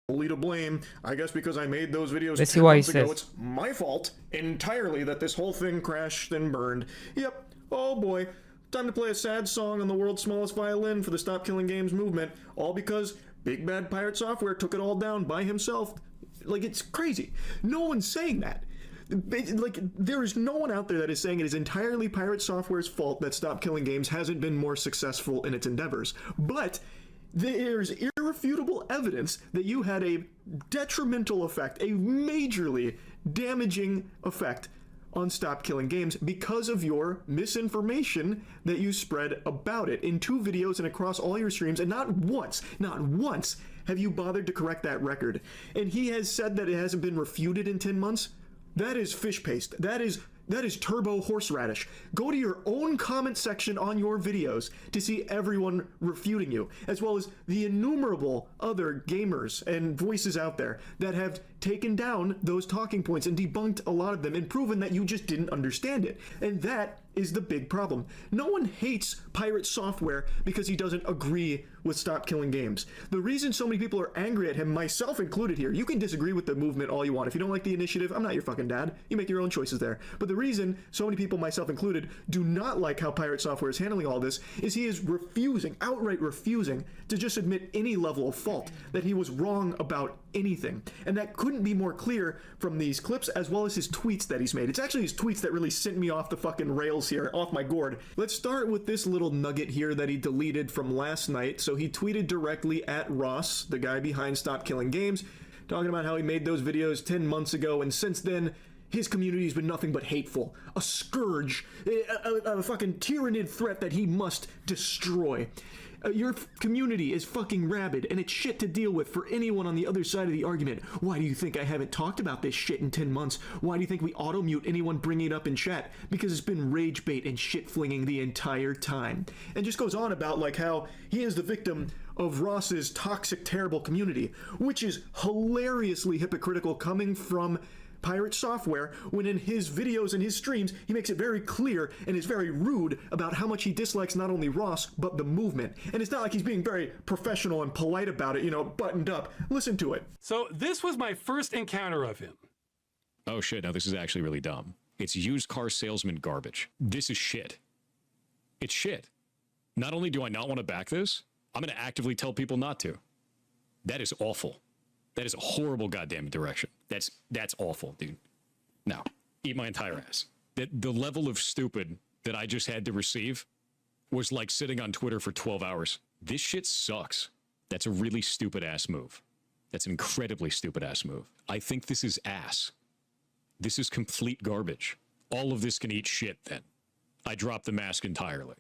Fully to blame. I guess because I made those videos Let's see 10 what he months ago, says. it's my fault entirely that this whole thing crashed and burned. Yep. Oh boy. Time to play a sad song on the world's smallest violin for the Stop Killing Games movement, all because Big Bad Pirate Software took it all down by himself. Like, it's crazy. No one's saying that. Like, there is no one out there that is saying it is entirely Pirate Software's fault that Stop Killing Games hasn't been more successful in its endeavors. But there's irrefutable evidence that you had a detrimental effect, a majorly damaging effect on Stop Killing Games because of your misinformation that you spread about it in 2 videos and across all your streams, and not once have you bothered to correct that record. And he has said that it hasn't been refuted in 10 months. That is fish paste. That is turbo horseradish. Go to your own comment section on your videos to see everyone refuting you, as well as the innumerable other gamers and voices out there that have taken down those talking points and debunked a lot of them and proven that you just didn't understand it. And that is the big problem. No one hates Pirate Software because he doesn't agree with Stop Killing Games. The reason so many people are angry at him, myself included here, you can disagree with the movement all you want. If you don't like the initiative, I'm not your fucking dad. You make your own choices there. But the reason so many people, myself included, do not like how Pirate Software is handling all this is he is refusing, outright refusing, to just admit any level of fault, that he was wrong about anything. And that couldn't be more clear from these clips as well as his tweets that he's made. It's actually his tweets that really sent me off the fucking rails here, off my gourd. Let's start with this little nugget here that he deleted from last night. So he tweeted directly at Ross, the guy behind Stop Killing Games, talking about how he made those videos 10 months ago, and since then his community has been nothing but hateful, a scourge, a fucking tyrannid threat that he must destroy. Your community is fucking rabid, and it's shit to deal with for anyone on the other side of the argument. Why do you think I haven't talked about this shit in 10 months? Why do you think we auto-mute anyone bringing it up in chat? Because it's been rage bait and shit flinging the entire time. And just goes on about like how he is the victim of Ross's toxic, terrible community, which is hilariously hypocritical coming from Pirate Software, when in his videos and his streams, he makes it very clear and is very rude about how much he dislikes not only Ross, but the movement. And it's not like he's being very professional and polite about it, you know, buttoned up. Listen to it. So this was my first encounter of him. Oh shit, now this is actually really dumb. It's used car salesman garbage. This is shit. It's shit. Not only do I not want to back this, I'm going to actively tell people not to. That is awful. That is a horrible goddamn direction. That's awful, dude. Now, eat my entire ass. The level of stupid that I just had to receive was like sitting on Twitter for 12 hours. This shit sucks. That's a really stupid ass move. That's an incredibly stupid ass move. I think this is ass. This is complete garbage. All of this can eat shit then. I drop the mask entirely.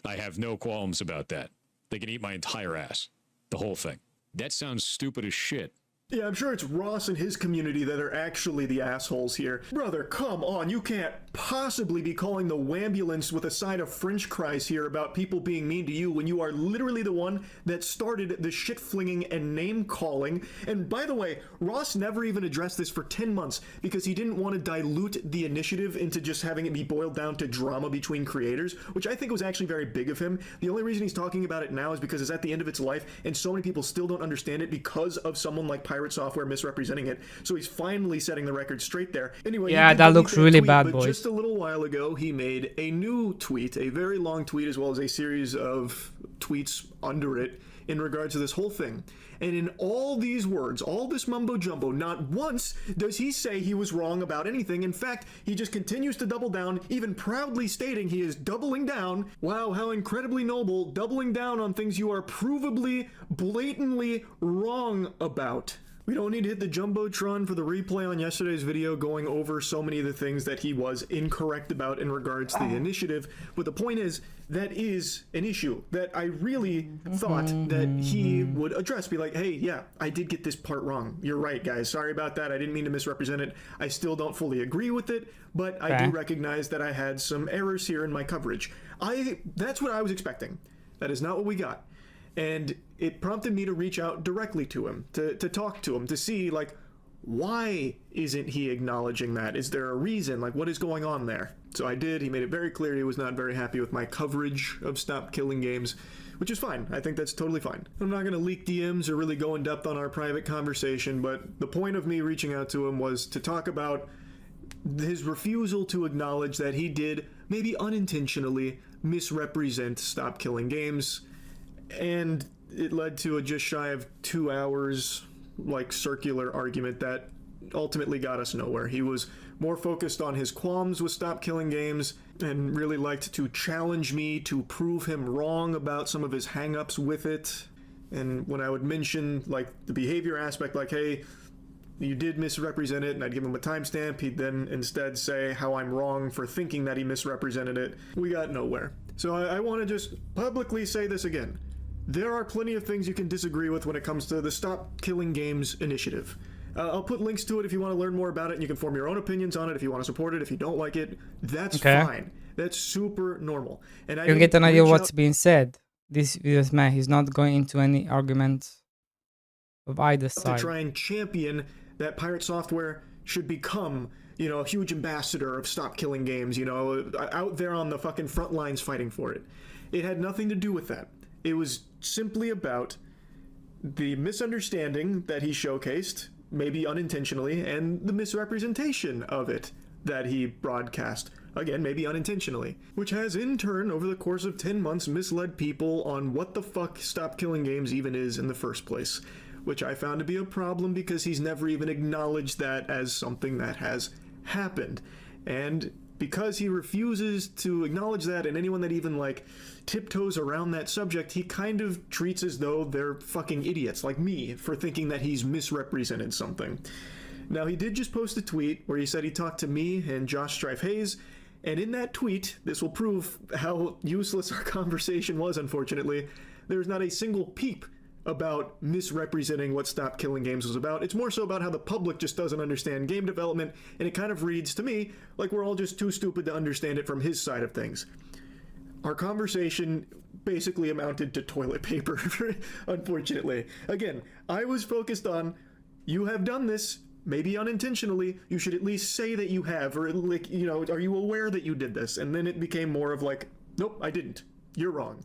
I have no qualms about that. They can eat my entire ass. The whole thing. That sounds stupid as shit. Yeah, I'm sure it's Ross and his community that are actually the assholes here. Brother, come on, you can't possibly be calling the wambulance with a side of french fries here about people being mean to you when you are literally the one that started the shit-flinging and name-calling. And by the way, Ross never even addressed this for 10 months because he didn't want to dilute the initiative into just having it be boiled down to drama between creators, which I think was actually very big of him. The only reason he's talking about it now is because it's at the end of its life, and so many people still don't understand it because of someone like Pirate Software misrepresenting it. So he's finally setting the record straight there. Anyway, yeah, that looks really bad, boys. Just a little while ago, he made a new tweet, a very long tweet, as well as a series of tweets under it in regards to this whole thing. And in all these words, all this mumbo jumbo, not once does he say he was wrong about anything. In fact, he just continues to double down, even proudly stating he is doubling down. Wow, how incredibly noble, doubling down on things you are provably, blatantly wrong about. We don't need to hit the Jumbotron for the replay on yesterday's video going over so many of the things that he was incorrect about in regards to the initiative, but the point is, that is an issue that I really thought that he would address. Be like, hey, yeah, I did get this part wrong. You're right, guys. Sorry about that. I didn't mean to misrepresent it. I still don't fully agree with it, but I do recognize that I had some errors here in my coverage. That's what I was expecting. That is not what we got. And it prompted me to reach out directly to him, to talk to him, to see, like, why isn't he acknowledging that? Is there a reason? Like, what is going on there? So I did. He made it very clear he was not very happy with my coverage of Stop Killing Games, which is fine. I think that's totally fine. I'm not going to leak DMs or really go in depth on our private conversation, but the point of me reaching out to him was to talk about his refusal to acknowledge that he did, maybe unintentionally, misrepresent Stop Killing Games. And it led to a just shy of 2 hours, like, circular argument that ultimately got us nowhere. He was more focused on his qualms with Stop Killing Games and really liked to challenge me to prove him wrong about some of his hang-ups with it. And when I would mention, like, the behavior aspect, like, hey, you did misrepresent it, and I'd give him a timestamp, he'd then instead say how I'm wrong for thinking that he misrepresented it. We got nowhere. So I want to just publicly say this again. There are plenty of things you can disagree with when it comes to the Stop Killing Games initiative. I'll put links to it if you want to learn more about it, and you can form your own opinions on it if you want to support it. If you don't like it, that's fine. That's super normal. And you get an idea of what's being said. This man, he's not going into any argument of either side. To try and champion that Pirate Software should become, you know, a huge ambassador of Stop Killing Games, you know, out there on the fucking front lines fighting for it. It had nothing to do with that. It was simply about the misunderstanding that he showcased, maybe unintentionally, and the misrepresentation of it that he broadcast, again, maybe unintentionally, which has in turn, over the course of 10 months, misled people on what the fuck Stop Killing Games even is in the first place, which I found to be a problem because he's never even acknowledged that as something that has happened. And because he refuses to acknowledge that, and anyone that even, like, tiptoes around that subject, he kind of treats as though they're fucking idiots, like me, for thinking that he's misrepresented something. Now, he did just post a tweet where he said he talked to me and Josh Strife Hayes, And in that tweet, this will prove how useless our conversation was, unfortunately, there's not a single peep about misrepresenting what Stop Killing Games was about. It's more so about how the public just doesn't understand game development, and it kind of reads to me like we're all just too stupid to understand it from his side of things. Our conversation basically amounted to toilet paper, unfortunately. Again, I was focused on, you have done this, maybe unintentionally, you should at least say that you have, or like, you know, are you aware that you did this? And then it became more of like, nope, I didn't. You're wrong.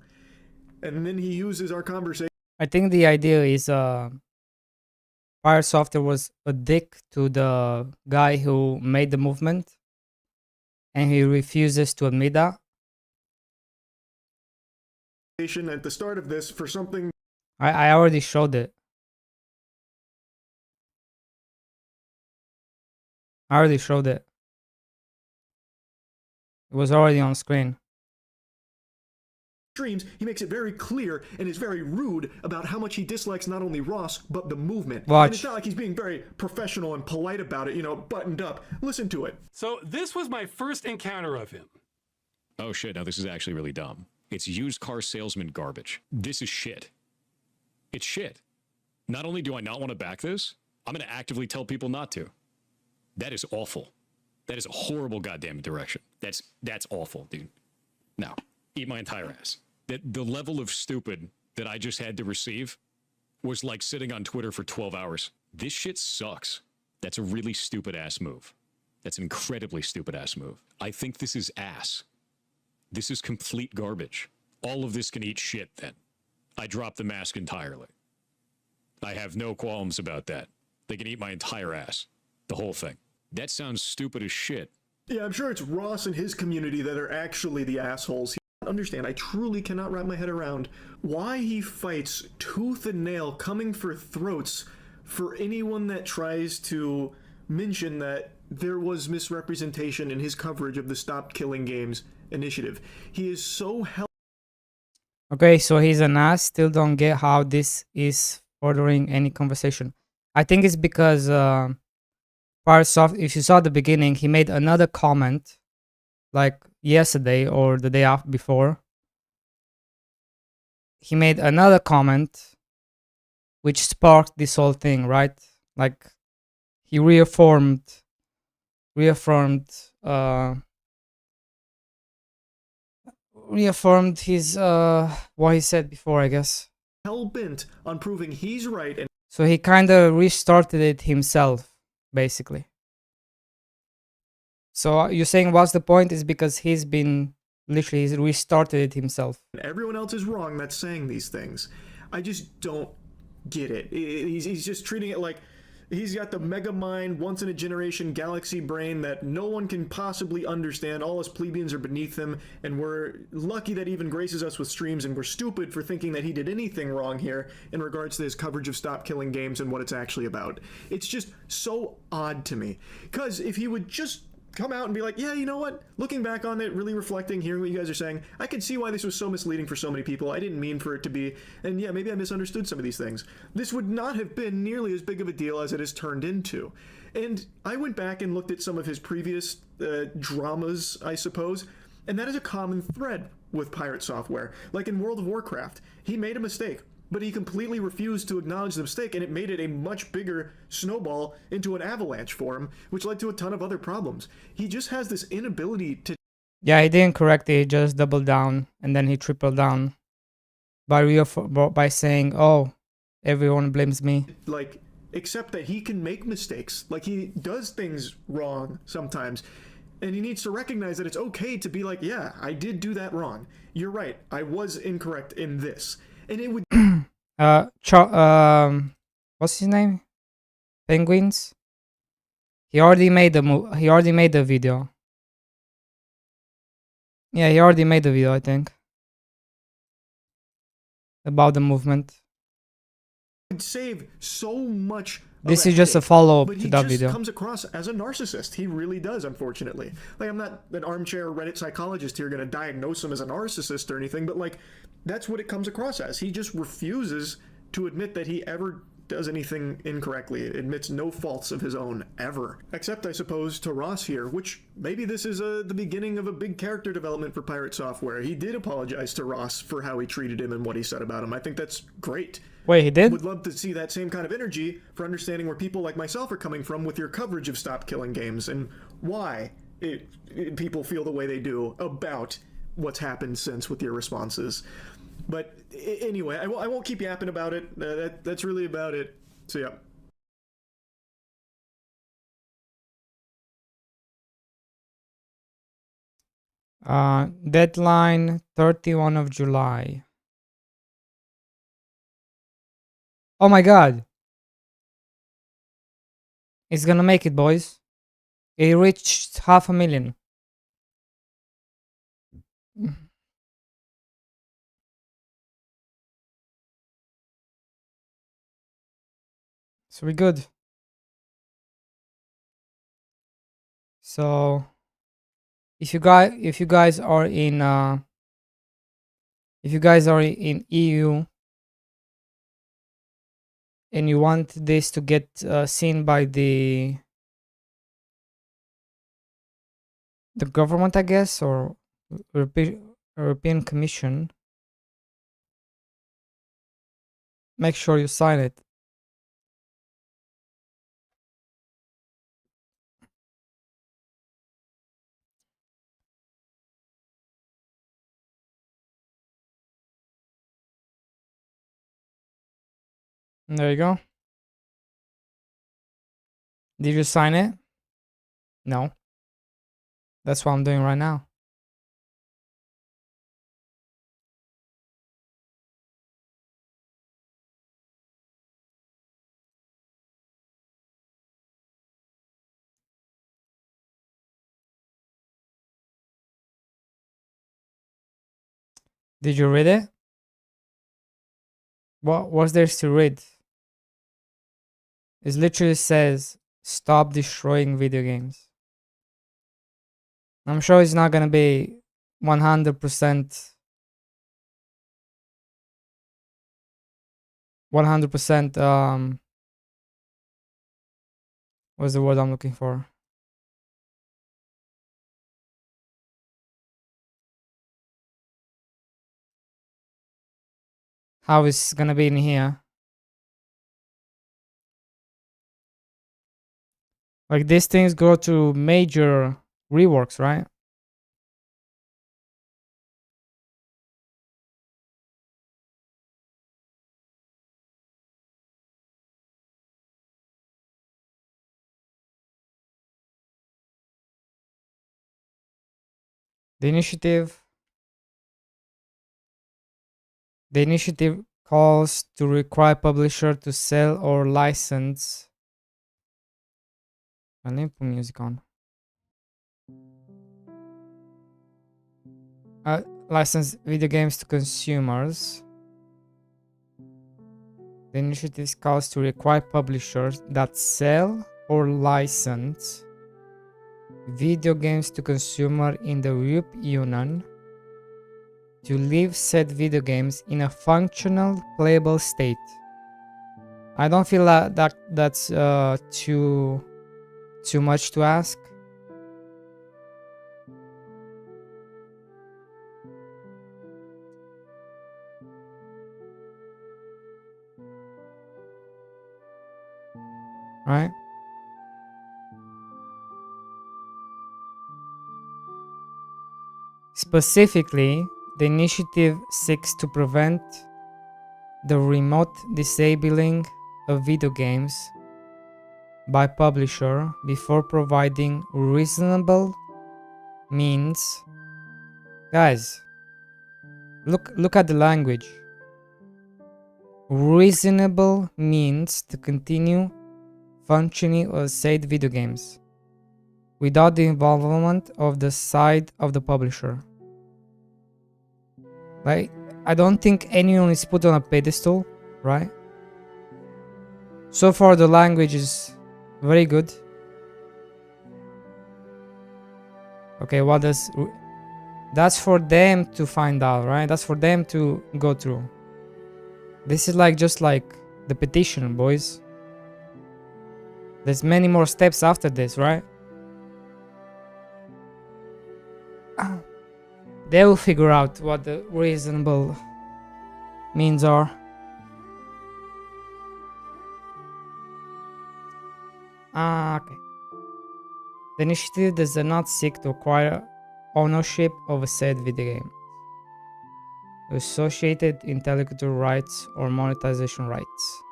And then he uses our conversation. I think the idea is Fire Software was a dick to the guy who made the movement, and he refuses to admit that. At the start of this for something I already showed it. I already showed it. It was already on screen. streams, he makes it very clear and is very rude about how much he dislikes not only Ross, but the movement. Watch. And it's not like he's being very professional and polite about it, you know, buttoned up. Listen to it. So this was my first encounter of him. Oh shit, now this is actually really dumb. It's used car salesman garbage. This is shit. It's shit. Not only do I not want to back this, I'm going to actively tell people not to. That is awful. That is a horrible goddamn direction. That's awful, dude. Now, eat my entire ass. The level of stupid that I just had to receive was like sitting on Twitter for 12 hours. This shit sucks. That's a really stupid ass move. That's an incredibly stupid ass move. I think this is ass. This is complete garbage. All of this can eat shit then. I drop the mask entirely. I have no qualms about that. They can eat my entire ass. The whole thing. That sounds stupid as shit. Yeah, I'm sure it's Ross and his community that are actually the assholes. Understand, I truly cannot wrap my head around why he fights tooth and nail coming for throats for anyone that tries to mention that there was misrepresentation in his coverage of the Stop Killing Games initiative. He is so hell. Okay, so he's an ass. Still don't get how this is furthering any conversation. I think it's because Firesoft, if you saw at the beginning, he made another comment like yesterday or the day after before. He made another comment which sparked this whole thing, right? Like he reaffirmed his what he said before, I guess. Hell-bent on proving he's right, and So he kind of restarted it himself, basically. So you're saying what's the point is because he's restarted it himself. everyone else is wrong that's saying these things. I just don't get it. He's just treating it like he's got the mega mind, once in a generation galaxy brain that no one can possibly understand. All us plebeians are beneath him, and we're lucky that he even graces us with streams, and we're stupid for thinking that he did anything wrong here in regards to his coverage of Stop Killing Games and what it's actually about. It's just so odd to me. Because if he would just come out and be like, yeah, you know what? Looking back on it, really reflecting, hearing what you guys are saying, I can see why this was so misleading for so many people. I didn't mean for it to be, and yeah, maybe I misunderstood some of these things. This would not have been nearly as big of a deal as it has turned into. And I went back and looked at some of his previous dramas, I suppose, and that is a common thread with Pirate Software. Like in World of Warcraft, he made a mistake, but he completely refused to acknowledge the mistake, and it made it a much bigger snowball into an avalanche for him, which led to a ton of other problems. He just has this inability to... Yeah, he didn't correct it, he just doubled down, and then he tripled down by saying, oh, everyone blames me. like, accept that he can make mistakes. Like, he does things wrong sometimes, and he needs to recognize that it's okay to be like, yeah, I did do that wrong. You're right, I was incorrect in this. And it would... what's his name? Penguins? He already made the video. Yeah, he already made the video, I think. About the movement. save so much. This is just a follow-up but to that he video. just comes across as a narcissist. He really does, unfortunately. Like, I'm not an armchair Reddit psychologist here going to diagnose him as a narcissist or anything, but like, that's what it comes across as. He just refuses to admit that he ever does anything incorrectly, admits no faults of his own, ever. Except, I suppose, to Ross here, which maybe this is the beginning of a big character development for Pirate Software. He did apologize to Ross for how he treated him and what he said about him. I think that's great. Wait, he did? Would love to see that same kind of energy for understanding where people like myself are coming from with your coverage of Stop Killing Games and why people feel the way they do about what's happened since with your responses. But anyway, I won't keep yapping about it. That's really about it. So yeah. Deadline 31 of July. Oh my god. It's gonna make it, boys. It reached 500,000. So we're good. So if you guys are in EU and you want this to get seen by the government, I guess, or European Commission, make sure you sign it. There you go. Did you sign it? No. That's what I'm doing right now. Did you read it? What was there to read? It literally says, stop destroying video games. I'm sure it's not gonna be 100%. 100%. What's the word I'm looking for? How it's gonna be in here? Like these things go to major reworks, right? The initiative calls to require publisher to sell or license. Let me put music on. License video games to consumers. The initiative calls to require publishers that sell or license video games to consumer in the European Union to leave said video games in a functional, playable state. I don't feel that's too much to ask. Right? Specifically, the initiative seeks to prevent the remote disabling of video games by publisher before providing reasonable means. Guys, look at the language. Reasonable means to continue functioning of said video games without the involvement of the side of the publisher. Like, I don't think anyone is put on a pedestal, right? So far the language is very good. Okay, what does... That's for them to find out, right? That's for them to go through. This is like just like the petition, boys. There's many more steps after this, right? They will figure out what the reasonable means are. Okay. The initiative does not seek to acquire ownership of a said video game, associated intellectual rights or monetization rights.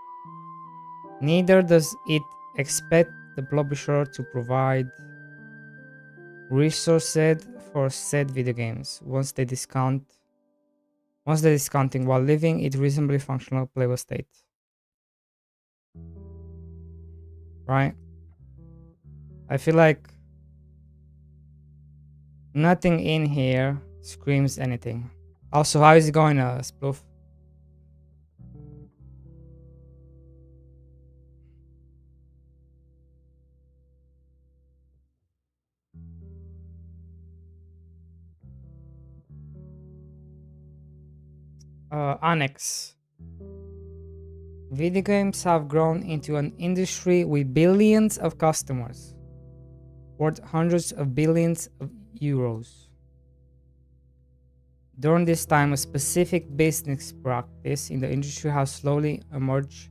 Neither does it expect the publisher to provide resources for said video games once the discounting while leaving it reasonably functional playable state. Right? I feel like nothing in here screams anything. Also, how is it going, Sploof? Annex. Video games have grown into an industry with billions of customers, worth hundreds of billions of euros. During this time, a specific business practice in the industry has slowly emerged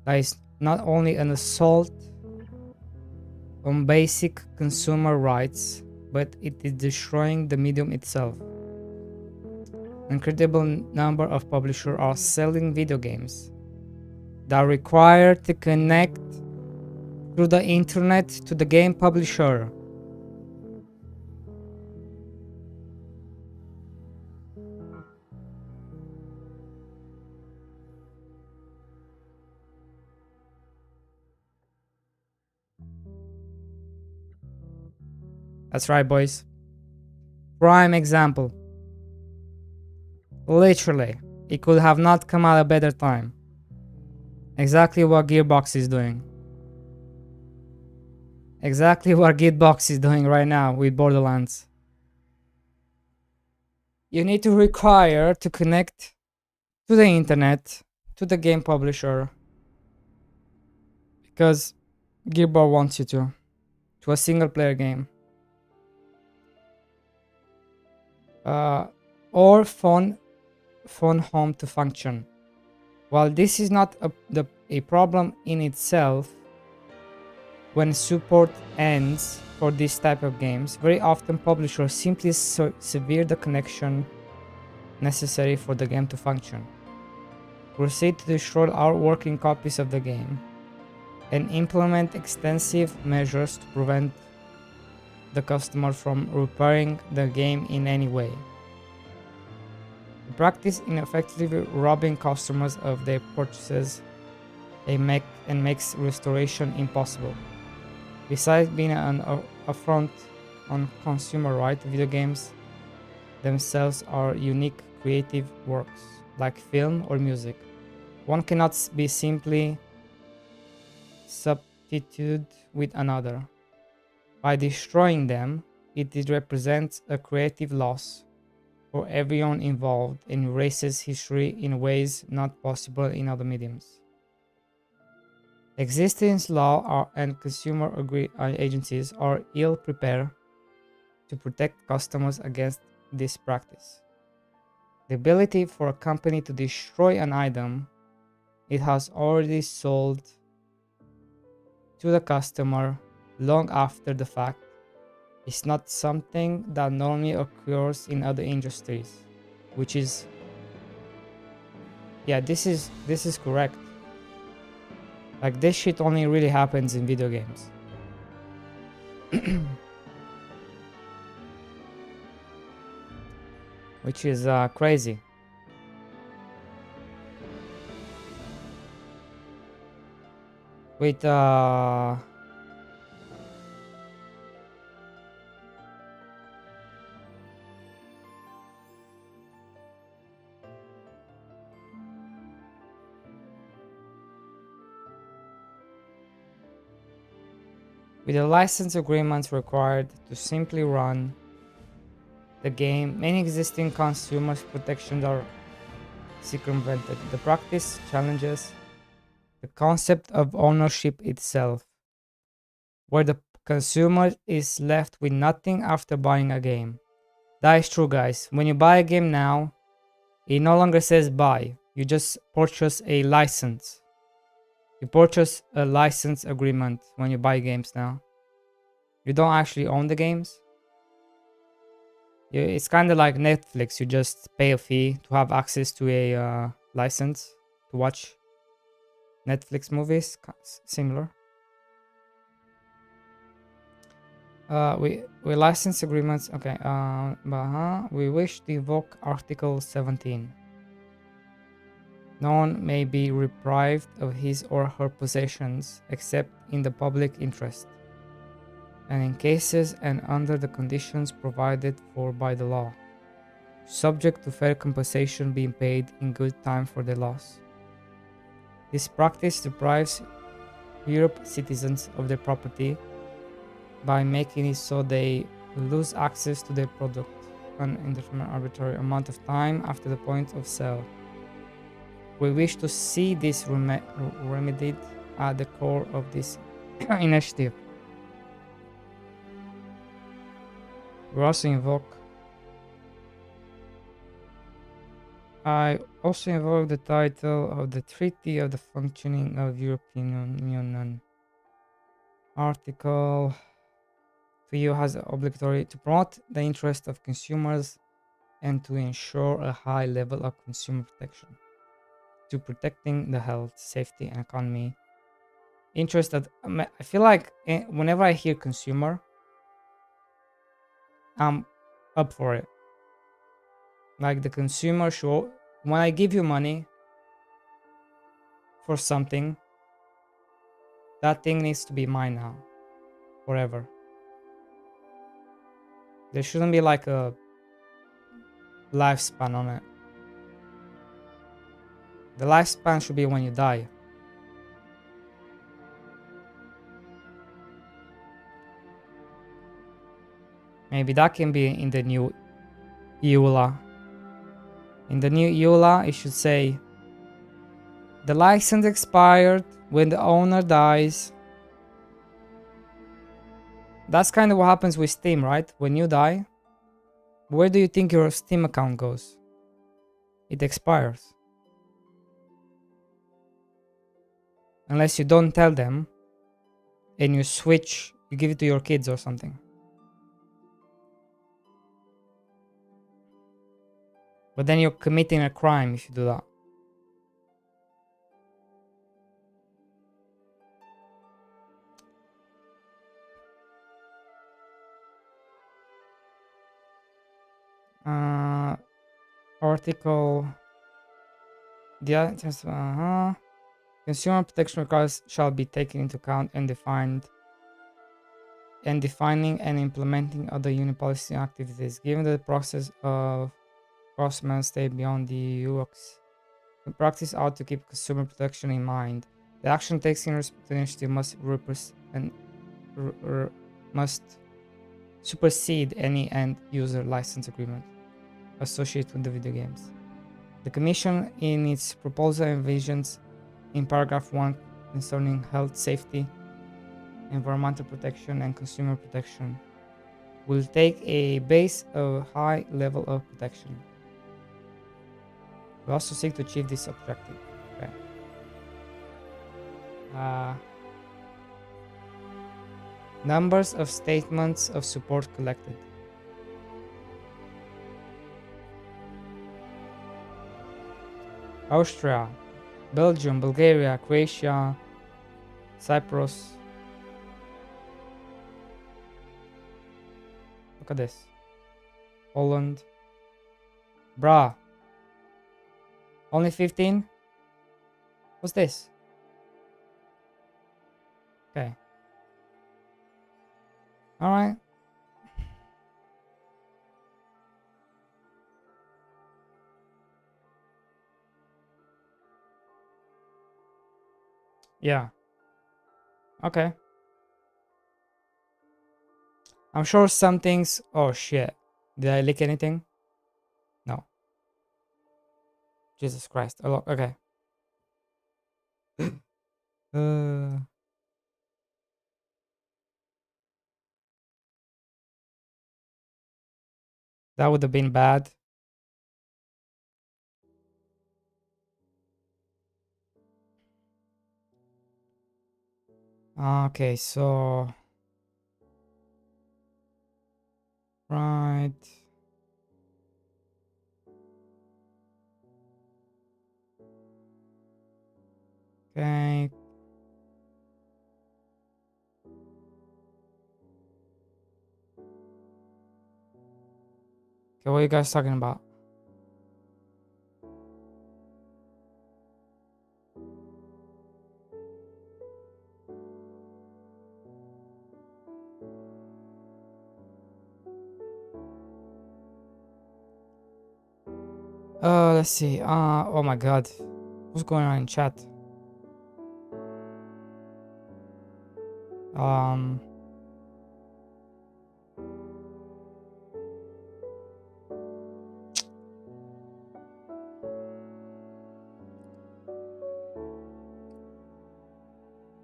that is not only an assault on basic consumer rights, but it is destroying the medium itself. An incredible number of publishers are selling video games that require to connect through the internet to the game publisher. That's right, boys. Prime example. Literally, it could have not come at a better time. Exactly what Gearbox is doing. Exactly what Gearbox is doing right now with Borderlands. You need to require to connect to the internet, to the game publisher, because Gearbox wants you to a single player game. Or phone home to function. While this is not a problem in itself, when support ends for this type of games, very often publishers simply sever the connection necessary for the game to function, proceed to destroy all working copies of the game, and implement extensive measures to prevent the customer from repairing the game in any way. The practice in effectively robbing customers of their purchases and makes restoration impossible. Besides being an affront on consumer rights, video games themselves are unique creative works, like film or music. One cannot be simply substituted with another. By destroying them, it represents a creative loss for everyone involved and erases history in ways not possible in other mediums. Existing law and consumer agencies are ill prepared to protect customers against this practice. The ability for a company to destroy an item it has already sold to the customer long after the fact is not something that normally occurs in other industries, which is, yeah, this is correct. Like, this shit only really happens in video games. Which is crazy. With the license agreements required to simply run the game, many existing consumer protections are circumvented. The practice challenges the concept of ownership itself, where the consumer is left with nothing after buying a game. That is true, guys. When you buy a game now, it no longer says buy. You just purchase a license. You purchase a license agreement when you buy games now. You don't actually own the games. It's kind of like Netflix. You just pay a fee to have access to a license to watch Netflix movies. Similar. We license agreements. Okay. We wish to invoke Article 17. No one may be deprived of his or her possessions except in the public interest, and in cases and under the conditions provided for by the law, subject to fair compensation being paid in good time for the loss. This practice deprives Europe citizens of their property by making it so they lose access to their product an indeterminate arbitrary amount of time after the point of sale. We wish to see this remedied at the core of this initiative. We also invoke. I also invoke the title of the Treaty of the Functioning of European Union. Article 2 has obligatory to promote the interest of consumers and to ensure a high level of consumer protection, to protecting the health, safety, and economy interest. That I feel like whenever I hear consumer, I'm up for it. Like the consumer show, when I give you money for something, that thing needs to be mine now, forever. There shouldn't be like a lifespan on it. The lifespan should be when you die. Maybe that can be in the new EULA. In the new EULA, it should say the license expired when the owner dies. That's kind of what happens with Steam, right? When you die, where do you think your Steam account goes? It expires. Unless you don't tell them and you switch, you give it to your kids or something. But then you're committing a crime if you do that. Article. Consumer protection requirements shall be taken into account and defining and implementing other union policy activities. Given the process of cross-member state beyond the EU, the practice ought to keep consumer protection in mind. The action taken in respect to the initiative must supersede any end-user license agreement associated with the video games. The Commission, in its proposal, envisions in paragraph 1 concerning health, safety, environmental protection, and consumer protection, will take a base of high level of protection. We also seek to achieve this objective. Okay. Numbers of statements of support collected. Austria, Belgium, Bulgaria, Croatia, Cyprus. Look at this. Poland. Bruh. Only 15? What's this? Okay. Alright. Yeah. Okay. I'm sure some things. Oh shit. Did I leak anything? No. Jesus Christ. Okay. Uh, that would have been bad. Okay, so right. Okay. Okay, what are you guys talking about? Let's see. Oh my god. What's going on in chat? Um,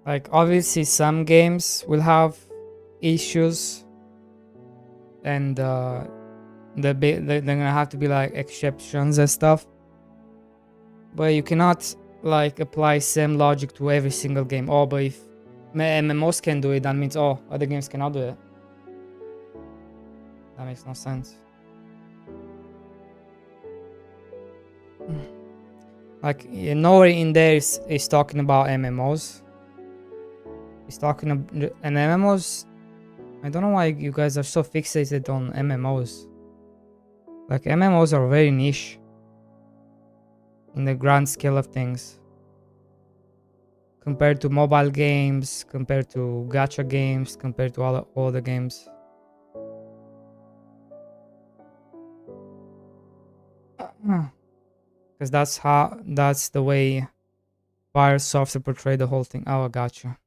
like obviously some games will have issues, and they're gonna have to be like exceptions and stuff. But you cannot like apply same logic to every single game. Oh, but if MMOs can do it, that means oh, other games cannot do it. That makes no sense. Like nowhere in there is talking about MMOs. It's talking about and MMOs. I don't know why you guys are so fixated on MMOs. Like MMOs are very niche in the grand scale of things. Compared to mobile games, compared to gacha games, compared to all the games. Because that's the way Fire Software portrayed the whole thing. Oh, I gotcha.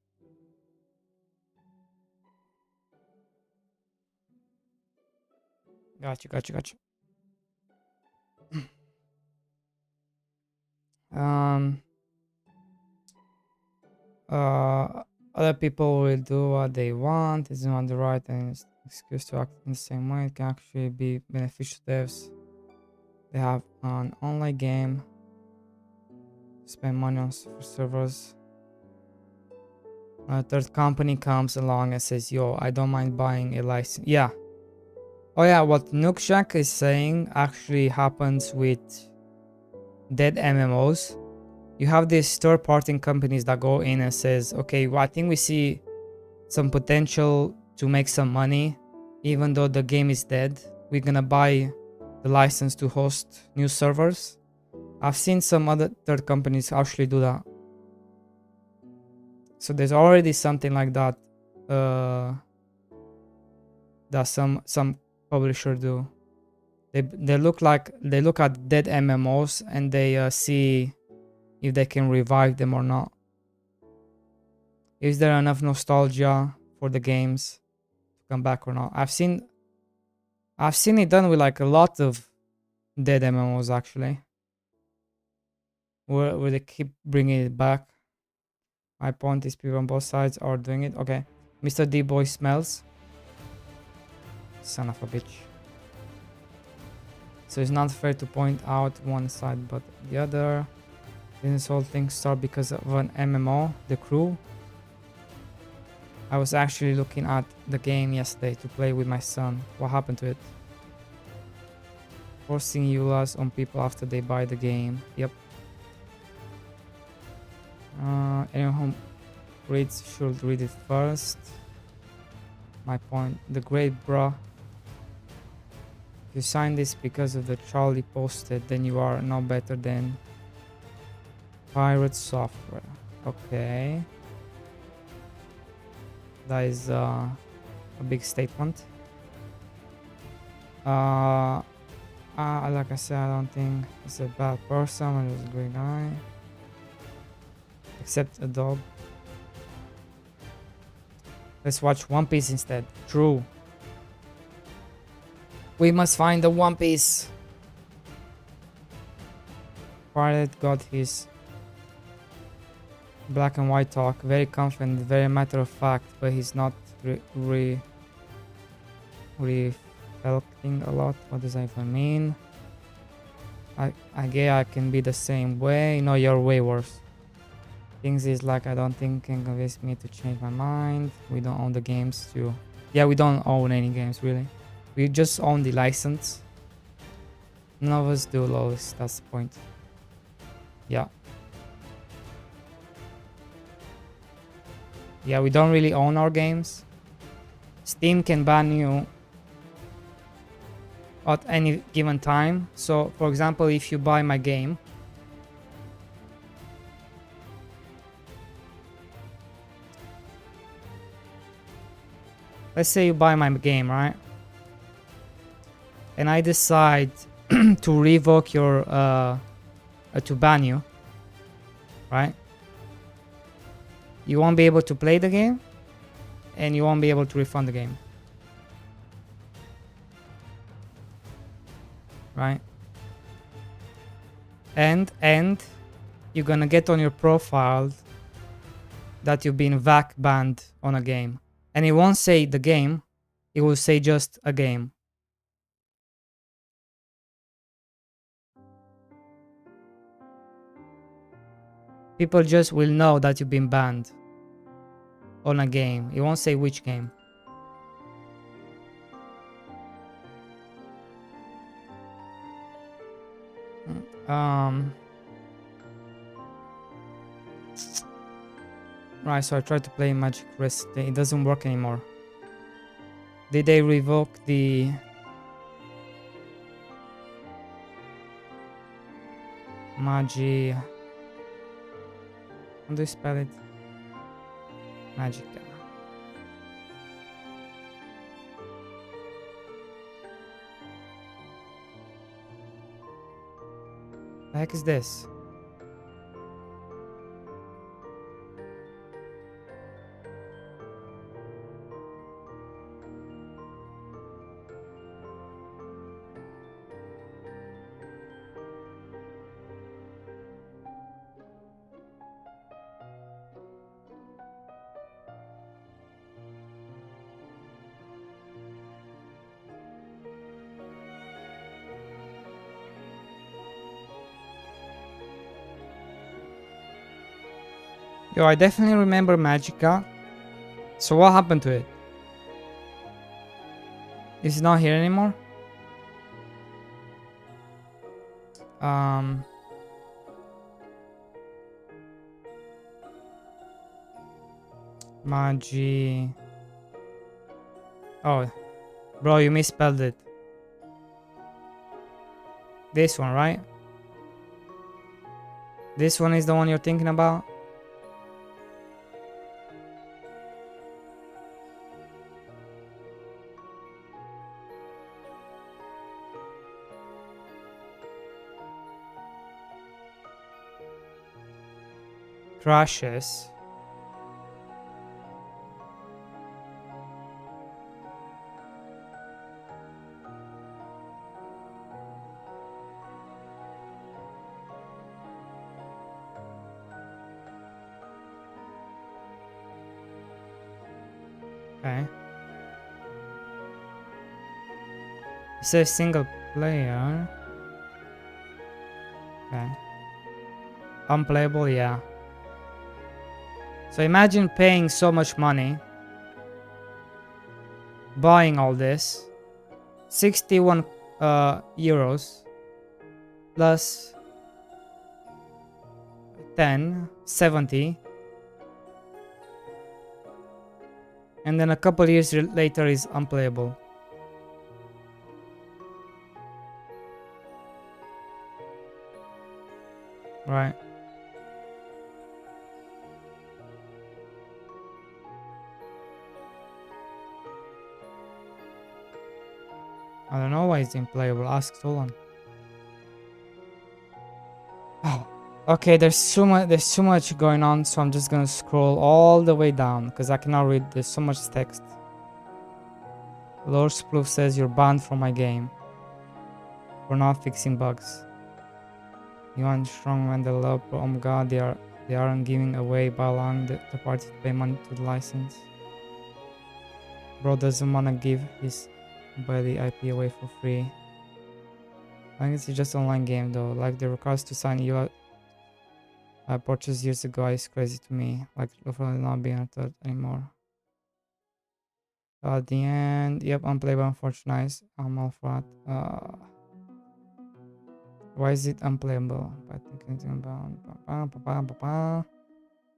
Gotcha. Um Other people will do what they want. It's not the right and excuse to act in the same way. It can actually be beneficial to devs. They have an online game, spend money on for servers. A third company comes along and says, yo, I don't mind buying a license. Yeah. Oh yeah, what Nookshack is saying actually happens with dead MMOs. You have these third-party companies that go in and says, okay, well, I think we see some potential to make some money, even though the game is dead. We're gonna buy the license to host new servers. I've seen some other third companies actually do that. So there's already something like that that some publisher do. They look at dead MMOs and they see if they can revive them or not. Is there enough nostalgia for the games to come back or not? I've seen it done with like a lot of dead MMOs actually, where they keep bringing it back. My point is people on both sides are doing it. Okay, Mr. D Boy smells. Son of a bitch. So it's not fair to point out one side but the other. This whole thing started because of an MMO, The Crew. I was actually looking at the game yesterday to play with my son. What happened to it? Forcing EULAs on people after they buy the game. Yep. Anyone who reads should read it first. My point. The great bruh. If you sign this because of the Charlie posted, then you are no better than pirate software. Okay. That is a big statement. Like I said, I don't think he's a bad person. He's a great guy. Except Adobe. Let's watch One Piece instead. True. We must find the One Piece. Pirate got his Black and white talk, very confident, very matter of fact, but he's not reflecting a lot. What does that even mean? I guess I can be the same way. No, you're way worse. Things is like I don't think can convince me to change my mind. We don't own the games too. Yeah, we don't own any games really. We just own the license. None of us do, Lois. That's the point. Yeah. Yeah, we don't really own our games. Steam can ban you at any given time. So, for example, if you buy my game, let's say you buy my game, right? And I decide to revoke your, to ban you, right? You won't be able to play the game, and you won't be able to refund the game. Right? And you're gonna get on your profile that you've been VAC banned on a game. And it won't say the game, it will say just a game. People just will know that you've been banned on a game. It won't say which game. Right, so I tried to play Magic Wrist. It doesn't work anymore. Did they revoke the... Magi... How do you spell it? Magica. The heck is this? Yo, I definitely remember Magica. So what happened to it? Is it not here anymore? Magi... Oh, bro, you misspelled it. This one, right? This one is the one you're thinking about? Crashes. Okay. It says single player. Okay. Unplayable, yeah. So imagine paying so much money, buying all this, 61 euros plus 10, 70, and then a couple years later is unplayable. Right. I don't know why it's unplayable. Ask Tolan. Oh, okay. There's too much going on, so I'm just gonna scroll all the way down because I cannot read. There's so much text. Lord Sploof says you're banned from my game for not fixing bugs. You want strong when the love. Oh my god, they are They aren't giving away by allowing the party to pay money to the license. Bro doesn't wanna give his buddy IP away for free. I think it's just online game though. Like the request to sign you I purchased years ago is crazy to me. Like definitely not being a third anymore. At the end, yep, unplayable unfortunately. I'm all for that. Why is it unplayable?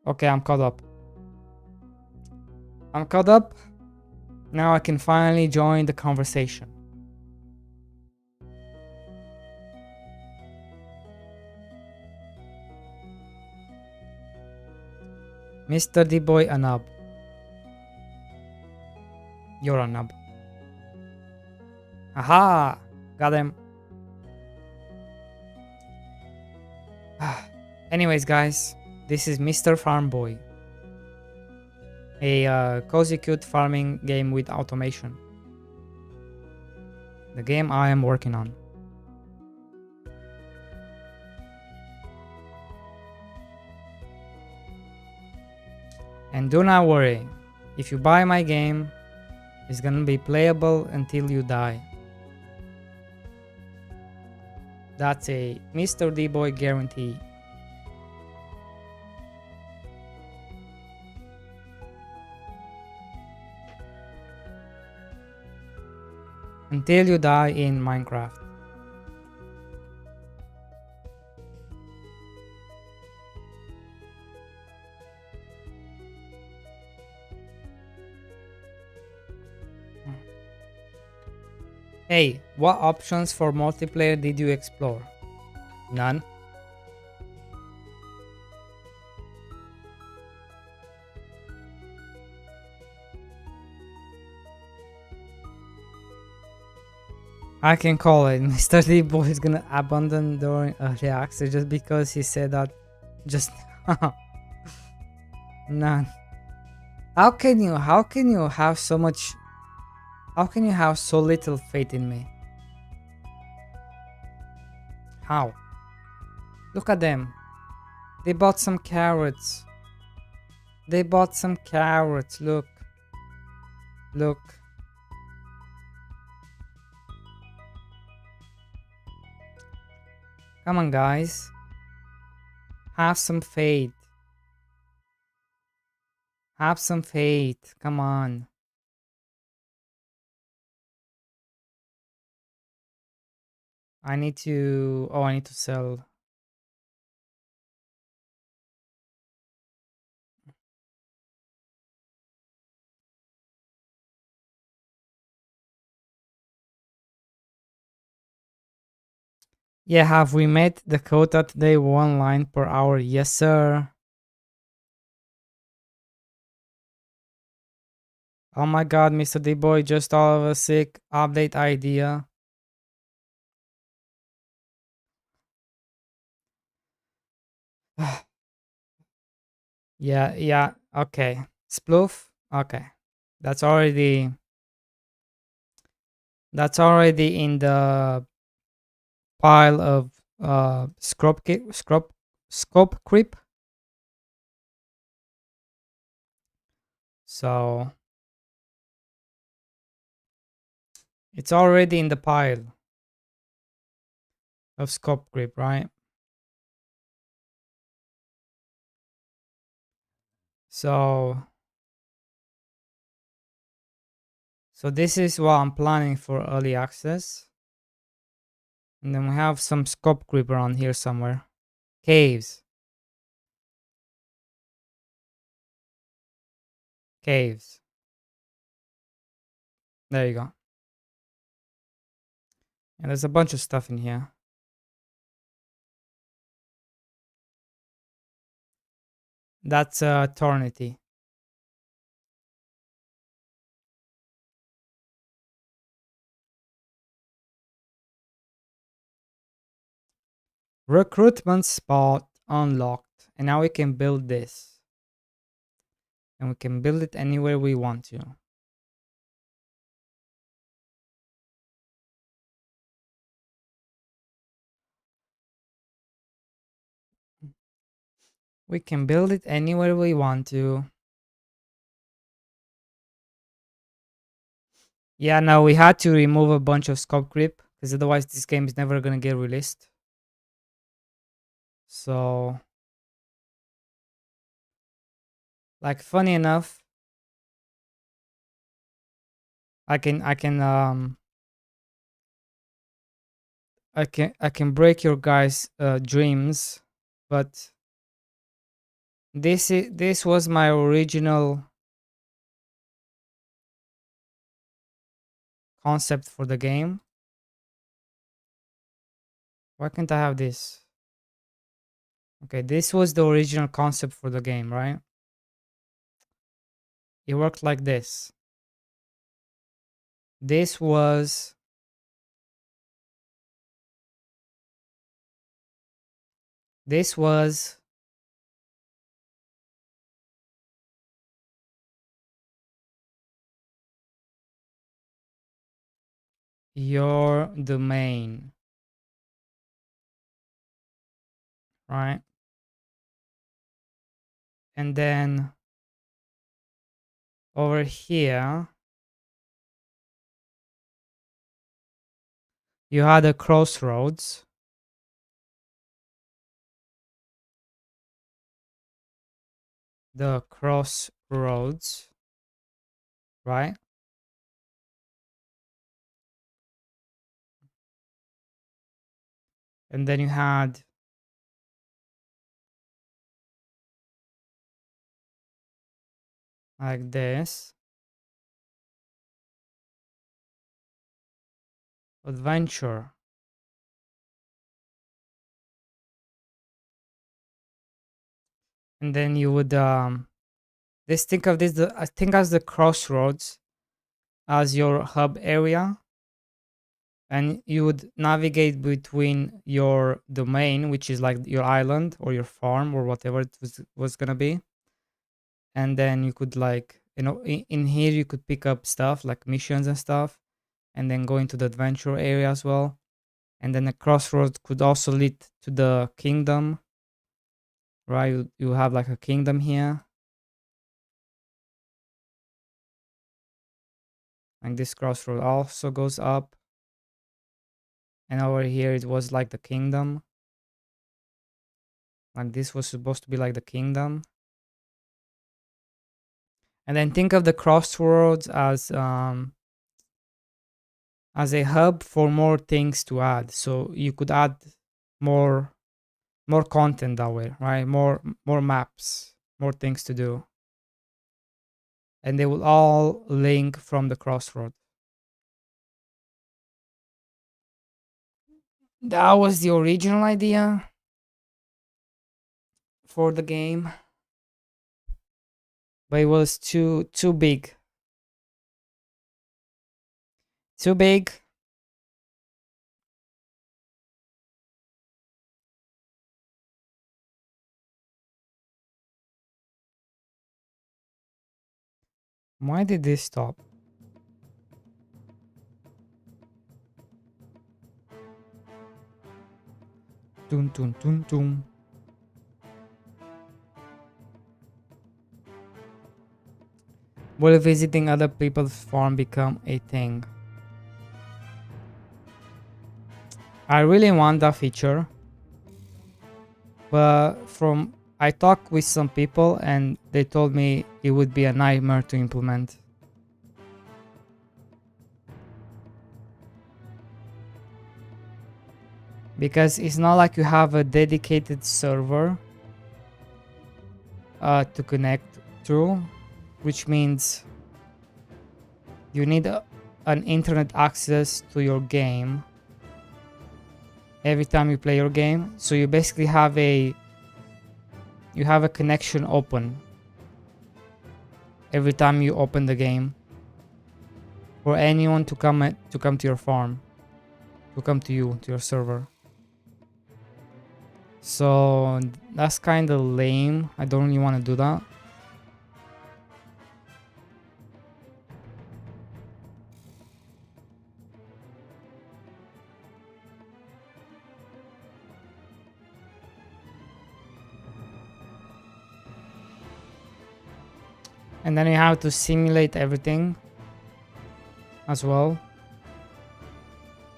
Okay, I'm caught up. I'm caught up. Now I can finally join the conversation. Mr. D-Boy Anab. You're a nub. Aha! Got him. Anyways, guys, this is Mr. Farm Boy. A cozy cute farming game with automation. The game I am working on. And do not worry, if you buy my game, it's gonna be playable until you die. That's a Mr. D-Boy guarantee. Until you die in Minecraft. Hey, what options for multiplayer did you explore? None. I can call it. Mr. D-Boy is gonna abandon during early access just because he said that. Just none. How can you have so much? How can you have so little faith in me? How? Look at them. They bought some carrots. They bought some carrots. Look. Look. Come on, guys. Have some faith. Have some faith. Come on. I need to... Oh, I need to sell. Yeah, have we met the quota today? 1 line per hour. Yes, sir. Oh my god, Mr. D-Boy, just all of a sick update idea. Yeah, okay. Sploof? Okay. That's already in the pile of scope creep. So it's already in the pile of scope creep, right? So this is what I'm planning for early access. And then we have some scope creep around here somewhere. Caves. Caves. There you go. And there's a bunch of stuff in here. That's Eternity. Recruitment spot unlocked. And now we can build this. And we can build it anywhere we want to. We can build it anywhere we want to. Yeah, no, we had to remove a bunch of scope creep because otherwise this game is never gonna get released. So, like, funny enough, I can break your guys' dreams, but this was my original concept for the game. Why can't I have this? Okay, this was the original concept for the game, right? It worked like this. This was your domain, right? And then over here you had a crossroads. The crossroads, right? And then you had like this adventure. And then you would think of this, I think, as the crossroads as your hub area, and you would navigate between your domain, which is like your island or your farm or whatever it was gonna be, and then you could, like, in here you could pick up stuff like missions and stuff, and then go into the adventure area as well. And then the crossroads could also lead to the kingdom, right? You have like a kingdom here, and this crossroad also goes up, and over here it was like the kingdom, like this was supposed to be like the kingdom. And then think of the crossroads as a hub for more things to add, so you could add more content that way, right? More maps, more things to do, and they will all link from the crossroad. That was the original idea for the game, but it was too big. Too big. Why did this stop? Dun dun dun dun. Will visiting other people's farm become a thing? I really want that feature, but I talked with some people and they told me it would be a nightmare to implement. Because it's not like you have a dedicated server to connect to, which means you need an internet access to your game every time you play your game. So you basically have a connection open every time you open the game for anyone to come to your farm, to come to your server. So that's kind of lame. I don't really want to do that. And then you have to simulate everything as well.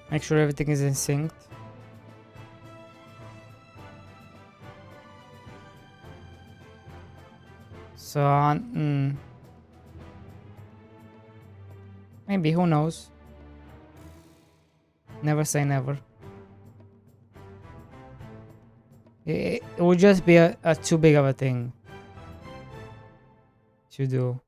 Make sure everything is in sync. So, maybe, who knows? Never say never. It would just be a too big of a thing to do.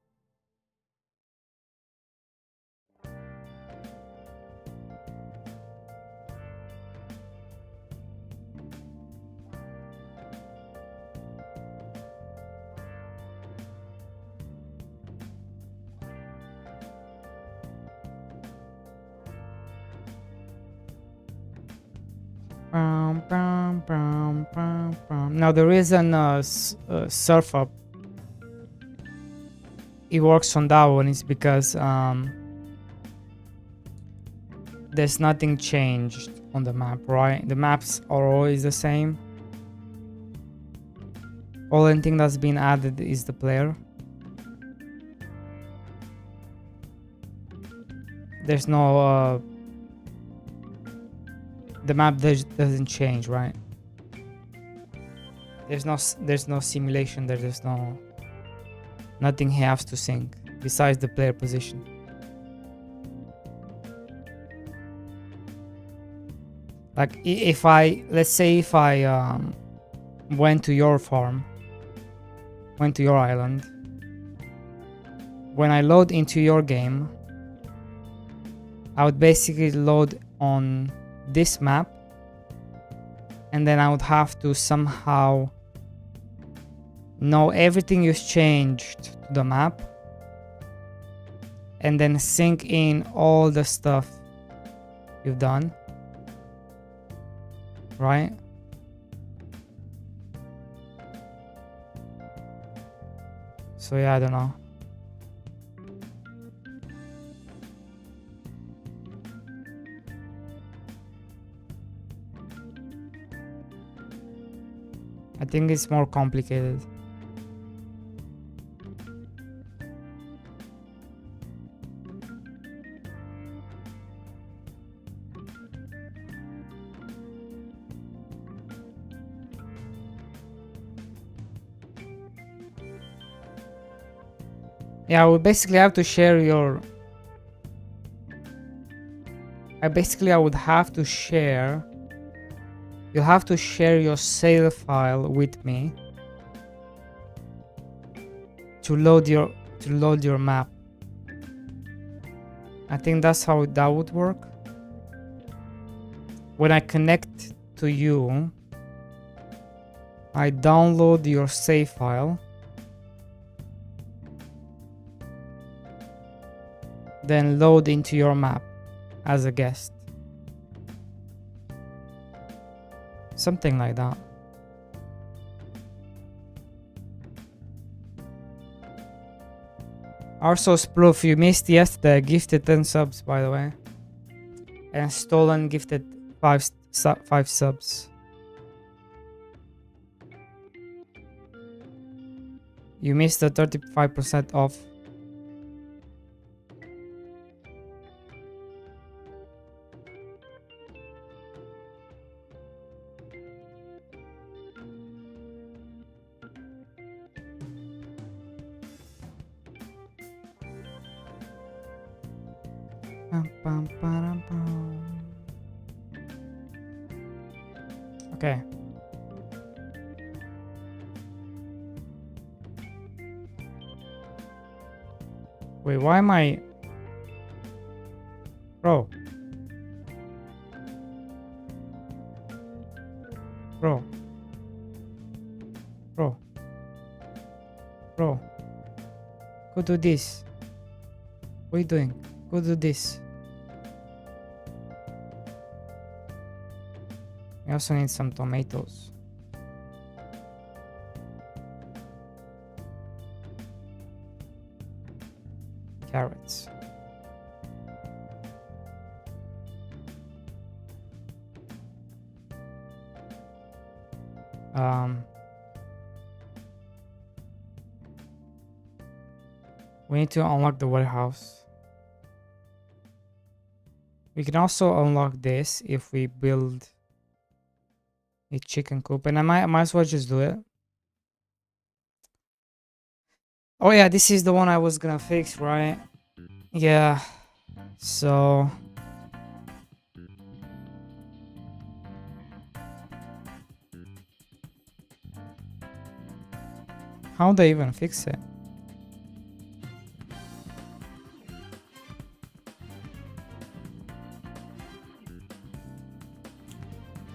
Now there is an surf up. It works on that one. It's because there's nothing changed on the map, right? The maps are always the same. Only thing that's been added is the player. There's no the map doesn't change, right? There's no simulation there. There's nothing he has to sync besides the player position. Like if let's say if I went to your farm, went to your island, when I load into your game, I would basically load on this map, and then I would have to somehow know everything you've changed to the map, and then sync in all the stuff you've done, right? So yeah, I don't know. I think it's more complicated. Yeah, we basically have to share your... I would have to share... You'll have to share your save file with me to load your map. I think that's how that would work. When I connect to you, I download your save file, then load into your map as a guest. Something like that. Also, Sploof, you missed yesterday. Gifted 10 subs, by the way. And Stolen gifted 5 subs. You missed the 35% off. Okay. Wait, why am I... Bro. Bro. Bro. Bro. Go do this. What are you doing? Go do this. I also need some tomatoes. Carrots. We need to unlock the warehouse. We can also unlock this if we build a chicken coop, and I might as well just do it. Oh yeah, this is the one I was gonna fix, right? Yeah. So how do I even fix it?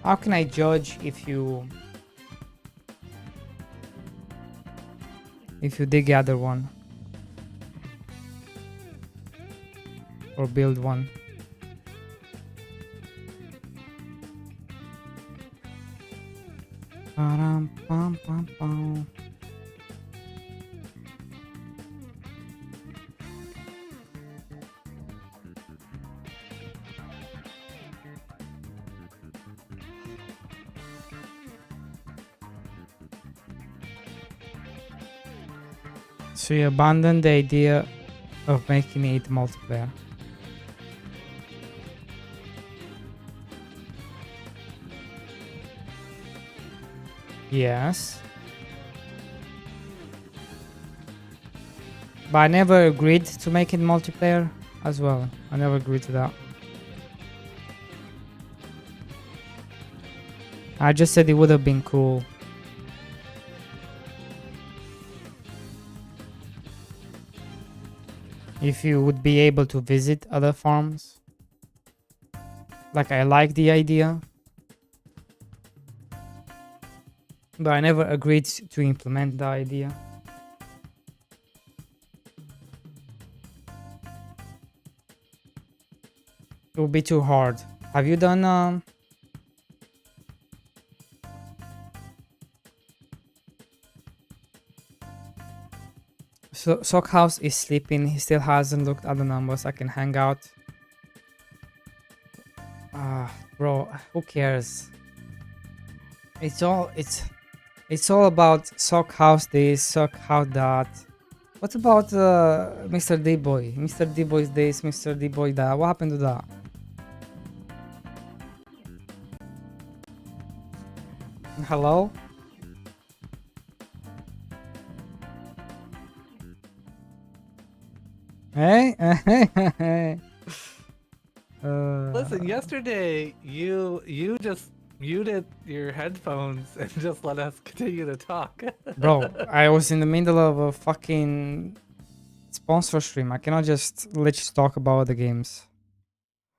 How can I judge if you dig the other one or build one? Ba-dum-bum-bum-bum. So you abandon the idea of making it multiplayer. Yes. But I never agreed to make it multiplayer as well. I never agreed to that. I just said it would have been cool. If you would be able to visit other farms. Like, I like the idea. But I never agreed to implement the idea. It would be too hard. Have you done So Sockhouse is sleeping. He still hasn't looked at the numbers. I can hang out. Bro, who cares? It's all about Sockhouse this, Sockhouse that. What about Mr. D-Boy? Mr. D-Boy's this, Mr. D-Boy that. What happened to that? Hello? Hey? Hey? Listen, yesterday you just muted your headphones and just let us continue to talk. Bro, I was in the middle of a fucking sponsor stream. I cannot just let you talk about the games.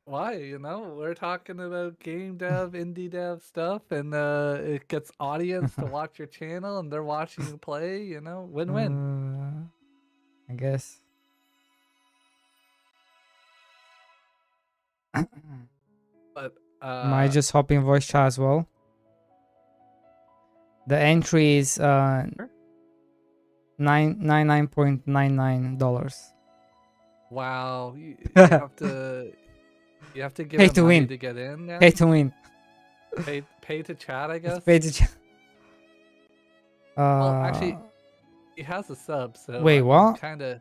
Why? You know, we're talking about game dev, indie dev stuff, and it gets audience to watch your channel, and they're watching you play. You know, win-win. I guess. But Am I just hopping voice chat as well? The entry is $99.99. wow, you have to give Pay him to money win. to get in. Yeah? Pay to win. Pay to chat, I guess. Pay to chat. Well, actually, he has a sub, so wait, what? Kind of.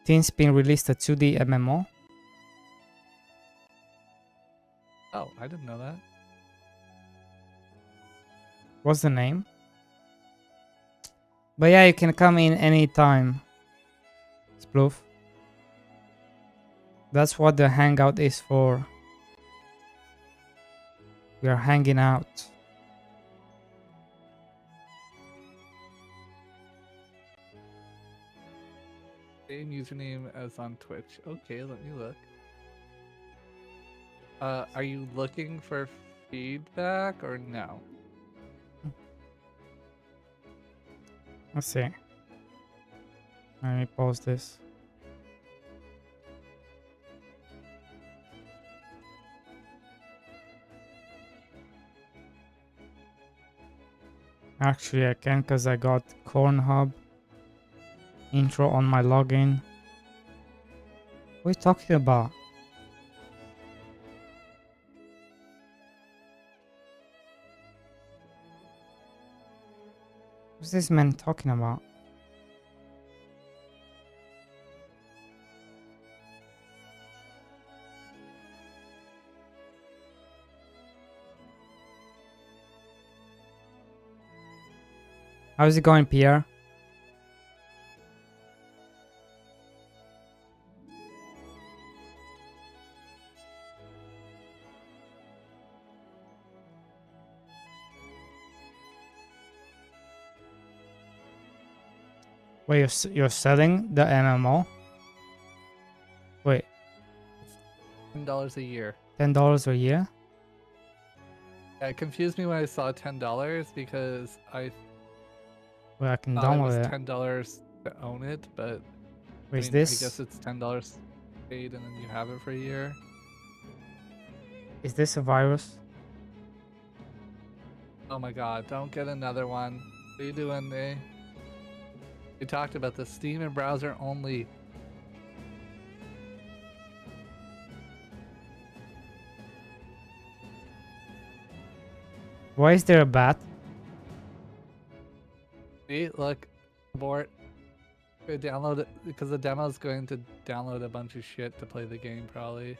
TeamSpin released a 2D MMO. Oh, I didn't know that. What's the name? But yeah, you can come in anytime. Sploof. That's what the hangout is for. We are hanging out. Same username as on Twitch. Okay, let me look. Are you looking for feedback or no? Let's see. Let me pause this. Actually, I can because I got Cornhub intro on my login. What are you talking about? What's this man talking about? How's it going, Pierre? Wait, you're selling the MMO? Wait, $10 a year. $10 a year? Yeah, it confused me when I saw $10 because I Wait, I can thought it was download it. $10 to own it, but Wait, I is mean, I this? guess it's $10 paid and then you have it for a year. Is this a virus? Oh my god, don't get another one. What are you doing, eh? We talked about the Steam and browser only. Why is there a bat? See, look, abort. Download it because the demo is going to download a bunch of shit to play the game, probably.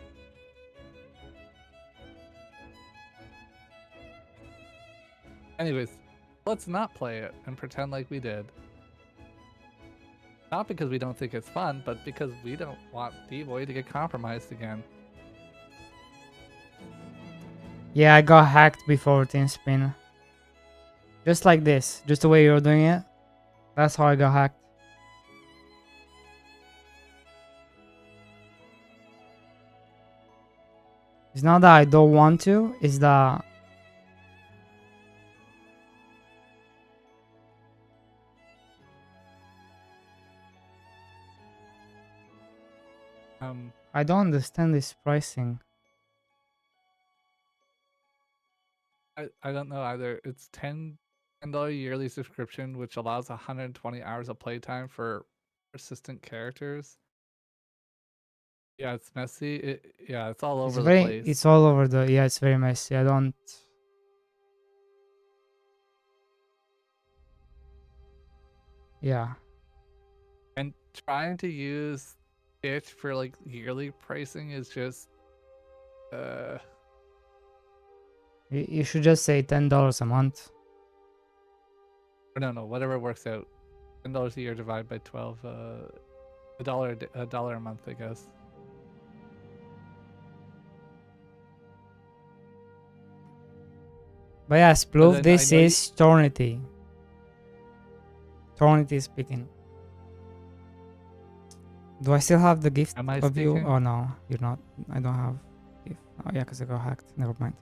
Anyways, let's not play it and pretend like we did. Not because we don't think it's fun, but because we don't want D-Boy to get compromised again. Yeah, I got hacked before Team Spin. Just like this. Just the way you're doing it. That's how I got hacked. It's not that I don't want to, it's that I don't understand this pricing. I don't know either. It's $10 yearly subscription, which allows 120 hours of playtime for persistent characters. Yeah, it's messy. Yeah, it's all over the place. It's all over the, yeah, it's very messy. I don't. Yeah. And trying to use it for like yearly pricing is just You should just say $10 a month. no, whatever works out. $10 a year divided by 12, a dollar a month, I guess. But yeah, Sploof, then this I know is Tornity. Tornity speaking. Do I still have the gift Am I of you? speaking? Oh no, you're not. I don't have gift. Oh yeah, because I got hacked. Never mind.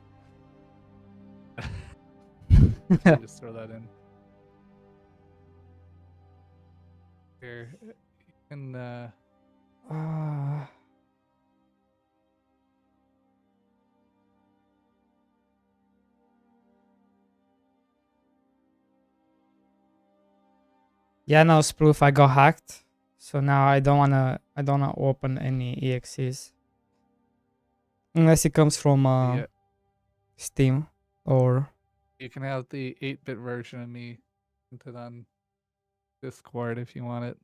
Just throw that in. Here, and Yeah, no, Sploof, I got hacked. So now I don't wanna open any EXEs. Unless it comes from yeah, Steam or you can have the 8-bit version of me put on Discord if you want it.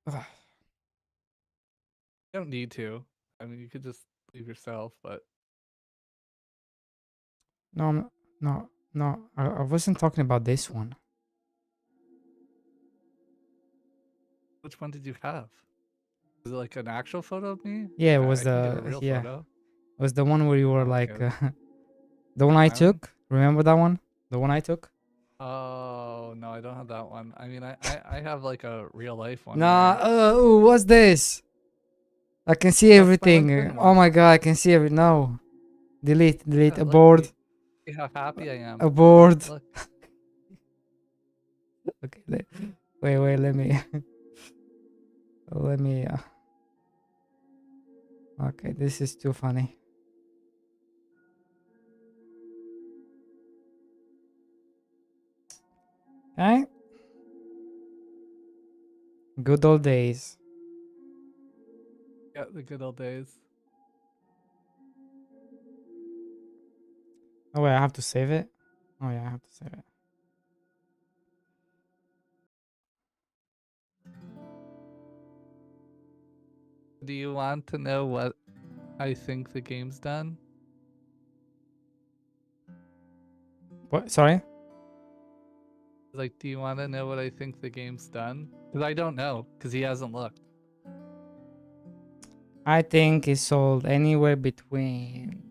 You don't need to. I mean, you could just leave yourself, but no, I wasn't talking about this one. which one did you have? Was it like an actual photo of me? Yeah, it I was can get a the real It photo. was the one where you were like Okay. the one I Smiling? took. Remember that one? The one I took? Oh no, I don't have that one. I mean, I have like a real life one. Nah, there. ooh, what's this? I can see That's my everything. LinkedIn Oh one. my god, I can see every. No, delete, Yeah, look, abort, see how happy I am. abort. Look, Okay, wait, let me, let me. Okay, this is too funny. Okay. Good old days. yeah, the good old days. Oh wait, I have to save it. Oh yeah, I have to save it. Do you want to know what I think the game's done? What? Sorry. Like, do you want to know what I think the game's done? Because I don't know, because he hasn't looked. I think it sold anywhere between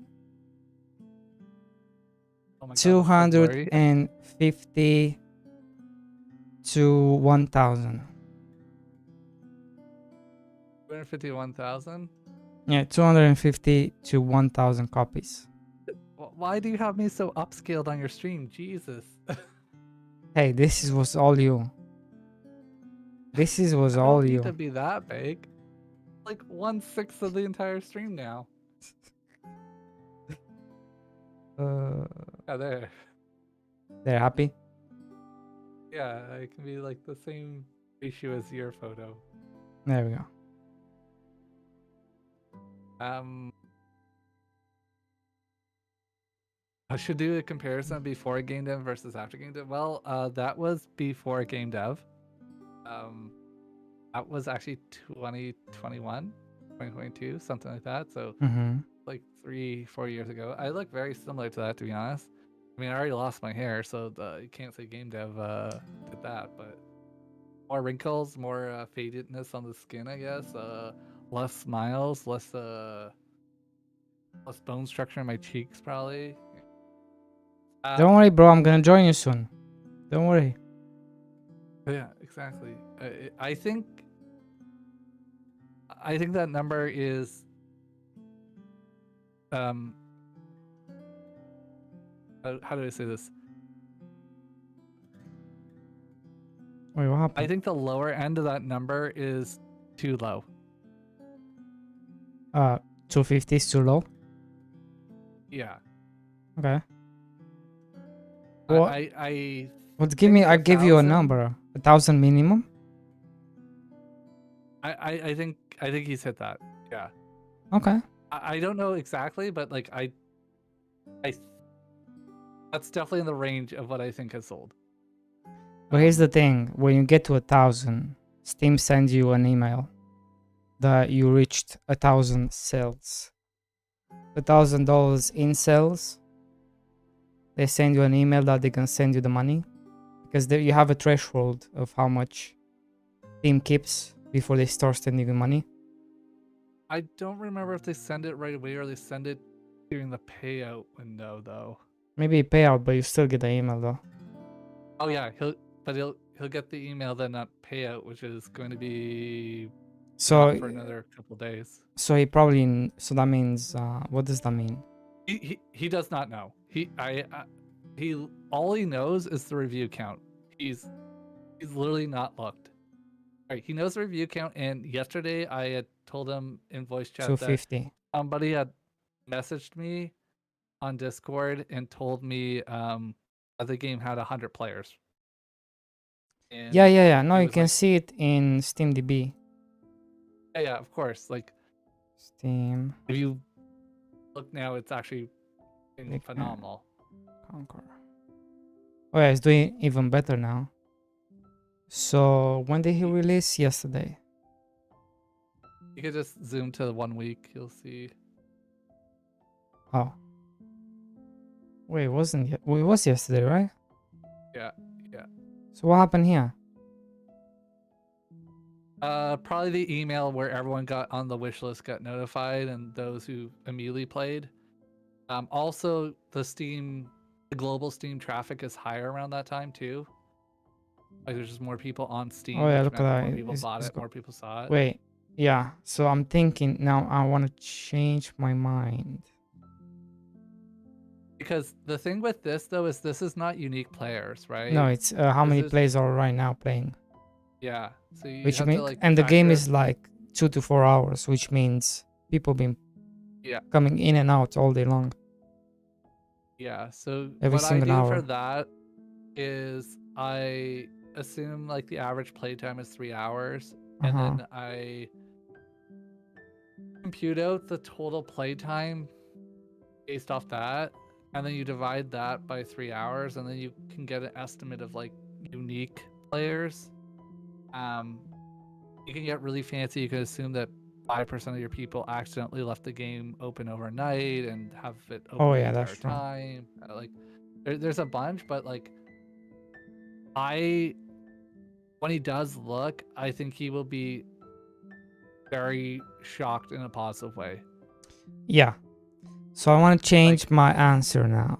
Oh my god, it's so blurry. 250 to 1,000. 251,000? Yeah, 250 to 1,000 copies. Why do you have me so upscaled on your stream? Jesus. Hey, was all you. Was I all don't need you. to be that big. Like 1/6 of the entire stream now. Yeah, there. They're happy. Yeah, it can be like the same ratio as your photo. There we go. I should do a comparison before game dev versus after game dev. Well, that was before game dev. That was actually 2021, 2022, something like that. So like 3-4 years ago. I look very similar to that, to be honest. I mean, I already lost my hair, so you can't say game dev did that, but more wrinkles, more fadedness on the skin, I guess. Less smiles, less bone structure in my cheeks, probably. Don't worry, bro. I'm gonna join you soon. Don't worry. Yeah, exactly. I think that number is how do I say this? Wait, what happened? I think the lower end of that number is too low. 250 is too low. Yeah. Okay. What? I give me. I think give you a number. 1,000 minimum. I think he's hit that. Yeah. Okay. I don't know exactly, but like I that's definitely in the range of what I think has sold. But here's the thing: when you get to 1,000, Steam sends you an email that you reached 1,000 sales. $1,000 in sales. They send you an email that they can send you the money, because there you have a threshold of how much Steam keeps before they start sending you money. I don't remember if they send it right away or they send it during the payout window, though. Maybe payout, but you still get the email though. Oh yeah, he'll get the email then, not payout, which is going to be So for another couple days. So he probably. So that means. What does that mean? He does not know. He all he knows is the review count. He's literally not looked. All right, he knows the review count, and yesterday I had told him in voice chat 250. that somebody had messaged me on Discord and told me that the game had 100 players. And Yeah. No, he you was can like, see it in SteamDB. yeah, of course. Like Steam. if you look now, it's actually Big phenomenal. Conquer. Oh yeah, it's doing even better now. So when did he release? Yesterday. You could just zoom to 1 week. You'll see. Oh. Wait, it was yesterday, right? Yeah. So what happened here? Probably the email where everyone got on the wish list got notified, and those who immediately played. Also, the global Steam traffic is higher around that time too. Like there's just more people on Steam. Oh yeah, which look at meant that. More people bought it. More people saw it. Wait, yeah. So I'm thinking now. I want to change my mind. Because the thing with this though is this is not unique players, right? No, it's how many players are right now playing. Yeah. So you Which have means, to, like, and the game factor is like 2 to 4 hours, which means people been Yeah. coming in and out all day long. Yeah. So Every what I single do hour. for that is I assume like the average playtime is 3 hours, and then I compute out the total playtime based off that, and then you divide that by 3 hours, and then you can get an estimate of like unique players. You can get really fancy. You can assume that 5% of your people accidentally left the game open overnight and have it open the entire that's true. time. Like there's a bunch, but like when he does look, I think he will be very shocked in a positive way. Yeah. So I want to change my answer now.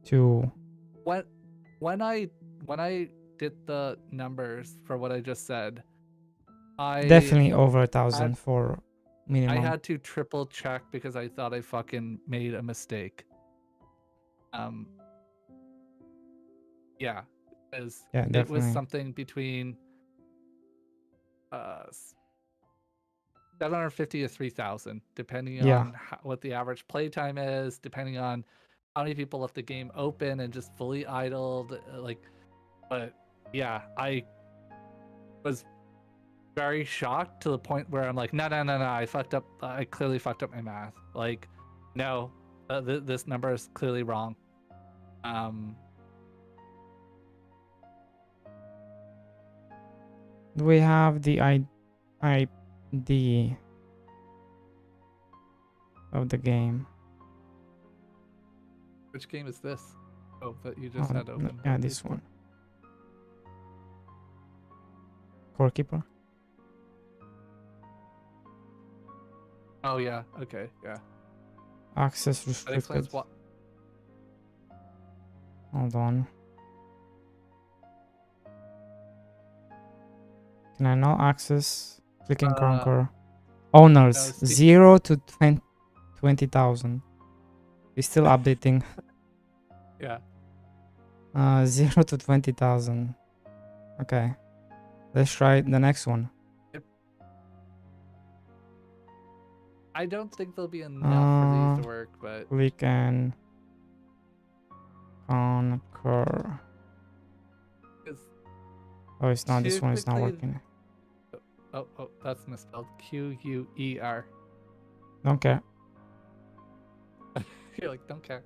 To When I did the numbers for what I just said, I definitely over 1,000 for I minimum. had to triple check because I thought I fucking made a mistake. Yeah, because Yeah, it was definitely. something between 750 to 3,000, depending Yeah. on what the average playtime is, depending on how many people left the game open and just fully idled. But yeah, I was very shocked to the point where I'm like, no, I fucked up. I clearly fucked up my math. Like, no, this number is clearly wrong. We have the ID of the game. Which game is this? Oh, that you just had No, open. yeah, this one. Core Keeper. Oh yeah. Okay. Yeah. Access That restricted. explains what. Hold on. Can I now access? Click and conquer. Owners no, 0 to 20,000. It's still updating. Yeah. 0 to 20,000. Okay. Let's try the next one. I don't think there'll be enough for these to work, but Click and conquer. Oh, it's not. This one is not typically- working. Oh, that's misspelled. Quer. Don't care. You're like, don't care.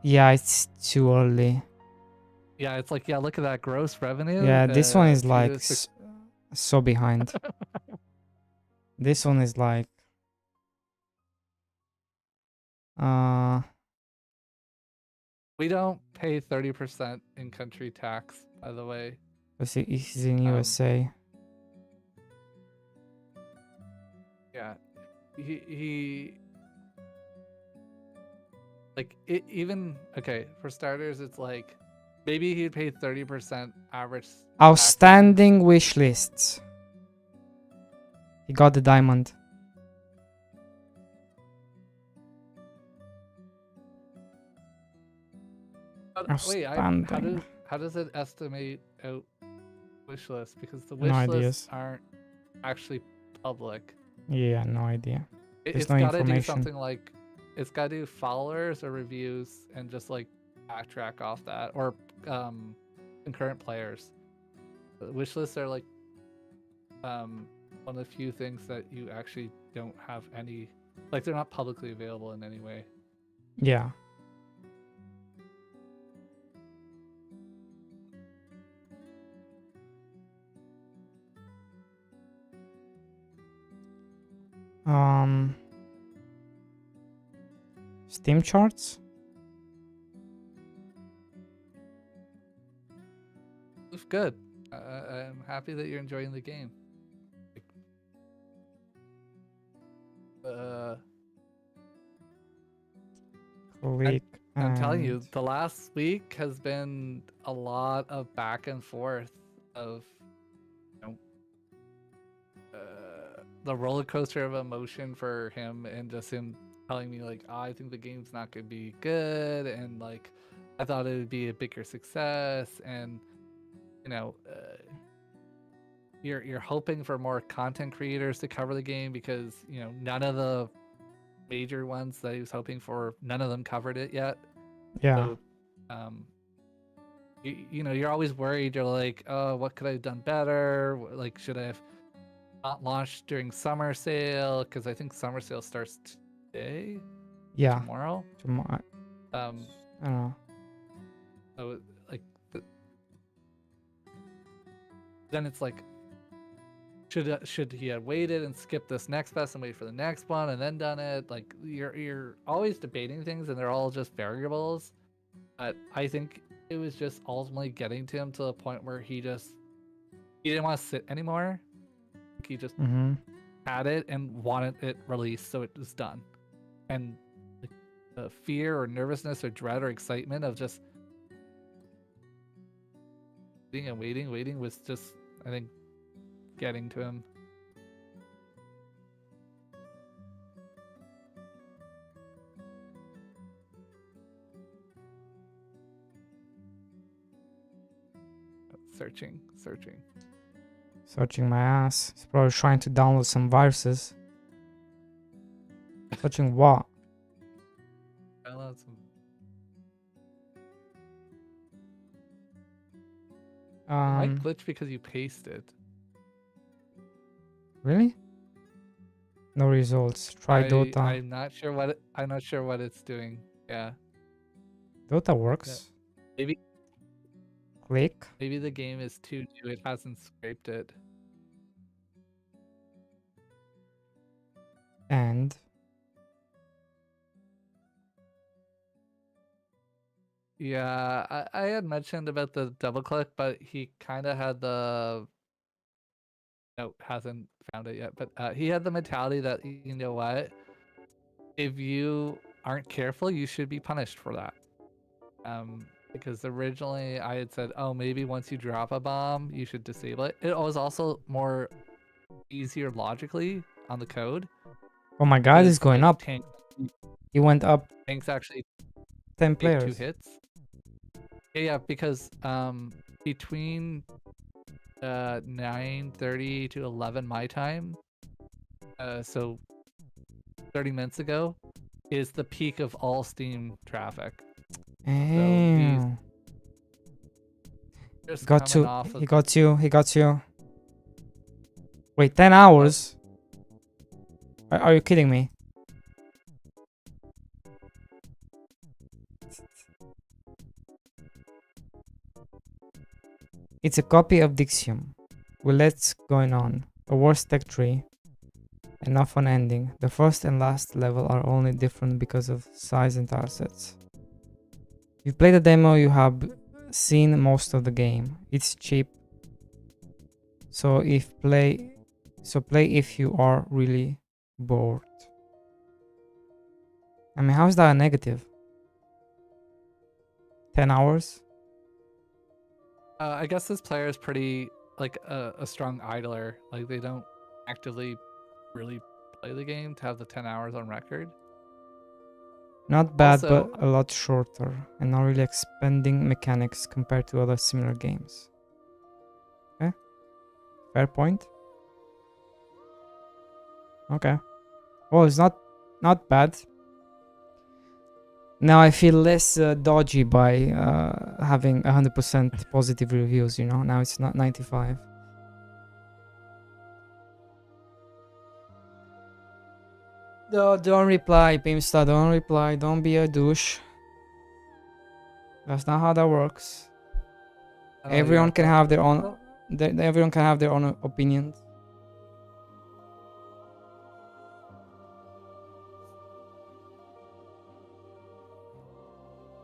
Yeah, it's too early. Yeah, it's like, yeah, look at that gross revenue. Yeah, this one is to like six- so behind. This one is like we don't pay 30% in country tax, by the way. let's see, he's in USA. Yeah, he like it even okay for starters. It's like maybe he'd pay 30% average. Outstanding wish lists. He got the diamond. Wait, Outstanding. how does it estimate out wish list? Because the No wish ideas. lists aren't actually public. Yeah, no idea. There's It's no got to do information. something like it's got to do followers or reviews and just like backtrack off that or concurrent players. The wish lists are like one of the few things that you actually don't have any, like they're not publicly available in any way. Yeah. Steam charts? It's good. I'm happy that you're enjoying the game. Click. I'm telling you, and- the last week has been a lot of back and forth of, you know, the roller coaster of emotion for him, and just him telling me like, oh, I think the game's not gonna be good, and like, I thought it would be a bigger success, and you know, you're hoping for more content creators to cover the game because you know none of the major ones that he was hoping for, none of them covered it yet. Yeah. So, you know, you're always worried. You're like, oh, what could I have done better? Like, should I have not launched during summer sale? Because I think summer sale starts today. Yeah. Tomorrow. Tomorrow. I don't know. So like, then it's like, should he have waited and skipped this next fest and wait for the next one and then done it? Like you're always debating things and they're all just variables. But I think it was just ultimately getting to him to the point where he didn't want to sit anymore. He just had it and wanted it released, so it was done. And the fear or nervousness or dread or excitement of just waiting and waiting was just, I think, getting to him. Searching my ass. He's probably trying to download some viruses. Searching what? Download some. It might glitch because you pasted. Really? No results. Try Dota. I'm not sure what it's doing. Yeah. Dota works. Maybe Click. maybe the game is too new. It hasn't scraped it. And Yeah, I had mentioned about the double click, but he kind of had the. No, hasn't found it yet. But he had the mentality that, you know what? If you aren't careful, you should be punished for that. Because originally I had said, oh, maybe once you drop a bomb, you should disable it. It was also more easier logically on the code. oh my god, it's going up. He went up Tanks actually 10 take 2 players. hits. Yeah, because between 9:30 to 11 my time, so 30 minutes ago, is the peak of all Steam traffic. Damn. Just Got coming to. off of He got you. He got you. Wait, 10 hours? Are you kidding me? It's a copy of Dixium. With Let's Going On, a worse tech tree, and not fun ending. The first and last level are only different because of size and tile sets. You've played the demo, you have seen most of the game. It's cheap. So play if you are really bored. I mean, how is that a negative? 10 hours? I guess this player is pretty like a strong idler. Like they don't actively really play the game to have the 10 hours on record. Not bad, Also- but a lot shorter and not really expanding mechanics compared to other similar games. Okay, fair point. Okay, well, it's not bad. Now I feel less dodgy by having 100% positive reviews, you know. Now it's not 95. Don't reply, Beamstar. Don't reply. Don't be a douche. That's not how that works. Everyone can have their own. Everyone can have their own opinions.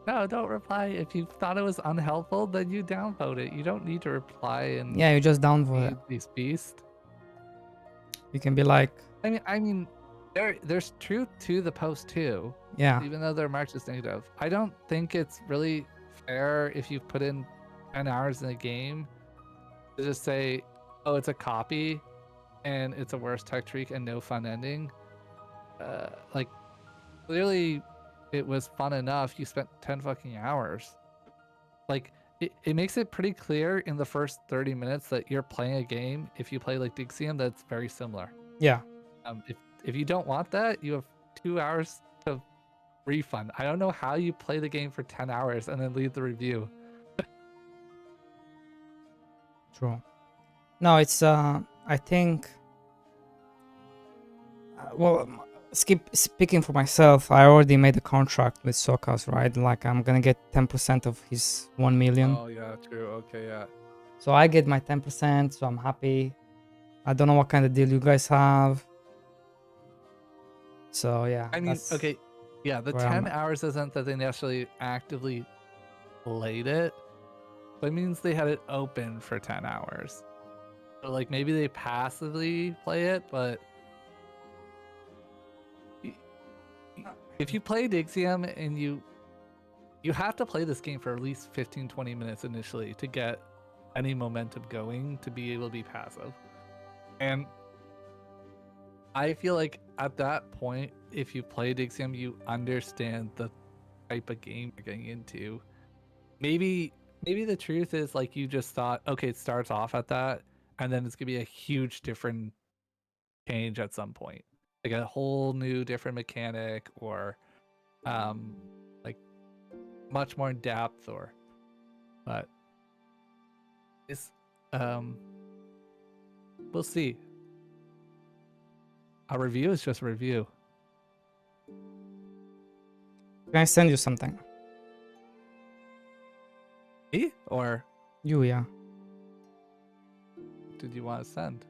No, don't reply. If you thought it was unhelpful, then you downvote it. You don't need to reply and Yeah, you just downvote it. these beasts. You can be like, I mean, there's truth to the post too. yeah, Even though their march is negative, I don't think it's really fair if you put in 10 hours in a game to just say, oh, it's a copy and it's a worse tech treat and no fun ending. Like, clearly it was fun enough. You spent 10 fucking hours. Like, it makes it pretty clear in the first 30 minutes that you're playing a game, if you play like Dixium, that's very similar. yeah. If you don't want that, you have 2 hours to refund. I don't know how you play the game for 10 hours and then leave the review. True. No, it's I think. Well, speaking for myself, I already made a contract with Sokas, right? Like I'm gonna get 10% of his 1 million. Oh yeah, true. Okay, yeah. So I get my 10%, so I'm happy. I don't know what kind of deal you guys have. So yeah, I mean, that's okay, yeah, the where I'm 10 at. hours isn't that they necessarily actively played it, but it means they had it open for 10 hours. So, like, maybe they passively play it, but if you play Dixium and you have to play this game for at least 15-20 minutes initially to get any momentum going to be able to be passive. And I feel like at that point, if you play Dixium, you understand the type of game you're getting into. Maybe the truth is like you just thought, okay, it starts off at that, and then it's gonna be a huge different change at some point, like a whole new different mechanic, or like much more in depth, or but it's we'll see. A review is just a review. Can I send you something? Me? Or You, yeah. did you want to send?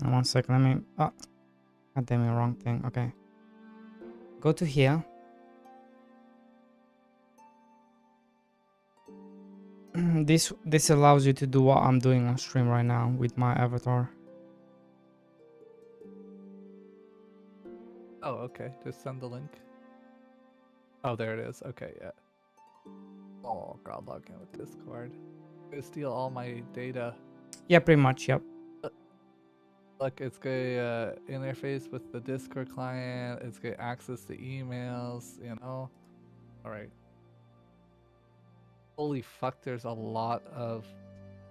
1 second, let me. Oh, God damn it, wrong thing. Okay. Go to here. This allows you to do what I'm doing on stream right now with my avatar. Oh, okay. Just send the link. Oh, there it is. Okay, yeah. Oh, God, log in with Discord. Gonna steal all my data. Yeah, pretty much. Yep. Look, it's gonna interface with the Discord client. It's gonna access the emails. You know. All right. Holy fuck! There's a lot of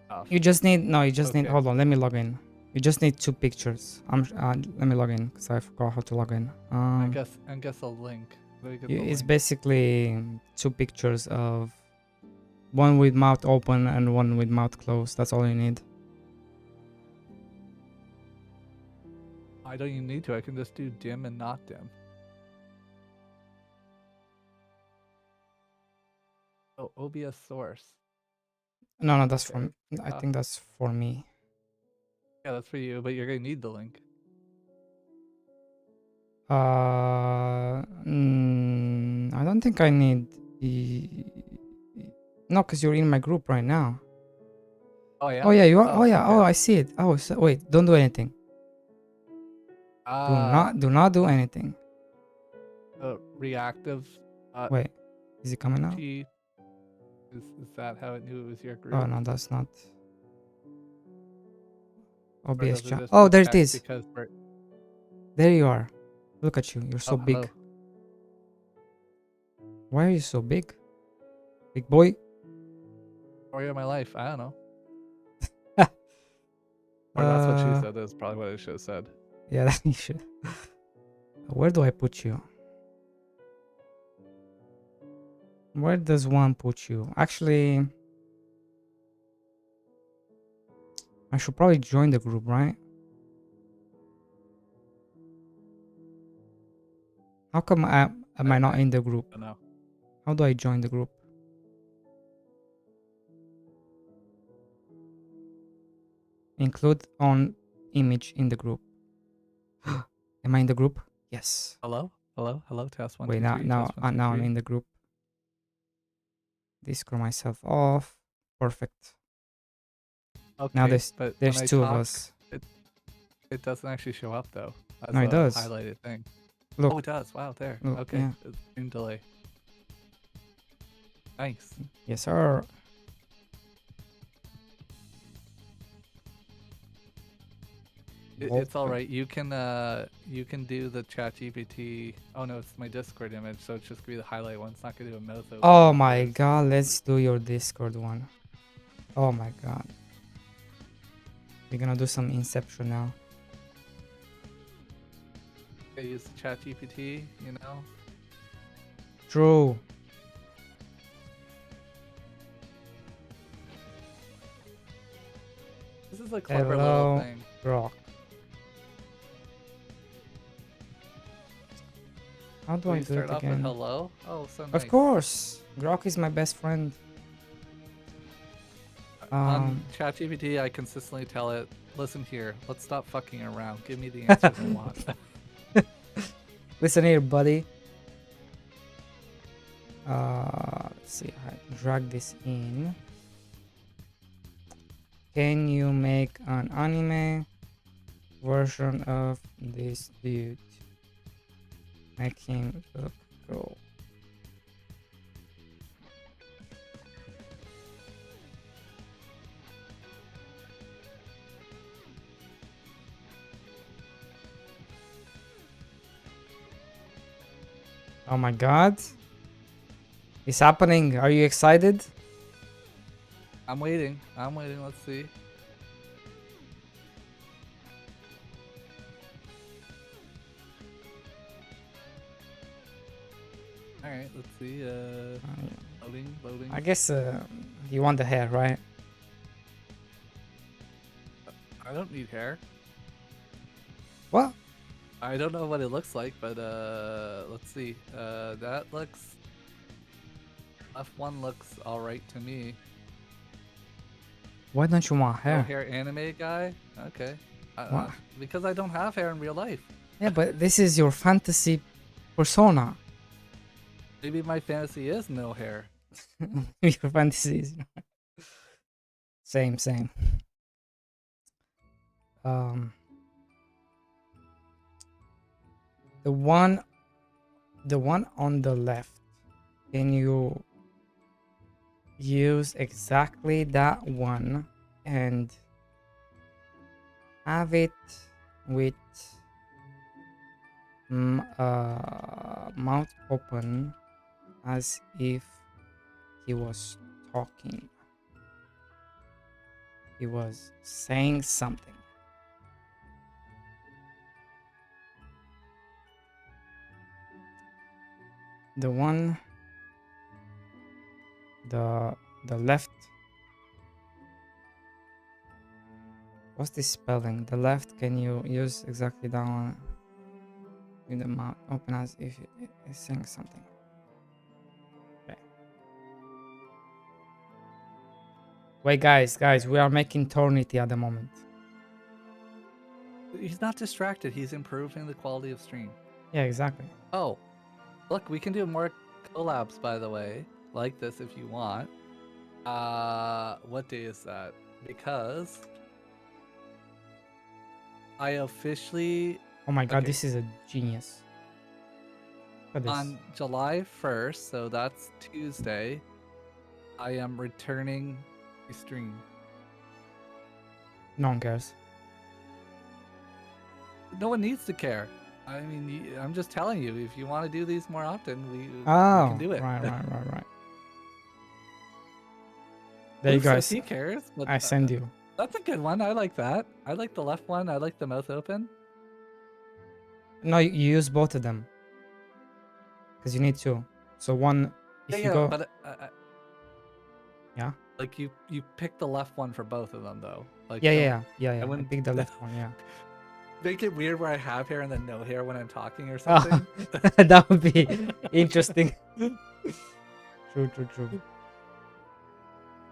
stuff. You just need no. You just need. Okay. Hold on. Let me log in. You just need 2 pictures. Let me log in because I forgot how to log in. I guess a link. Let me get the It's link. basically 2 pictures of one with mouth open and one with mouth closed. That's all you need. I don't even need to. I can just do dim and not dim. Oh, OBS source. No, that's Okay. I think that's for me. Yeah, that's for you, but you're gonna need the link. I don't think I need no, because you're in my group right now. Oh yeah. Oh yeah, you are. Oh yeah. okay. Oh, I see it. Oh, so, wait. Don't do anything. Do not do anything. Reactive. Wait, is it coming out? Is that how it knew it was your group? Oh no, that's not. Or OBS does it chat. just Oh, there it detect is. because we're- There you are. Look at you. You're so Oh, big. hello. Why are you so big? Big boy. Story of my life. I don't know. Or that's what she said. That's probably what I should have said. Yeah, that you should. Where do I put you? Where does one put you? Actually, I should probably join the group, right? How come am I not in the group? I don't know. How do I join the group? Include on image in the group. Am I in the group? Yes. Hello? Hello? Test 1, Wait, 2, now 3, now test 1, 2, now I'm 3. in the group. Discord myself off. Perfect. Okay, Now but there's when I 2 of talk, us. It doesn't actually show up though. As No, it a does. highlighted thing. Look. Oh, it does. Wow, there. Look, Okay. yeah. It's in delay. Nice. Yes, sir. It's all right. You can do the chat GPT. Oh no, it's my Discord image, so it's just gonna be the highlight one. It's not gonna do a mouth open. Oh my god, let's do your Discord one. Oh my god. We're gonna do some Inception now. I use the chat GPT, you know? True. This is a clever Hello, little thing. Rock. How do Will I you do start it off with again? hello? Oh, so nice. Of course. Grok is my best friend. On ChatGPT, I consistently tell it, listen here, let's stop fucking around. Give me the answers I want. Listen here, buddy. Let's see. I drag this in. Can you make an anime version of this dude? Make him look cool. Oh my god. It's happening. Are you excited? I'm waiting. Let's see. Alright, let's see. Loading. I guess you want the hair, right? I don't need hair. What? I don't know what it looks like, but let's see. That looks... F1 looks alright to me. Why don't you want No hair? hair anime guy? Okay. What? Because I don't have hair in real life. Yeah, but this is your fantasy persona. Maybe my fantasy is no hair. Your fantasies. Same. The one on the left. Can you use exactly that one and have it with mouth open as if he was talking? He was saying something. The one, the left. What's this spelling? The left. Can you use exactly that one with the mouth open as if it's saying something? Okay. Wait, guys, we are making Tornity at the moment. He's not distracted. He's improving the quality of stream. Yeah, exactly. Oh, look, we can do more collabs, by the way, like this if you want. What day is that? Because I officially... Oh my god, Okay. this is a genius. Look at this. On July 1st, so that's Tuesday, I am returning the stream. No one cares. No one needs to care. I mean, I'm just telling you, if you want to do these more often, we Oh, can do it. right. There you Who says guys. He cares. But, I send you. That's a good one. I like that. I like the left one. I like the mouth open. No, you use both of them. Because you need two. So one, if you go... but Yeah? like you pick the left one for both of them though. Like Yeah. I wouldn't- picked the left one, yeah. make it weird where I have hair and then no hair when I'm talking or Oh, something. that would be interesting. True.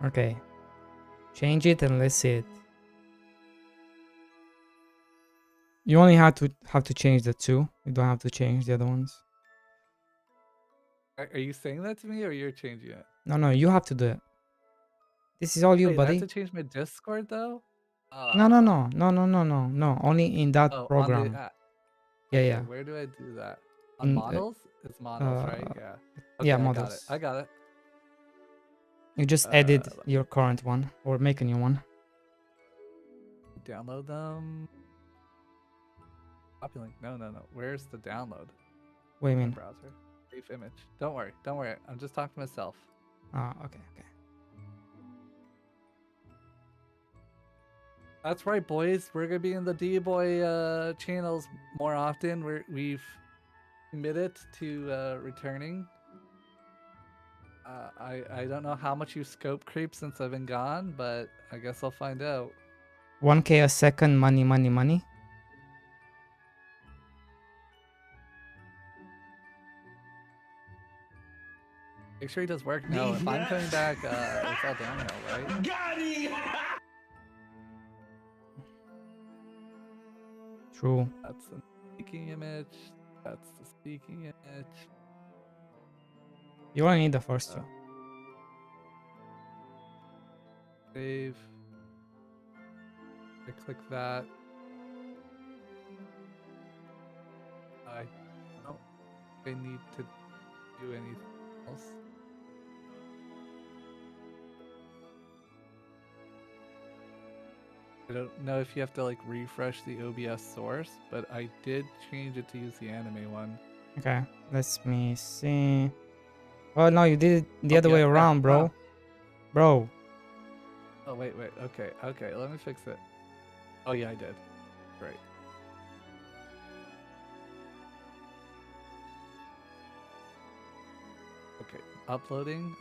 Okay. Change it and let's see it. You only have to change the two. You don't have to change the other ones. Are you saying that to me or you're changing it? No, you have to do it. This is all you, Wait, I buddy. have to change my Discord though? No. Only in that Oh, program. on the app. Yeah, Okay, yeah. Where do I do that? On In, models? It's models, right? Yeah. Okay, yeah, I models. got it. You just edit let your current one or make a new one. Download them. Copy link. No. Where's the download? What do you My mean? browser. Save image. Don't worry. I'm just talking to myself. Ah, okay. That's right, boys. We're gonna be in the D-Boy channels more often. We've committed to returning. I don't know how much you scope creep since I've been gone, but I guess I'll find out. 1K a second, money. Make sure he does work. No, if I'm coming back, it's all downhill, right? True. That's the speaking image. That's the speaking image. You only need the first two. Save. I click that. I don't think I need to do anything else. I don't know if you have to like refresh the OBS source, but I did change it to use the anime one. Okay, let me see. Oh no, you did it the other way yeah, around, bro. wow. Bro. Oh wait, okay, let me fix it. Oh yeah, I did. Great. Okay, uploading,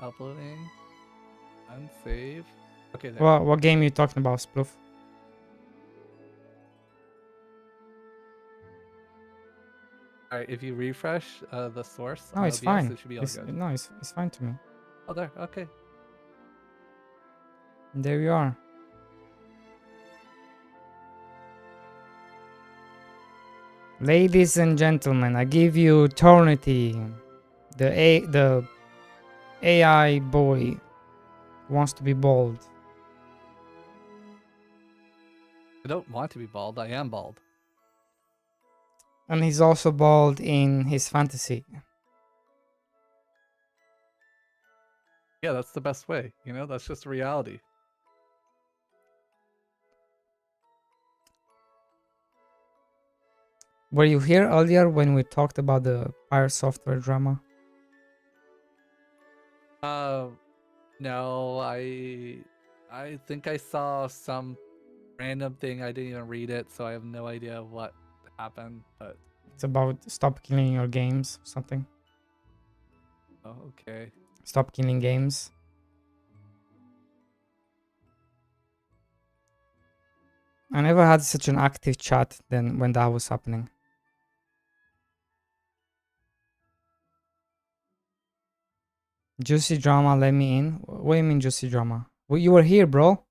unsave. Okay, there. What game you talking about, Sploof? All right, if you refresh the source No, on it's OBS, fine. it should be all good. No, it's fine to me. Oh, there. Okay. There you are. Ladies and gentlemen, I give you eternity. The AI boy wants to be bald. I don't want to be bald. I am bald. And he's also bald in his fantasy. Yeah, that's the best way. You know, that's just reality. Were you here earlier when we talked about the Pirate Software drama? No, I think I saw some random thing. I didn't even read it, so I have no idea what happened. But It's about stop killing your games, something. oh, okay. Stop killing games. I never had such an active chat than when that was happening. Juicy drama, let me in. What do you mean juicy drama? Well, you were here, bro.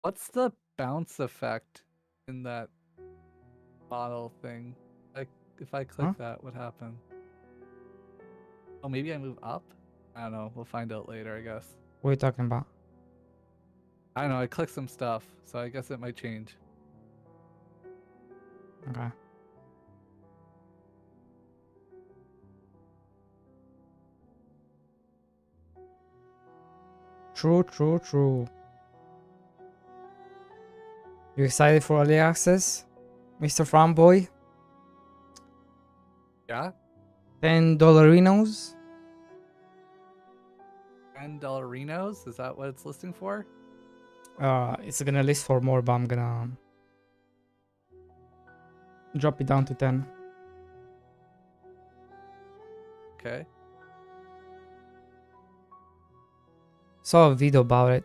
What's the bounce effect in that bottle thing? Like, if I click that, what happened? Oh, maybe I move up? I don't know. We'll find out later, I guess. What are you talking about? I don't know. I clicked some stuff, so I guess it might change. Okay. True. You excited for early access, Mr. Framboy? Yeah? $10. $10 Is that what it's listing for? It's gonna list for more, but I'm gonna drop it down to 10. Okay. Saw a video about it.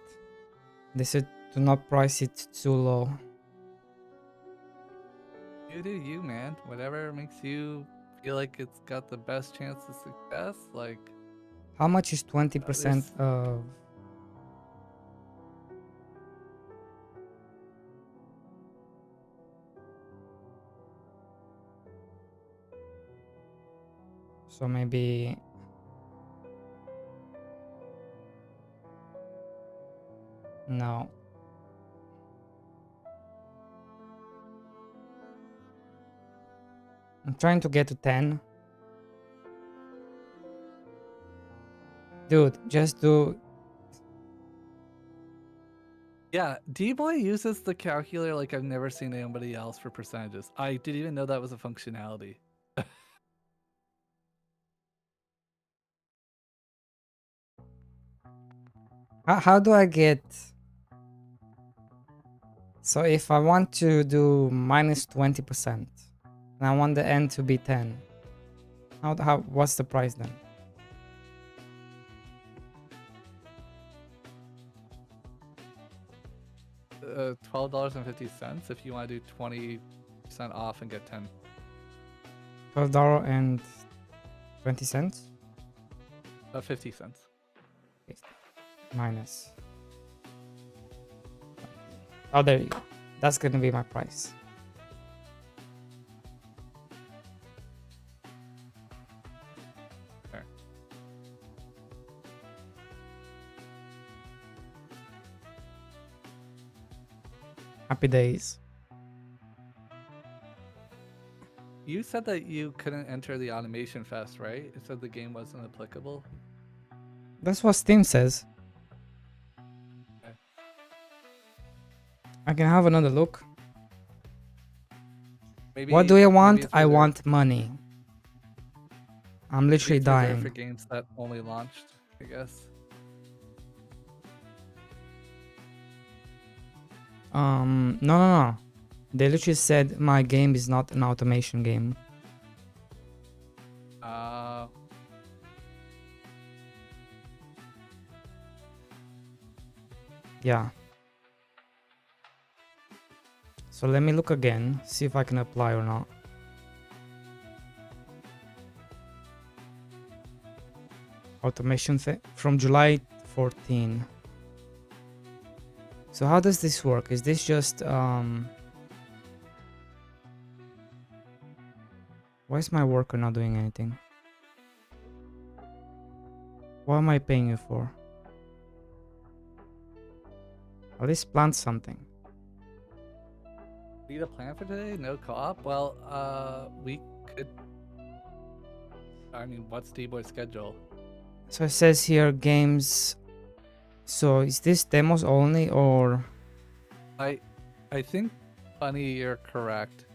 They said to not price it too low. You do you, man. Whatever makes you feel like it's got the best chance of success. Like, How much is 20% of... So maybe... No. I'm trying to get to 10. Dude, just do... yeah, D-Boy uses the calculator like I've never seen anybody else for percentages. I didn't even know that was a functionality. How do I get... So if I want to do minus 20%, and I want the end to be 10, what's the price then? $12.50 if you want to do 20% off and get 10. $12.20? 50 cents. Minus. Oh, there you go. That's gonna be my price. There. Happy days. You said that you couldn't enter the Automation Fest, right? It said the game wasn't applicable. That's what Steam says. Okay. I can have another look. Maybe, What do I maybe want? it's I reserved- want money. I'm maybe literally it's reserved dying. for games that only launched, I guess. No. They literally said my game is not an automation game. Yeah. So let me look again, see if I can apply or not. Automation from July 14. So how does this work? Is this just why is my worker not doing anything? What am I paying you for? At least plant something. Need a plan for today? No co-op? Well, we could. I mean, what's D-Boy's schedule? So it says here games. So is this demos only or? I think, Bunny, you're correct.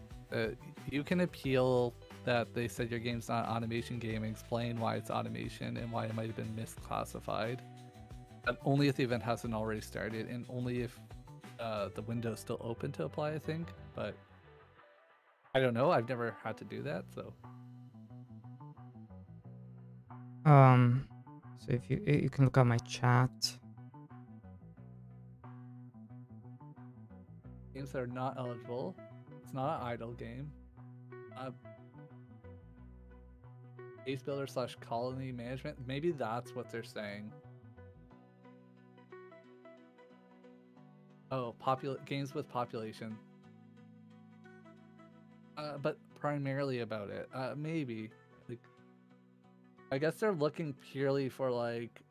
You can appeal that they said your game's not automation game, and explain why it's automation and why it might have been misclassified. But only if the event hasn't already started, and only if the window's still open to apply, I think. But I don't know. I've never had to do that, so. So if you can look at my chat. Games that are not eligible. It's not an idle game. Base builder / colony management. Maybe that's what they're saying. Oh, games with population. But primarily about it. Maybe. Like, I guess they're looking purely for like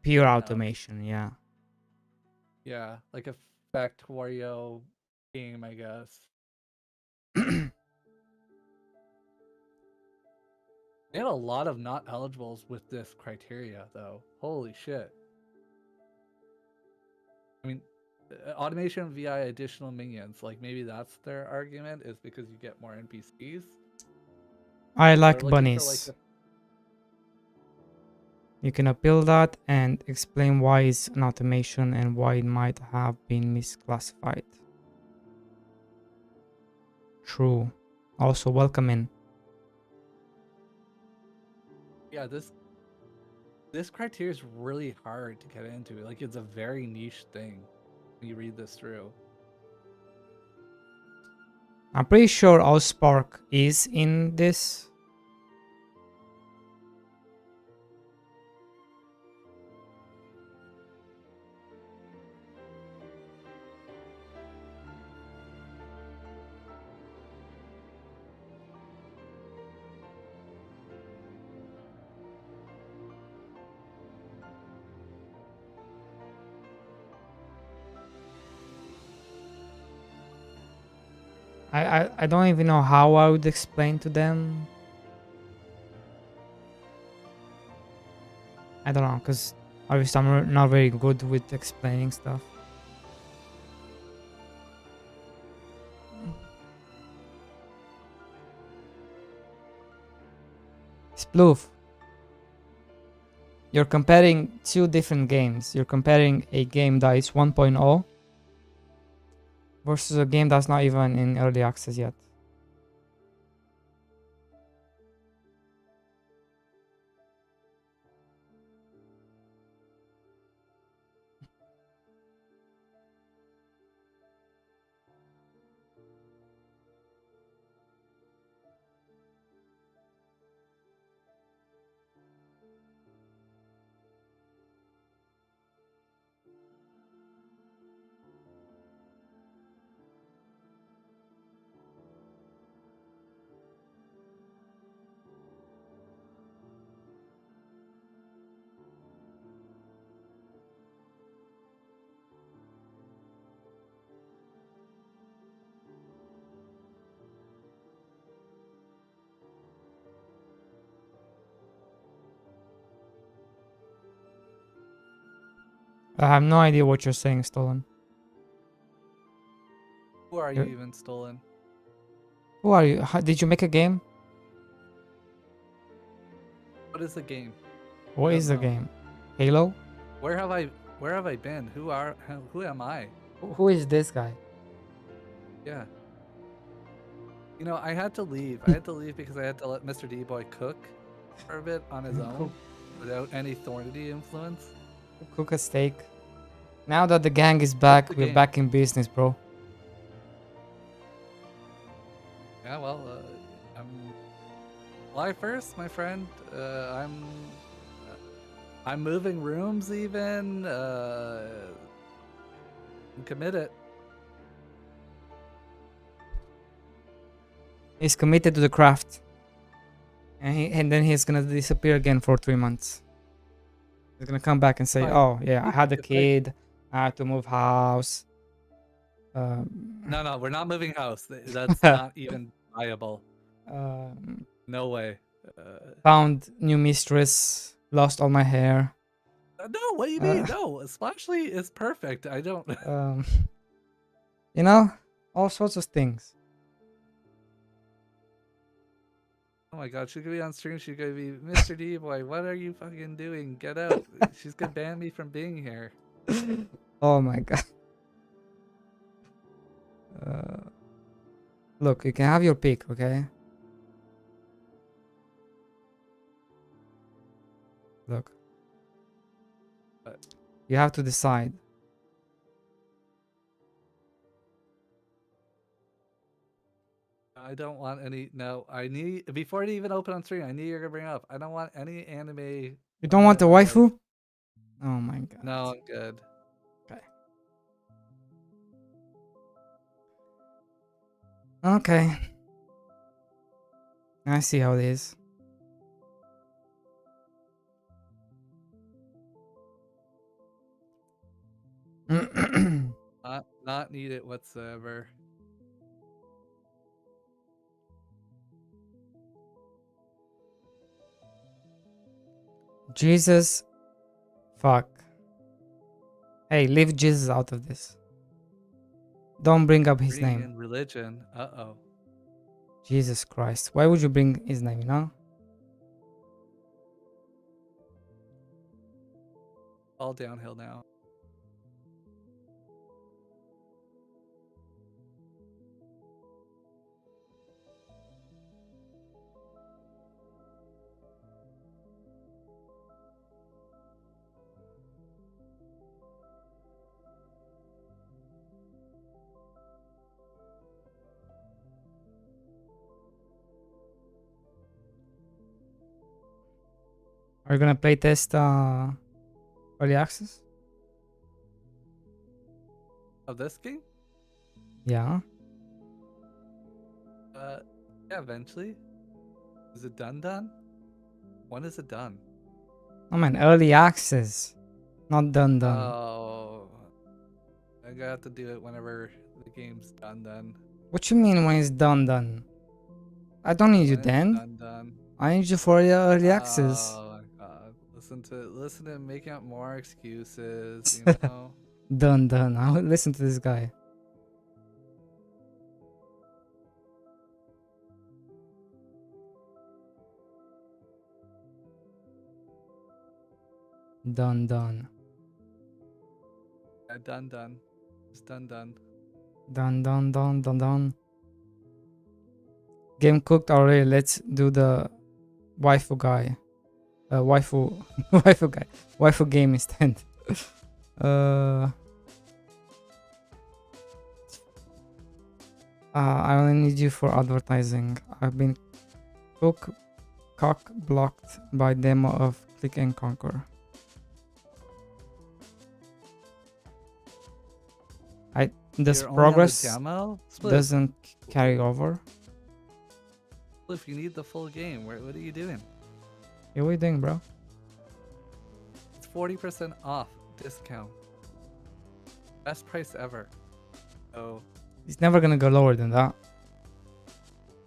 Pure automation, yeah. Yeah, like a Factorio game, I guess. They had a lot of not eligibles with this criteria, though. Holy shit. I mean, automation via additional minions. Like, maybe that's their argument, is because you get more NPCs. I They're like looking for, bunnies. like, You can appeal that and explain why it's an automation and why it might have been misclassified. True. Also, welcome in. Yeah, this criteria is really hard to get into. Like, it's a very niche thing when you read this through. I'm pretty sure Allspark is in this. I don't even know how I would explain to them. I don't know, because obviously I'm not very good with explaining stuff. Sploof. You're comparing two different games. You're comparing a game that is 1.0 versus a game that's not even in early access yet. I have no idea what you're saying, Stolen. Who are you even, Stolen? Who are you? Did you make a game? What is the game? What don't is the know. game? Halo? Where have I been? Who am I? Who is this guy? Yeah. You know, I had to leave. I had to leave because I had to let Mr. D-Boy cook for a bit on his own without any Thornity influence. Cook a steak. Now that the gang is back, the we're game? back in business, bro. Yeah, well, July 1st, my friend. I'm moving rooms even. I'm committed. He's committed to the craft. And then he's gonna disappear again for 3 months. He's gonna come back and say, Fine. oh, yeah, I had a If I- kid. I had to move house. No, we're not moving house. That's not even viable. No way. Found new mistress. Lost all my hair. No, what do you mean? No, Splashly is perfect. I don't. You know, all sorts of things. Oh my god, she's gonna be on stream. She's gonna be Mr. D boy. What are you fucking doing? Get out. She's gonna ban me from being here. Oh my god. Look, you can have your pick, okay? Look. What? You have to decide. I don't want any. No, I need before I even open on stream. I knew you were gonna bring it up. I don't want any anime. You don't want the waifu? Oh my god. No, I'm good. Okay. Okay. I see how it is. Not needed whatsoever. Jesus. Fuck. Hey, leave Jesus out of this. Don't bring up his Bringing name. in religion. Uh-oh. Jesus Christ. Why would you bring his name, you know? All downhill now. Are you gonna play test early access? Of this game? Yeah. Yeah, eventually. Is it done? When is it done? I mean, early access. Not done. Oh. I got to do it whenever the game's done then. What you mean when it's done? I don't need you When it's then. done. I need you for early access. Oh my god. Listen to making up more excuses, you know. Done. I'll listen to this guy. Done. Yeah, done. It's done. Done. Game cooked already. Let's do the waifu guy. Waifu guy. Waifu game instead. I only need you for advertising. I've been cock blocked by demo of Click and Conquer. This You're only on the progress demo? Split. doesn't carry over. If you need the full game, what are you doing? Hey, what are you doing, bro? It's 40% off discount. Best price ever. Oh, It's never gonna go lower than that.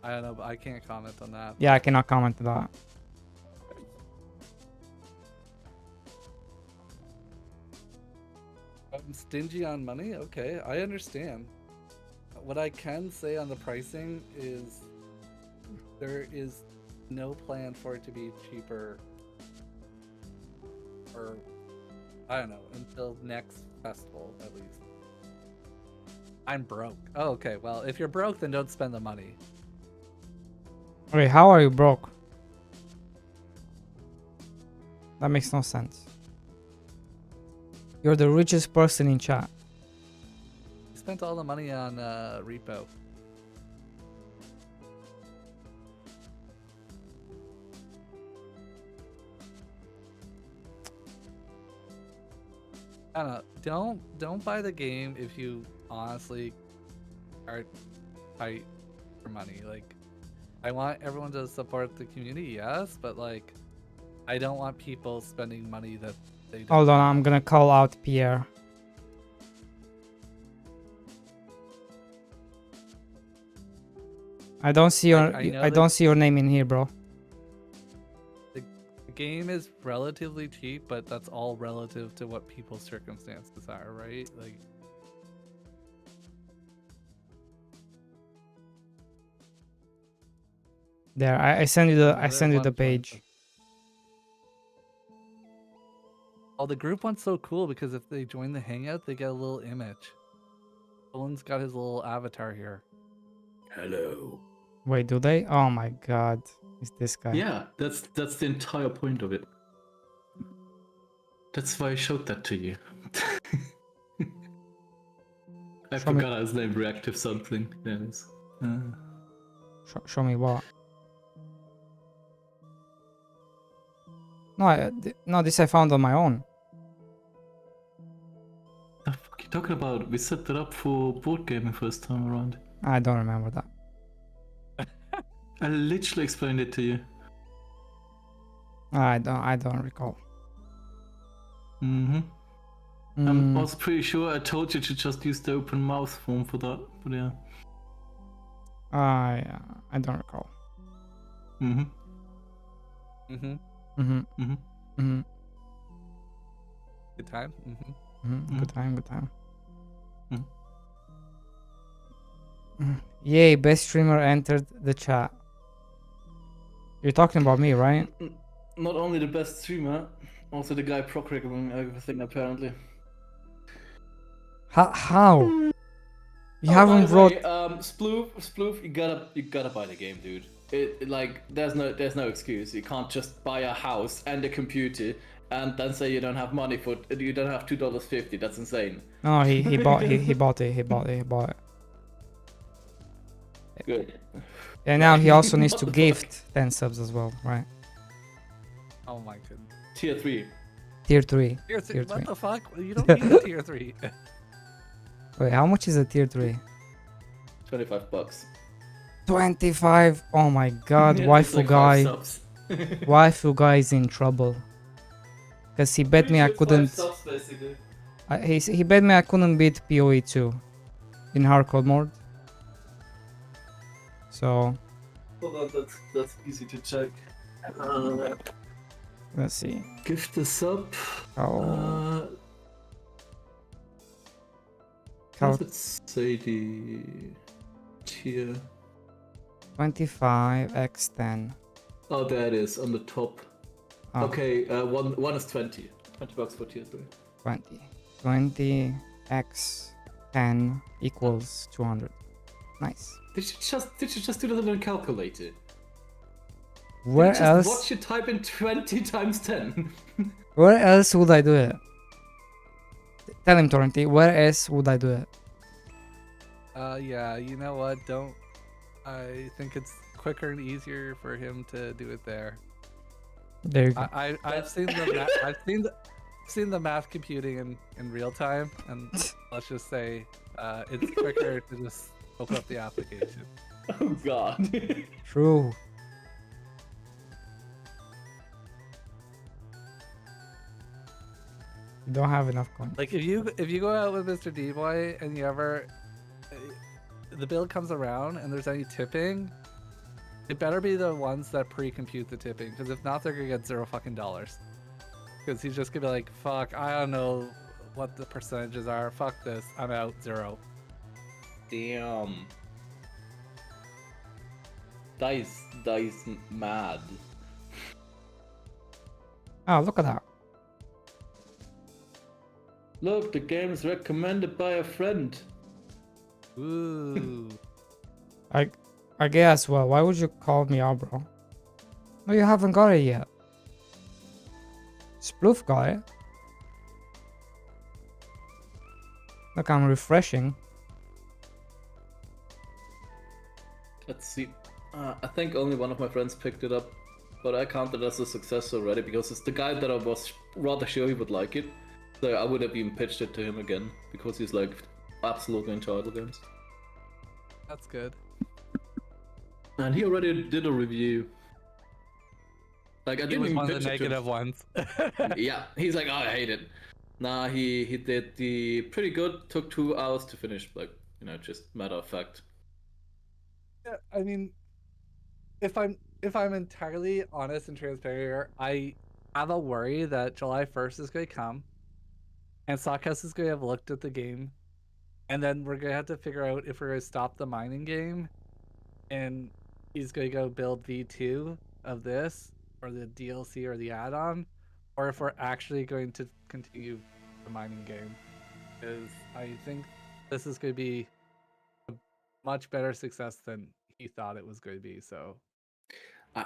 I don't know, but I can't comment on that. Yeah, I cannot comment on that. I'm stingy on money. Okay, I understand. What I can say on the pricing is there is no plan for it to be cheaper, or I don't know, until next festival at least. I'm broke. Oh, okay. Well, if you're broke, then don't spend the money. Wait, how are you broke? That makes no sense. You're the richest person in chat. I spent all the money on repo. I don't know. Don't buy the game if you honestly are tight for money. Like, I want everyone to support the community, yes, but like, I don't want people spending money that they don't. Hold on, I'm gonna call out Pierre. I don't see your I don't see your name in here, bro. The game is relatively cheap, but that's all relative to what people's circumstances are, right? Like, there, I send you the page. Oh, the group one's so cool because if they join the hangout, they get a little image. Owen's got his little avatar here. Hello. Wait, do they? Oh my god, it's this guy. Yeah, that's the entire point of it. That's why I showed that to you. I forgot his name, reactive something. There it is. Show me what? No, no, this I found on my own. The fuck you talking about? We set that up for board gaming first time around. I don't remember that. I literally explained it to you. I don't recall. Mm-hmm. I'm also pretty sure I told you to just use the open mouth form for that, but yeah. I don't recall. Mm-hmm. Mm-hmm. Mm-hmm. Mm-hmm. Mm-hmm. Good time. Mm-hmm. Mm-hmm. Good time. Good time. Mm-hmm. Yay! Best streamer entered the chat. You're talking about me, right? Not only the best streamer, also the guy procurating everything apparently. How? You Oh, haven't by the wrote. way, Sploof, you gotta buy the game, dude. Like there's no excuse. You can't just buy a house and a computer and then say you don't have money for you don't have $2.50. That's insane. No, he bought he bought it. Good. And now he also needs to gift 10 subs as well, right? Oh my goodness. Tier 3. Tier 3. Tier 3. What 3. the fuck? You don't need a tier 3. Wait, how much is a tier 3? $25. 25. Oh my god, Yeah, waifu like guy. 5 subs. Waifu guy is in trouble. Cause he bet me I couldn't. 5 subs, basically. He bet me I couldn't beat PoE 2 in hardcore mode. So Hold on, that's easy to check. let's see. Gift the sub. Oh, Let's say the tier. 25 x 10. Oh, there it is on the top. Oh, Okay, one is 20. $20 for tier 3. 20. 20 x 10 equals 200. Nice. Did you just do that on a calculator? Where else? What you type in 20 times 10? Where else would I do it? Tell him, Torrenty. Where else would I do it? Yeah, you know what? Don't. I think it's quicker and easier for him to do it there. There you go. I've seen seen the math computing in real time, and let's just say it's quicker to just open up the application. Oh god. True. You don't have enough coins. Like if you go out with Mr. D-Boy and you ever the bill comes around and there's any tipping, it better be the ones that pre-compute the tipping, because if not, they're gonna get $0 fucking. Because he's just gonna be like, fuck, I don't know what the percentages are. Fuck this. I'm out 0. Damn. That is mad. Oh, look at that. Look, the game is recommended by a friend. Ooh. I guess. Well, why would you call me out, bro? No, you haven't got it yet. Sploof got it. Look, I'm refreshing. Let's see. I think only one of my friends picked it up, but I count it as a success already because it's the guy that I was rather sure he would like it. So I would have even pitched it to him again because he's like absolutely into idle games. That's good. And he already did a review. Like I It didn't was even one of pitch the it to him. negative ones. Yeah, he's like, oh, I hate it. Nah, he did the pretty good. Took 2 hours to finish. Like, you know, just matter of fact. Yeah, I mean, if I'm entirely honest and transparent here, I have a worry that July 1st is going to come, and Stockhouse is going to have looked at the game, and then we're going to have to figure out if we're going to stop the mining game, and he's going to go build V2 of this, or the DLC or the add-on, or if we're actually going to continue the mining game. Because I think this is going to be a much better success than he thought it was going to be, so...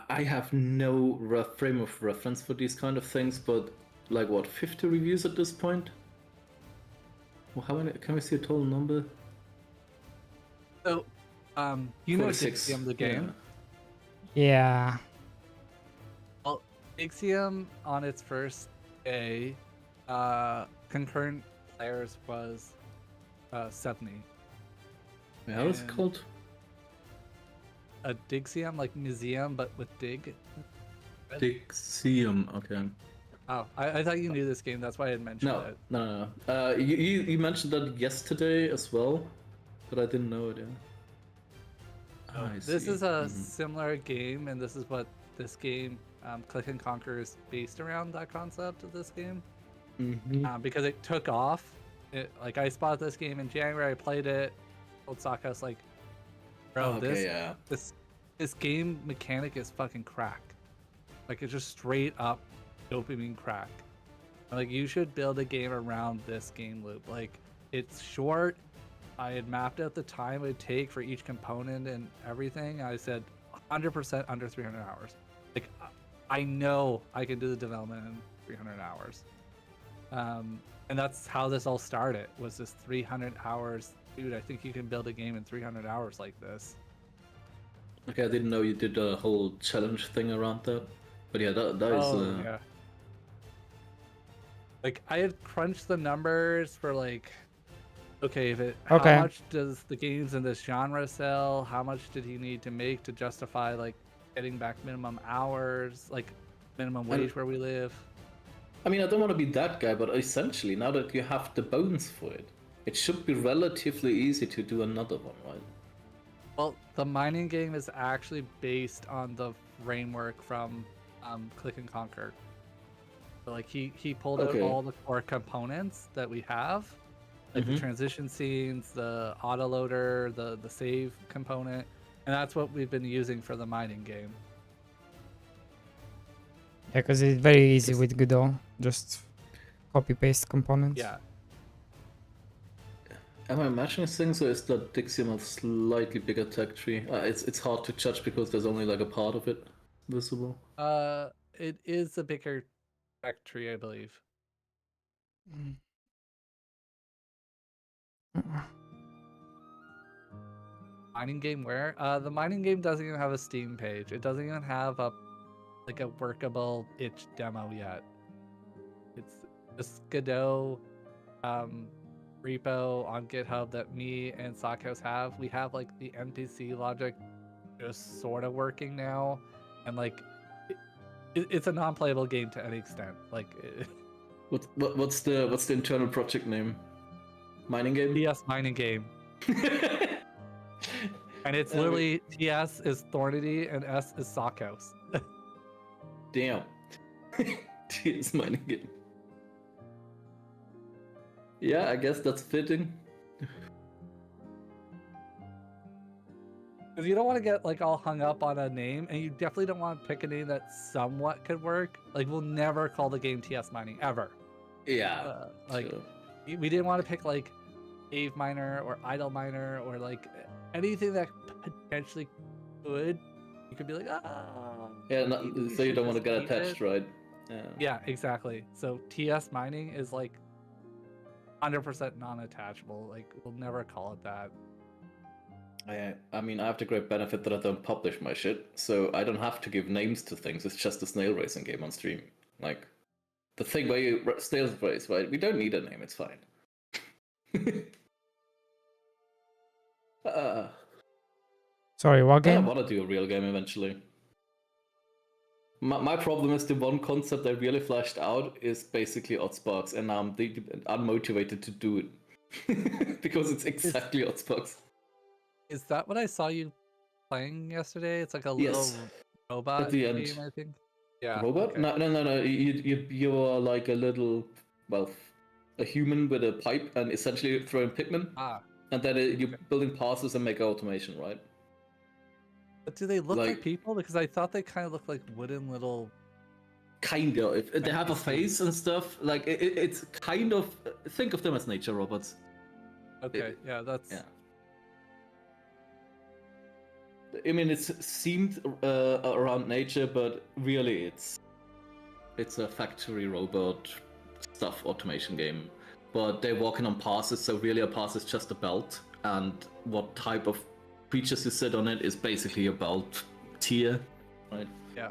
I have no rough frame of reference for these kind of things, but like what, 50 reviews at this point? Well, how many? Can we see a total number? So, you know 46. Dixium, the game? Yeah. Well, Dixium on its first day, concurrent players was 70. Yeah, how is it And- called? A Dixium, like museum, but with dig. Dixium. Okay. Oh, I thought you knew this game. That's why I had mentioned No, it. no. You mentioned that yesterday as well, but I didn't know it. Yeah. Ah, I This see. is a Mhm. similar game, and this is what this game, Click and Conquer, is based around. That concept of this game, because it took off. Like I spotted this game in January. I played it. Old Stockhouse, like, bro, Okay, yeah. this game mechanic is fucking crack. Like it's just straight up dopamine crack. Like you should build a game around this game loop. Like it's short. I had mapped out the time it would take for each component and everything. I said 100% under 300 hours. Like I know I can do the development in 300 hours. And that's how this all started. Was this 300 hours? Dude, I think you can build a game in 300 hours like this. Okay, I didn't know you did a whole challenge thing around that. But yeah, that is. Yeah. Like I had crunched the numbers for like, okay, how much does the games in this genre sell? How much did he need to make to justify like getting back minimum hours, like minimum wage where we live? I mean, I don't want to be that guy, but essentially, now that you have the bones for it, it should be relatively easy to do another one, right? Well, the mining game is actually based on the framework from Click and Conquer. So, like he pulled out all the core components that we have, like the transition scenes, the autoloader, the save component, and that's what we've been using for the mining game. Yeah, because it's very easy with Godot. Just copy paste components. Yeah. Am I imagining things, or is that Dixium a slightly bigger tech tree? It's hard to judge because there's only like a part of it visible. It is a bigger factory, I believe. Mining game where? The mining game doesn't even have a Steam page. It doesn't even have a workable itch demo yet. It's just Godot repo on GitHub that me and Stockhouse have. We have like the NPC logic just sort of working now, and like it's a non-playable game to any extent. Like What's the internal project name? Mining game? TS mining game. And it's literally TS is Thornity and S is Sockhouse. Damn. TS mining game. Yeah, I guess that's fitting. Because you don't want to get like all hung up on a name, and you definitely don't want to pick a name that somewhat could work. Like we'll never call the game TS Mining ever. Yeah. Like sure. we didn't want to pick like Cave Miner or Idle Miner or like anything that potentially could. You could be like, Yeah, we so you should don't want to just get keep attached, it. right? Yeah, exactly. So TS Mining is like 100% non-attachable. Like we'll never call it that. I mean, I have the great benefit that I don't publish my shit, so I don't have to give names to things. It's just a snail racing game on stream. Like, the thing where you snail race, right? We don't need a name, it's fine. Sorry, what I game? want to do a real game eventually. My problem is the one concept I really flashed out is basically Oddsbox, and now I'm unmotivated to do it. Because it's exactly Oddsbox. Is that what I saw you playing yesterday? It's like a Yes. little robot At the end. game, I think. Yeah. Robot? okay. No. You are like a little, well, a human with a pipe and essentially throwing Pikmin. And then you're building passes and make automation, right? But do they look like like- people? Because I thought they kind of looked like wooden little. Kind of. They have a face and stuff. Like it's kind of. Think of them as nature robots. Okay, yeah, that's. Yeah. I mean, it's seemed around nature, but really, it's a factory robot stuff automation game. But they're walking on passes, so really a pass is just a belt, and what type of creatures you sit on it is basically a belt tier, right? Yeah.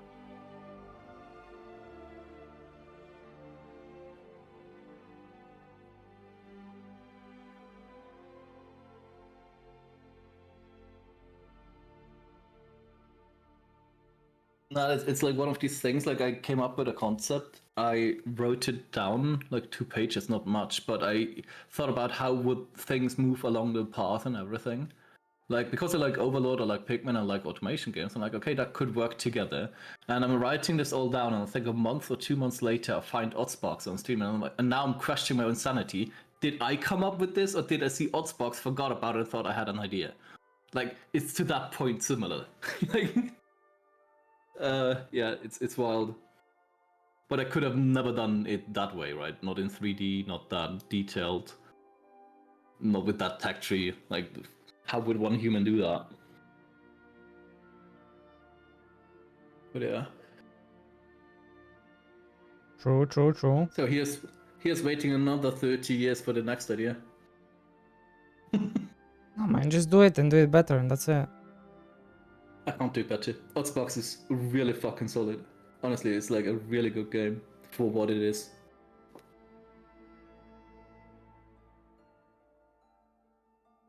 No, it's like one of these things. Like I came up with a concept. I wrote it down, like 2 pages, not much, but I thought about how would things move along the path and everything. Like because I like Overlord, I like Pikmin, I like automation games. I'm like, okay, that could work together. And I'm writing this all down, and I think a month or 2 months later, I find Oddsbox on Steam, and I'm like, and now I'm questioning my own sanity. Did I come up with this, or did I see Oddsbox, forgot about it, and thought I had an idea? Like it's to that point similar. like. Yeah, it's wild. But I could have never done it that way, right? Not in 3D, not that detailed, not with that tech tree. Like, how would one human do that? But yeah. True. So here's waiting another 30 years for the next idea. No man, just do it and do it better, and that's it. I can't do better. Oddsbox is really fucking solid. Honestly, it's like a really good game for what it is.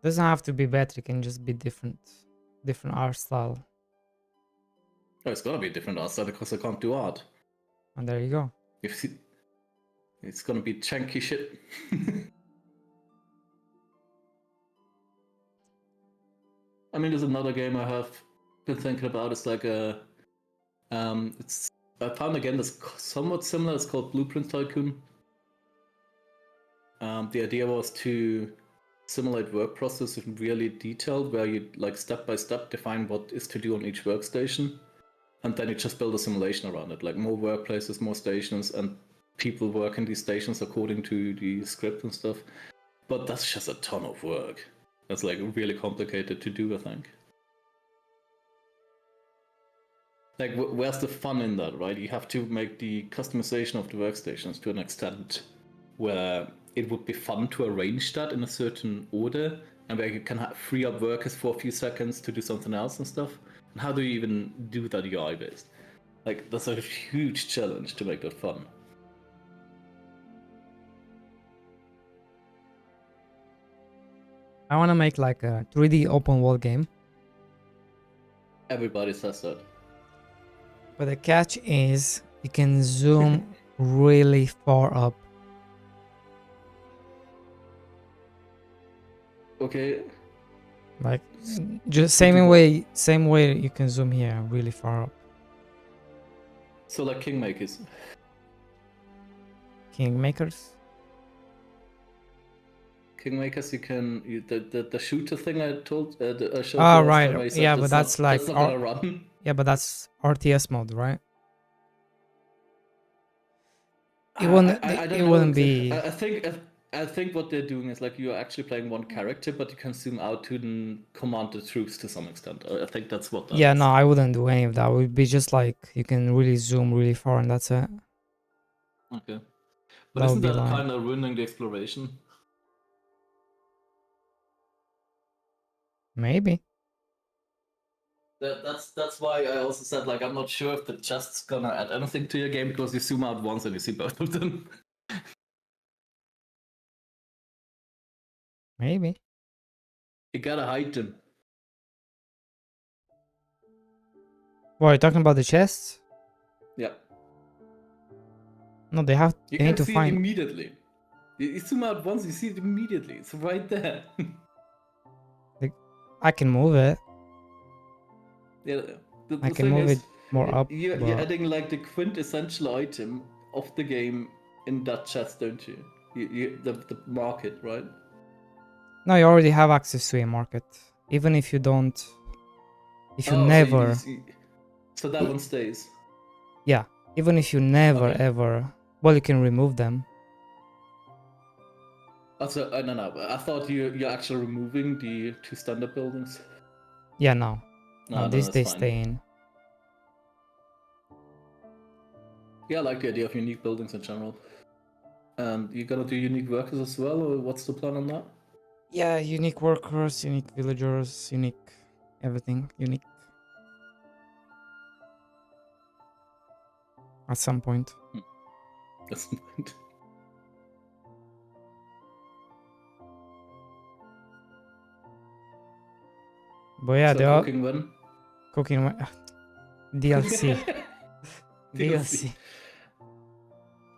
Doesn't have to be better, it can just be different art style. Oh, it's gonna be a different art style because I can't do art. And there you go. It's gonna be chunky shit. I mean, there's another game I have been thinking about. It's like a, I found a game that's somewhat similar. It's called Blueprint Tycoon. The idea was to simulate work process really detailed, where you like step by step define what is to do on each workstation, and then you just build a simulation around it. Like more workplaces, more stations, and people work in these stations according to the script and stuff. But that's just a ton of work. That's like really complicated to do, I think. Like, where's the fun in that, right? You have to make the customization of the workstations to an extent where it would be fun to arrange that in a certain order, and where you can free up workers for a few seconds to do something else and stuff. And how do you even do that UI-based? Like, that's a huge challenge to make that fun. I want to make like a 3D open world game. Everybody says that. But the catch is you can zoom really far up. Okay. Like just same way you can zoom here really far up. So like Kingmakers. Kingmakers? Kingmakers, you can the shooter thing I told I showed Ah, you last time. right. I said Yeah, but that's like that's not gonna run. yeah, but that's RTS mode, right? It I don't know. wouldn't be. I think what they're doing is like you're actually playing one character, but you can zoom out to command the troops to some extent. I think that's what that Yeah, is. no, I wouldn't do any of that. It would be just like you can really zoom really far and that's it. Okay. But That would isn't be that like kind of ruining the exploration? maybe. That's why I also said like I'm not sure if the chest's gonna add anything to your game because you zoom out once and you see both of them. Maybe. You gotta hide them. What are you talking about the chests? Yeah. No, they have. You They can need to see it find. immediately. You zoom out once, you see it immediately. It's right there. I can move it. Yeah. The I can thing move is, it more up. you're but- adding like the quintessential item of the game in that chest, don't you? The market, right? No, you already have access to a market. Even if you don't. If you Oh, never. So that one stays. Yeah. Even if you never Okay. ever. Well, you can remove them. Also, no. I thought you're actually removing the two standard buildings. Yeah, no. No, No, this that's they fine. stay in. Yeah, I like the idea of unique buildings in general. And you gonna do unique workers as well, or what's the plan on that? Yeah, unique workers, unique villagers, unique everything. Unique. At some point. That's the point. But yeah, So they are cooking when? cooking. DLC. DLC.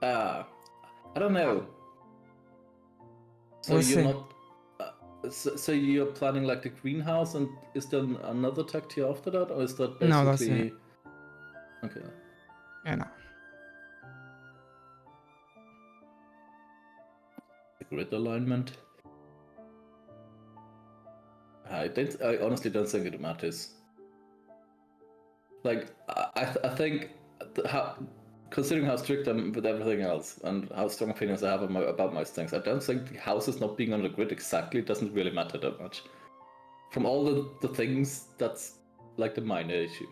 I don't know. So We'll you're see. not. So you're planning like the greenhouse, and is there another tech tier after that, or is that basically? No, that's it. Okay. Yeah, no. Grid alignment. I honestly don't think it matters. Like I think considering how strict I'm with everything else and how strong opinions I have about most things, I don't think the houses not being on the grid exactly doesn't really matter that much. From all the things, that's like the minor issue,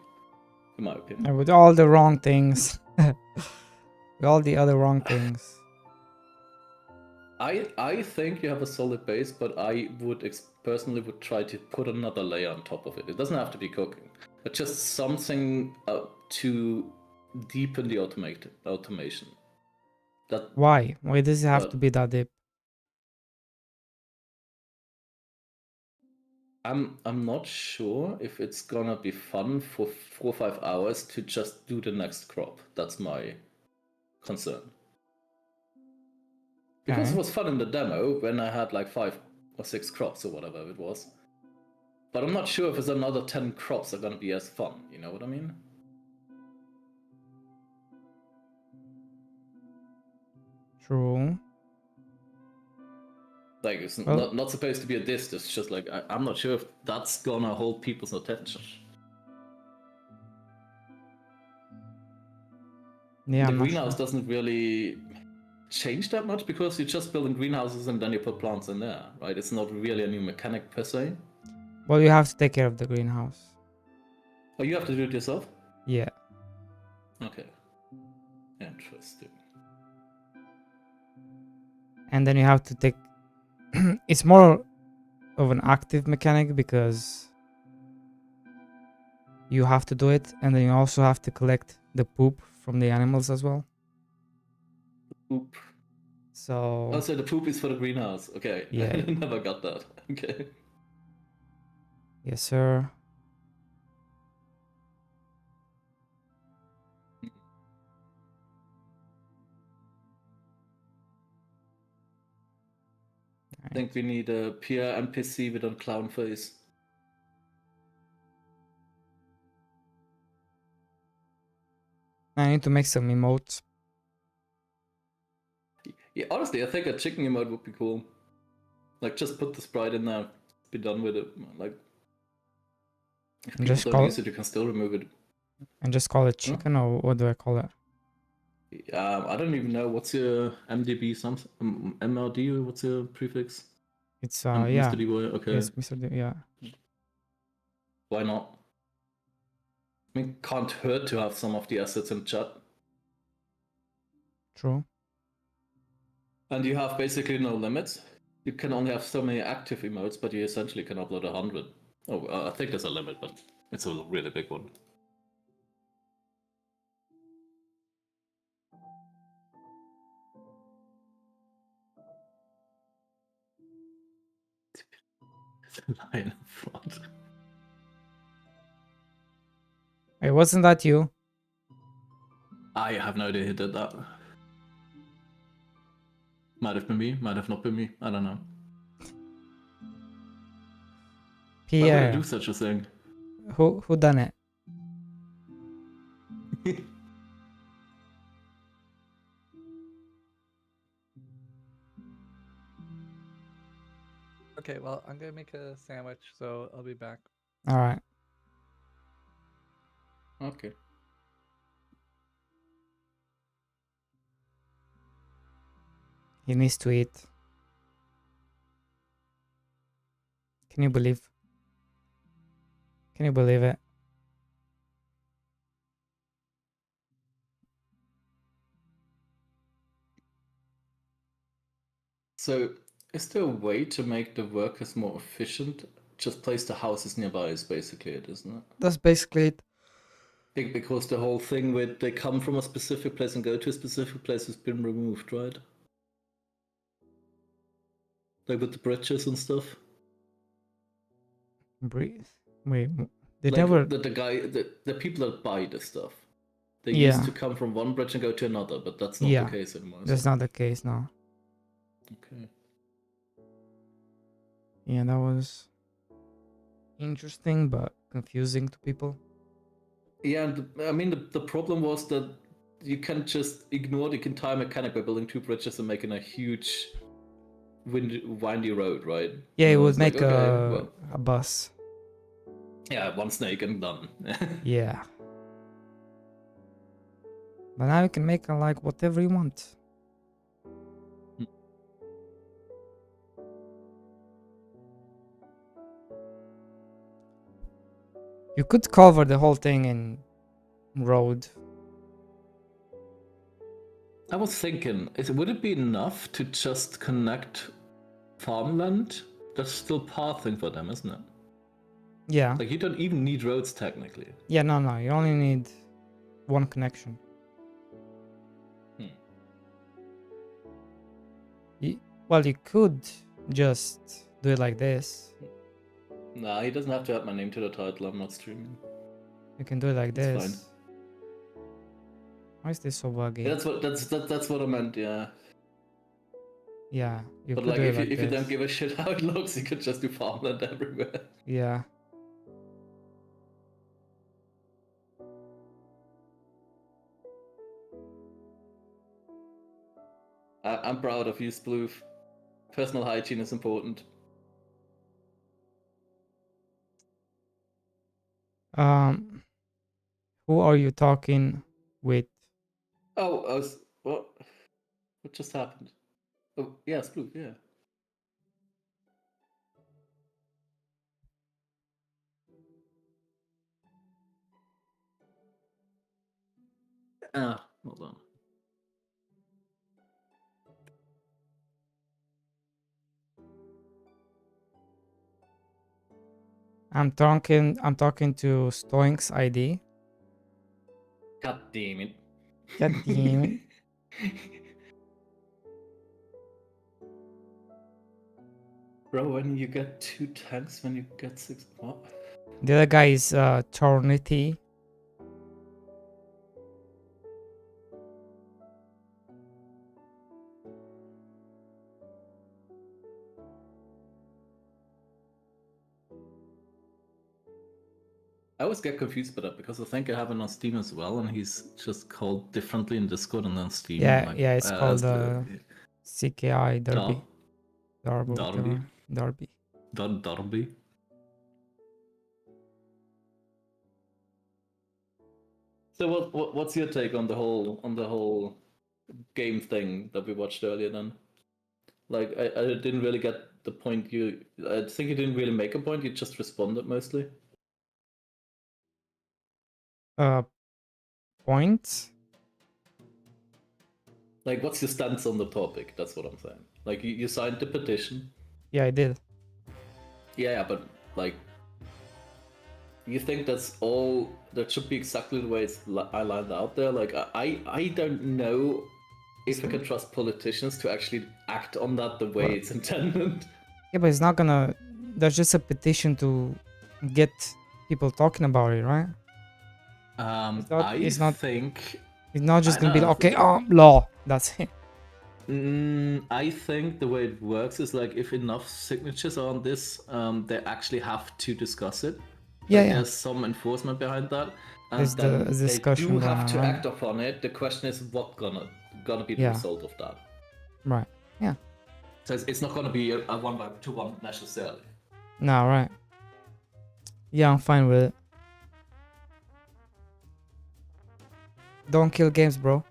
in my opinion. And with all the wrong things. With all the other wrong things. I think you have a solid base, but I would personally would try to put another layer on top of it. It doesn't have to be cooking, but just something to deepen the automation. That Why? Why does it have to be that deep? I'm not sure if it's gonna be fun for 4 or 5 hours to just do the next crop. That's my concern. Because Okay. it was fun in the demo when I had like 5 or 6 crops or whatever it was. But I'm not sure if it's another 10 crops are gonna be as fun, you know what I mean? True. Like, it's Well- not supposed to be a diss, it's just like, I'm not sure if that's gonna hold people's attention. Yeah, The I'm not greenhouse sure. doesn't really change that much because you're just building greenhouses and then you put plants in there, right? It's not really a new mechanic per se. Well, you have to take care of the greenhouse. Oh, you have to do it yourself? Yeah. Okay. Interesting. And then you have to take. It's more of an active mechanic because you have to do it, and then you also have to collect the poop from the animals as well. Poop. So Oh, so the poop is for the greenhouse. Okay. Yeah. I never got that. Okay. yes, sir. I think we need a pure NPC with a clown face. I need to make some emotes. Yeah, honestly, I think a chicken emote would be cool. Like, just put the sprite in there, be done with it. Like, if And people just don't call use it, you can still remove it. and just call it chicken, or what do I call it? I don't even know what's your MDB something MRD or what's your prefix? It's Mr. yeah. D-Boy? Okay. Yes, Mr. Yeah. Why not? I mean, can't hurt to have some of the assets in chat. True. And you have basically no limits. You can only have so many active emotes, but you essentially can upload 100. Oh, I think there's a limit, but it's a really big one. Lion in front. Hey, wasn't that you? I have no idea who did that. Might have been me, might have not been me. I don't know. Why would I Pierre. do such a thing? Who done it? Okay, well, I'm gonna make a sandwich, so I'll be back. All right. Okay. He needs to eat. Can you believe? Can you believe it? So, is there a way to make the workers more efficient? Just place the houses nearby is basically it, isn't it? That's basically it. Because the whole thing with they come from a specific place and go to a specific place has been removed, right? Like with the bridges and stuff. Breathe. Wait, they Like never. the people that buy the stuff. They Yeah. used to come from one bridge and go to another, but that's not Yeah. the case anymore. is That's it? not the case now. Okay. Yeah, that was interesting but confusing to people. Yeah, and I mean the problem was that you can't just ignore the entire mechanic by building two bridges and making a huge windy road, right? Yeah, it You know, would it's like, make okay, well, a bus. yeah, one snake and done. Yeah. But now you can make like whatever you want. You could cover the whole thing in road. I was thinking, would it be enough to just connect farmland? That's still pathing for them, isn't it? Yeah. Like you don't even need roads technically. Yeah, no. You only need one connection. Well, you could just do it like this. Nah, he doesn't have to add my name to the title. I'm not streaming. You can do it like It's this. fine. Why is this so buggy? Yeah, that's what I meant. Yeah. Yeah, you But could like, do it if like you this. don't give a shit how it looks, you could just do farmland everywhere. Yeah. I'm proud of you, Sploof. Personal hygiene is important. Who are you talking with? Oh, what? What just happened? Oh, yeah, Sploof, yeah. Ah, hold on. I'm talking to Stoink's ID. God damn it. God damn it. Bro, when you get 2 tanks, when you get 6... What? The other guy is Tornity. I always get confused by that because I think I have it on Steam as well, and he's just called differently in Discord and then Steam. Yeah, like, yeah, it's called CKI Derby. No. Darby. Darby. Darby. Darby. So what's your take on the whole game thing that we watched earlier then? Like I didn't really get the point I think you didn't really make a point, you just responded mostly. Points. Like what's your stance on the topic? That's what I'm saying. Like you signed the petition. Yeah, I did. Yeah, but like you think that's all that should be exactly the way I lined out there? Like I don't know if I can trust politicians to actually act on that the way it's intended. Yeah, but it's not gonna. There's just a petition to get people talking about it, right? It's not think It's not just I gonna be know, like, okay, law. That's it. I think the way it works is like if enough signatures are on this, they actually have to discuss it. Yeah, Like, yeah. There's some enforcement behind that, and There's then the discussion they do going have to on, right? act upon it. The question is what gonna be the Yeah. result of that. Right. Yeah. So it's not gonna be a 1-to-1 necessarily. No, right. Yeah, I'm fine with it. Don't kill games, bro.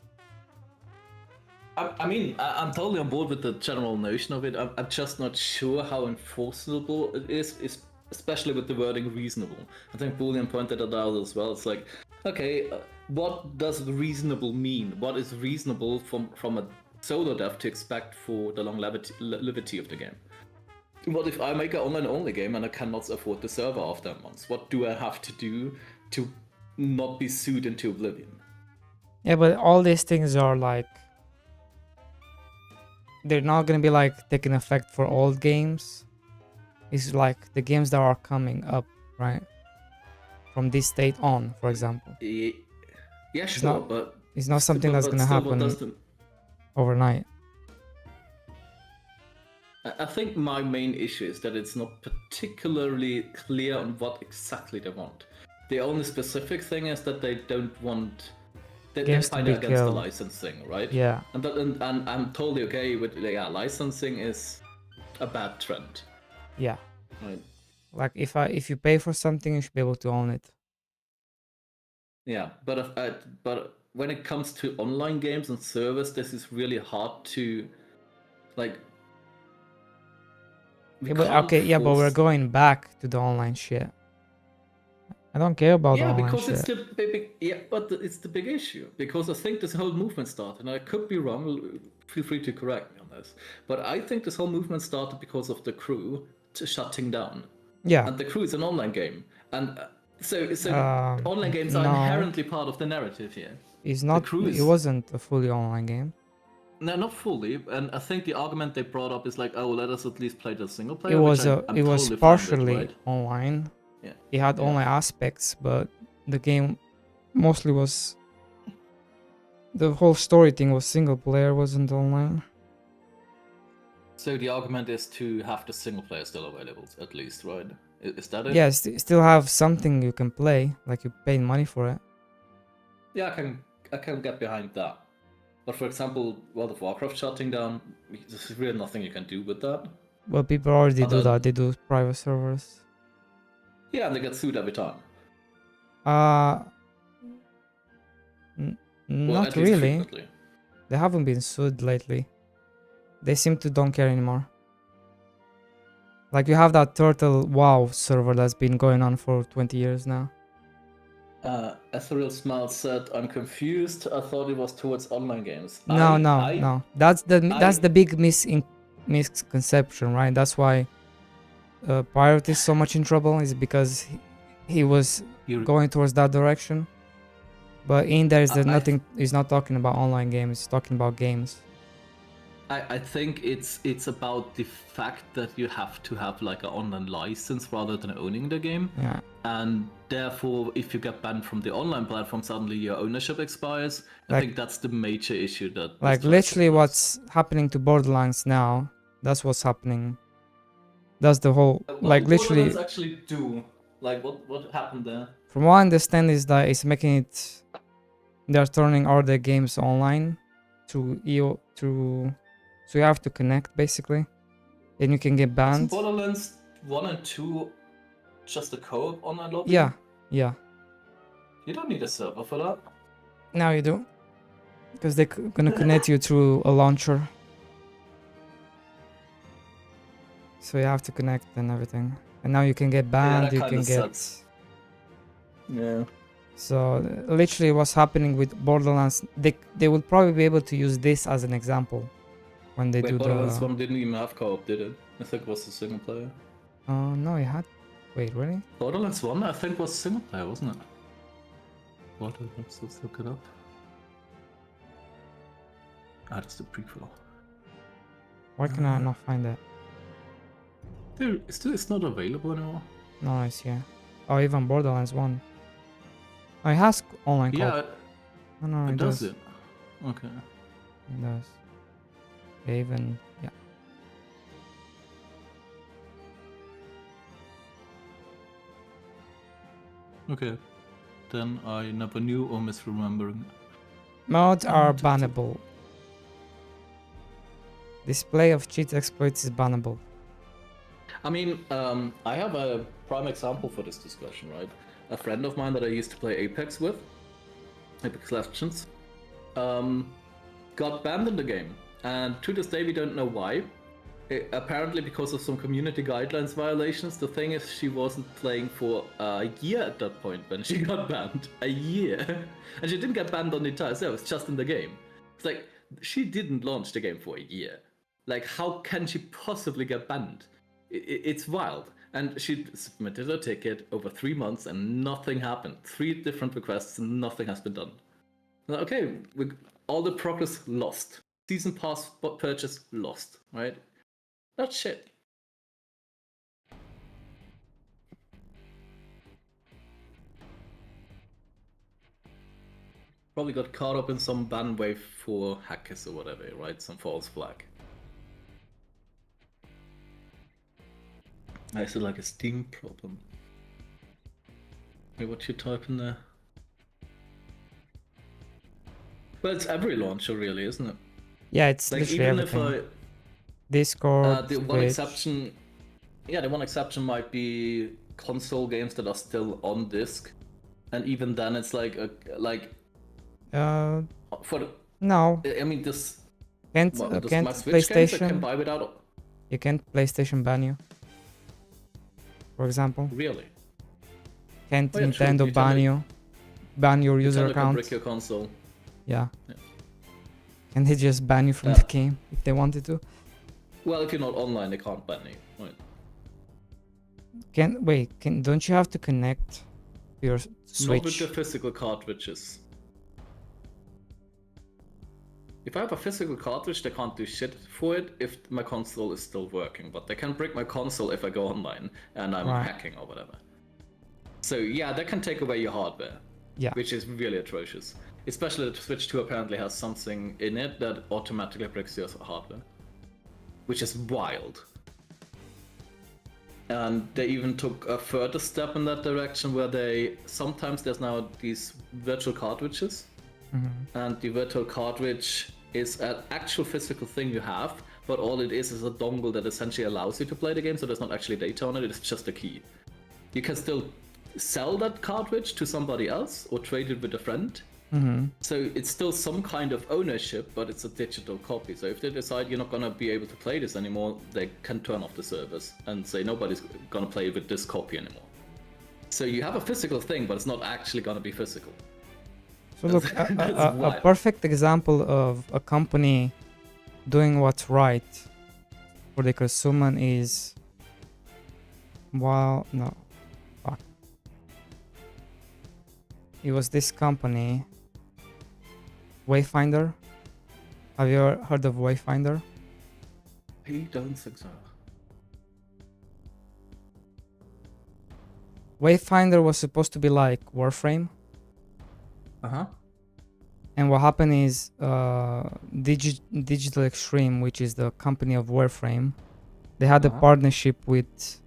I mean, I'm totally on board with the general notion of it. I'm just not sure how enforceable it is, especially with the wording reasonable. I think Boolean pointed that out as well. It's like, okay, what does reasonable mean? What is reasonable from a solo dev to expect for the longevity of the game? What if I make an online-only game and I cannot afford the server after a month? What do I have to do to not be sued into oblivion? Yeah, but all these things are like, they're not gonna be like taking effect for all games. It's like the games that are coming up, right? From this state on, for example. Yeah, sure, not- but It's not something that's gonna still, what happen does the- overnight. I think my main issue is that it's not particularly clear on what exactly they want. The only specific thing is that they don't want. They're Games to fighting be against the killed. licensing, right? Yeah. And I'm totally okay with licensing is a bad trend, Yeah. right? Like if you pay for something, you should be able to own it. Yeah, but when it comes to online games and servers, this is really hard to like. we Yeah, but can't okay, yeah, but we're force- going back to the online shit. I don't care about Yeah, online because shit. it's the it's the big issue. Because I think this whole movement started, and I could be wrong. Feel free to correct me on this, but I think this whole movement started because of the crew shutting down. Yeah. And the crew is an online game, and so online games are no. inherently part of the narrative here. It's not. Crew It is- wasn't a fully online game. No, not fully. And I think the argument they brought up is like, oh, let us at least play the single player. It was which I'm it was totally fine with, partially right? online. Yeah. It had Yeah. online aspects, but the game mostly was. The whole story thing was single player, wasn't online. So the argument is to have the single player still available, at least, right? Is that it? Yes, still have something you can play, like you paid money for it. Yeah, I can get behind that. But for example, World of Warcraft shutting down, there's really nothing you can do with that. Well, people already do Other- that. They do private servers. Yeah, and they get sued every time. Well, Not at least really. frequently. They haven't been sued lately. They seem to don't care anymore. Like you have that Turtle WoW server that's been going on for 20 years now. Ethereal Smile said, "I'm confused. I thought it was towards online games." No, I- no. That's the big misconception, right? That's why Pirate is so much in trouble. Is because he was You- going towards that direction. But in there is I- nothing. He's not talking about online games. He's talking about games. I think it's about the fact that you have to have like an online license rather than owning the game. Yeah. And therefore, if you get banned from the online platform, suddenly your ownership expires. I Like- think that's the major issue that. this Like tries to literally fix. what's happening to Borderlands now, that's what's happening. That's the whole, like What literally, does it actually do? Like what happened there? from what I understand is that it's making it, they're turning all the games online through so you have to connect basically. then you can get Isn't banned. Borderlands 1 and 2 just a co-op online lobby? Yeah, yeah. You don't need a server for that. Now you do. Because they're gonna connect you through a launcher. So you have to connect and everything. And now you can get banned, that you kinda can get... sucks. Yeah. So literally what's happening with Borderlands, they will probably be able to use this as an example when they do Borderlands the... 1 didn't even have co-op, did it? I think it was a single player. No, it had... Wait, really? Borderlands 1, I think, was single player, wasn't it? Borderlands, let's look it up. Ah, that's the prequel. Why can I not find that? Dude, it's not available anymore. No, I see. Oh, even Borderlands 1. Oh, it has online Yeah, co-op. No, it it does does. it. Okay. It does. Yeah, even... Yeah. Okay. Then I never knew or misremembering. Mods are bannable. Display of cheat exploits is bannable. I mean, I have a prime example for this discussion, right? A friend of mine that I used to play Apex with, Apex Legends, got banned in the game. And to this day, we don't know why. Apparently because of some community guidelines violations. The thing is, she wasn't playing for a year at that point when she got banned. A year. And she didn't get banned on the entire server, it's just in the game. It's like, she didn't launch the game for a year. Like, how can she possibly get banned? It's wild. And she submitted a ticket over 3 months and nothing happened. 3 different requests and nothing has been done. Okay, all the progress lost. Season pass purchase lost, right? That's shit. Probably got caught up in some ban wave for hackers or whatever, right? Some false flag. Is it like a Steam problem? Hey, what you type in there? Well, it's every launcher really, isn't it? Yeah, it's Like, literally even everything. if Discord, the one Twitch. exception, yeah, the one exception might be console games that are still on disc, and even then, it's like for the, No. I mean this. Can't, What, can't my Switch games I PlayStation... can buy without. You can't PlayStation ban you. For example. Really? Can't Oh, yeah, true. Nintendo ban you. Ban your user Nintendo can account. brick your console. Yeah. Yeah. Can they just ban you from Yeah. the game if they wanted to? Well, if you're not online, they can't ban you. Right. Don't you have to connect your Not with Switch? the physical cartridges. If I have a physical cartridge, they can't do shit for it if my console is still working, but they can break my console if I go online and I'm Right. hacking or whatever. So yeah, they can take away your hardware, Yeah. which is really atrocious. Especially the Switch 2 apparently has something in it that automatically breaks your hardware, which is wild. And they even took a further step in that direction where sometimes there's now these virtual cartridges. And the virtual cartridge is an actual physical thing you have, but all it is a dongle that essentially allows you to play the game, so there's not actually data on it, it's just a key. You can still sell that cartridge to somebody else or trade it with a friend. So it's still some kind of ownership, but it's a digital copy. So if they decide you're not going to be able to play this anymore, they can turn off the servers and say nobody's going to play with this copy anymore. So you have a physical thing, but it's not actually going to be physical. So look, a wild. perfect example of a company doing what's right for the consumer is... It was this company, Wayfinder. Have you ever heard of Wayfinder? I don't think so. Wayfinder was supposed to be like Warframe. Uh-huh. And what happened is Digital Extreme, which is the company of Warframe, they had a partnership with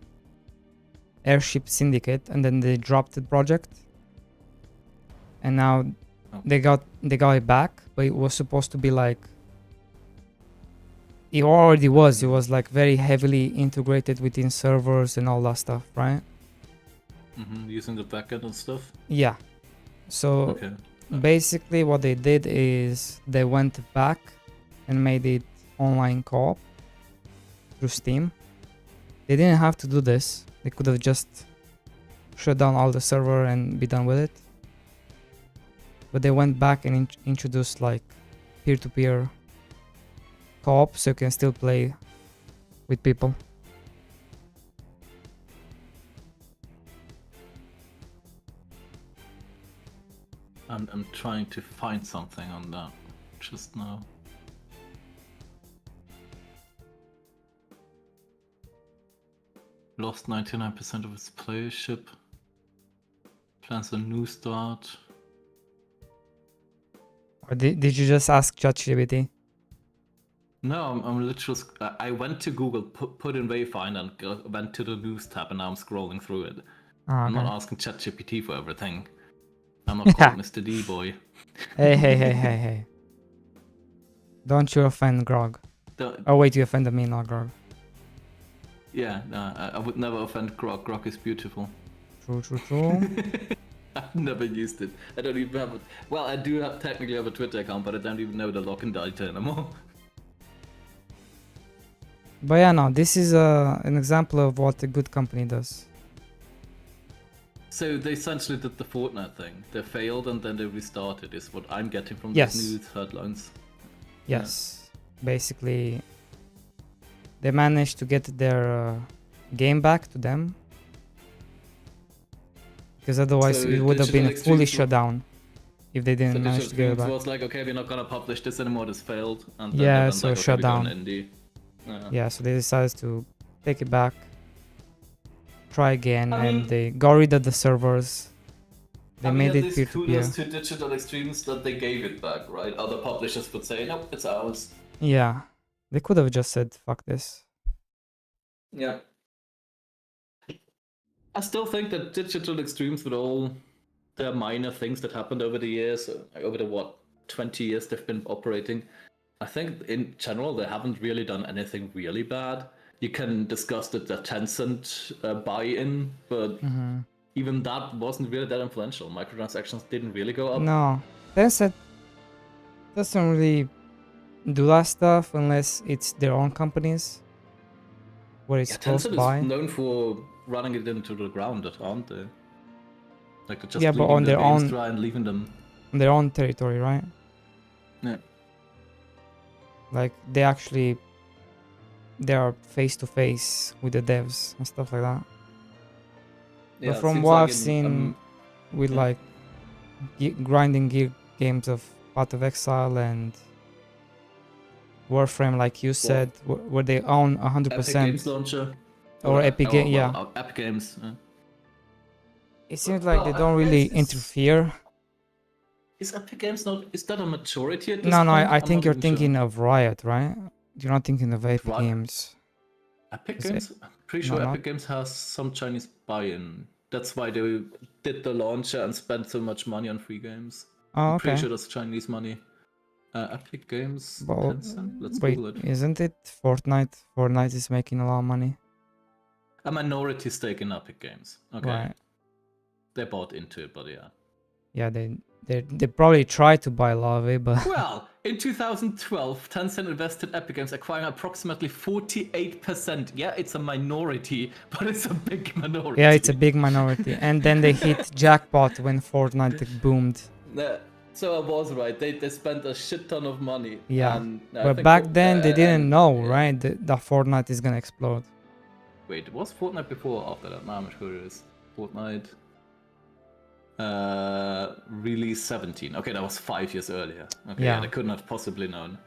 Airship Syndicate, and then they dropped the project. And now they got it back, but it was supposed to be like it already was. It was like very heavily integrated within servers and all that stuff, right? Using the backend and stuff. Yeah. So Okay. basically what they did is they went back and made it online co-op through Steam. They didn't have to do this. They could have just shut down all the server and be done with it. But they went back and introduced like peer-to-peer co-op, so you can still play with people. I'm trying to find something on that just now. Lost 99% of its playership. Plans a new start. Or did you just ask ChatGPT? No, I'm literally. I went to Google, put in Wayfinder, and went to the news tab, and now I'm scrolling through it. I'm not asking ChatGPT for everything. I'm not called Mr. D boy. Hey. Don't you offend Grog. Oh wait, you offended me, not Grog. Yeah, no, I would never offend Grog. Grog is beautiful. True. I've never used it. I don't even have it. Well, I do technically have a Twitter account, but I don't even know the login data anymore. But yeah, no, this is an example of what a good company does. So they essentially did the Fortnite thing. They failed and then they restarted, is what I'm getting from Yes. these news headlines. Yes. Basically, they managed to get their game back to them. Because otherwise So it would have been Digital fully Extremes shut down if they didn't So manage to get it back. was like, okay, we're not gonna publish this anymore. This failed, and then Yeah, they went so like, okay, shut we're going down. indie. Yeah, so they decided to take it back, try again, I and mean- they got rid of the servers. They made at it least peer-to-peer. kudos to Digital Extremes that they gave it back, right? Other publishers would say, nope, it's ours. Yeah, they could have just said, fuck this. Yeah. I still think that Digital Extremes, with all the minor things that happened over the years, over the 20 years they've been operating, I think in general they haven't really done anything really bad. You can discuss the Tencent buy-in, but even that wasn't really that influential. Microtransactions didn't really go up. No, Tencent doesn't really do that stuff unless it's their own companies where it's close Tencent by. is known for running it into the ground, aren't they? Like just Yeah, but leaving on the their games own- dry and leaving them. On their own territory, right? Yeah. Like they are face to face with the devs and stuff like that. Yeah, But it from seems what like I've in, seen with yeah. like grinding gear games of Path of Exile and Warframe, like you said, where they own Epic 100%. Games Launcher. Or Epic Game, yeah. Epic Games. It seems like they Well, don't really it's- interfere. Is Epic Games not? Is that a majority at this No, point? I I'm think not you're even thinking sure. of Riot, right? You're not thinking of Epic Riot? Games. Epic Is it- Games. I'm pretty sure No, Epic Games has some Chinese buy-in. That's why they did the launcher and spent so much money on free games. Oh, I'm okay. pretty sure that's Chinese money. Epic Games. Well, Tencent? Let's wait, Google it. isn't it Fortnite? Fortnite is making a lot of money. A minority stake in Epic Games. Okay. Right. They bought into it, but yeah. Yeah, they probably tried to buy a lot of it, but Well, in 2012, Tencent invested in Epic Games, acquiring approximately 48%. Yeah, it's a minority, but it's a big minority. yeah, it's a big minority. And then they hit jackpot when Fortnite boomed. Yeah, so I was right. They spent a shit ton of money. Yeah, and I but think back for- then they didn't and- know, yeah. right? That Fortnite is gonna explode. Wait, was Fortnite before or after that? No, I'm not sure it is. Fortnite. Release 17. Okay, that was 5 years earlier. Okay, Yeah. they couldn't have possibly known.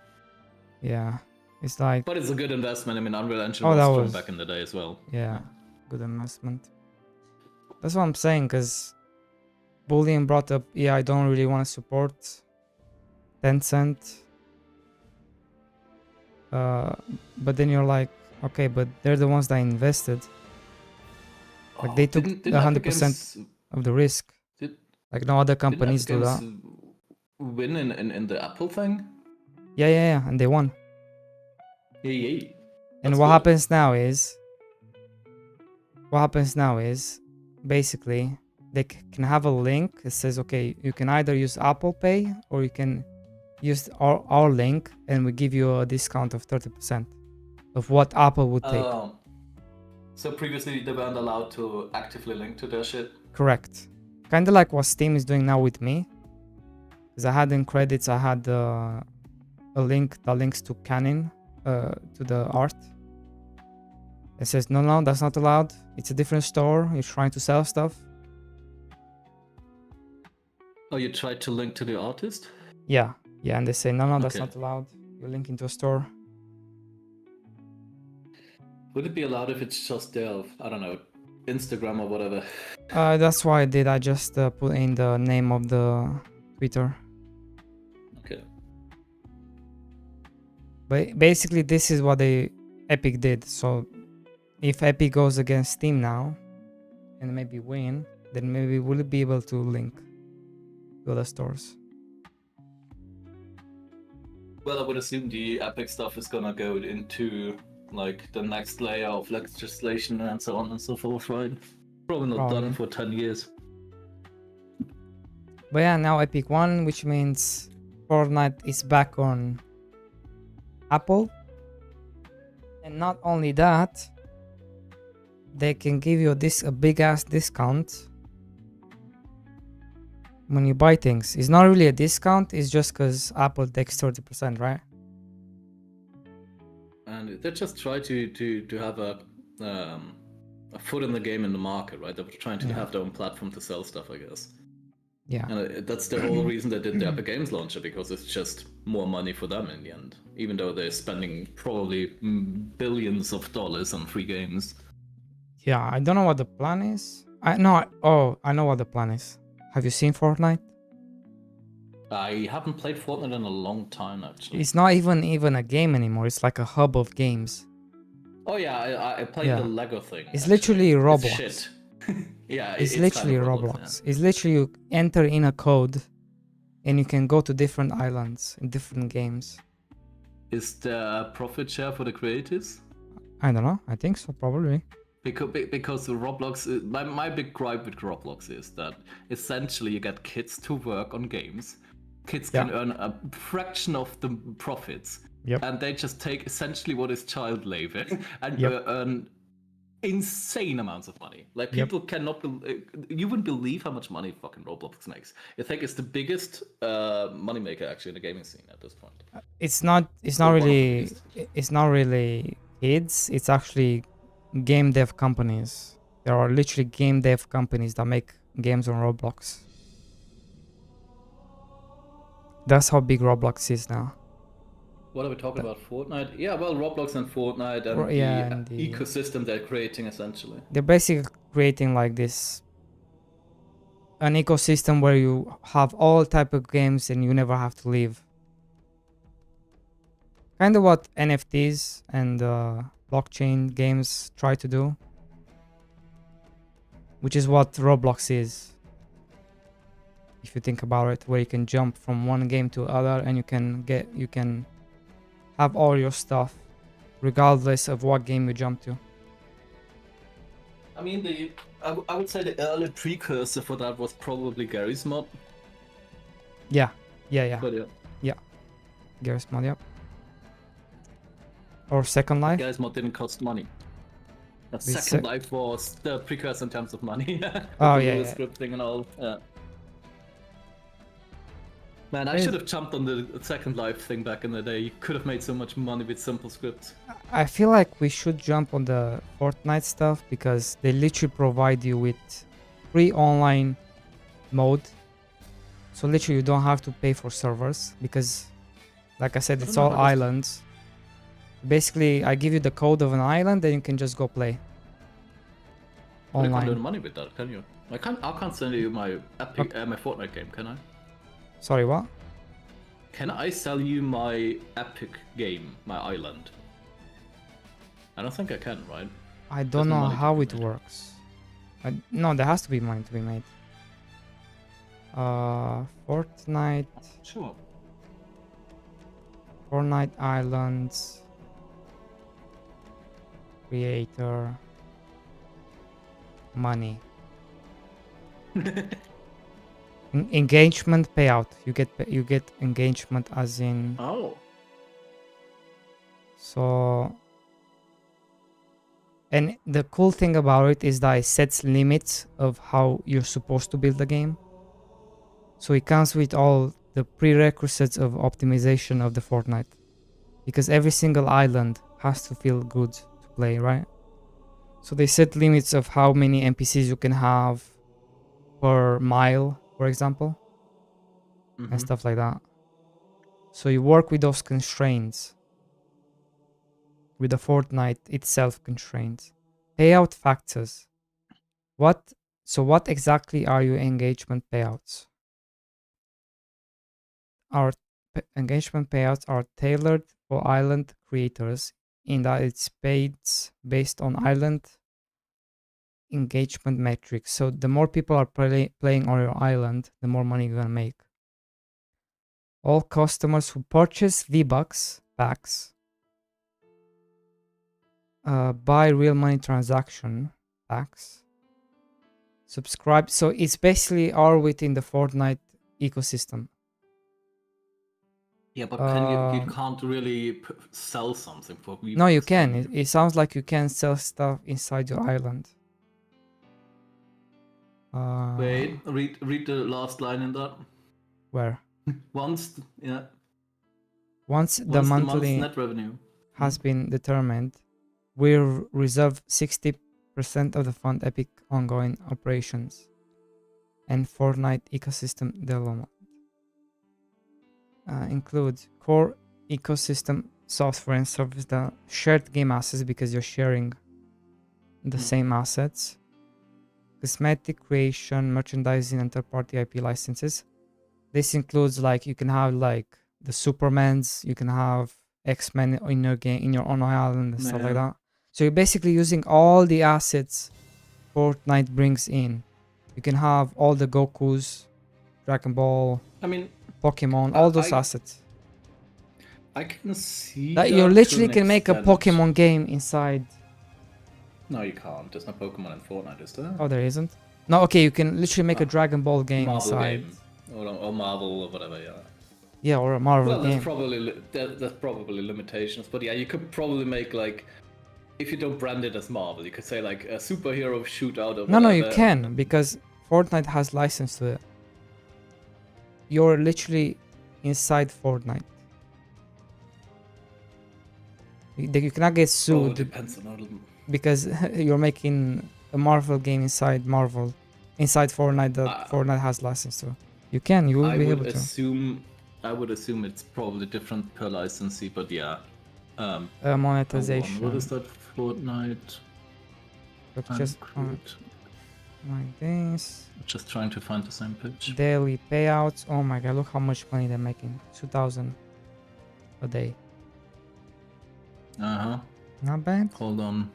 Yeah, it's like, But it's a good investment. I mean, Unreal Engine Oh, was that strong was- back in the day as well. yeah, good investment. That's what I'm saying, because Bullion brought up, yeah, I don't really want to support Tencent. But then you're like, okay, but they're the ones that invested. Like they took Didn't the Epic 100% Games- of the risk. Did- Like no other didn't companies Epic do that. Games win in the Apple thing? Yeah, and they won. Yeah. And That's what good. happens now is basically they can have a link. It says, okay, you can either use Apple Pay or you can use our link, and we give you a discount of 30% of what Apple would take. So previously they weren't allowed to actively link to their shit. Correct. Kind of like what Steam is doing now with me. Because I had in credits, I had a link that links to Canon, to the art. It says, no, that's not allowed. It's a different store. You're trying to sell stuff. Oh, you tried to link to the artist? Yeah, and they say, no, that's Okay. not allowed. You're linking to a store. Would it be allowed if it's just their, I don't know, Instagram or whatever? That's why I did. I just put in the name of the Twitter. Okay. But basically, this is what Epic did. So if Epic goes against Steam now and maybe win, then maybe we'll be able to link to other stores. Well, I would assume the Epic stuff is gonna go into like the next layer of legislation and so on and so forth, right? Probably not done for 10 years. But yeah, now Epic won, which means Fortnite is back on Apple. And not only that, they can give you a big ass discount when you buy things. It's not really a discount, it's just because Apple takes 30%, right? And they just try to have a foot in the game in the market, right? They're trying to have their own platform to sell stuff, I guess. Yeah. And that's the whole reason they did the Epic Games launcher, because it's just more money for them in the end. Even though they're spending probably billions of dollars on free games. Yeah, I don't know what the plan is. I know what the plan is. Have you seen Fortnite? I haven't played Fortnite in a long time, actually. It's not even a game anymore. It's like a hub of games. Oh yeah, I played the Lego thing. It's actually. literally Roblox. It's shit. Yeah, it's literally kind of Roblox. It's literally you enter in a code, and you can go to different islands in different games. Is there a profit share for the creators? I don't know. I think so, probably. Because the Roblox, my big gripe with Roblox is that essentially you get kids to work on games. Kids can earn a fraction of the profits, and they just take essentially what is child labor and earn insane amounts of money. Like people cannot, you wouldn't believe how much money fucking Roblox makes. I think it's the biggest moneymaker actually in the gaming scene at this point. It's not really kids. It's actually game dev companies. There are literally game dev companies that make games on Roblox. That's how big Roblox is now. What are we talking about? Fortnite? Yeah, well, Roblox and Fortnite and the ecosystem they're creating essentially. They're basically creating like an ecosystem where you have all type of games and you never have to leave. Kind of what NFTs and blockchain games try to do, which is what Roblox is. If you think about it, where you can jump from one game to other and you can have all your stuff regardless of what game you jump to. I mean, I would say the early precursor for that was probably Gary's mod. Yeah. But yeah. Gary's mod, yep. Or Second Life. Gary's mod didn't cost money. Second Life was the precursor in terms of money. Oh yeah. Scripting and all. Yeah. Man, I should have jumped on the Second Life thing back in the day. You could have made so much money with simple scripts. I feel like we should jump on the Fortnite stuff because they literally provide you with free online mode. So literally you don't have to pay for servers because, like I said, it's all islands. Basically, I give you the code of an island and you can just go play online. You can't earn money with that, can you? I can't send you my my Fortnite game, can I? Sorry, what? Can I sell you my Epic game, my island? I don't think I can, right? I don't know how it works. No, there has to be money to be made. Fortnite. Sure. Fortnite Islands. creator money. Engagement payout. You get engagement as in. Oh. So, and the cool thing about it is that it sets limits of how you're supposed to build the game. So it comes with all the prerequisites of optimization of the Fortnite, because every single island has to feel good to play, right? So they set limits of how many NPCs you can have per mile, for example, and stuff like that. So you work with those constraints, with the Fortnite itself constraints. Payout factors. What exactly are your engagement payouts? Our engagement payouts are tailored for island creators in that it's paid based on island engagement metrics. So the more people are playing on your island, the more money you're gonna make. All customers who purchase V-Bucks packs, buy real money transaction packs, subscribe. So it's basically all within the Fortnite ecosystem. Yeah, but you can't really sell something for V-Bucks. No, you can. It sounds like you can sell stuff inside your island. Wait, read the last line in that. Where? Once the month's monthly net revenue has been determined, we'll reserve 60% of the fund Epic ongoing operations and Fortnite ecosystem development. Includes core ecosystem software and service, the shared game assets, because you're sharing the same assets, cosmetic creation, merchandising, and third-party IP licenses. This includes, like, you can have like the Supermans, you can have X-Men in your game, in your own island, and stuff like that. So you're basically using all the assets Fortnite brings in. You can have all the Gokus, Dragon Ball, Pokemon, all those assets. I can see that you literally can make a Pokemon game inside. No, you can't. There's no Pokemon in Fortnite, is there? Oh, there isn't? No, okay, you can literally make a Dragon Ball game Marvel inside. Game. Or Marvel or whatever, yeah. Yeah, or a Marvel game. There's probably limitations, but yeah, you could probably make, like, if you don't brand it as Marvel, you could say like a superhero shootout or whatever. No, you can, because Fortnite has license to it. You're literally inside Fortnite. You cannot get sued. Depends on because you're making a Marvel game inside Fortnite that Fortnite has license to. You will be able to. I would assume it's probably different per licensee, but yeah. Monetization. What is that? Fortnite. Just like this. Just trying to find the same page. Daily payouts. Oh my god, look how much money they're making. 2,000 a day. Not bad. Hold on.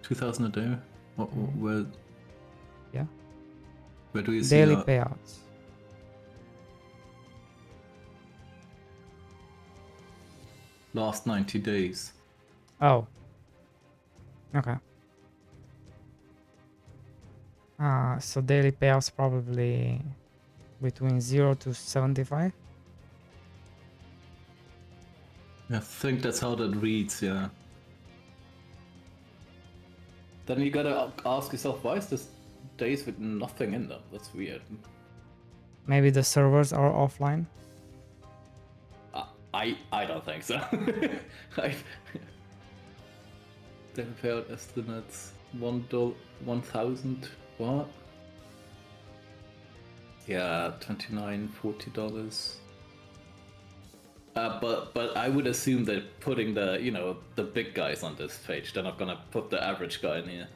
2,000 a day? Where? Yeah. Where do you see daily payouts? Last 90 days. Oh. Okay. So daily payouts probably between 0 to 75. I think that's how that reads, yeah. Then you gotta ask yourself, why is this days with nothing in them? That's weird. Maybe the servers are offline. I don't think so. Daily payout estimates $1,000. What? Yeah, $29, $40. But I would assume they're putting the big guys on this page. They're not gonna put the average guy in here.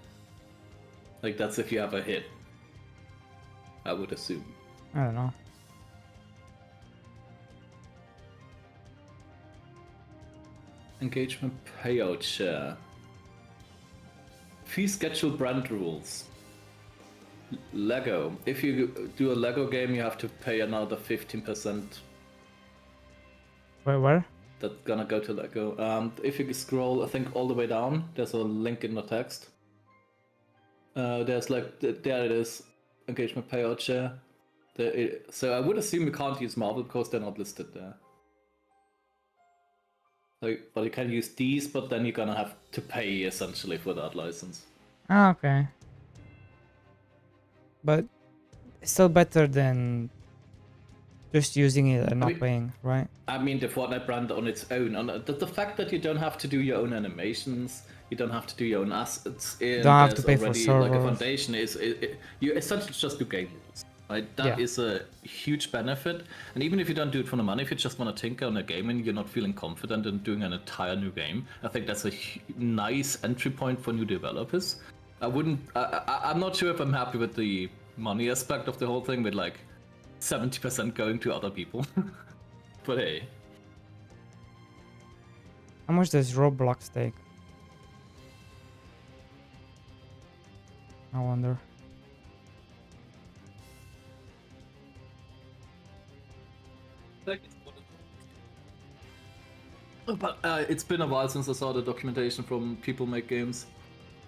Like, that's if you have a hit. I would assume. I don't know. Engagement payout share. Fee schedule brand rules. Lego. If you do a Lego game, you have to pay another 15%. Where? that's gonna go to Lego. If you scroll, I think all the way down, there's a link in the text. There's like there it is, engagement payout share. So I would assume you can't use Marvel because they're not listed there. Like, but you can use these, but then you're gonna have to pay essentially for that license. Ah, okay. But it's still better than just using it and not paying, right? I mean, the Fortnite brand on its own, and the fact that you don't have to do your own animations, you don't have to do your own assets, Don't have to pay for like a servers. foundation you essentially just do game rules, right? That is a huge benefit. And even if you don't do it for the money, if you just want to tinker on a game and you're not feeling confident in doing an entire new game, I think that's a nice entry point for new developers. I'm not sure if I'm happy with the money aspect of the whole thing, with like 70% going to other people. But hey. How much does Roblox take? I wonder. But it's been a while since I saw the documentation from People Make Games.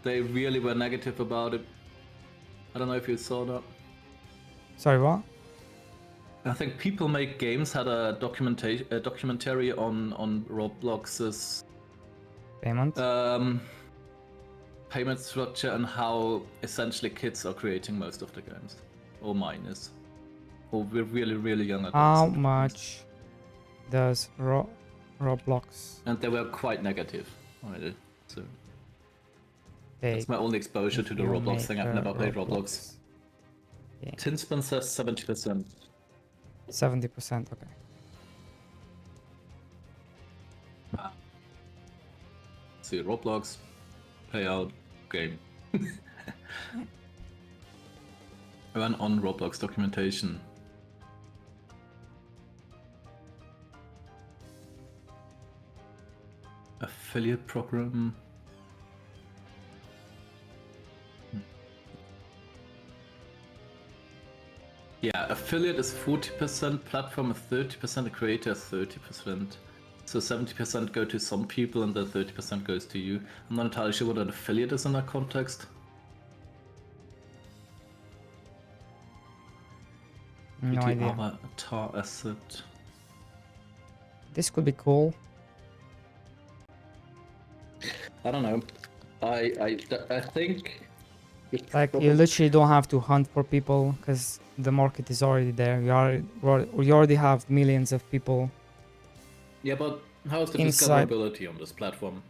They really were negative about it. I don't know if you saw that. Sorry, what? I think People Make Games had a documentary on Roblox's Payment? payment structure and how essentially kids are creating most of the games. Or mine is. Or we're really, really young adults. How much does Roblox And they were quite negative already. So take? that's my only exposure to the Roblox thing. I've never played Roblox. Yeah. Tinsman says 70%. 70%, okay. See, Roblox, payout, game. Run on Roblox documentation. Affiliate program. Yeah, affiliate is 40%, platform is 30%, the creator is 30%. So 70% go to some people and then 30% goes to you. I'm not entirely sure what an affiliate is in that context. No BT idea. Avatar asset. This could be cool. I don't know. I think it's Like, probably- you literally don't have to hunt for people because the market is already there. You already have millions of people. Yeah, but how's the Inside- discoverability on this platform?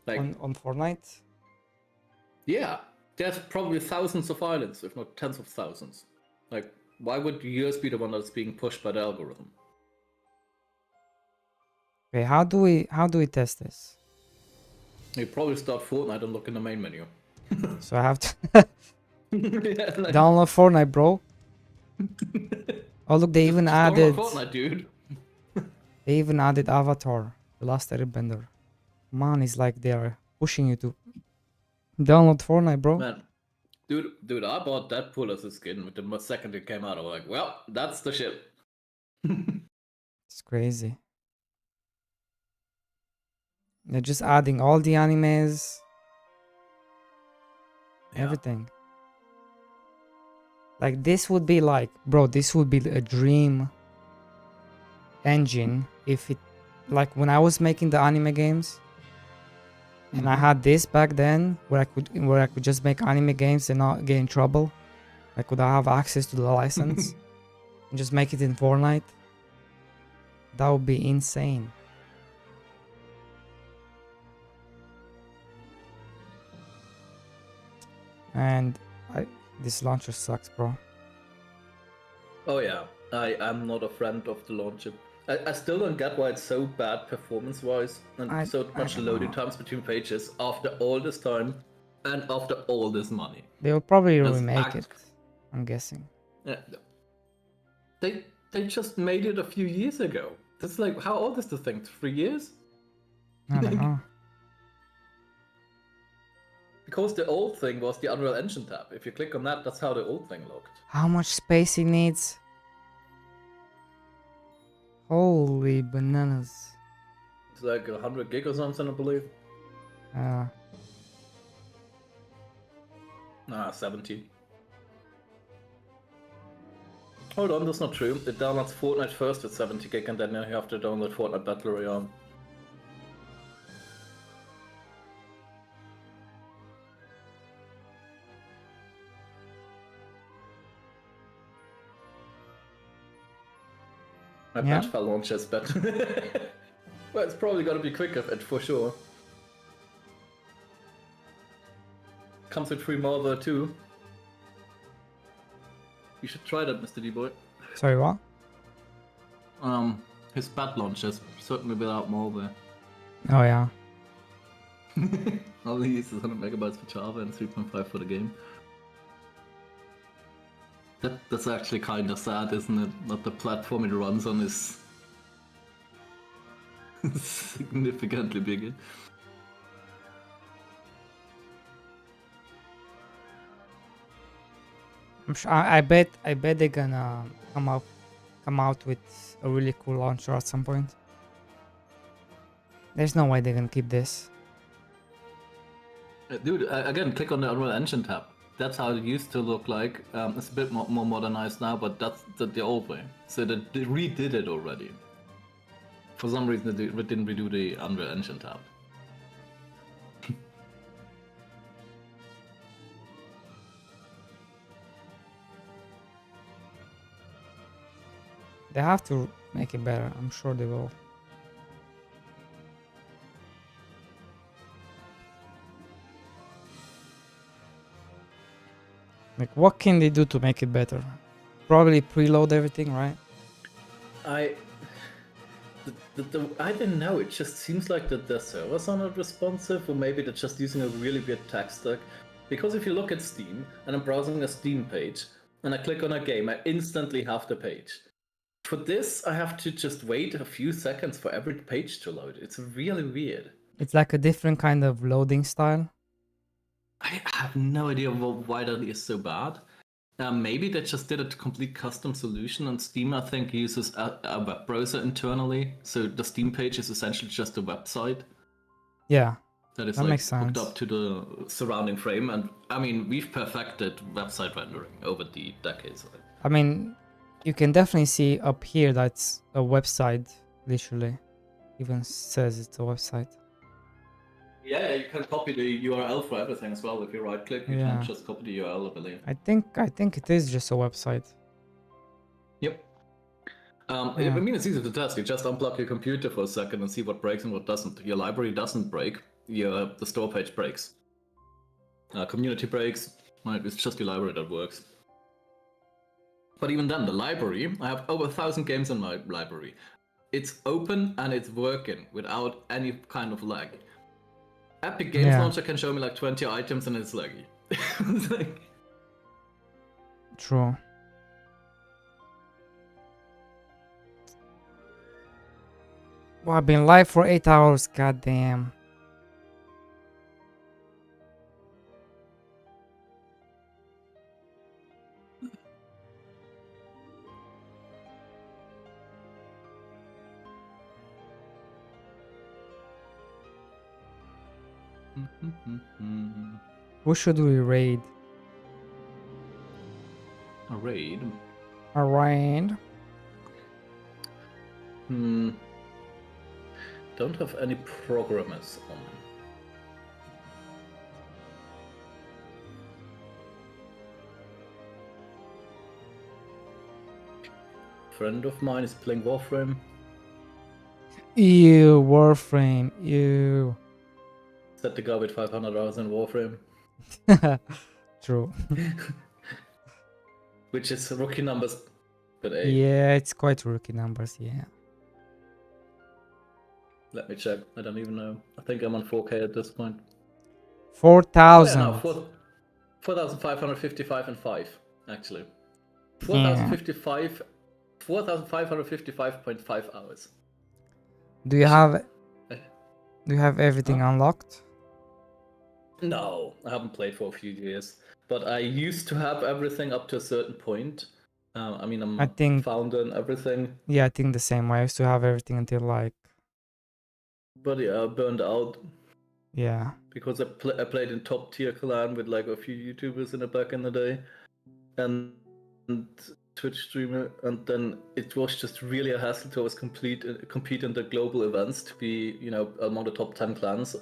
Like, on Fortnite. yeah, there's probably thousands of islands, if not tens of thousands. Like, why would yours be the one that's being pushed by the algorithm? Okay, how do we test this? You probably start Fortnite and look in the main menu. So I have to Yeah, like, download Fortnite, bro. Oh look, they even just download added Fortnite, dude. they even added Avatar, The Last Airbender. Man, it's like they are pushing you to download Fortnite, bro. Man, dude, I bought Deadpool as a skin with the second it came out. I was like, well, that's the shit. It's crazy. They're just adding all the animes, Yeah. everything. Like this would be like, bro, this would be a dream engine if it, like when I was making the anime games, and I had this back then where I could just make anime games and not get in trouble. Like, could I have access to the license and just make it in Fortnite? That would be insane. And this launcher sucks, bro. Oh yeah, I am not a friend of the launcher. I still don't get why it's so bad performance-wise and so much don't loading know. times between pages after all this time and after all this money. They will probably That's remake act- it, I'm guessing. Yeah. They just made it a few years ago. That's like, how old is the thing? 3 years? I don't know. Because the old thing was the Unreal Engine tab. If you click on that, that's how the old thing looked. How much space it needs? Holy bananas. It's like 100 gig or something, I believe. Uh, 70. Hold on, that's not true. It downloads Fortnite first at 70 gig, and then you have to download Fortnite Battle Royale. My Yeah. patch file launches, but well, it's probably gonna be quicker for sure. Comes with free malware too. You should try that, Mr. D-Boy. sorry, what? His bat launches certainly without malware. Oh yeah. All he uses 100 megabytes for Java and 3.5 for the game. That's actually kind of sad, isn't it? That the platform it runs on is significantly bigger. I'm sure. I bet they're gonna come out with a really cool launcher at some point. There's no way they're gonna keep this. Dude, again, click on the Unreal Engine tab. That's how it used to look like. It's a bit more modernized now, but that's the old way. So they redid it already. For some reason, they didn't redo the Unreal Engine tab. They have to make it better. I'm sure they will. Like, what can they do to make it better? Probably preload everything, right? I didn't know. It just seems like that the servers are not responsive, or maybe they're just using a really weird tech stack. Because if you look at Steam, and I'm browsing a Steam page, and I click on a game, I instantly have the page. For this, I have to just wait a few seconds for every page to load. It's really weird. It's like a different kind of loading style. I have no idea why that is so bad. Maybe they just did a complete custom solution, and Steam, I think, uses a web browser internally. So the Steam page is essentially just a website Yeah, that is that like makes hooked sense. up to the surrounding frame. And I mean, we've perfected website rendering over the decades. I mean, you can definitely see up here that's a website, literally. Even says it's a website. Yeah, you can copy the URL for everything as well. If you right click, you Yeah. can just copy the URL, I believe. I think it is just a website. Yep. Yeah. I mean, it's easy to test. You just unplug your computer for a second and see what breaks and what doesn't. Your library doesn't break. The store page breaks. Community breaks. Right, it's just your library that works. But even then, the library, I have over 1,000 games in my library. It's open and it's working without any kind of lag. Epic Games Yeah. Launcher can show me like 20 items and it's laggy. It's like, True. Well, I've been live for 8 hours, goddamn. Who should we raid? a raid. A raid? Don't have any programmers on. Friend of mine is playing Warframe. Ew, Warframe. Ew. Set the guy with 500 hours in Warframe, True. which is rookie numbers. But hey, Yeah, it's quite rookie numbers, yeah. let me check. I don't even know. I think I'm on 4K at this point. 4,000. Yeah, no, 4,555 and 5, actually. 4,055, 4,555.5 hours. Do you have everything unlocked? No, I haven't played for a few years. But I used to have everything up to a certain point. I mean, I'm I think, founder and everything, yeah, I think the same way. I used to have everything until like, but yeah, I burned out yeah, because I played in top tier clan with like a few YouTubers in the back in the day, and Twitch streamer, and then it was just really a hassle to always compete in the global events to be, you know, among the top 10 clans.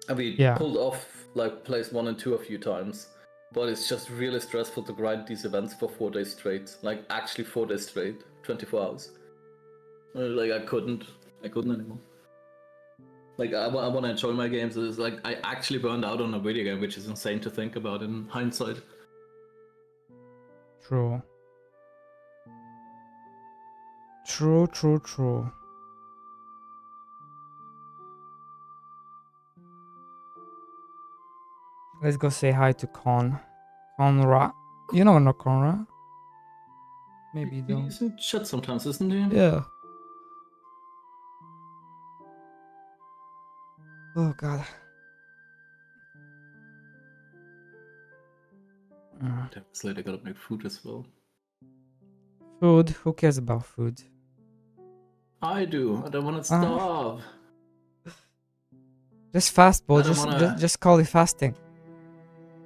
And we yeah, pulled off like place 1 and 2 a few times, but it's just really stressful to grind these events for 4 days straight, like actually 4 days straight, 24 hours. Like I couldn't anymore. Like I want to enjoy my games. It's like I actually burned out on a video game, which is insane to think about in hindsight. true. True, true, true. Let's go say hi to Conra. You know Conra? Maybe you don't. He's in chat sometimes, isn't he? Yeah. Oh god. It's later gotta make food as well. Food. Who cares about food? I do. I don't want to starve. Just fast, bro. I don't wanna- Just call it fasting.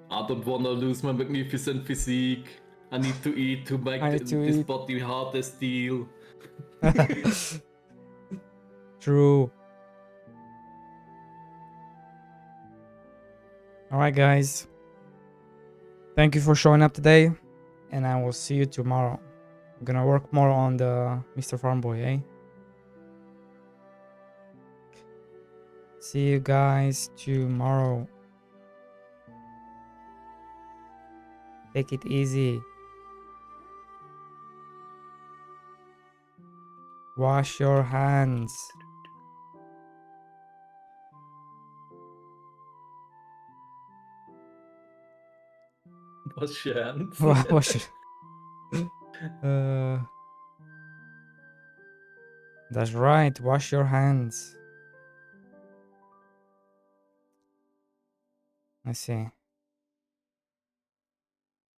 I don't wanna lose my magnificent physique. I need to eat to make I need to this eat. body hard as steel. True. Alright, guys. Thank you for showing up today. And I will see you tomorrow. I'm gonna work more on the Mr. Farmboy, eh? See you guys tomorrow. Take it easy. Wash your hands. Wash your hands. Wash it. That's right. Wash your hands. I see.